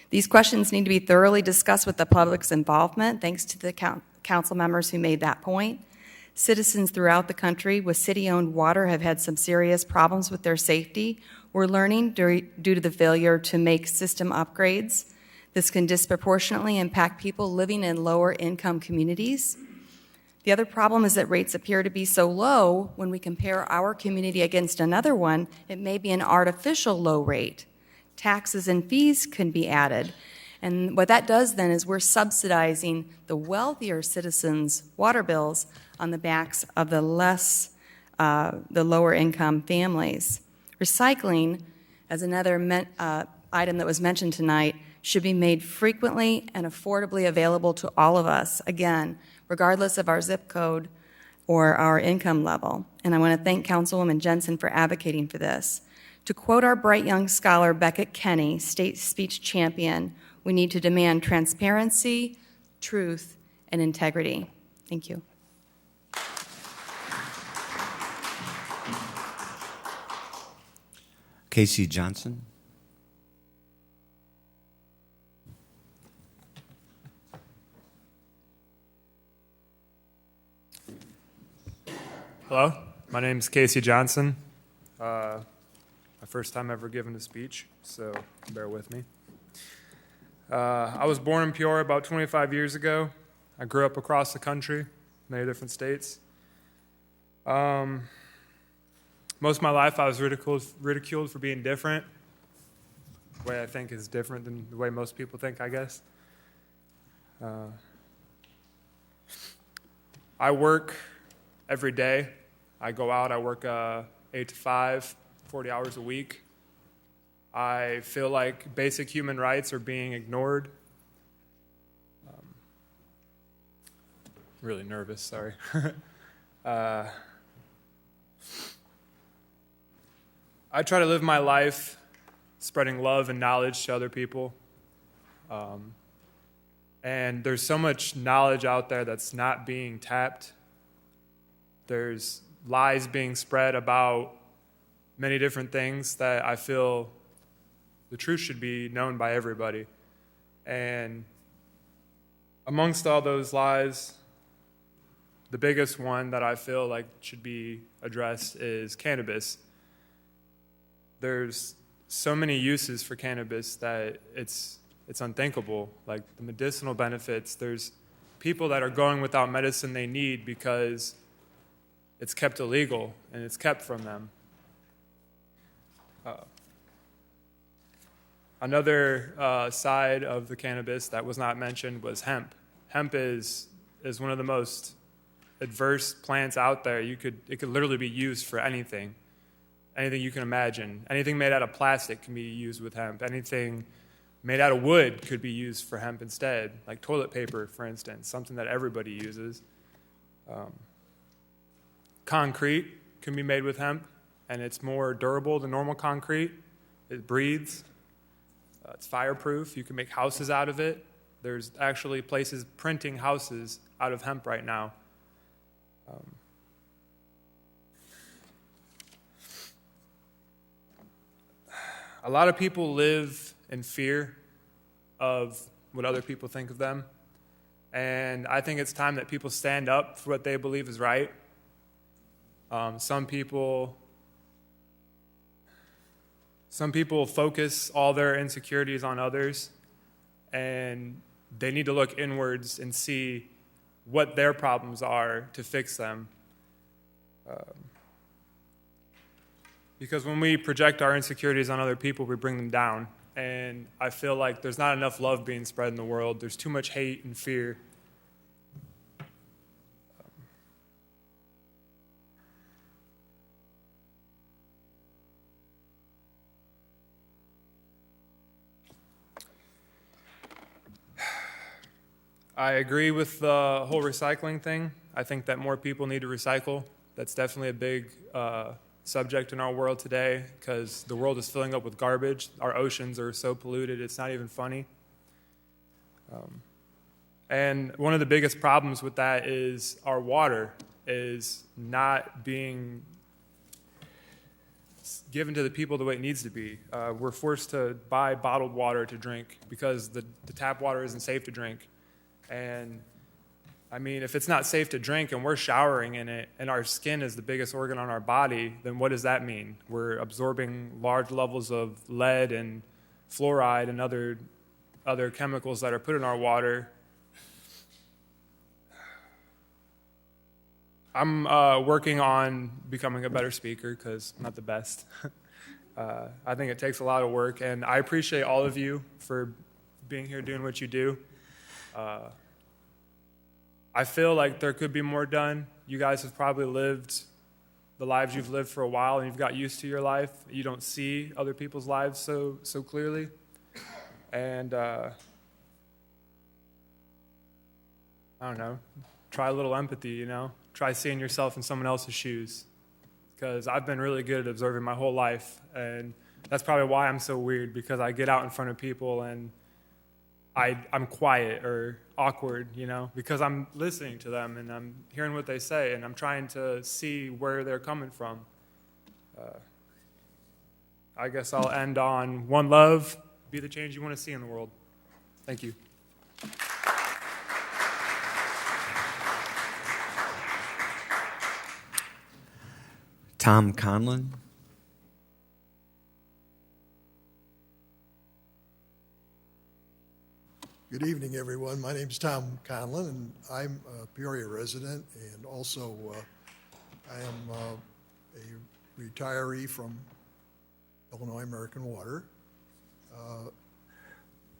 These questions need to be thoroughly discussed with the public's involvement, thanks to the council members who made that point. Citizens throughout the country with city-owned water have had some serious problems with their safety. We're learning due to the failure to make system upgrades. This can disproportionately impact people living in lower-income communities. The other problem is that rates appear to be so low when we compare our community against another one, it may be an artificial low rate. Taxes and fees can be added. And what that does then is we're subsidizing the wealthier citizens' water bills on the backs of the lower income families. Recycling, as another item that was mentioned tonight, should be made frequently and affordably available to all of us, again, regardless of our zip code or our income level. And I want to thank Councilwoman Jensen for advocating for this. To quote our bright young scholar Beckett Kenny, state speech champion, we need to demand transparency, truth, and integrity. Thank you. Casey Johnson. Hello, my name is Casey Johnson. My first time ever giving a speech, so bear with me. I was born in Peoria about 25 years ago. I grew up across the country, many different states. Most of my life I was ridiculed for being different. The way I think is different than the way most people think, I guess. I work every day. I go out, I work 8 to 5, 40 hours a week. I feel like basic human rights are being ignored. Really nervous, sorry. I try to live my life spreading love and knowledge to other people. And there's so much knowledge out there that's not being tapped. There's lies being spread about many different things that I feel the truth should be known by everybody. And amongst all those lies, the biggest one that I feel like should be addressed is cannabis. There's so many uses for cannabis that it's unthinkable. Like the medicinal benefits, there's people that are going without medicine they need because it's kept illegal and it's kept from them. Another side of the cannabis that was not mentioned was hemp. Hemp is one of the most adverse plants out there. It could literally be used for anything you can imagine. Anything made out of plastic can be used with hemp. Anything made out of wood could be used for hemp instead, like toilet paper, for instance, something that everybody uses. Concrete can be made with hemp, and it's more durable than normal concrete. It breathes. It's fireproof. You can make houses out of it. There's actually places printing houses out of hemp right now. A lot of people live in fear of what other people think of them. And I think it's time that people stand up for what they believe is right. Some people focus all their insecurities on others, and they need to look inwards and see what their problems are to fix them. Because when we project our insecurities on other people, we bring them down. And I feel like there's not enough love being spread in the world. There's too much hate and fear. I agree with the whole recycling thing. I think that more people need to recycle. That's definitely a big subject in our world today because the world is filling up with garbage. Our oceans are so polluted, it's not even funny. And one of the biggest problems with that is our water is not being given to the people the way it needs to be. We're forced to buy bottled water to drink because the tap water isn't safe to drink. And I mean, if it's not safe to drink and we're showering in it and our skin is the biggest organ on our body, then what does that mean? We're absorbing large levels of lead and fluoride and other chemicals that are put in our water. I'm working on becoming a better speaker because I'm not the best. I think it takes a lot of work, and I appreciate all of you for being here doing what you do. I feel like there could be more done. You guys have probably lived the lives you've lived for a while, and you've got used to your life. You don't see other people's lives so clearly. And I don't know, try a little empathy, you know? Try seeing yourself in someone else's shoes. Because I've been really good at observing my whole life, and that's probably why I'm so weird, because I get out in front of people and I'm quiet or awkward, you know, because I'm listening to them and I'm hearing what they say and I'm trying to see where they're coming from. I guess I'll end on one love, be the change you want to see in the world. Thank you. Tom Conlon. Good evening, everyone. My name is Tom Conlon, and I'm a Peoria resident, and also I am a retiree from Illinois American Water.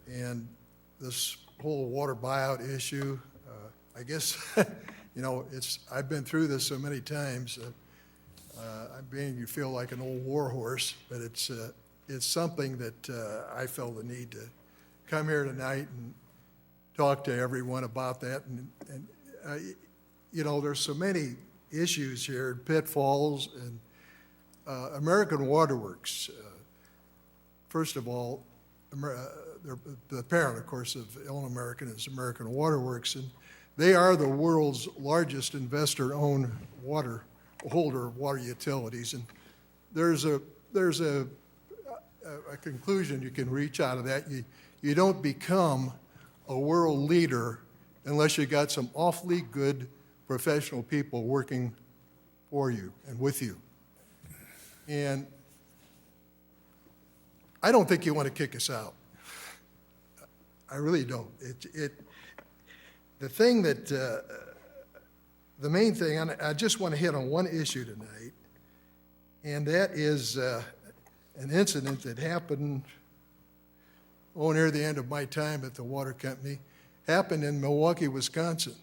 And this whole water buyout issue, I guess, you know, I've been through this so many times. I'm beginning to feel like an old war horse, but is something that I felt the need to come here tonight and talk to everyone about that. And you know, there's so many issues here, pitfalls, and American Waterworks. First of all, the parent, of course, of Illinois American is American Waterworks, and they are the world's largest investor-owned water holder of water utilities. And there's a conclusion you can reach out of that. You don't become a world leader unless you got some awfully good professional people working for you and with you. And I don't think you want to kick us out. I really don't. The thing that, the main thing, and I just want to hit on one issue tonight, and that is an incident that happened near the end of my time at the water company, happened in Milwaukee, Wisconsin.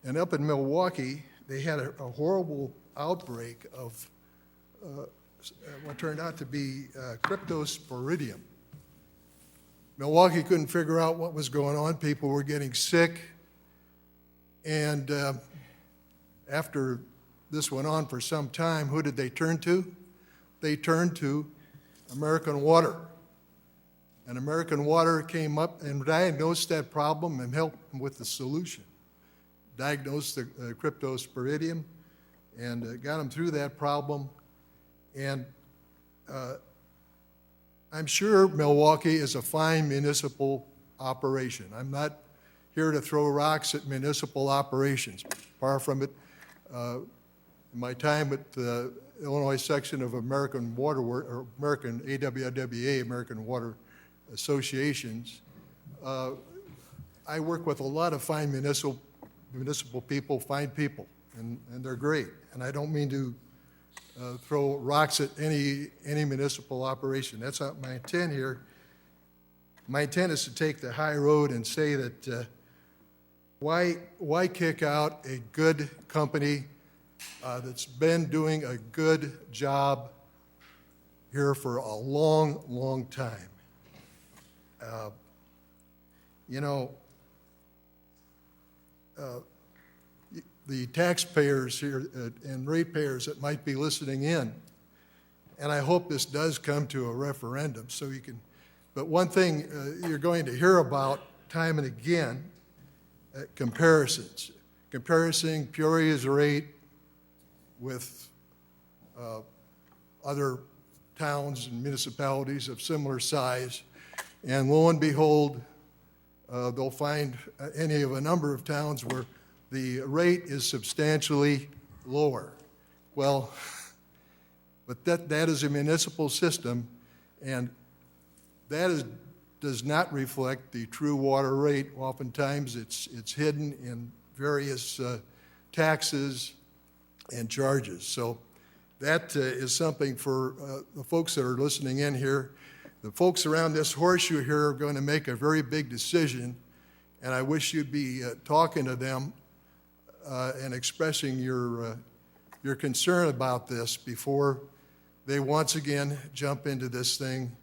And up in Milwaukee, they had a horrible outbreak of what turned out to be cryptosporidium. Milwaukee couldn't figure out what was going on. People were getting sick. And after this went on for some time, who did they turn to? They turned to American Water. And American Water came up and diagnosed that problem and helped them with the solution. Diagnosed the cryptosporidium and got them through that problem. And I'm sure Milwaukee is a fine municipal operation. I'm not here to throw rocks at municipal operations. Far from it. In my time at the Illinois section of American Water, or American AWWA, American Water Associations, I work with a lot of fine municipal people, fine people, and they're great. And I don't mean to throw rocks at any municipal operation. That's not my intent here. My intent is to take the high road and say that why kick out a good company that's been doing a good job here for a long, long time. You know, the taxpayers here and ratepayers that might be listening in, and I hope this does come to a referendum so you can, but one thing you're going to hear about time and again, comparisons. Comparing Peoria's rate with other towns and municipalities of similar size, and lo and behold, they'll find any of a number of towns where the rate is substantially lower. Well, but that is a municipal system, and that does not reflect the true water rate. Oftentimes, it's hidden in various taxes and charges. So that is something for the folks that are listening in here. The folks around this horseshoe here are going to make a very big decision, and I wish you'd be talking to them and expressing your concern about this before they once again jump into this thing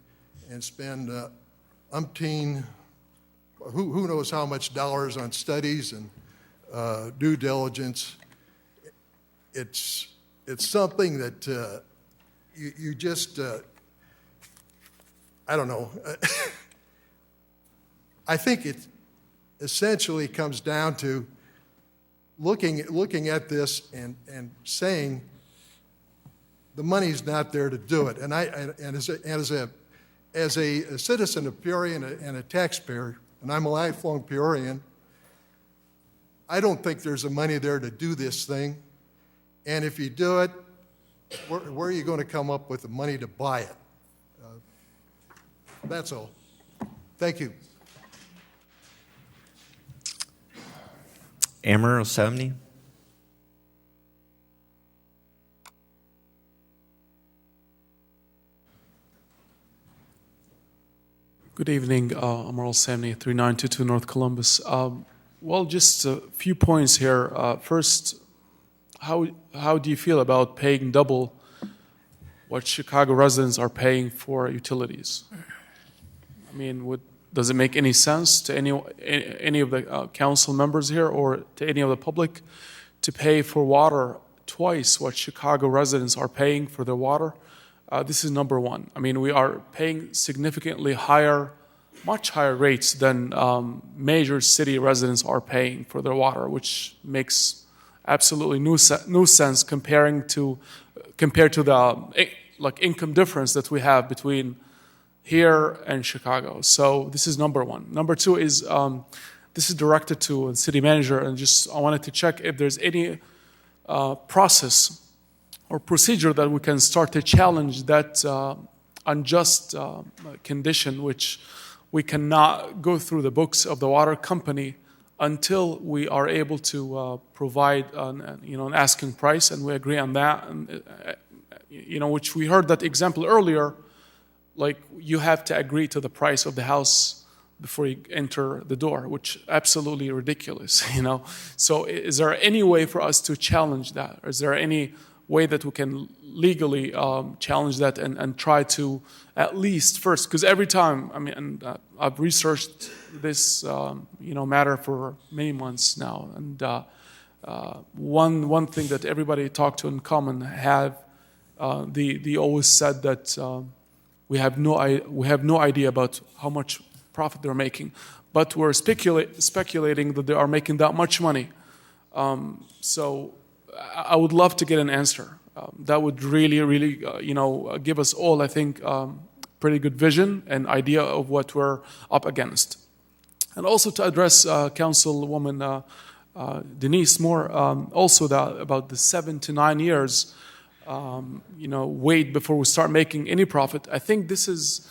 and spend umpteen, who knows how much dollars on studies and due diligence. It's something that you just, I don't know. I think it essentially comes down to looking at this and saying the money's not there to do it. And as a citizen of Peoria and a taxpayer, and I'm a lifelong Peorian, I don't think there's the money there to do this thing. And if you do it, where are you going to come up with the money to buy it? That's all. Thank you. Amber Osamny. Good evening. I'm Earl Samney, 3922 North Columbus. Well, just a few points here. First, how do you feel about paying double what Chicago residents are paying for utilities. I mean, does it make any sense to any of the council members here or to any of the public to pay for water twice what Chicago residents are paying for their water? This is number one. I mean, we are paying significantly much higher rates than major city residents are paying for their water, which makes absolutely no sense compared to the income difference that we have between here and Chicago. So this is number one. Number two is this is directed to the city manager, and I wanted to check if there's any process or procedure that we can start to challenge that unjust condition, which we cannot go through the books of the water company until we are able to provide an asking price, and we agree on that. And, which we heard that example earlier, like you have to agree to the price of the house before you enter the door, which absolutely ridiculous, So is there any way for us to challenge that? Or is there any way that we can legally challenge that and try to at least first, because every time, I've researched this, matter for many months now, and one thing that everybody talked to in common they always said that we have no idea about how much profit they're making, but we're speculating that they are making that much money. So I would love to get an answer. That would really, give us all, I think, pretty good vision and idea of what we're up against. And also to address Councilwoman Denise Moore, also about the 7 to 9 years, wait before we start making any profit. I think this is,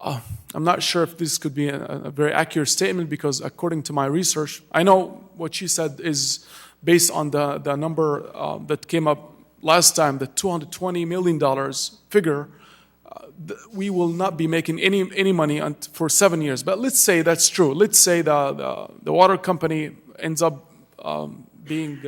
I'm not sure if this could be a very accurate statement, because according to my research, I know what she said is based on the number that came up last time, the $220 million figure. We will not be making any money for 7 years. But let's say that's true. Let's say the water company ends up being,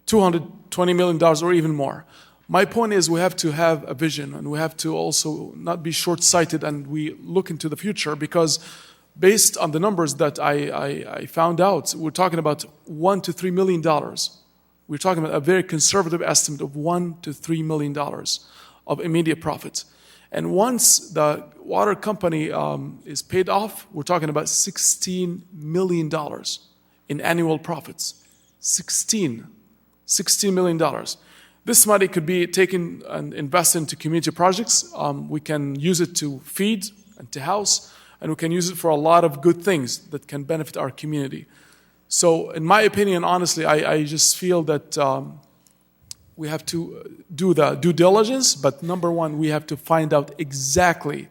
$220 million or even more. My point is we have to have a vision, and we have to also not be short-sighted, and we look into the future, because based on the numbers that I found out, we're talking about $1 to $3 million. We're talking about a very conservative estimate of $1 to $3 million of immediate profit. And once the water company is paid off, we're talking about $16 million in annual profits. $16 million. This money could be taken and invested into community projects. We can use it to feed and to house, and we can use it for a lot of good things that can benefit our community. So in my opinion, honestly, I just feel that we have to do the due diligence, but number one, we have to find out exactly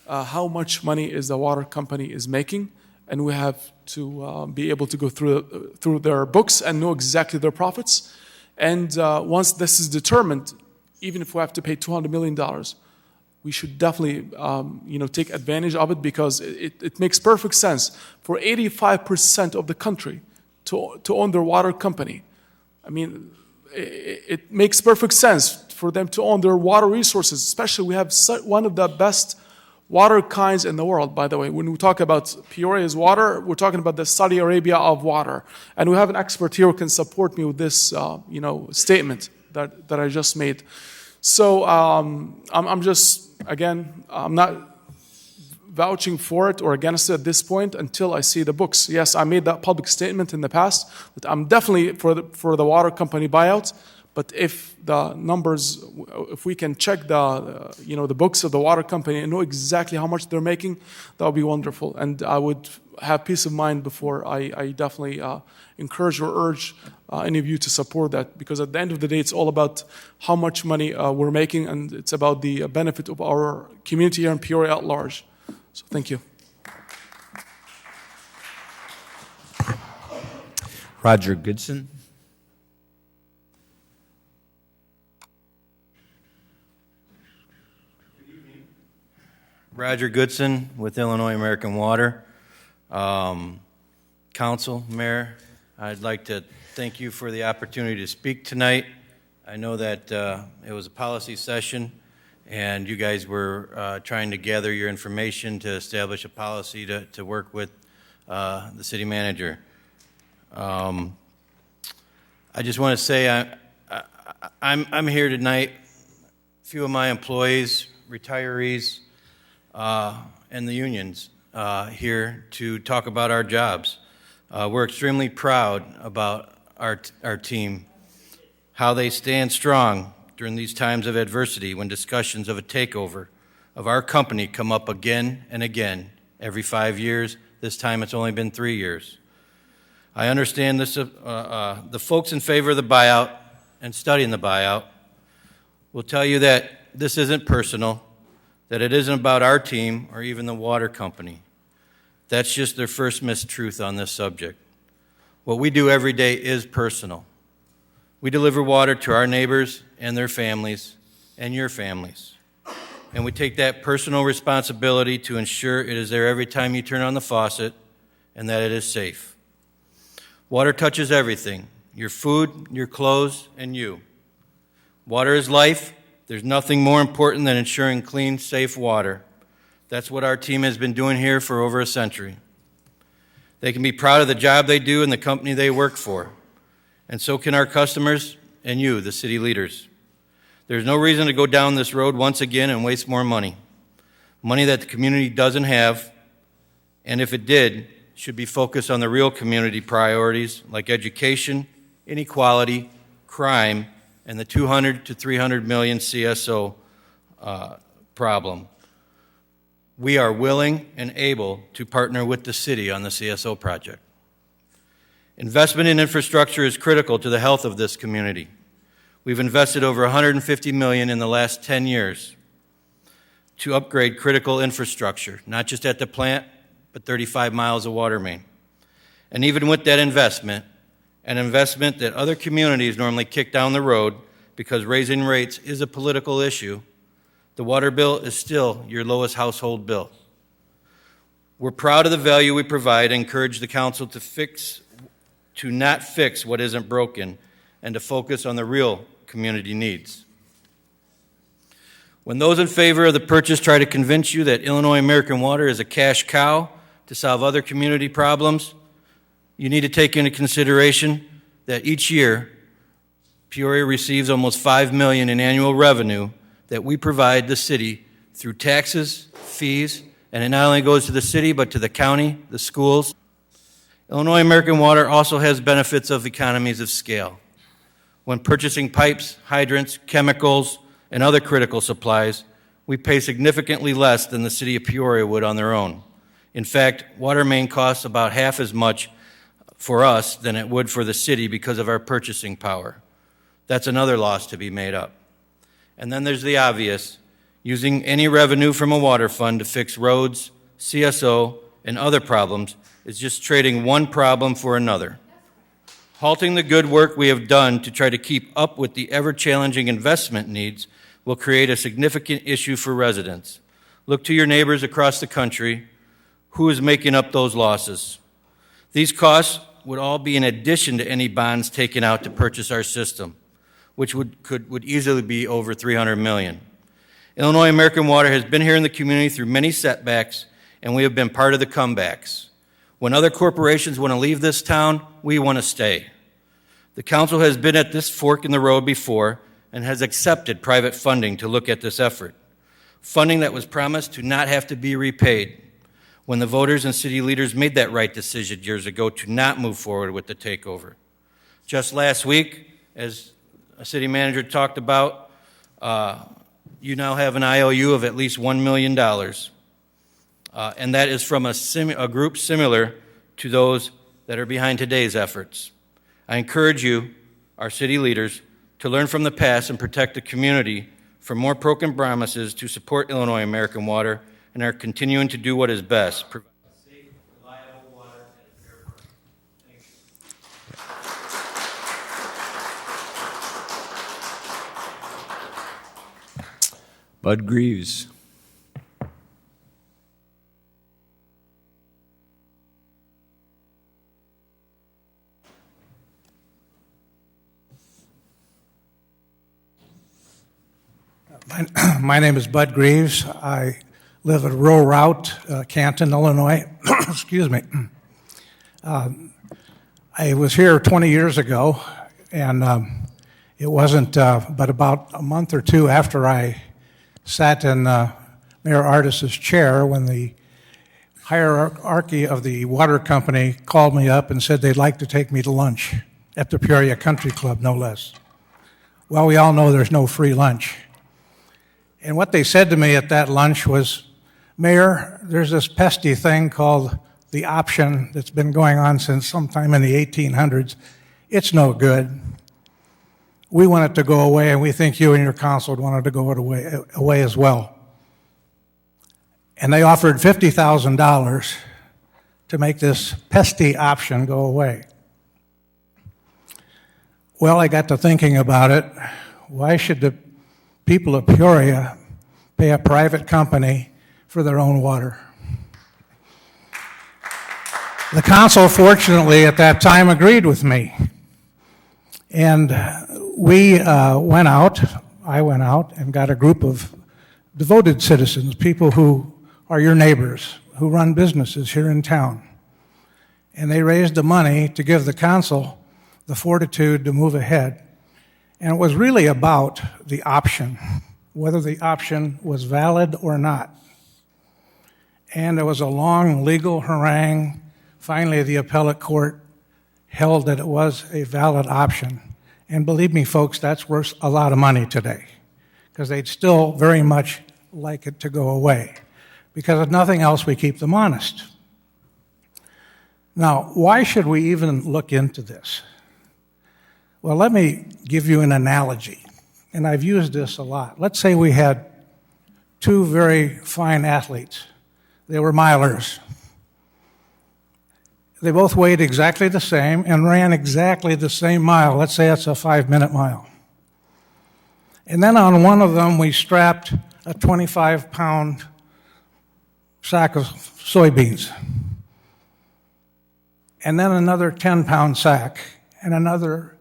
how much money is the water company is making, and we have to be able to go through their books and know exactly their profits. And once this is determined, even if we have to pay $200 million, we should definitely take advantage of it, because it makes perfect sense for 85% of the country to own their water company. I mean, it makes perfect sense for them to own their water resources, especially we have one of the best water kinds in the world, by the way. When we talk about Peoria's water, we're talking about the Saudi Arabia of water. And we have an expert here who can support me with this statement that I just made. So I'm just, again, I'm not vouching for it or against it at this point until I see the books. Yes, I made that public statement in the past that I'm definitely for the water company buyout. But if the numbers, if we can check the books of the water company and know exactly how much they're making, that would be wonderful. And I would have peace of mind before I definitely encourage or urge any of you to support that, because at the end of the day, it's all about how much money we're making, and it's about the benefit of our community here in Peoria at large. So thank you. Roger Goodson. Roger Goodson with Illinois American Water. Council, Mayor, I'd like to thank you for the opportunity to speak tonight. I know that it was a policy session, and you guys were trying to gather your information to establish a policy to work with the city manager. I just want to say I'm here tonight. A few of my employees, retirees, and the unions here to talk about our jobs. We're extremely proud about our team, how they stand strong during these times of adversity when discussions of a takeover of our company come up again and again every 5 years. This time it's only been 3 years. I understand this. The folks in favor of the buyout and studying the buyout will tell you that this isn't personal, that it isn't about our team or even the water company. That's just their first mistruth on this subject. What we do every day is personal. We deliver water to our neighbors and their families and your families. And we take that personal responsibility to ensure it is there every time you turn on the faucet and that it is safe. Water touches everything, your food, your clothes, and you. Water is life. There's nothing more important than ensuring clean, safe water. That's what our team has been doing here for over a century. They can be proud of the job they do and the company they work for. And so can our customers and you, the city leaders. There's no reason to go down this road once again and waste more money. Money that the community doesn't have, and if it did, should be focused on the real community priorities like education, inequality, crime, and the 200 to 300 million CSO problem. We are willing and able to partner with the city on the CSO project. Investment in infrastructure is critical to the health of this community. We've invested over $150 million in the last 10 years to upgrade critical infrastructure, not just at the plant, but 35 miles of water main. And even with that investment, an investment that other communities normally kick down the road because raising rates is a political issue, the water bill is still your lowest household bill. We're proud of the value we provide and encourage the council to not fix what isn't broken and to focus on the real community needs. When those in favor of the purchase try to convince you that Illinois American Water is a cash cow to solve other community problems, you need to take into consideration that each year Peoria receives almost $5 million in annual revenue that we provide the city through taxes, fees, and it not only goes to the city but to the county, the schools. Illinois American Water also has benefits of economies of scale. When purchasing pipes, hydrants, chemicals, and other critical supplies, we pay significantly less than the city of Peoria would on their own. In fact, water main costs about half as much for us than it would for the city because of our purchasing power. That's another loss to be made up. And then there's the obvious, using any revenue from a water fund to fix roads, CSO, and other problems is just trading one problem for another. Halting the good work we have done to try to keep up with the ever-challenging investment needs will create a significant issue for residents. Look to your neighbors across the country. Who is making up those losses? These costs would all be in addition to any bonds taken out to purchase our system, which would easily be over $300 million. Illinois American Water has been here in the community through many setbacks, and we have been part of the comebacks. When other corporations want to leave this town, we want to stay. The council has been at this fork in the road before and has accepted private funding to look at this effort. Funding that was promised to not have to be repaid when the voters and city leaders made that right decision years ago to not move forward with the takeover. Just last week, as a city manager talked about, you now have an IOU of at least $1 million. And that is from a group similar to those that are behind today's efforts. I encourage you, our city leaders, to learn from the past and protect the community from more broken promises to support Illinois American Water and are continuing to do what is best. Provide safe, reliable water at a fair price. Thank you. Bud Greaves. My name is Bud Greaves. I live at Rural Route, Canton, Illinois. Excuse me. I was here 20 years ago, and it wasn't but about a month or two after I sat in Mayor Artis's chair when the hierarchy of the water company called me up and said they'd like to take me to lunch at the Peoria Country Club, no less. Well, we all know there's no free lunch. And what they said to me at that lunch was, Mayor, there's this pesky thing called the option that's been going on since sometime in the 1800s. It's no good. We want it to go away, and we think you and your council would want it to go away as well. And they offered $50,000 to make this pesky option go away. Well, I got to thinking about it. Why should the people of Peoria pay a private company for their own water? The council, fortunately, at that time agreed with me. And we I went out and got a group of devoted citizens, people who are your neighbors, who run businesses here in town. And they raised the money to give the council the fortitude to move ahead. And it was really about the option, whether the option was valid or not. And there was a long legal harangue. Finally, the appellate court held that it was a valid option. And believe me, folks, that's worth a lot of money today, because they'd still very much like it to go away. Because if nothing else, we keep them honest. Now, why should we even look into this? Well, let me give you an analogy, and I've used this a lot. Let's say we had two very fine athletes. They were milers. They both weighed exactly the same and ran exactly the same mile. Let's say it's a 5-minute mile. And then on one of them, we strapped a 25-pound sack of soybeans, and then another 10-pound sack, and another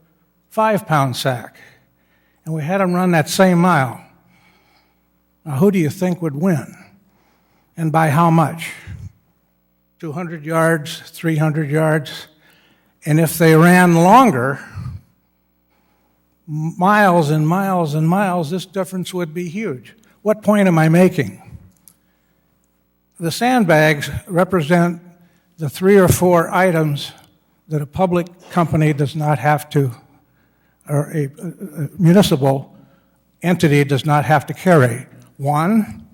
5-pound sack. And we had them run that same mile. Now, who do you think would win? And by how much? 200 yards, 300 yards. And if they ran longer, miles and miles and miles, this difference would be huge. What point am I making? The sandbags represent the 3 or 4 items that a public company does not have to, or a municipal entity does not have to carry. 1,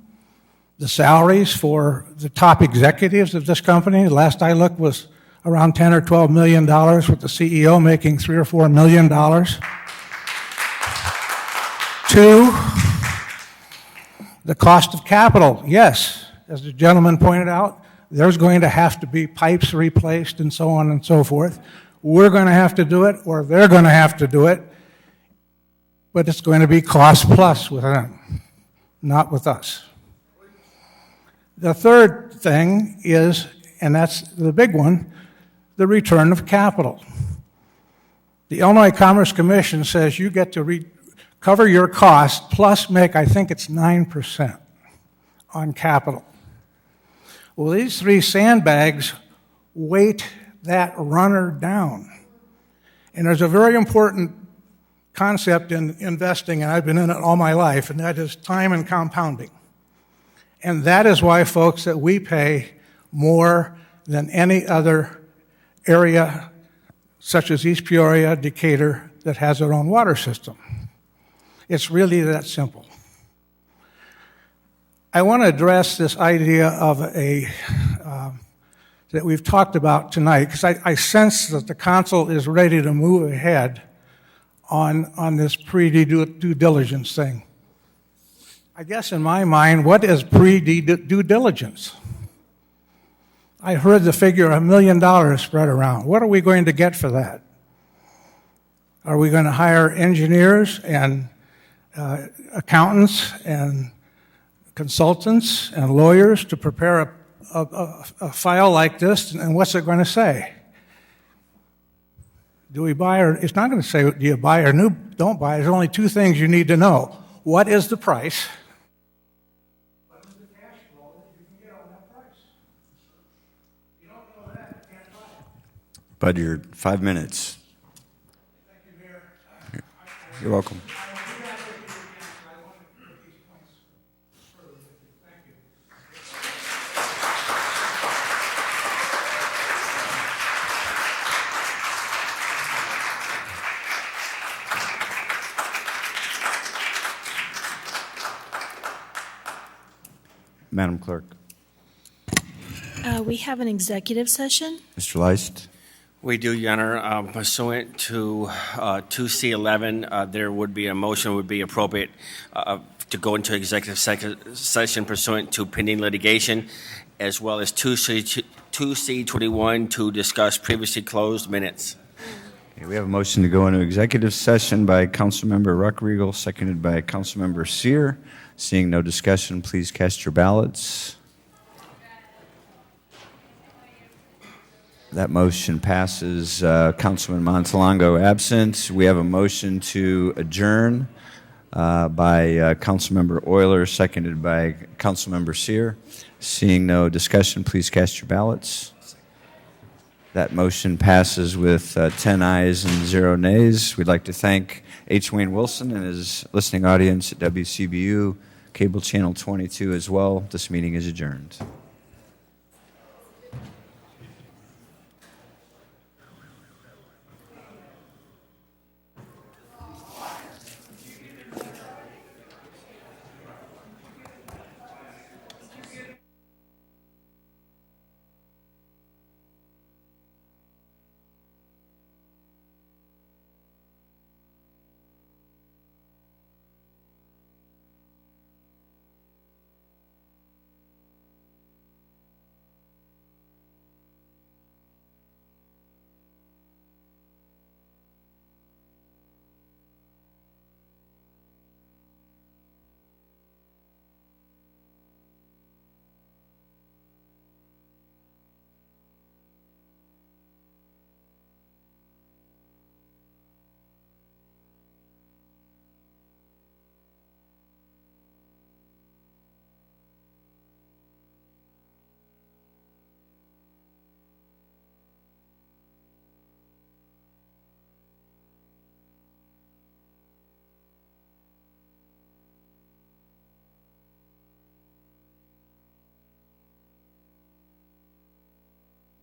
the salaries for the top executives of this company. The last I looked was around $10 or $12 million, with the CEO making $3 or $4 million. 2, the cost of capital. Yes, as the gentleman pointed out, there's going to have to be pipes replaced and so on and so forth. We're going to have to do it, or they're going to have to do it, but it's going to be cost plus with them, not with us. The third thing is, and that's the big one, the return of capital. The Illinois Commerce Commission says you get to recover your cost plus make, I think it's 9% on capital. Well, these 3 sandbags weight that runner down. And there's a very important concept in investing, and I've been in it all my life, and that is time and compounding. And that is why, folks, that we pay more than any other area, such as East Peoria, Decatur, that has their own water system. It's really that simple. I want to address this idea of that we've talked about tonight, because I sense that the council is ready to move ahead on this pre-due diligence thing. I guess in my mind, what is pre-due diligence? I heard the figure $1 million spread around. What are we going to get for that? Are we going to hire engineers and accountants and consultants and lawyers to prepare a file like this, and what's it going to say? Do we buy, or it's not going to say do you buy or don't buy. There's only 2 things you need to know. what is the price? What is the cash flow that you can get on that price? You don't know that, you can't buy it. Bud, you're 5 minutes. Thank you, Mayor. You're welcome. Madam Clerk. We have an executive session. Mr. Leist. We do, Your Honor. Pursuant to 2C11, there would be a motion would be appropriate to go into executive session pursuant to pending litigation, as well as 2C21 to discuss previously closed minutes. Okay, we have a motion to go into executive session by Councilmember Ruckriegel, seconded by Councilmember Sear. Seeing no discussion, please cast your ballots. That motion passes. Councilman Montalongo absent. We have a motion to adjourn by Councilmember Euler, seconded by Councilmember Sear. Seeing no discussion, please cast your ballots. That motion passes with 10 ayes and 0 nays. We'd like to thank H. Wayne Wilson and his listening audience at WCBU, Cable Channel 22 as well. This meeting is adjourned.